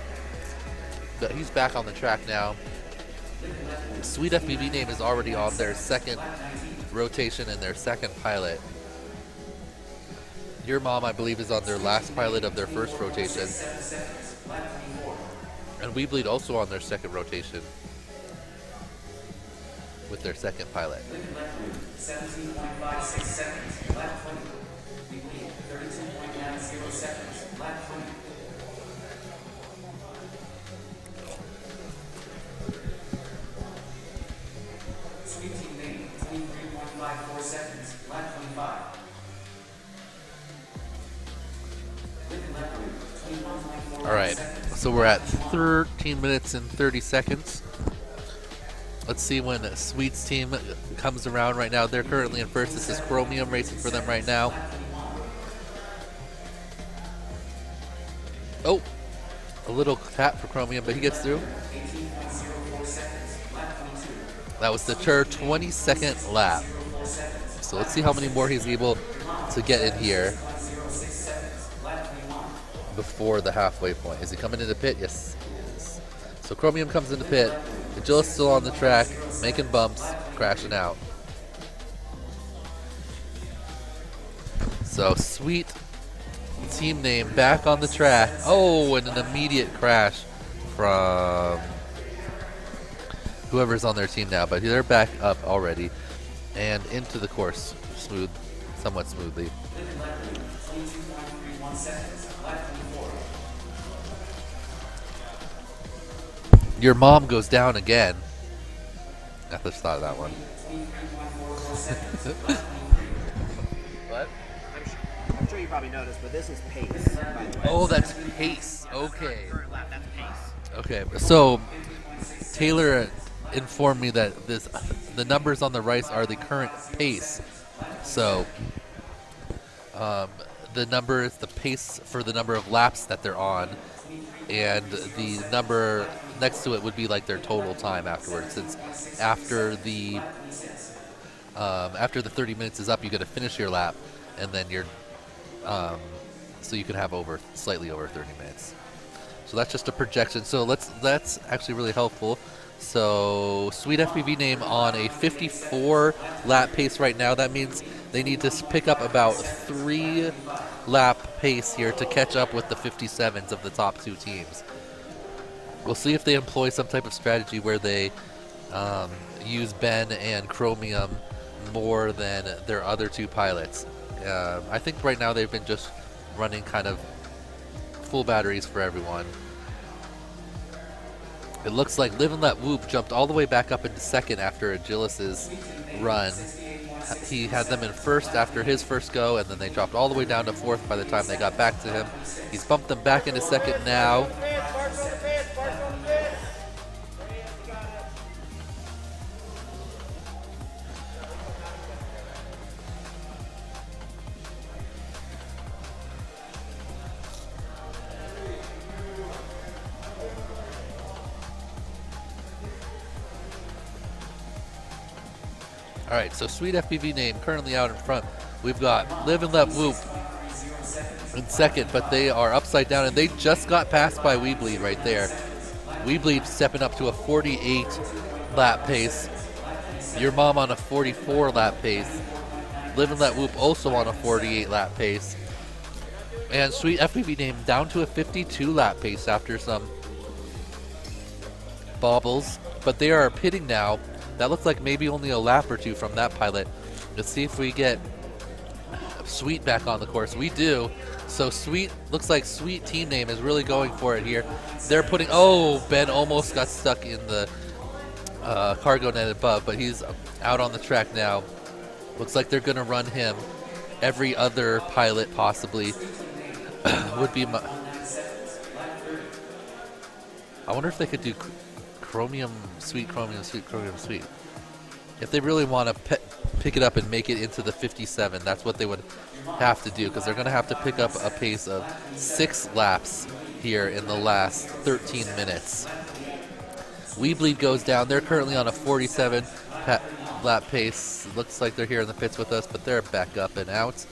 But he's back on the track now. Sweet FPV Name is already on their second rotation and their second pilot. Your Mom, I believe, is on their last pilot of their first rotation. And We Bleed also on their second rotation with their second pilot. 17.56 seconds, lap 20. We Bleed 32.90 seconds, lap 20. Sweet Team Name 23.54 seconds, lap 25. All right, so we're at 13 minutes and 30 seconds. Let's see when Sweet's team comes around right now. They're currently in first. This is Chromium racing for them right now. Oh, a little tap for Chromium, but he gets through. That was the 22nd lap. So let's see how many more he's able to get in here before the halfway point. Is he coming into pit? Yes, he is. So Chromium comes into pit. Agilis still on the track, making bumps, crashing out. So Sweet Team Name back on the track. Oh, and an immediate crash from whoever's on their team now, but they're back up already and into the course somewhat smoothly. Your Mom goes down again. I just thought of that one. What? I'm sure you probably noticed, but this is pace, by the way. Oh, that's pace. Okay. Current lap, that's pace. Okay, so Taylor informed me that the numbers on the right are the current pace. So the number is the pace for the number of laps that they're on, and the number next to it would be like their total time afterwards. Since after the 30 minutes is up, you got to finish your lap, and then you're so you can have slightly over 30 minutes. So that's just a projection. So that's actually really helpful. So Sweet FPV Name on a 54 lap pace right now. That means they need to pick up about 3 lap pace here to catch up with the 57s of the top 2 teams. We'll see if they employ some type of strategy where they use Ben and Chromium more than their other 2 pilots. I think right now they've been just running kind of full batteries for everyone. It looks like Live and Let Whoop jumped all the way back up into second after Agilis's run. he had them in first after his first go, and then they dropped all the way down to fourth by the time they got back to him. He's bumped them back into second now. All right, so Sweet FPV name currently out in front. We've got Live and Let Whoop in second, but they are upside down, and they just got passed by We Bleed right there. We Bleed stepping up to a 48 lap pace. Your Mom on a 44 lap pace. Live and Let Whoop also on a 48 lap pace. And Sweet FPV name down to a 52 lap pace after some bobbles, but they are pitting now. That looks like maybe only a lap or two from that pilot. Let's see if we get Sweet back on the course. We do. So Sweet, looks like Sweet team name is really going for it here. They're putting, oh, Ben almost got stuck in the cargo net above, but he's out on the track now. Looks like they're going to run him. Every other pilot possibly would be I wonder if they could do Chromium, Sweet, Chromium, Sweet, Chromium, Sweet. If they really want to pick it up and make it into the 57, that's what they would have to do, because they're going to have to pick up a pace of 6 laps here in the last 13 minutes. We Bleed goes down. They're currently on a 47 lap pace. Looks like they're here in the pits with us, but they're back up and out.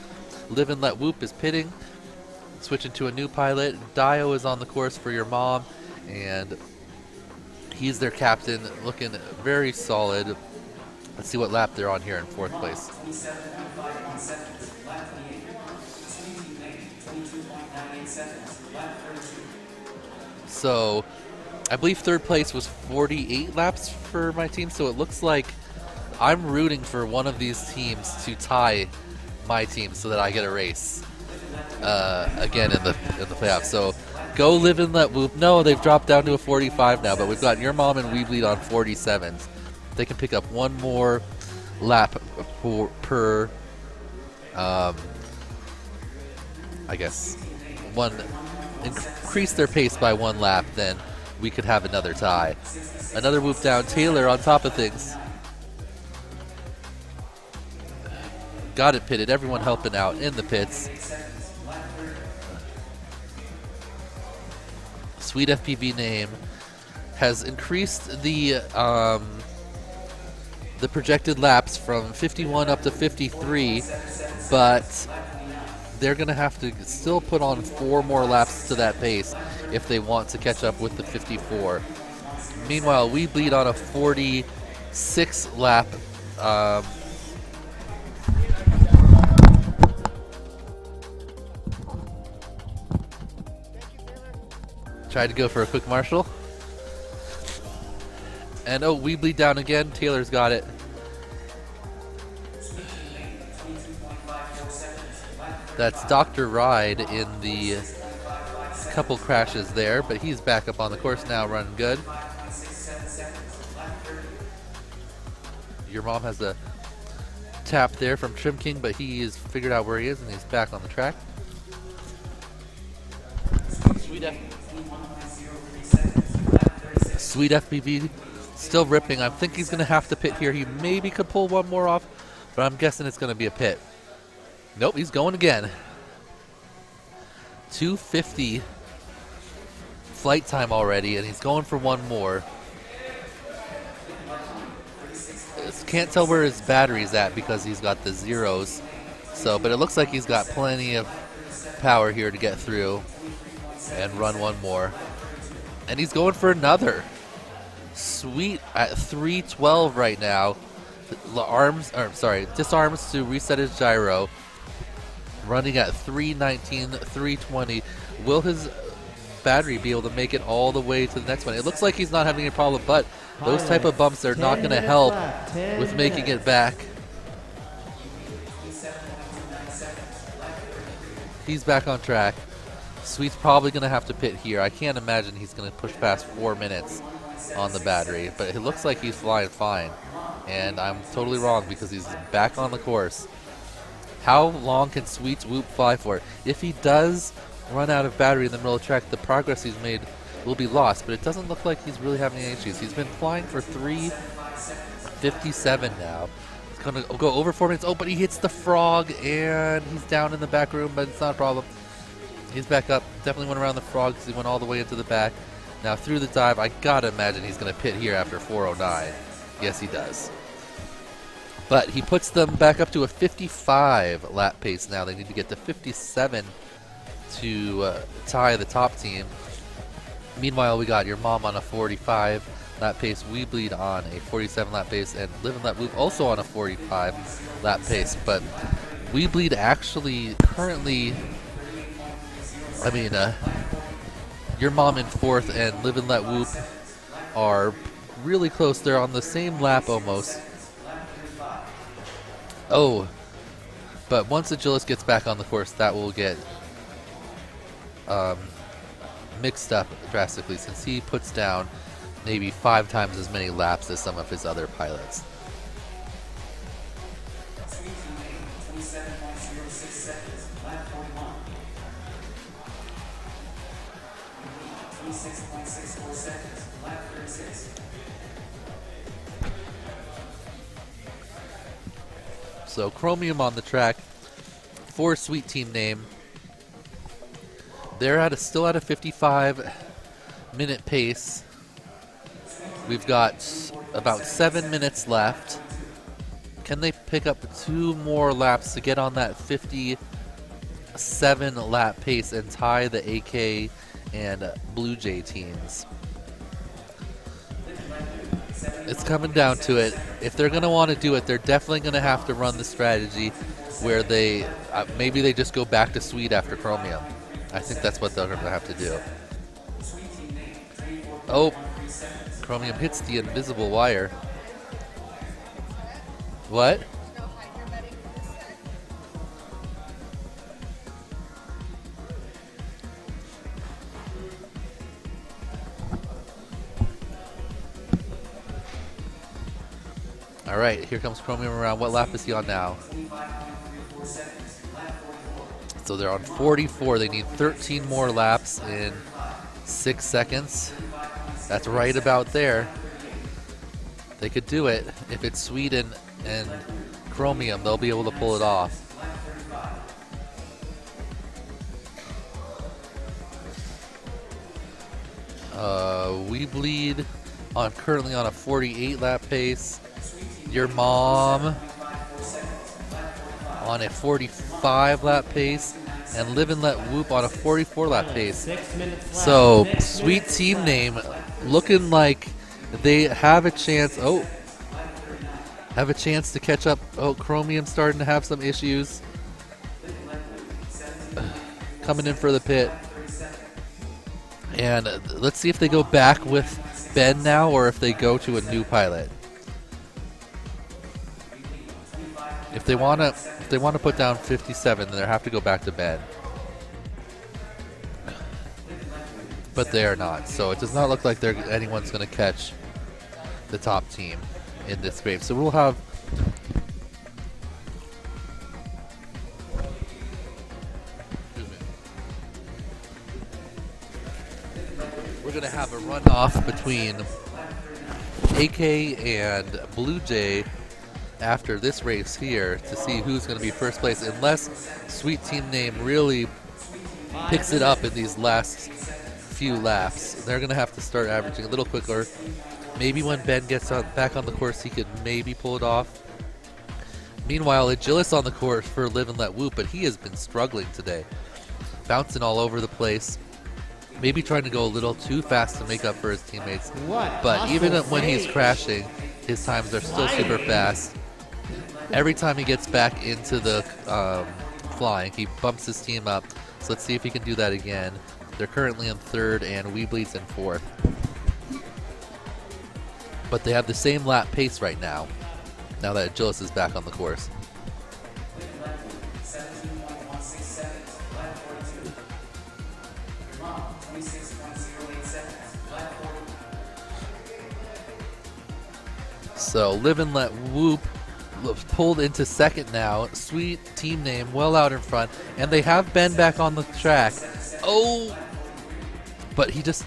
Live and Let Whoop is pitting, switching to a new pilot. Dio is on the course for Your Mom, and he's their captain, looking very solid. Let's see what lap they're on here in 4th place. So, I believe 3rd place was 48 laps for my team, so it looks like I'm rooting for one of these teams to tie my team so that I get a race again in the playoffs. So, go Live and Let Whoop. No, they've dropped down to a 45 now, but we've got Your Mom and We Bleed on 47s. They can pick up one more lap per I guess, increase their pace by 1 lap, then we could have another tie. Another whoop down. Taylor on top of things. Got it pitted. Everyone helping out in the pits. Sweet FPV name has increased the projected laps from 51 up to 53, but they're going to have to still put on 4 more laps to that pace if they want to catch up with the 54. Meanwhile, We Bleed on a 46 lap tried to go for a quick marshal. And oh, We Bleed down again. Taylor's got it. That's Dr. Ride in the couple crashes there, but he's back up on the course now, running good. Your Mom has a tap there from Trim King, but he has figured out where he is and he's back on the track. Sweet FPV still ripping. I think he's going to have to pit here. He maybe could pull one more off, but I'm guessing it's going to be a pit. Nope, he's going again. 250 flight time already, and he's going for one more. Can't tell where his battery's at because he's got the zeros. So, but it looks like he's got plenty of power here to get through and run one more. And he's going for another. Sweet at 312 right now. Disarms to reset his gyro. Running at 319, 320. Will his battery be able to make it all the way to the next one? It looks like he's not having a problem, but those type of bumps are not going to help with making it back. He's back on track. Sweet's probably going to have to pit here. I can't imagine he's going to push past 4 minutes on the battery, but it looks like he's flying fine. And I'm totally wrong because he's back on the course. How long can Sweet's Whoop fly for? If he does run out of battery in the middle of the track, the progress he's made will be lost, but it doesn't look like he's really having any issues. He's been flying for 3:57 now. He's going to go over 4 minutes. Oh, but he hits the frog, and he's down in the back room, but it's not a problem. He's back up. Definitely went around the frog because he went all the way into the back. Now through the dive, I got to imagine he's going to pit here after 4:09. Yes, he does. But he puts them back up to a 55 lap pace now. They need to get to 57 to tie the top team. Meanwhile, we got your mom on a 45 lap pace, We Bleed on a 47 lap pace, and Live and Let Move also on a 45 lap pace. But We Bleed actually currently, your mom in 4th and Live and Let Whoop are really close. They're on the same lap almost. Oh, but once Agilis gets back on the course, that will get mixed up drastically since he puts down maybe 5 times as many laps as some of his other pilots. So Chromium on the track for Sweet Team name. They're still at a 55-minute pace. We've got about 7 minutes left. Can they pick up 2 more laps to get on that 57 lap pace and tie the AK and Blue Jay teams? It's coming down to it. If they're going to want to do it, they're definitely going to have to run the strategy where they maybe they just go back to Sweet after Chromium. I think that's what they're going to have to do. Oh, Chromium hits the invisible wire. What? All right, here comes Chromium around. What lap is he on now? So they're on 44. They need 13 more laps in 6 seconds. That's right about there. They could do it. If it's Sweet and Chromium, they'll be able to pull it off. We Bleed currently on a 48 lap pace. Your mom on a 45 lap pace, and Live and Let Whoop on a 44 lap pace. So Sweet Team name looking like they have a chance. Have a chance to catch up. Oh, Chromium starting to have some issues. Coming in for the pit. And let's see if they go back with Ben now or if they go to a new pilot. If they want to put down 57, then they have to go back to Ben. But they are not. So it does not look like anyone's going to catch the top team in this grave. So we'll have we're going to have a runoff between AK and Blue Jay after this race here to see who's going to be first place, unless Sweet Team name really picks it up in these last few laps. They're going to have to start averaging a little quicker. Maybe when Ben gets back on the course, he could maybe pull it off. Meanwhile, Agilis on the course for Live and Let Whoop, but he has been struggling today. Bouncing all over the place. Maybe trying to go a little too fast to make up for his teammates. But even when he's crashing, his times are still super fast. Every time he gets back into the flying, he bumps his team up. So let's see if he can do that again. They're currently in 3rd and Weebleed's in 4th. But they have the same lap pace right now that Agilis is back on the course. So Live and Let Whoop pulled into second now. Sweet team name, well out in front. And they have Ben back on the track. Oh! But he just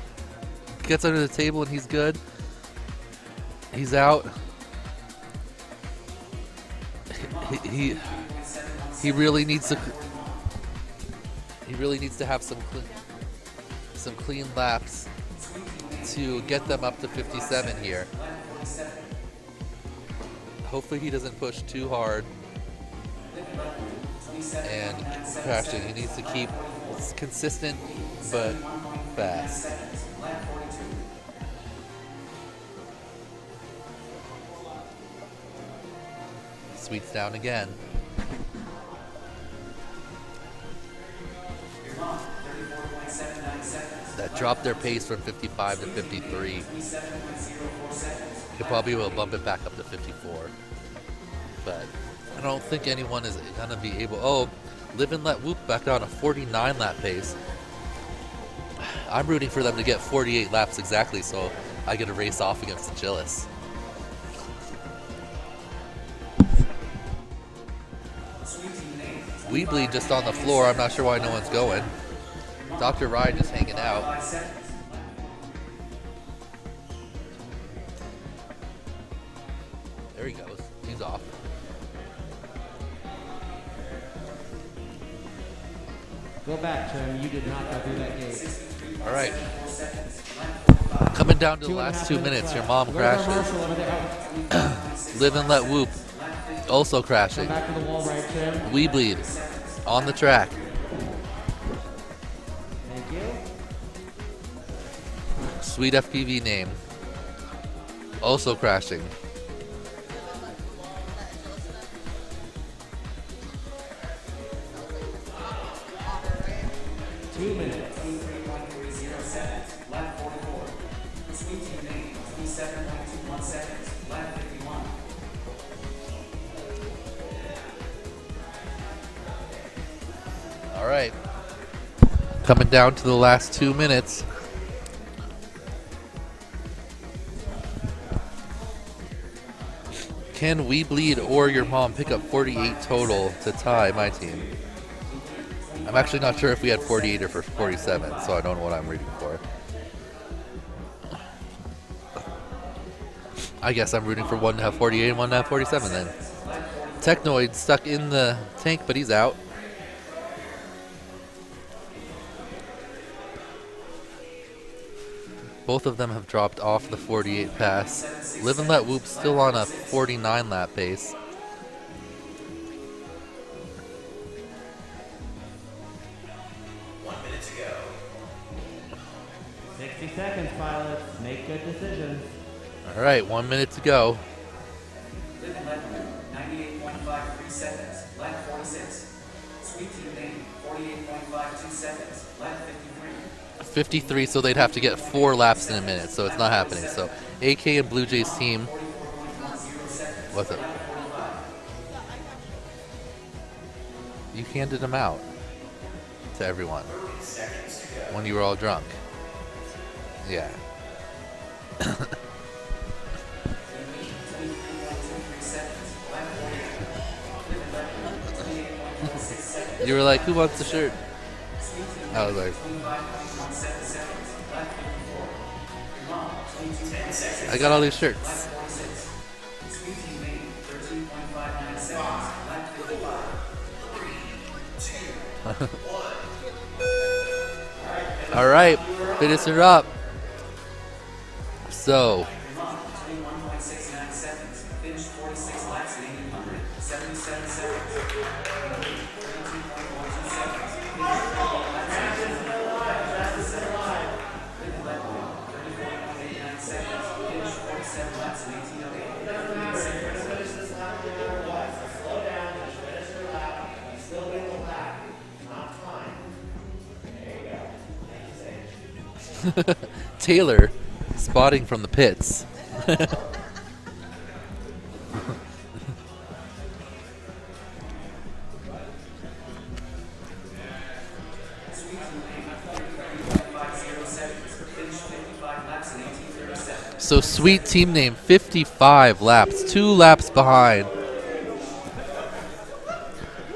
gets under the table and he's good. He's out. He really needs to. He really needs to have some clean laps to get them up to 57 here. Hopefully he doesn't push too hard and crashing. He needs to keep consistent but fast. Sweet's down again. That dropped their pace from 55 to 53. He probably will bump it back up to 54. But I don't think anyone is going to be able... Oh, Live and Let Whoop back down a 49 lap pace. I'm rooting for them to get 48 laps exactly so I get a race off against Agilis. Weebly just on the floor. I'm not sure why no one's going. Dr. Ryan just hanging out. There he goes. He's off. Go back, Trim. You did not go through that gate. All right. Coming down to the last 2 minutes. Your mom crashes. Live and Let Whoop also crashing. Come back to the wall right, Trim. We Bleed on the track. Thank you. Sweet FPV name. Also crashing. All right. Coming down to the last 2 minutes. Can We Bleed or your mom pick up 48 total to tie my team? I'm actually not sure if we had 48 or for 47, so I don't know what I'm rooting for. I guess I'm rooting for one to have 48 and one to have 47 then. Technoid stuck in the tank, but he's out. Both of them have dropped off the 48 pass. Live and Let Whoop still on a 49 lap pace. One minute to go. 60 seconds, pilots. Make good decisions. All right, 1 minute to go. Live and Let Whoop, 98.53 seconds, lap 46. Sweet Team Name, 48.52 seconds, lap 53. 53, so they'd have to get 4 laps in a minute, so it's not happening. So AK and Blue Jays team. What's it? You handed them out to everyone when you were all drunk. Yeah. You were like, who wants the shirt? I was like, I got all these shirts. All right, finish her up. So, Taylor spotting from the pits. So sweet team name, 55 laps, 2 laps behind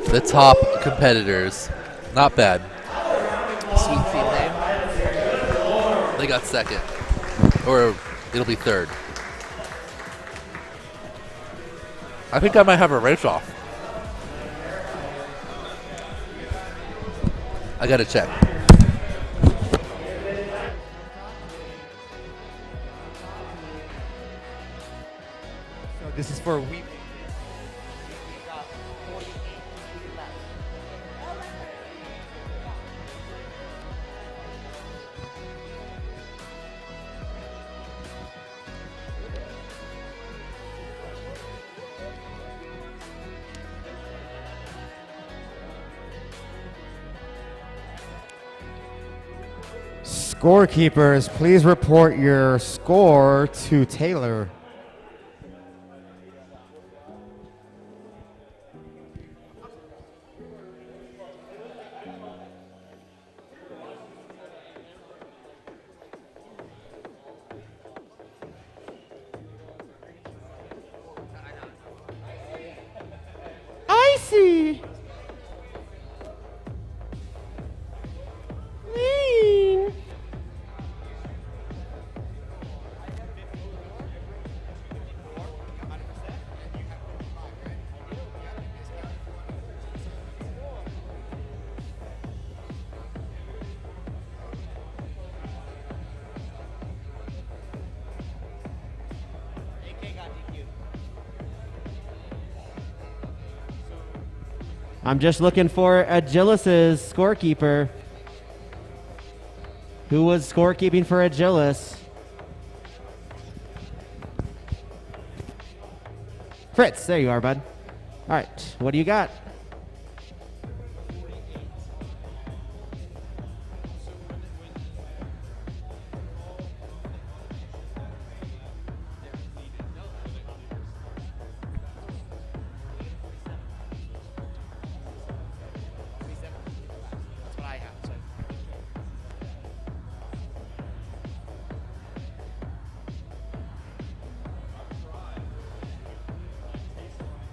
the top competitors. Not bad. Sweet team name. They got second, or it'll be third. I think I might have a race off. I gotta check. So this is for we. Scorekeepers, please report your score to Taylor. Icy. Mean. I'm just looking for Agilis's scorekeeper. Who was scorekeeping for Agilis? Fritz, there you are, bud. All right, what do you got?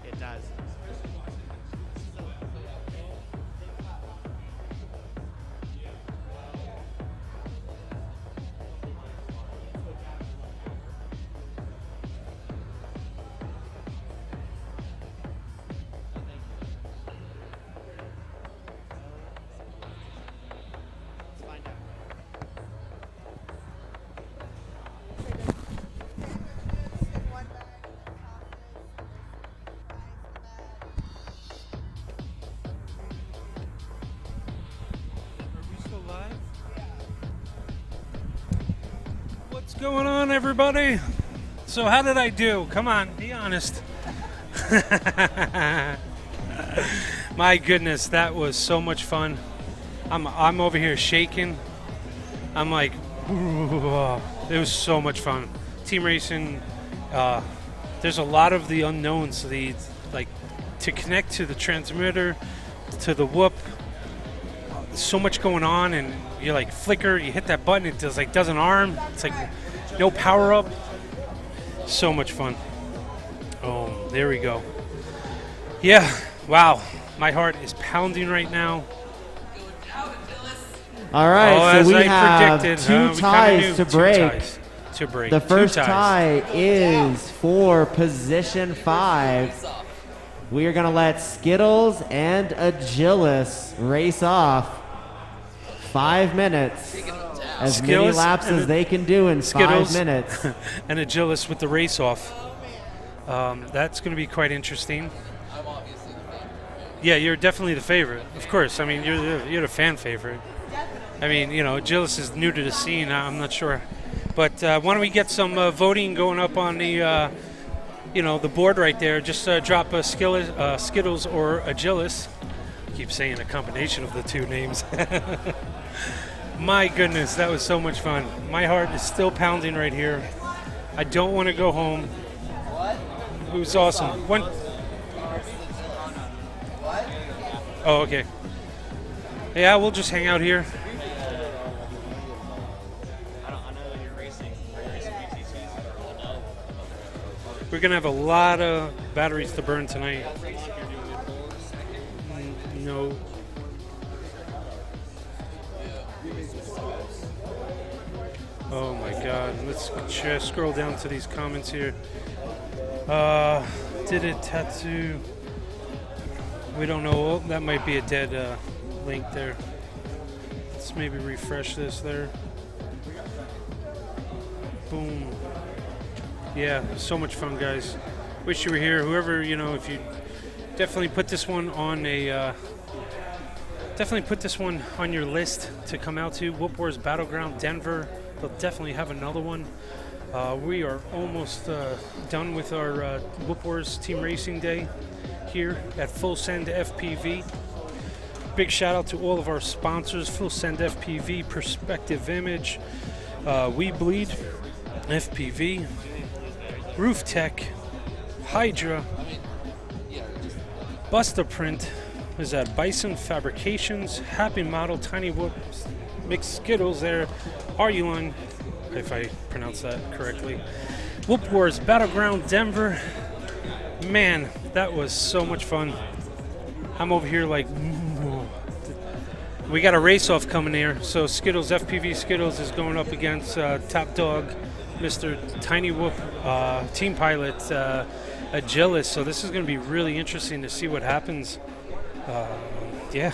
It does. What's going on, everybody? So how did I do? Come on, be honest. My goodness, that was so much fun. I'm over here shaking. I'm like, it was so much fun. Team racing. There's a lot of the unknowns. To connect to the transmitter, to the whoop. There's so much going on, and you like flicker. You hit that button, it doesn't arm. It's like no power up. So much fun. Oh, there we go. Yeah, wow. My heart is pounding right now. All right, so we have two we ties to break. To break. The Two first ties. tie is for position 5. We are going to let Skittles and Agilis race off 5 minutes. As many Skittles laps and as they can do in Skittles 5 minutes. And Agilis with the race off. That's going to be quite interesting. Yeah, you're definitely the favorite. Of course. I mean, you're the fan favorite. I mean, Agilis is new to the scene. I'm not sure. But why don't we get some voting going up on the, the board right there. Just drop a Skittles or Agilis. I keep saying a combination of the two names. My goodness, that was so much fun. My heart is still pounding right here. I don't want to go home. It was awesome. Oh, okay. Yeah, we'll just hang out here. We're going to have a lot of batteries to burn tonight. No. Oh my God. Let's just scroll down to these comments here. Did it tattoo? We don't know. Oh, that might be a dead link there. Let's maybe refresh this there. Boom. Yeah, so much fun, guys. Wish you were here. Whoever, you know, if you definitely put this one on your list to come out to. Whoop Wars Battleground Denver. They'll definitely have another one. We are almost done with our Whoop Wars Team Racing Day here at Full Send FPV. Big shout out to all of our sponsors: Full Send FPV, Perspective Image, We Bleed FPV, Roof Tech, Hydra, Buster Print, is that Bison Fabrications, Happy Model, Tiny Whoops, Mixed Skittles there, Arulon, if I pronounce that correctly, Whoop Wars Battleground Denver. Man, that was so much fun. I'm over here like, we got a race-off coming here. So Skittles, FPV Skittles is going up against top dog, Mr. Tiny Whoop, Team Pilot, Agilis. So this is going to be really interesting to see what happens. Yeah.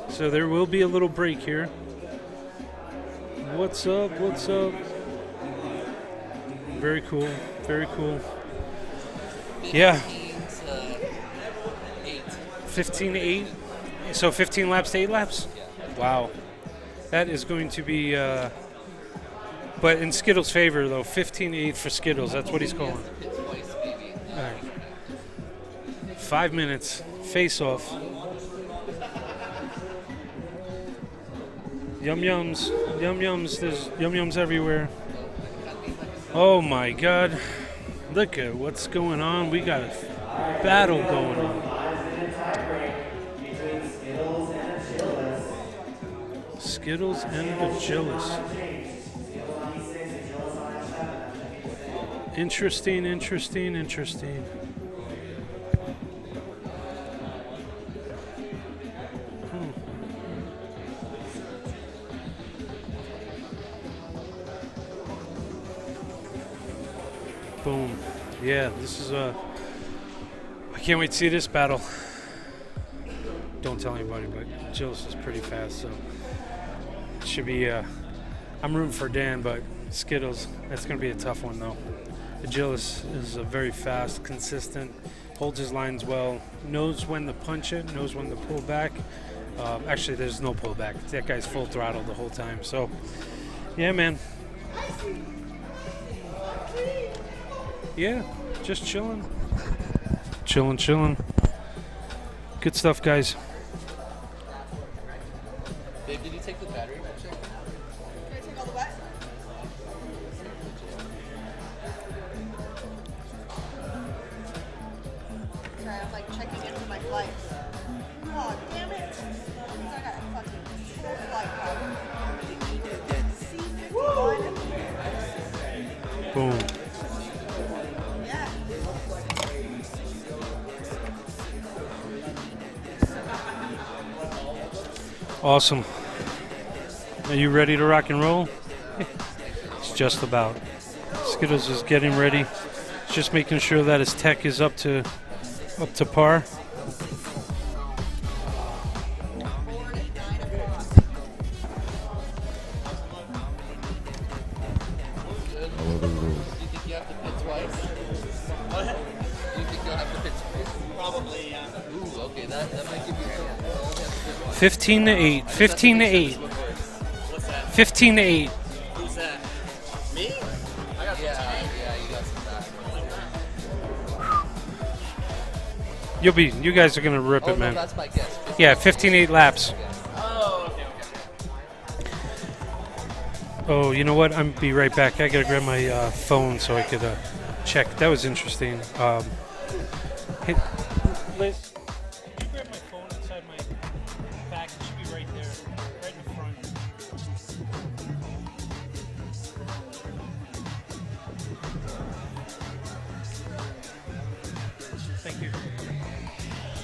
So there will be a little break here. What's up? What's up? Very cool. Very cool. Yeah. 15 to 8. So 15 laps to 8 laps? Wow. That is going to be, but in Skittles' favor, though. 15 to 8 for Skittles. That's what he's calling. All right. 5 minutes. Face off. Yum yums. Yum yums. There's yum yums everywhere. Oh my God. Look at what's going on. We got a battle going on. Skittles and Agilis. Interesting, interesting, interesting. Boom. Yeah, this is I can't wait to see this battle. Don't tell anybody, but Agilis is pretty fast, so it should be I'm rooting for Dan, but Skittles, that's going to be a tough one though. Agilis is a very fast, consistent, holds his lines well, knows when to punch it, knows when to pull back. Actually, there's no pullback. That guy's full throttle the whole time. So, yeah, man. Yeah, just chilling. Chilling. Good stuff, guys. Babe, did you take the battery check? Can I take all the wet? Sorry, I'm like checking into my flights. Oh, damn it. I got a fucking full flight problem. Boom. Awesome. Are you ready to rock and roll? It's just about. Skittles is getting ready. Just making sure that his tech is up to par. You have to pit twice? What? Do you think you'll have to pit twice? Probably, yeah. Ooh, okay, that might give you trouble. 15 to 8. 15 to 8. What's that? 15 to 8. Who's that? Me? I got yeah, you got some back. You guys are gonna rip it, man. No, that's my guess. Yeah, 15-8 laps. Oh, okay. Oh, you know what? I'm be right back. I gotta grab my phone so I could check. That was interesting. Hey, Liz, could you grab my phone inside my bag? It should be right there, right in the front.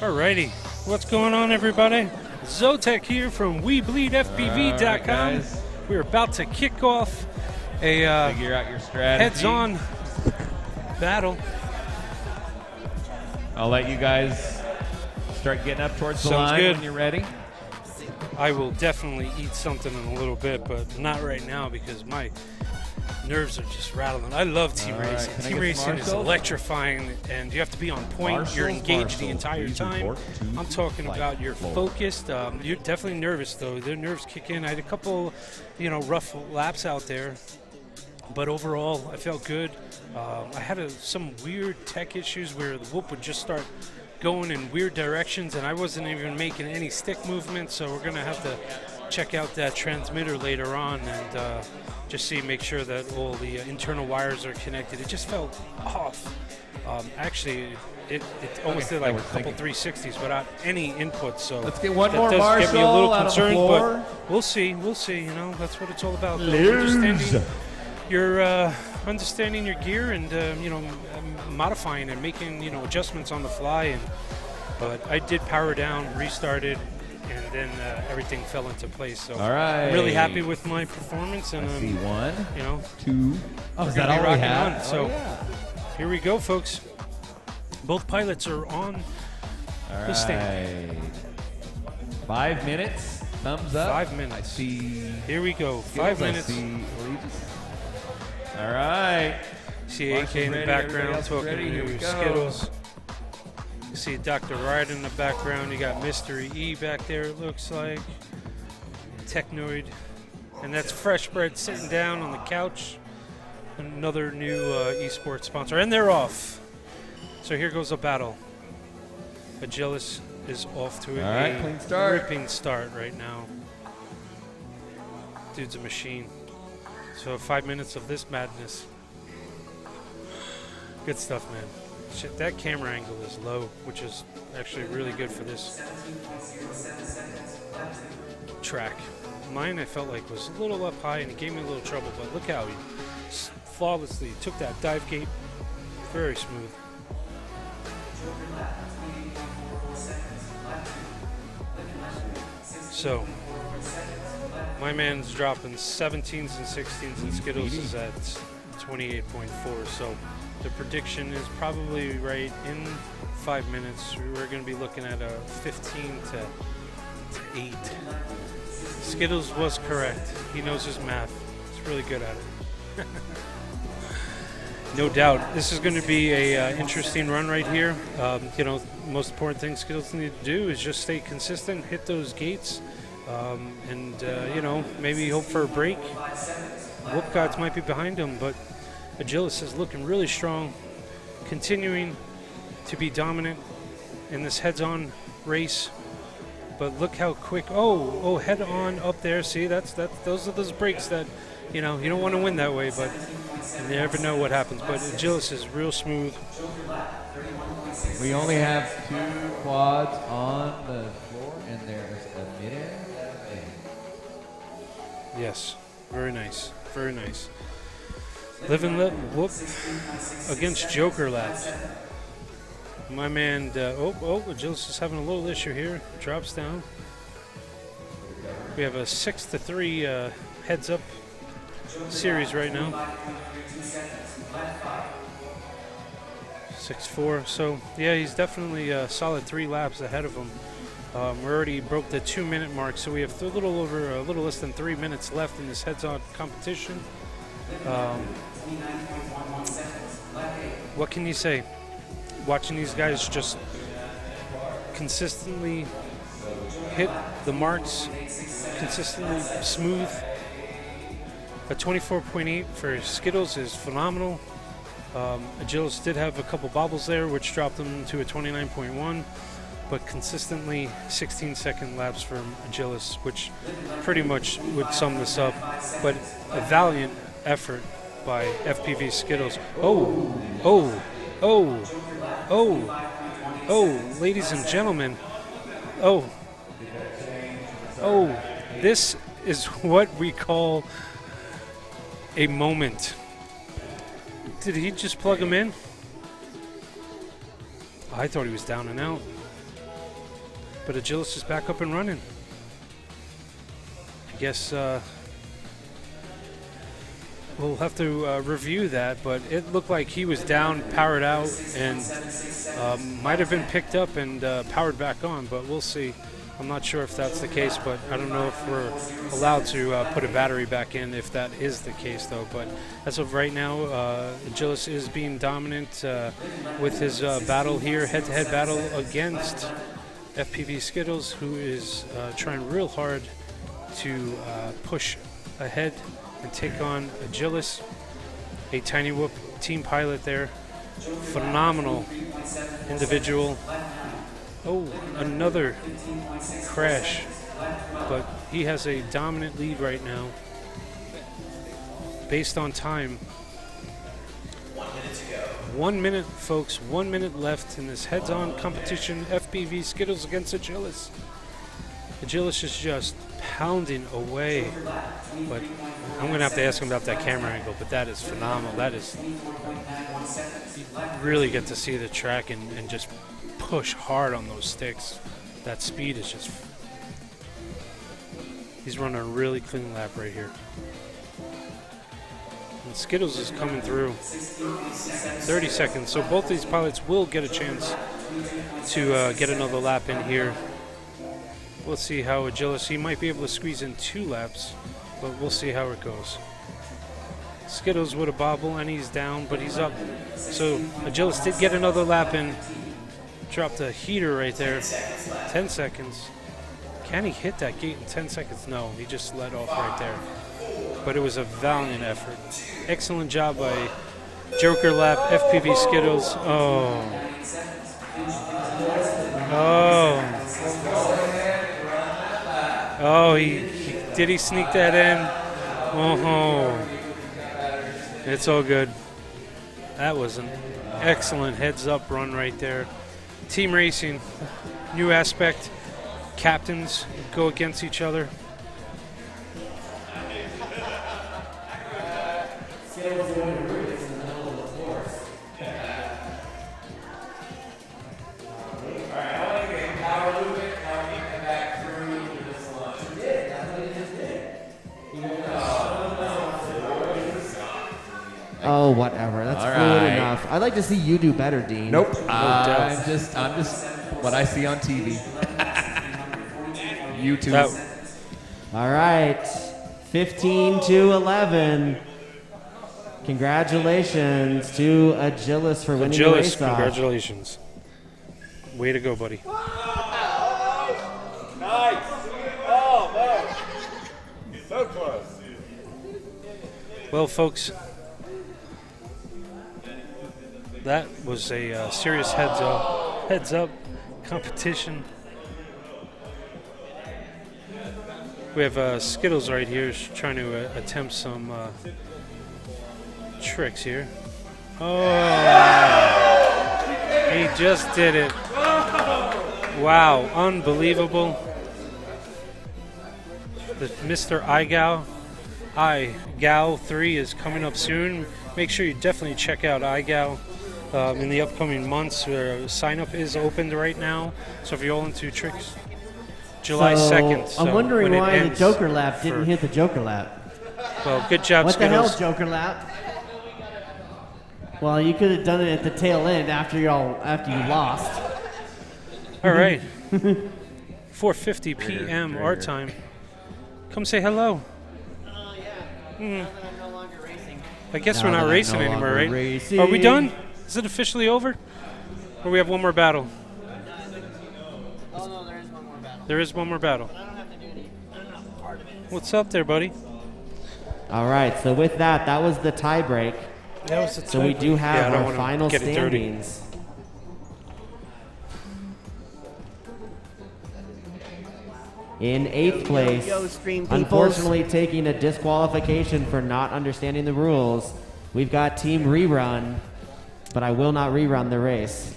Alrighty, what's going on, everybody? Zotek here from WeBleedFPV.com. guys. We're about to kick off a Figure out your strategy. heads-on battle. I'll let you guys start getting up towards the Sounds line good. when you're ready. I will definitely eat something in a little bit, but not right now because my nerves are just rattling. I love team All right, racing. can I Team get racing some is Marshalls? electrifying, and you have to be on point. You're engaged the entire time. I'm talking about you're focused. You're definitely nervous, though. The nerves kick in. I had a couple, rough laps out there, but overall, I felt good. I had some weird tech issues where the whoop would just start going in weird directions, and I wasn't even making any stick movements, so we're going to have to check out that transmitter later on and just make sure that all the internal wires are connected. It just felt off. Actually, it almost did like a couple 360s without any input, so Let's get one that more does get me a Marshall little out on the concerned, floor. but we'll see. That's what it's all about. Lose. Understanding your gear and modifying and making adjustments on the fly. But I did power down, restarted, and then everything fell into place. So All right. I'm really happy with my performance. And I see one, two. Oh, We're is that gonna be all we rocking have? on. So Oh, yeah. here we go, folks. Both pilots are on All the stand. right. 5 minutes. Thumbs up. 5 minutes. I see. Here we go. Skittles, 5 minutes. I see Regis. All right. See AK in the Ready, background everybody else talking ready? Here we to go. Skittles. You see Dr. Ride in the background. You got Mystery E back there, it looks like. Technoid. And that's Fresh Bread sitting down on the couch. Another new esports sponsor. And they're off. So here goes a battle. Agilis is off to All right, clean start. ripping start right now. Dude's a machine. So 5 minutes of this madness. Good stuff, man. Shit, that camera angle is low, which is actually really good for this track. Mine, I felt like, was a little up high, and it gave me a little trouble, but look how he flawlessly took that dive gate. Very smooth. So, my man's dropping 17s and 16s, and Skittles is at 28.4. So, the prediction is probably right in 5 minutes. We're going to be looking at a 15 to 8. Skittles was correct. He knows his math. He's really good at it. No doubt. This is going to be a interesting run right here. Most important thing Skittles need to do is just stay consistent, hit those gates, and maybe hope for a break. Whoop gods might be behind him, but Agilis is looking really strong, continuing to be dominant in this heads-on race. But look how quick! Oh, head-on up there. See, those are those breaks that you don't want to win that way, but you never know what happens. But Agilis is real smooth. We only have 2 quads on the floor, and there's a mid-air. Yes, very nice, very nice. Live and let whoop against Joker laps. My man, Agilis is having a little issue here. Drops down. We have a 6-3 heads-up series right now. 6-4. So yeah, he's definitely a solid 3 laps ahead of him. We already broke the 2-minute mark, so we have a little less than 3 minutes left in this heads-on competition. What can you say? Watching these guys just consistently hit the marks, consistently smooth. A 24.8 for Skittles is phenomenal. Agilis did have a couple bobbles there, which dropped them to a 29.1, but consistently 16-second laps for Agilis, which pretty much would sum this up. But a valiant effort by FPV Skittles. Ladies and gentlemen. This is what we call a moment. Did he just plug him in? I thought he was down and out. But Agilis is back up and running. I guess we'll have to review that, but it looked like he was down, powered out, and might have been picked up and powered back on, but we'll see. I'm not sure if that's the case, but I don't know if we're allowed to put a battery back in if that is the case, though. But as of right now, Agilis is being dominant with his battle here, head-to-head battle against FPV Skittles, who is trying real hard to push ahead and take on Agilis, a Tiny Whoop team pilot there. Phenomenal individual. Oh, another crash. But he has a dominant lead right now. Based on time. 1 minute, folks. 1 minute left in this heads-on competition. FPV Skittles against Agilis. Agilis is just pounding away. But I'm going to have to ask him about that camera angle, but that is phenomenal. That is... You really get to see the track and just push hard on those sticks. That speed is just... He's running a really clean lap right here. And Skittles is coming through. 30 seconds. So both these pilots will get a chance to get another lap in here. We'll see how Agilis, he might be able to squeeze in 2 laps, but we'll see how it goes. Skittles with a bobble, and he's down, but he's up. So Agilis did get another lap in. Dropped a heater right there. 10 seconds. Can he hit that gate in 10 seconds? No, he just let off right there. But it was a valiant effort. Excellent job by Joker Lap, FPV Skittles. Oh. Oh. Oh, did he sneak that in? Oh. It's all good. That was an excellent heads-up run right there. Team racing, new aspect. Captains go against each other. Oh, whatever. That's fluid enough. I'd like to see you do better, Dean. Nope. I'm just what I see on TV. YouTube. All right. 15-11. Congratulations to Agilis for winning the race off. Congratulations. Way to go, buddy. Nice. Oh, man. So close. Well, folks, that was a serious heads-up competition. We have Skittles right here trying to attempt some tricks here. Oh, he just did it. Wow, unbelievable. The Mr. iGal 3 is coming up soon. Make sure you definitely check out iGal in the upcoming months. Sign up is opened right now. So if you're all into tricks, July 2nd. So I'm wondering why the ends Joker Lap didn't hit the Joker Lap. Well, good job, What Skittles. the hell, Joker Lap? Well, you could have done it at the tail end after you lost. All right. 4:50 p.m. our time. Come say hello. Oh, yeah. I'm no longer racing. I guess Now we're not that I'm racing no anymore, longer right? racing. Are we done? Is it officially over? Or we have one more battle? Oh, no, there is one more battle. There is one more battle. But I don't have to do any. I'm not part of it. What's up there, buddy? All right, so with that was the tie break. That was the So we tie do break. have Yeah, I don't our wanna final get it dirty. standings. In 8th place, Yo, stream peoples. unfortunately taking a disqualification for not understanding the rules, we've got Team Rerun, but I will not rerun the race.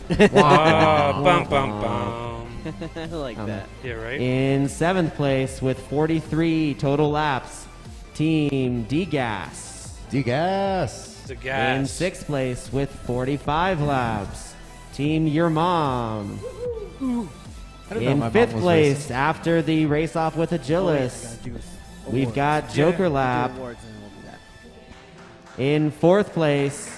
Bum, bum, bum. I like that. Yeah, right? In 7th place with 43 total laps, Team D-Gas. D-Gas. The gas. In 6th place with 45 laps, Team Your Mom. didn't know In my mom fifth was place, racist. after the race off with Agilis, we've got Joker Lap. In fourth place,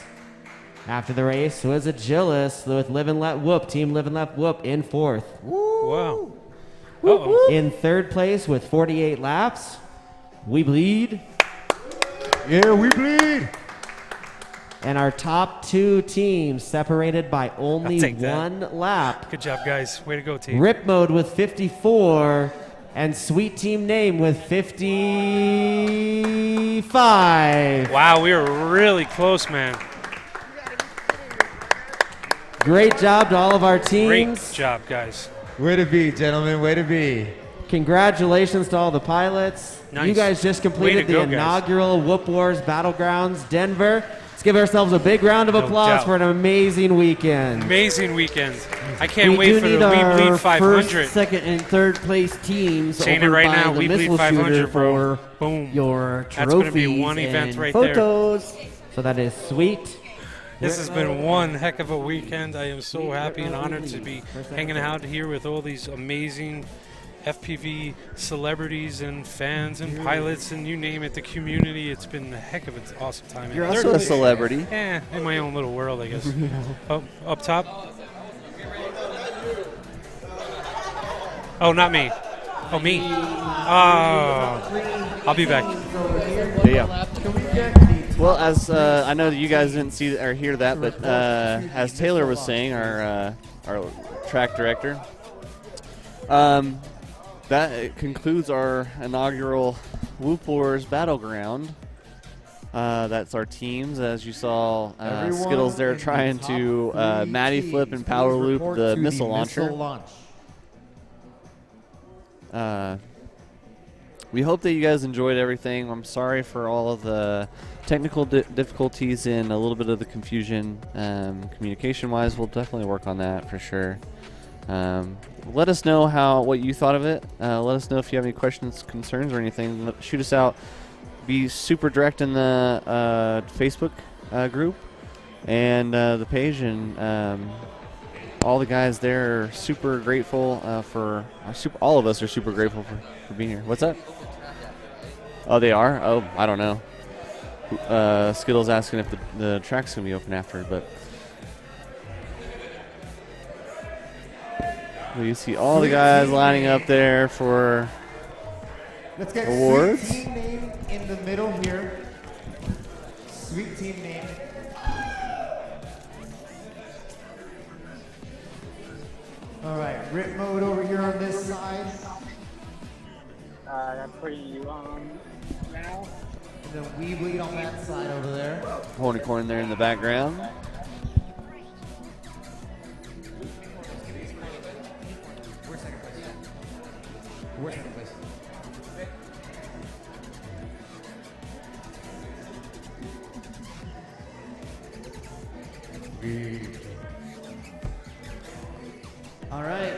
after the race, was Agilis with Live and Let Whoop. Team Live and Let Whoop in fourth. Wow. In third place with 48 laps, We Bleed. Yeah, We Bleed. And our top two teams separated by only take that. one lap. Good job, guys. Way to go, team. Rip Mode with 54 and Sweet Team Name with 55. Wow, we were really close, man. Great job to all of our teams. Great job, guys. Way to be, gentlemen. Way to be. Congratulations to all the pilots. Nice. You guys just Way completed to the go, guys. inaugural Whoop Wars Battlegrounds Denver. Let's give ourselves a big round of No applause doubt. for an amazing weekend. Amazing weekend. I can't We wait do for the need We our Bleed 500. first, second, and third place teams Saying it over right by now, the We Bleed missile 500, shooter bro. for Boom. your That's gonna be trophies one event and right there. photos. So that is Sweet. This has been one heck of a weekend. I am so happy and honored to be hanging out here with all these amazing FPV celebrities and fans and pilots and you name it, the community. It's been a heck of an awesome time. You're And also third a place- celebrity. Yeah, in my own little world, I guess. Up top. Oh, not me. Oh, me. Oh, I'll be back. Yeah. Well, as I know that you guys didn't see or hear that, but as Taylor was saying, our track director, that concludes our inaugural Whoop Wars Battleground. That's our teams. As you saw, Skittles there trying to Matty Flip and Power Loop the missile launcher. We hope that you guys enjoyed everything. I'm sorry for all of the technical difficulties and a little bit of the confusion. Communication-wise, we'll definitely work on that for sure. Let us know what you thought of it. Let us know if you have any questions, concerns, or anything. Shoot us out. Be super direct in the Facebook group and the page, and all the guys there are super grateful all of us are super grateful for being here. What's that? Oh, they are? Oh, I don't know. Skittles asking if the track's going to be open after, but you see all the guys lining up there for Let's get awards. Sweet Team Name in the middle here. Sweet Team Name. All right, Rip Mode over here on this side. That's pretty now. And then We Bleed on that side over there. Hornicorn there in the background. Where's second place? Where's second place? All right.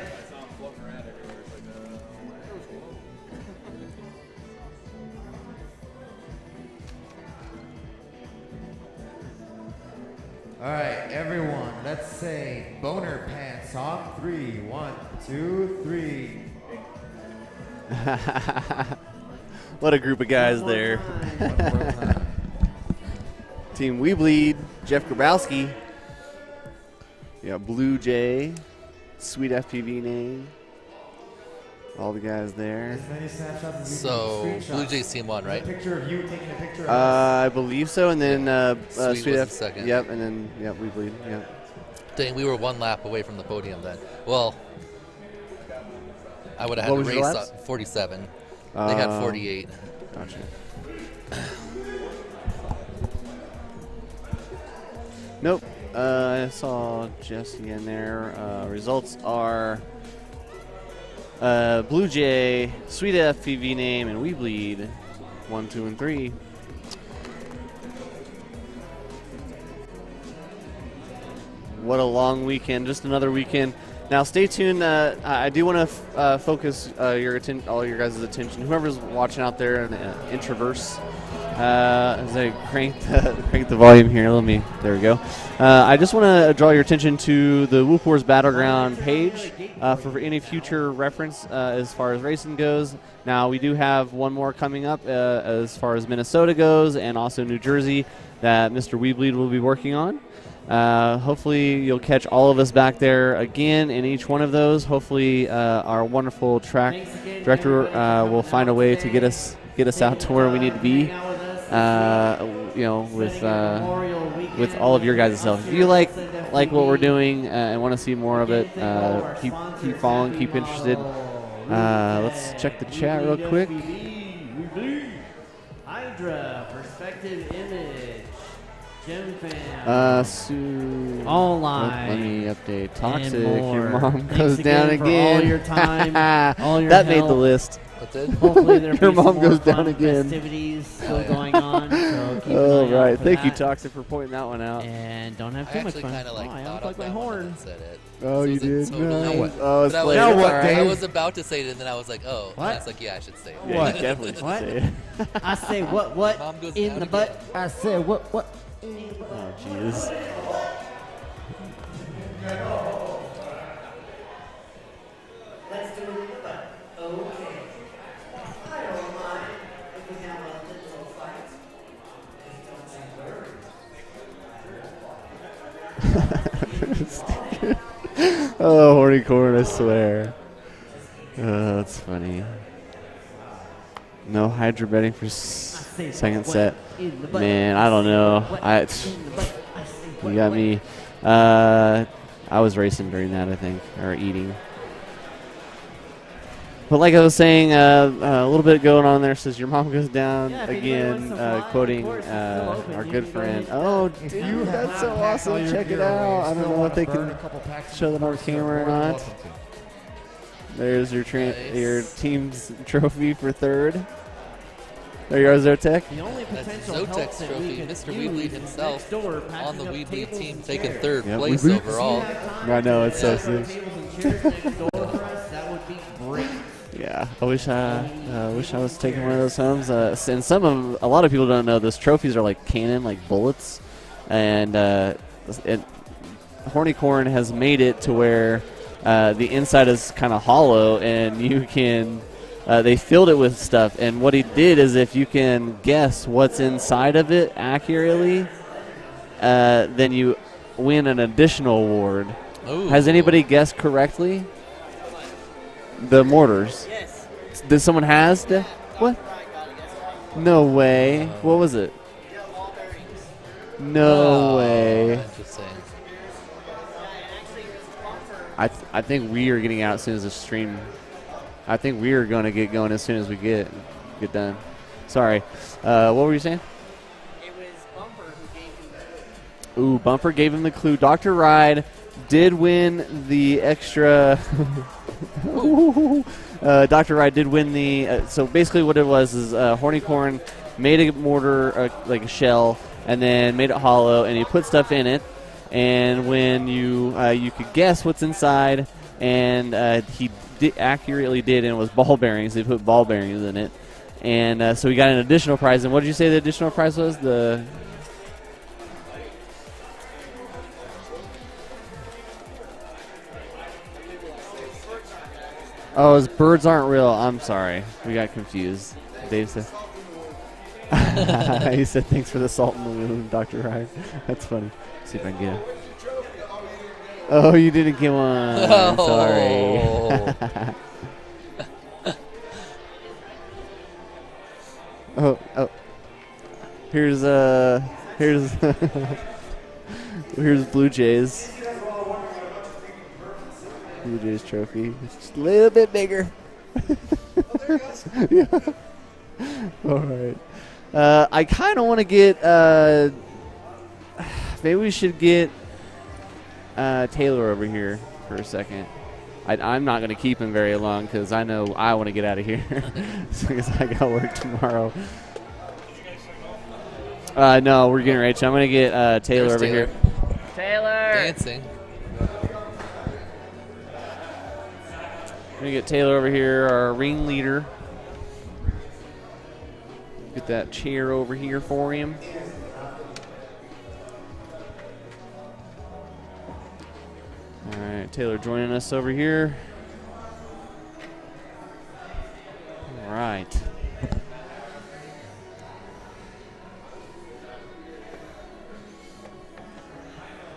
All right, everyone, let's say boner pants on 3. 1, 2, 3. What a group of guys there. Team We Bleed, Jeff Grabowski. Yeah, Blue Jay, Sweet FPV Name. All the guys there. So, Blue Jays team won, right? Picture of you taking a picture of I believe so, and then Sweet was F second. Yep, and then We Bleed. Yep. Dang, we were one lap away from the podium then. Well, I would have had What to was your race laps? 47. They had 48. Gotcha. Nope. I saw Jesse in there. Results are Blue Jay, Sweet FPV Name, and We Bleed. 1, 2, and 3. What a long weekend! Just another weekend. Now, stay tuned. I do want to focus all your guys' attention. Whoever's watching out there in Introverse, As I crank the volume here, there we go. I just want to draw your attention to the Whoop Wars Battleground page for any future reference as far as racing goes. Now, we do have one more coming up as far as Minnesota goes, and also New Jersey that Mr. Weebleed will be working on. Hopefully, you'll catch all of us back there again in each one of those. Hopefully, our wonderful track director will find a way to get us out to where we need to be. With all of your guys' stuff. If you like what we're doing and want to see more of it, keep following, keep interested. Let's check the chat real quick. Hydra, perspective image, Gym Fam, Sue. online. Let me update. Toxic. And Your more. mom Thanks goes down again for again. all your time, all your that made help. the list. Hopefully there'll Your be some mom more goes fun down again. festivities still going on. So keep an Oh, eye right. out for Thank you, that. Toxic, for pointing that one out. And don't have too much fun. Kinda, Oh, I thought unplugged my horn. said it. Oh, you did? Totally, Nice. Oh, it's but I was, played. Now what, I Dave? was about to say it, and then I was like, oh. What? And I was like, yeah, I should say it. Yeah, you definitely should What? say it. I say what Mom goes in down the again. butt. I said what? Oh, jeez. Let's do it in the butt. Okay. I don't mind if we have a little fight. Just don't you worry. Oh, horny corn, I swear. That's funny. No Hydra betting for second set. Man, I don't know. You got me. I was racing during that, I think, or eating. But like I was saying, a little bit going on there says your mom goes down again, quoting our good friend. Oh, dude, that's so awesome! Check it out. I don't know if they can show that on camera or not. There's your team's trophy for third. There you are, Zotek. The only That's potential help Zotek's that trophy. we could Mr. use Weebleed is himself next door, on the packing up Weebleed tables team and taking chairs. third Yep, place Weebleed. overall. I know, it's so sick. Tables and chairs next door for us, that would be great. Yeah, I wish I was taking one of those homes. And a lot of people don't know those trophies are like cannon, like bullets, and Horny Corn has made it to where the inside is kind of hollow, and you can. They filled it with stuff, and what he did is if you can guess what's inside of it accurately, then you win an additional award. Ooh. Has anybody guessed correctly? The mortars. Yes. Did someone has? What? No way. What was it? No way. Interesting. I think we are getting out as soon as the stream. I think we are going to get going as soon as we get done. Sorry. What were you saying? It was Bumper who gave him the clue. Ooh, Bumper gave him the clue. Dr. Ride did win the extra. Dr. Ride did win the. So basically, what it was is Horny Corn made a mortar, like a shell, and then made it hollow, and he put stuff in it. And when you could guess what's inside, and he accurately did, and it was ball bearings. They put ball bearings in it, and so we got an additional prize. And what did you say the additional prize was? Oh, his birds aren't real. I'm sorry, we got confused. Dave said. He said, "Thanks for the salt in the wound, Dr. Ryan." That's funny. Let's see if I can get it. Oh, you didn't get one. Oh. Sorry. oh. Here's here's Blue Jays. Blue Jays trophy. It's just a little bit bigger. Yeah. All right. I kind of want to get. Maybe we should get Taylor over here for a second. I'm not going to keep him very long because I know I want to get out of here because I got work tomorrow. No, we're getting ready. So I'm going to get Taylor over here. Taylor! Dancing. I'm going to get Taylor over here, our ringleader. Get that chair over here for him. All right, Taylor joining us over here. All right.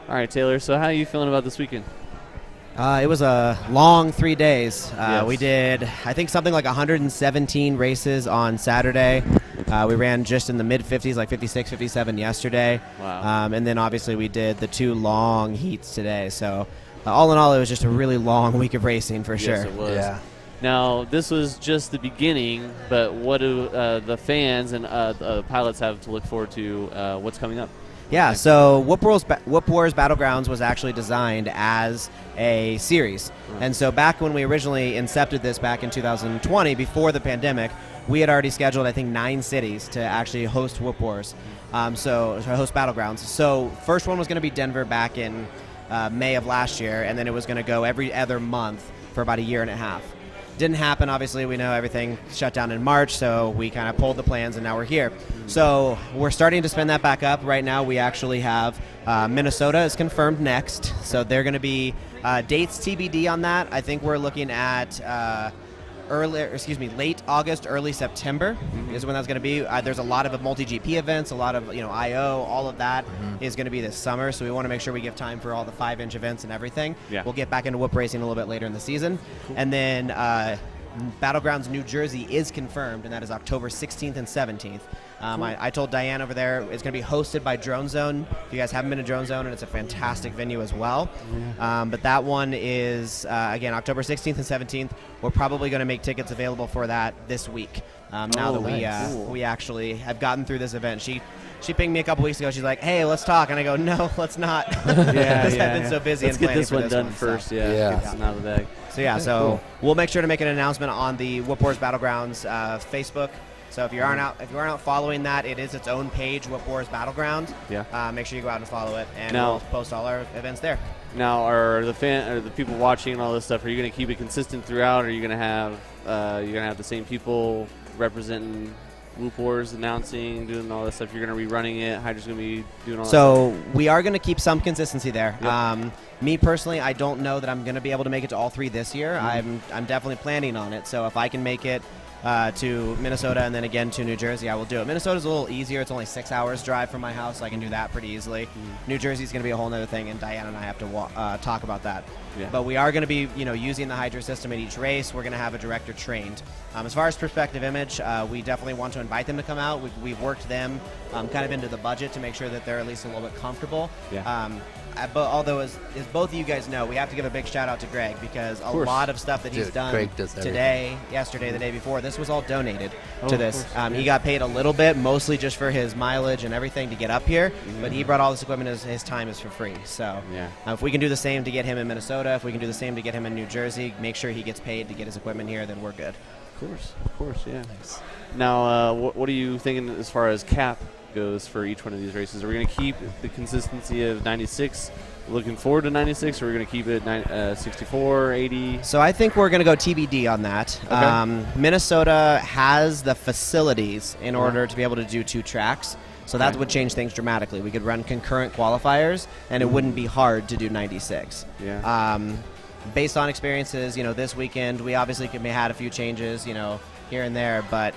All right, Taylor, so how are you feeling about this weekend? It was a long 3 days. Yes. We did, I think, something like 117 races on Saturday. We ran just in the mid-50s, like 56, 57 yesterday. Wow. And then, obviously, we did the 2 long heats today. So, all in all, it was just a really long week of racing for sure. Yes, it was. Yeah. Now, this was just the beginning, but what do the fans and the pilots have to look forward to what's coming up? Yeah, so Whoop Wars Battlegrounds was actually designed as a series. And so back when we originally incepted this back in 2020, before the pandemic, we had already scheduled, I think, 9 cities to actually host Whoop Wars, so to host Battlegrounds. So first one was going to be Denver back in May of last year, and then it was going to go every other month for about a year and a half. Didn't happen, obviously. We know everything shut down in March, so we kind of pulled the plans, and now we're here. So we're starting to spin that back up. Right now, we actually have Minnesota is confirmed next, so they're going to be dates TBD on that. I think we're looking at late August, early September is when that's going to be. There's a lot of multi-GP events, a lot of IO, all of that is going to be this summer. So we want to make sure we give time for all the 5-inch events and everything. Yeah. We'll get back into whoop racing a little bit later in the season, and then Battlegrounds New Jersey is confirmed, and that is October 16th and 17th. I told Diane over there it's going to be hosted by Drone Zone. If you guys haven't been to Drone Zone, and it's a fantastic venue as well. But that one is, again, October 16th and 17th. We're probably going to make tickets available for that this week. Now that we actually have gotten through this event. She pinged me a couple weeks ago. She's like, "Hey, let's talk," and I go, "No, let's not." I've been so busy. Let's get this one done first. Yeah. Get this out of the bag. So we'll make sure to make an announcement on the Whoop Wars Battlegrounds Facebook. So if you aren't out following that, it is its own page, Whoop Wars Battleground. Yeah. Make sure you go out and follow it, and Now- we'll post all our events there. Now, are the people watching and all this stuff? Are you going to keep it consistent throughout? Or are you going to have the same people representing Whoop Wars, announcing, doing all this stuff? You're going to be running it. Hydra's going to be doing all that So stuff? we are going to keep some consistency there. Yep. Me personally, I don't know that I'm going to be able to make it to all 3 this year. I'm definitely planning on it. So if I can make it to Minnesota and then again to New Jersey, I will do it. Minnesota's a little easier. It's only 6 hours drive from my house, so I can do that pretty easily. New Jersey's going to be a whole other thing, and Diana and I have to talk about that. Yeah. But we are going to be, using the Hydra system at each race. We're going to have a director trained. As far as perspective image, we definitely want to invite them to come out. We've worked them kind of into the budget to make sure that they're at least a little bit comfortable. Yeah. But although, as both of you guys know, we have to give a big shout out to Greg, because a lot of stuff that he's Dude, done Greg does today, yesterday, the day before, this was all donated Oh, to of this. course. He got paid a little bit, mostly just for his mileage and everything to get up here, but he brought all this equipment. His time is for free. So if we can do the same to get him in Minnesota, if we can do the same to get him in New Jersey, make sure he gets paid to get his equipment here, then we're good. Of course, yeah. Nice. Now, what are you thinking as far as cap goes for each one of these races? Are we going to keep the consistency of 96, looking forward to 96, or are we going to keep it 64, 80? So I think we're going to go TBD on that. Okay. Minnesota has the facilities in order to be able to do 2 tracks. So that would change things dramatically. We could run concurrent qualifiers, and it wouldn't be hard to do 96. Yeah. Based on experiences, this weekend, we obviously may had a few changes, here and there, but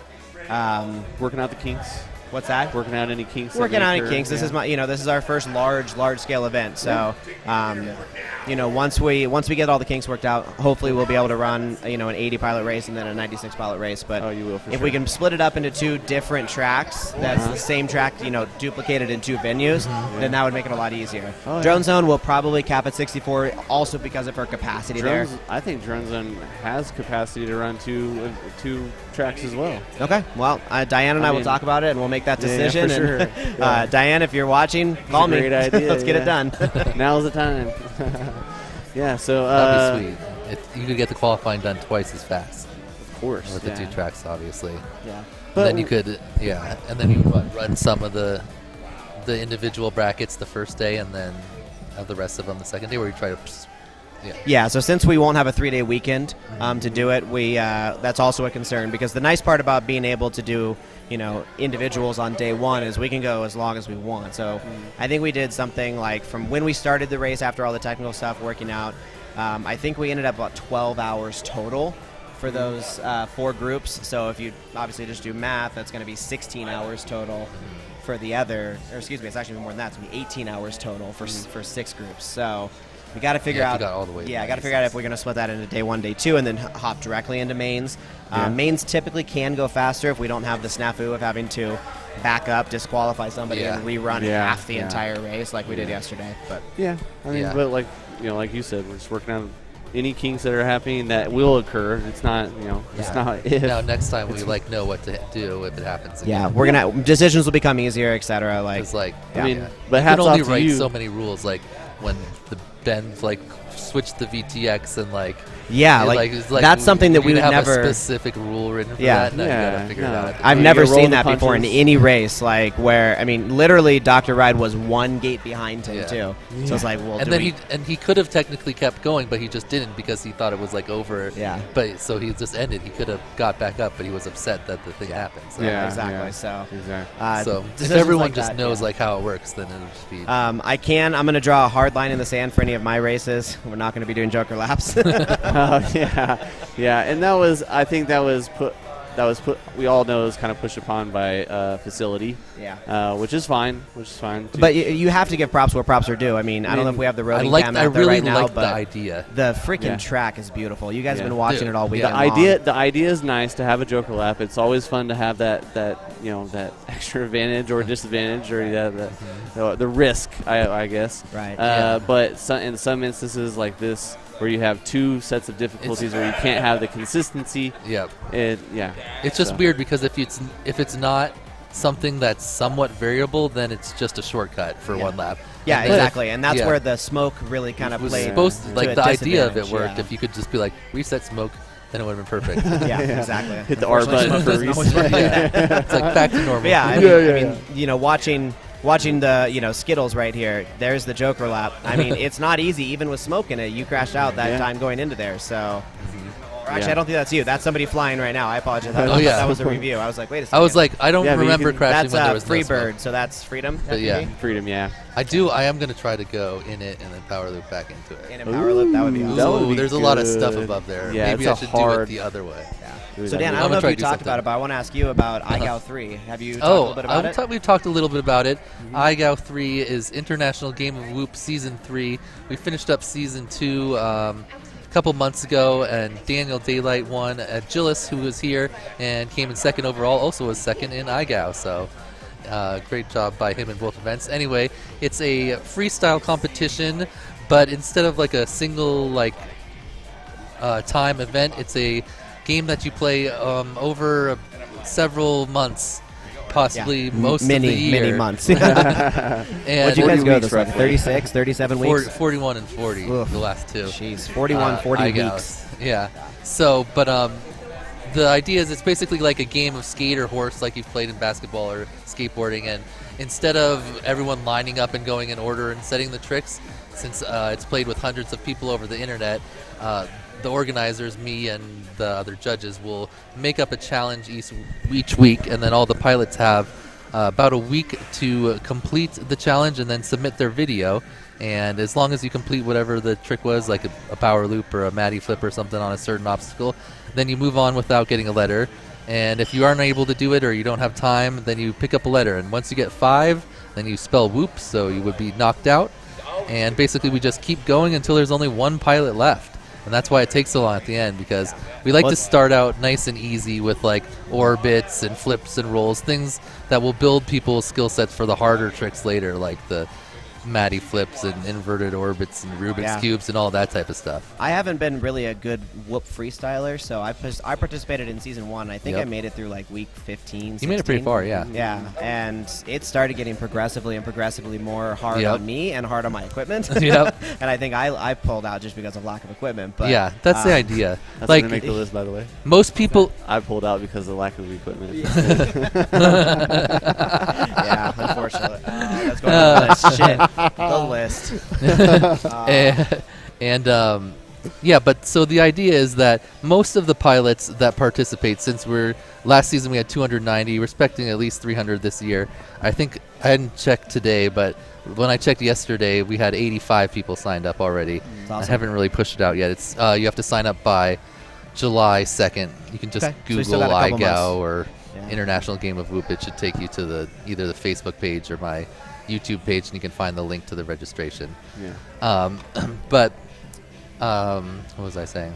working out the kinks. What's that? Working out any kinks. Working out any kinks. This is this is our first large scale event. So, once we get all the kinks worked out, hopefully we'll be able to run an 80 pilot race and then a 96 pilot race. But you will, if we can split it up into 2 different tracks, that's the same track, duplicated in 2 venues, then that would make it a lot easier. Drone Zone will probably cap at 64, also because of her capacity there. I think Drone Zone has capacity to run two tracks as well. Okay. Well, Diane and I will talk about it, and we'll make that decision. Yeah, for and, sure. Diane, if you're watching, call me. Great idea. Let's get it done. Now's the time. Yeah. So that'd be sweet. You could get the qualifying done twice as fast. Of course. With the 2 tracks, obviously. Yeah. And then you could, and then you run some of the individual brackets the first day, and then have the rest of them the second day, where you try to Yeah, so since we won't have a 3-day weekend to do it, we that's also a concern, because the nice part about being able to do, individuals on day one is we can go as long as we want. So I think we did something like from when we started the race, after all the technical stuff working out, I think we ended up about 12 hours total for those 4 groups. So if you obviously just do math, that's going to be 16 hours total for the other, or excuse me, it's actually more than that. It's going to be 18 hours total for 6 groups. So we got to figure out. Got all the way I got to figure out if we're going to split that into day 1, day 2, and then hop directly into mains. Mains typically can go faster if we don't have the snafu of having to back up, disqualify somebody, and rerun half the entire race like we did yesterday. But but like you said, we're just working on any kinks that are happening that will occur. It's not, it's not if. Now next time we know what to do if it happens again. Yeah, we're gonna decisions will become easier, etc. But but you hats can only off to write you. so many rules. Like when the Ben switched the VTX and that's something that we would would have never a specific rule written for that. No, you gotta figure it out. I've never seen that before in any race. Where literally, Dr. Ride was 1 gate behind him too. So it's like, well, and then he could have technically kept going, but he just didn't because he thought it was over. Yeah. But so he just ended. He could have got back up, but he was upset that the thing happened. So. Exactly. So So if decisions everyone like just that, knows how it works, then it'll just be. I'm going to draw a hard line in the sand for any of my races. We're not going to be doing Joker laps. And I think that was put. We all know it was kind of pushed upon by facility. Which is fine. Too. But you have to give props where props are due. I don't know if we have the roading cam out there right now, but the idea. The freaking track is beautiful. You guys have been watching it all weekend. The idea is nice to have a Joker lap. It's always fun to have that extra advantage or disadvantage or the risk, I guess. Right. But in some instances like this, where you have 2 sets of difficulties where you can't have the consistency. It's just weird because if it's not something that's somewhat variable, then it's just a shortcut for 1 lap. Yeah, exactly, and that's where the smoke really kind of played. The idea of it worked. If you could just be like reset smoke, then it would have been perfect. Exactly. Hit the R button for reset. It's like back to normal. Watching the Skittles right here, there's the Joker lap. It's not easy even with smoke in it. You crashed out that time going into there. So, actually, I don't think that's you. That's somebody flying right now. I apologize. That was a review. I was like, wait a second. I was like, I don't remember crashing when there was Free no smoke. Bird. So that's Freedom. But Freedom. Yeah. I am going to try to go in it and then power loop back into it. In a power loop, that would be awesome. There's a lot of stuff above there. Yeah, maybe I should do it the other way. So Dan, I don't know if you talked about it, but I want to ask you about IGAO 3. Have you talked a little bit about it? We've talked a little bit about it. IGAO 3 is International Game of Whoop Season 3. We finished up Season 2 a couple months ago, and Daniel Daylight won. Gillis, who was here and came in second overall, also was second in IGAO. So great job by him in both events. Anyway, it's a freestyle competition, but instead of like a single time event, it's a game that you play over several months, possibly most of the year. Many months. And what'd you guys go this week? 36, 37 weeks? 41 and 40, the last 2. Jeez, 41, 40 weeks. Yeah. So, but the idea is it's basically like a game of skate or horse like you've played in basketball or skateboarding, and instead of everyone lining up and going in order and setting the tricks, since it's played with hundreds of people over the internet, the organizers, me and the other judges, will make up a challenge each week, and then all the pilots have about a week to complete the challenge and then submit their video. And as long as you complete whatever the trick was, like a power loop or a Matty flip or something on a certain obstacle, then you move on without getting a letter. And if you aren't able to do it or you don't have time, then you pick up a letter. And once you get 5, then you spell whoop, so you would be knocked out. And basically we just keep going until there's only 1 pilot left. And that's why it takes so long at the end, because we like to start out nice and easy with like orbits and flips and rolls, things that will build people's skill sets for the harder tricks later, like the Matty flips and inverted orbits and Rubik's cubes and all that type of stuff. I haven't been really a good whoop freestyler, so I participated in season 1. I think I made it through like week 15, 16. You made it pretty far, yeah. Yeah, and it started getting progressively more hard on me and hard on my equipment. Yep. And I think I pulled out just because of lack of equipment. But yeah, that's the idea. That's like, gonna make the list, by the way. Most people I pulled out because of lack of equipment. Yeah, unfortunately. That's going on the list. Shit. The list. Yeah, but so the idea is that most of the pilots that participate, since last season we had 290, we're expecting at least 300 this year. I think I hadn't checked today, but when I checked yesterday, we had 85 people signed up already. Awesome. I haven't really pushed it out yet. It's you have to sign up by July 2nd. You can just Google IGAO or International Game of Whoop. It should take you to either the Facebook page or my YouTube page, and you can find the link to the registration. Yeah. What was I saying?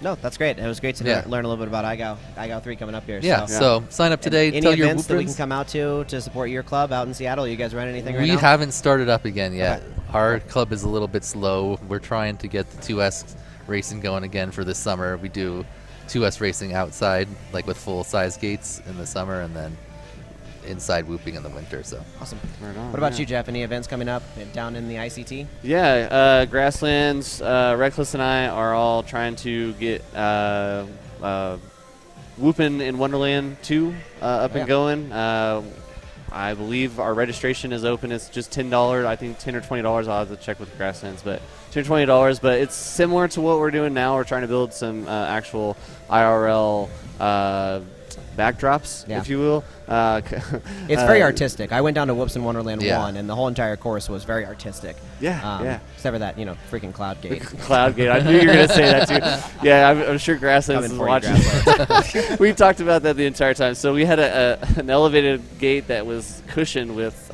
No, that's great. It was great to learn a little bit about IGAO 3 coming up here. Yeah, so sign up today. Any tell your events that we Whoopers. can come out to support your club out in Seattle? You guys run anything right We now? haven't started up again yet. Okay. Our club is a little bit slow. We're trying to get the 2S racing going again for this summer. We do 2S racing outside, like with full-size gates in the summer, and then inside whooping in the winter. So awesome. Right on, what about you, Jeff? Any events coming up down in the ICT? Yeah, Grasslands, Reckless and I are all trying to get Whoopin' in Wonderland 2 up and going. I believe our registration is open. It's just $10. I think $10 or $20. I'll have to check with Grasslands, but $10 or $20. But it's similar to what we're doing now. We're trying to build some actual IRL backdrops, if you will. It's very artistic. I went down to Whoops in Wonderland 1, and the whole entire course was very artistic. Except for that, freaking Cloud Gate. Cloud Gate. I knew you were going to say that, too. Yeah, I'm sure Grasslands is watching. We talked about that the entire time. So we had an elevated gate that was cushioned with...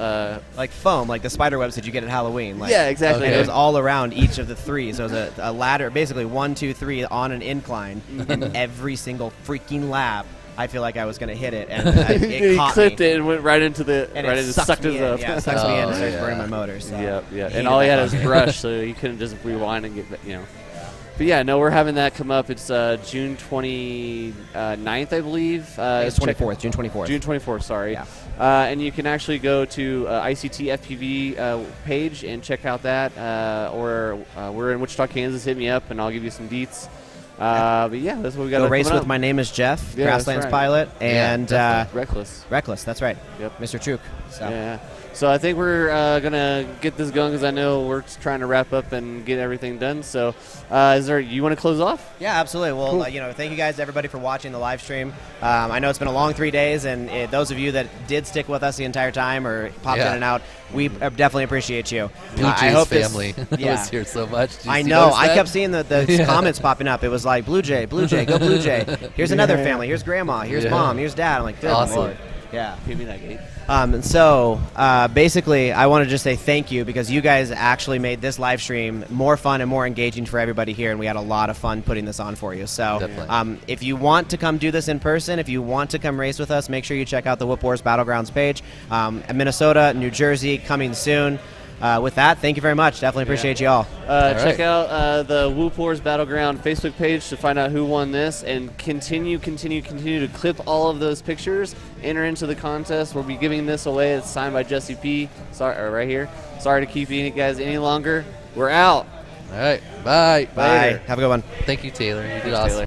like foam, like the spider webs that you get at Halloween. Like, yeah, exactly. And it was all around each of the three. So it was a ladder, basically 1, 2, 3 on an incline, and every single freaking lap, I feel like I was going to hit it, and it caught clipped me. it and went right into the and right it into sucked me in. up. Yeah, it sucks me in and starts burning my motor. So Yeah. And all he had was brush, so you couldn't just rewind and get, But yeah, no, we're having that come up. It's June 29th, I believe. It's 24th, June 24th. June 24th, sorry. Yeah. And you can actually go to ICT FPV page and check out that. Or we're in Wichita, Kansas. Hit me up, and I'll give you some deets. But yeah, that's what we got. Go race with My Name is Jeff, Grasslands pilot, and Reckless. Reckless, that's right. Yep. Mr. Truk. So. Yeah. So I think we're gonna get this going because I know we're trying to wrap up and get everything done. So, you want to close off? Yeah, absolutely. Well, Cool. Thank you guys, everybody, for watching the live stream. I know it's been a long 3 days, and those of you that did stick with us the entire time or popped in and out, we definitely appreciate you. Blue I hope family was here so much. I know. I kept seeing the comments popping up. It was like Blue Jay, go Blue Jay. Here's another family. Here's Grandma. Here's Mom. Here's Dad. I'm like, good Lord. Yeah. Give me that gate. And so basically, I want to just say thank you because you guys actually made this live stream more fun and more engaging for everybody here, and we had a lot of fun putting this on for you. So if you want to come do this in person, if you want to come race with us, make sure you check out the Whoop Wars Battlegrounds page. Minnesota, New Jersey, coming soon. With that, thank you very much. Definitely appreciate you all. Check out the Whoop Wars Battleground Facebook page to find out who won this, and continue to clip all of those pictures. Enter into the contest. We'll be giving this away. It's signed by Jesse P. Sorry, right here. Sorry to keep you guys any longer. We're out. All right. Bye. Bye. Have a good one. Thank you, Taylor. You did Thanks, awesome. Taylor.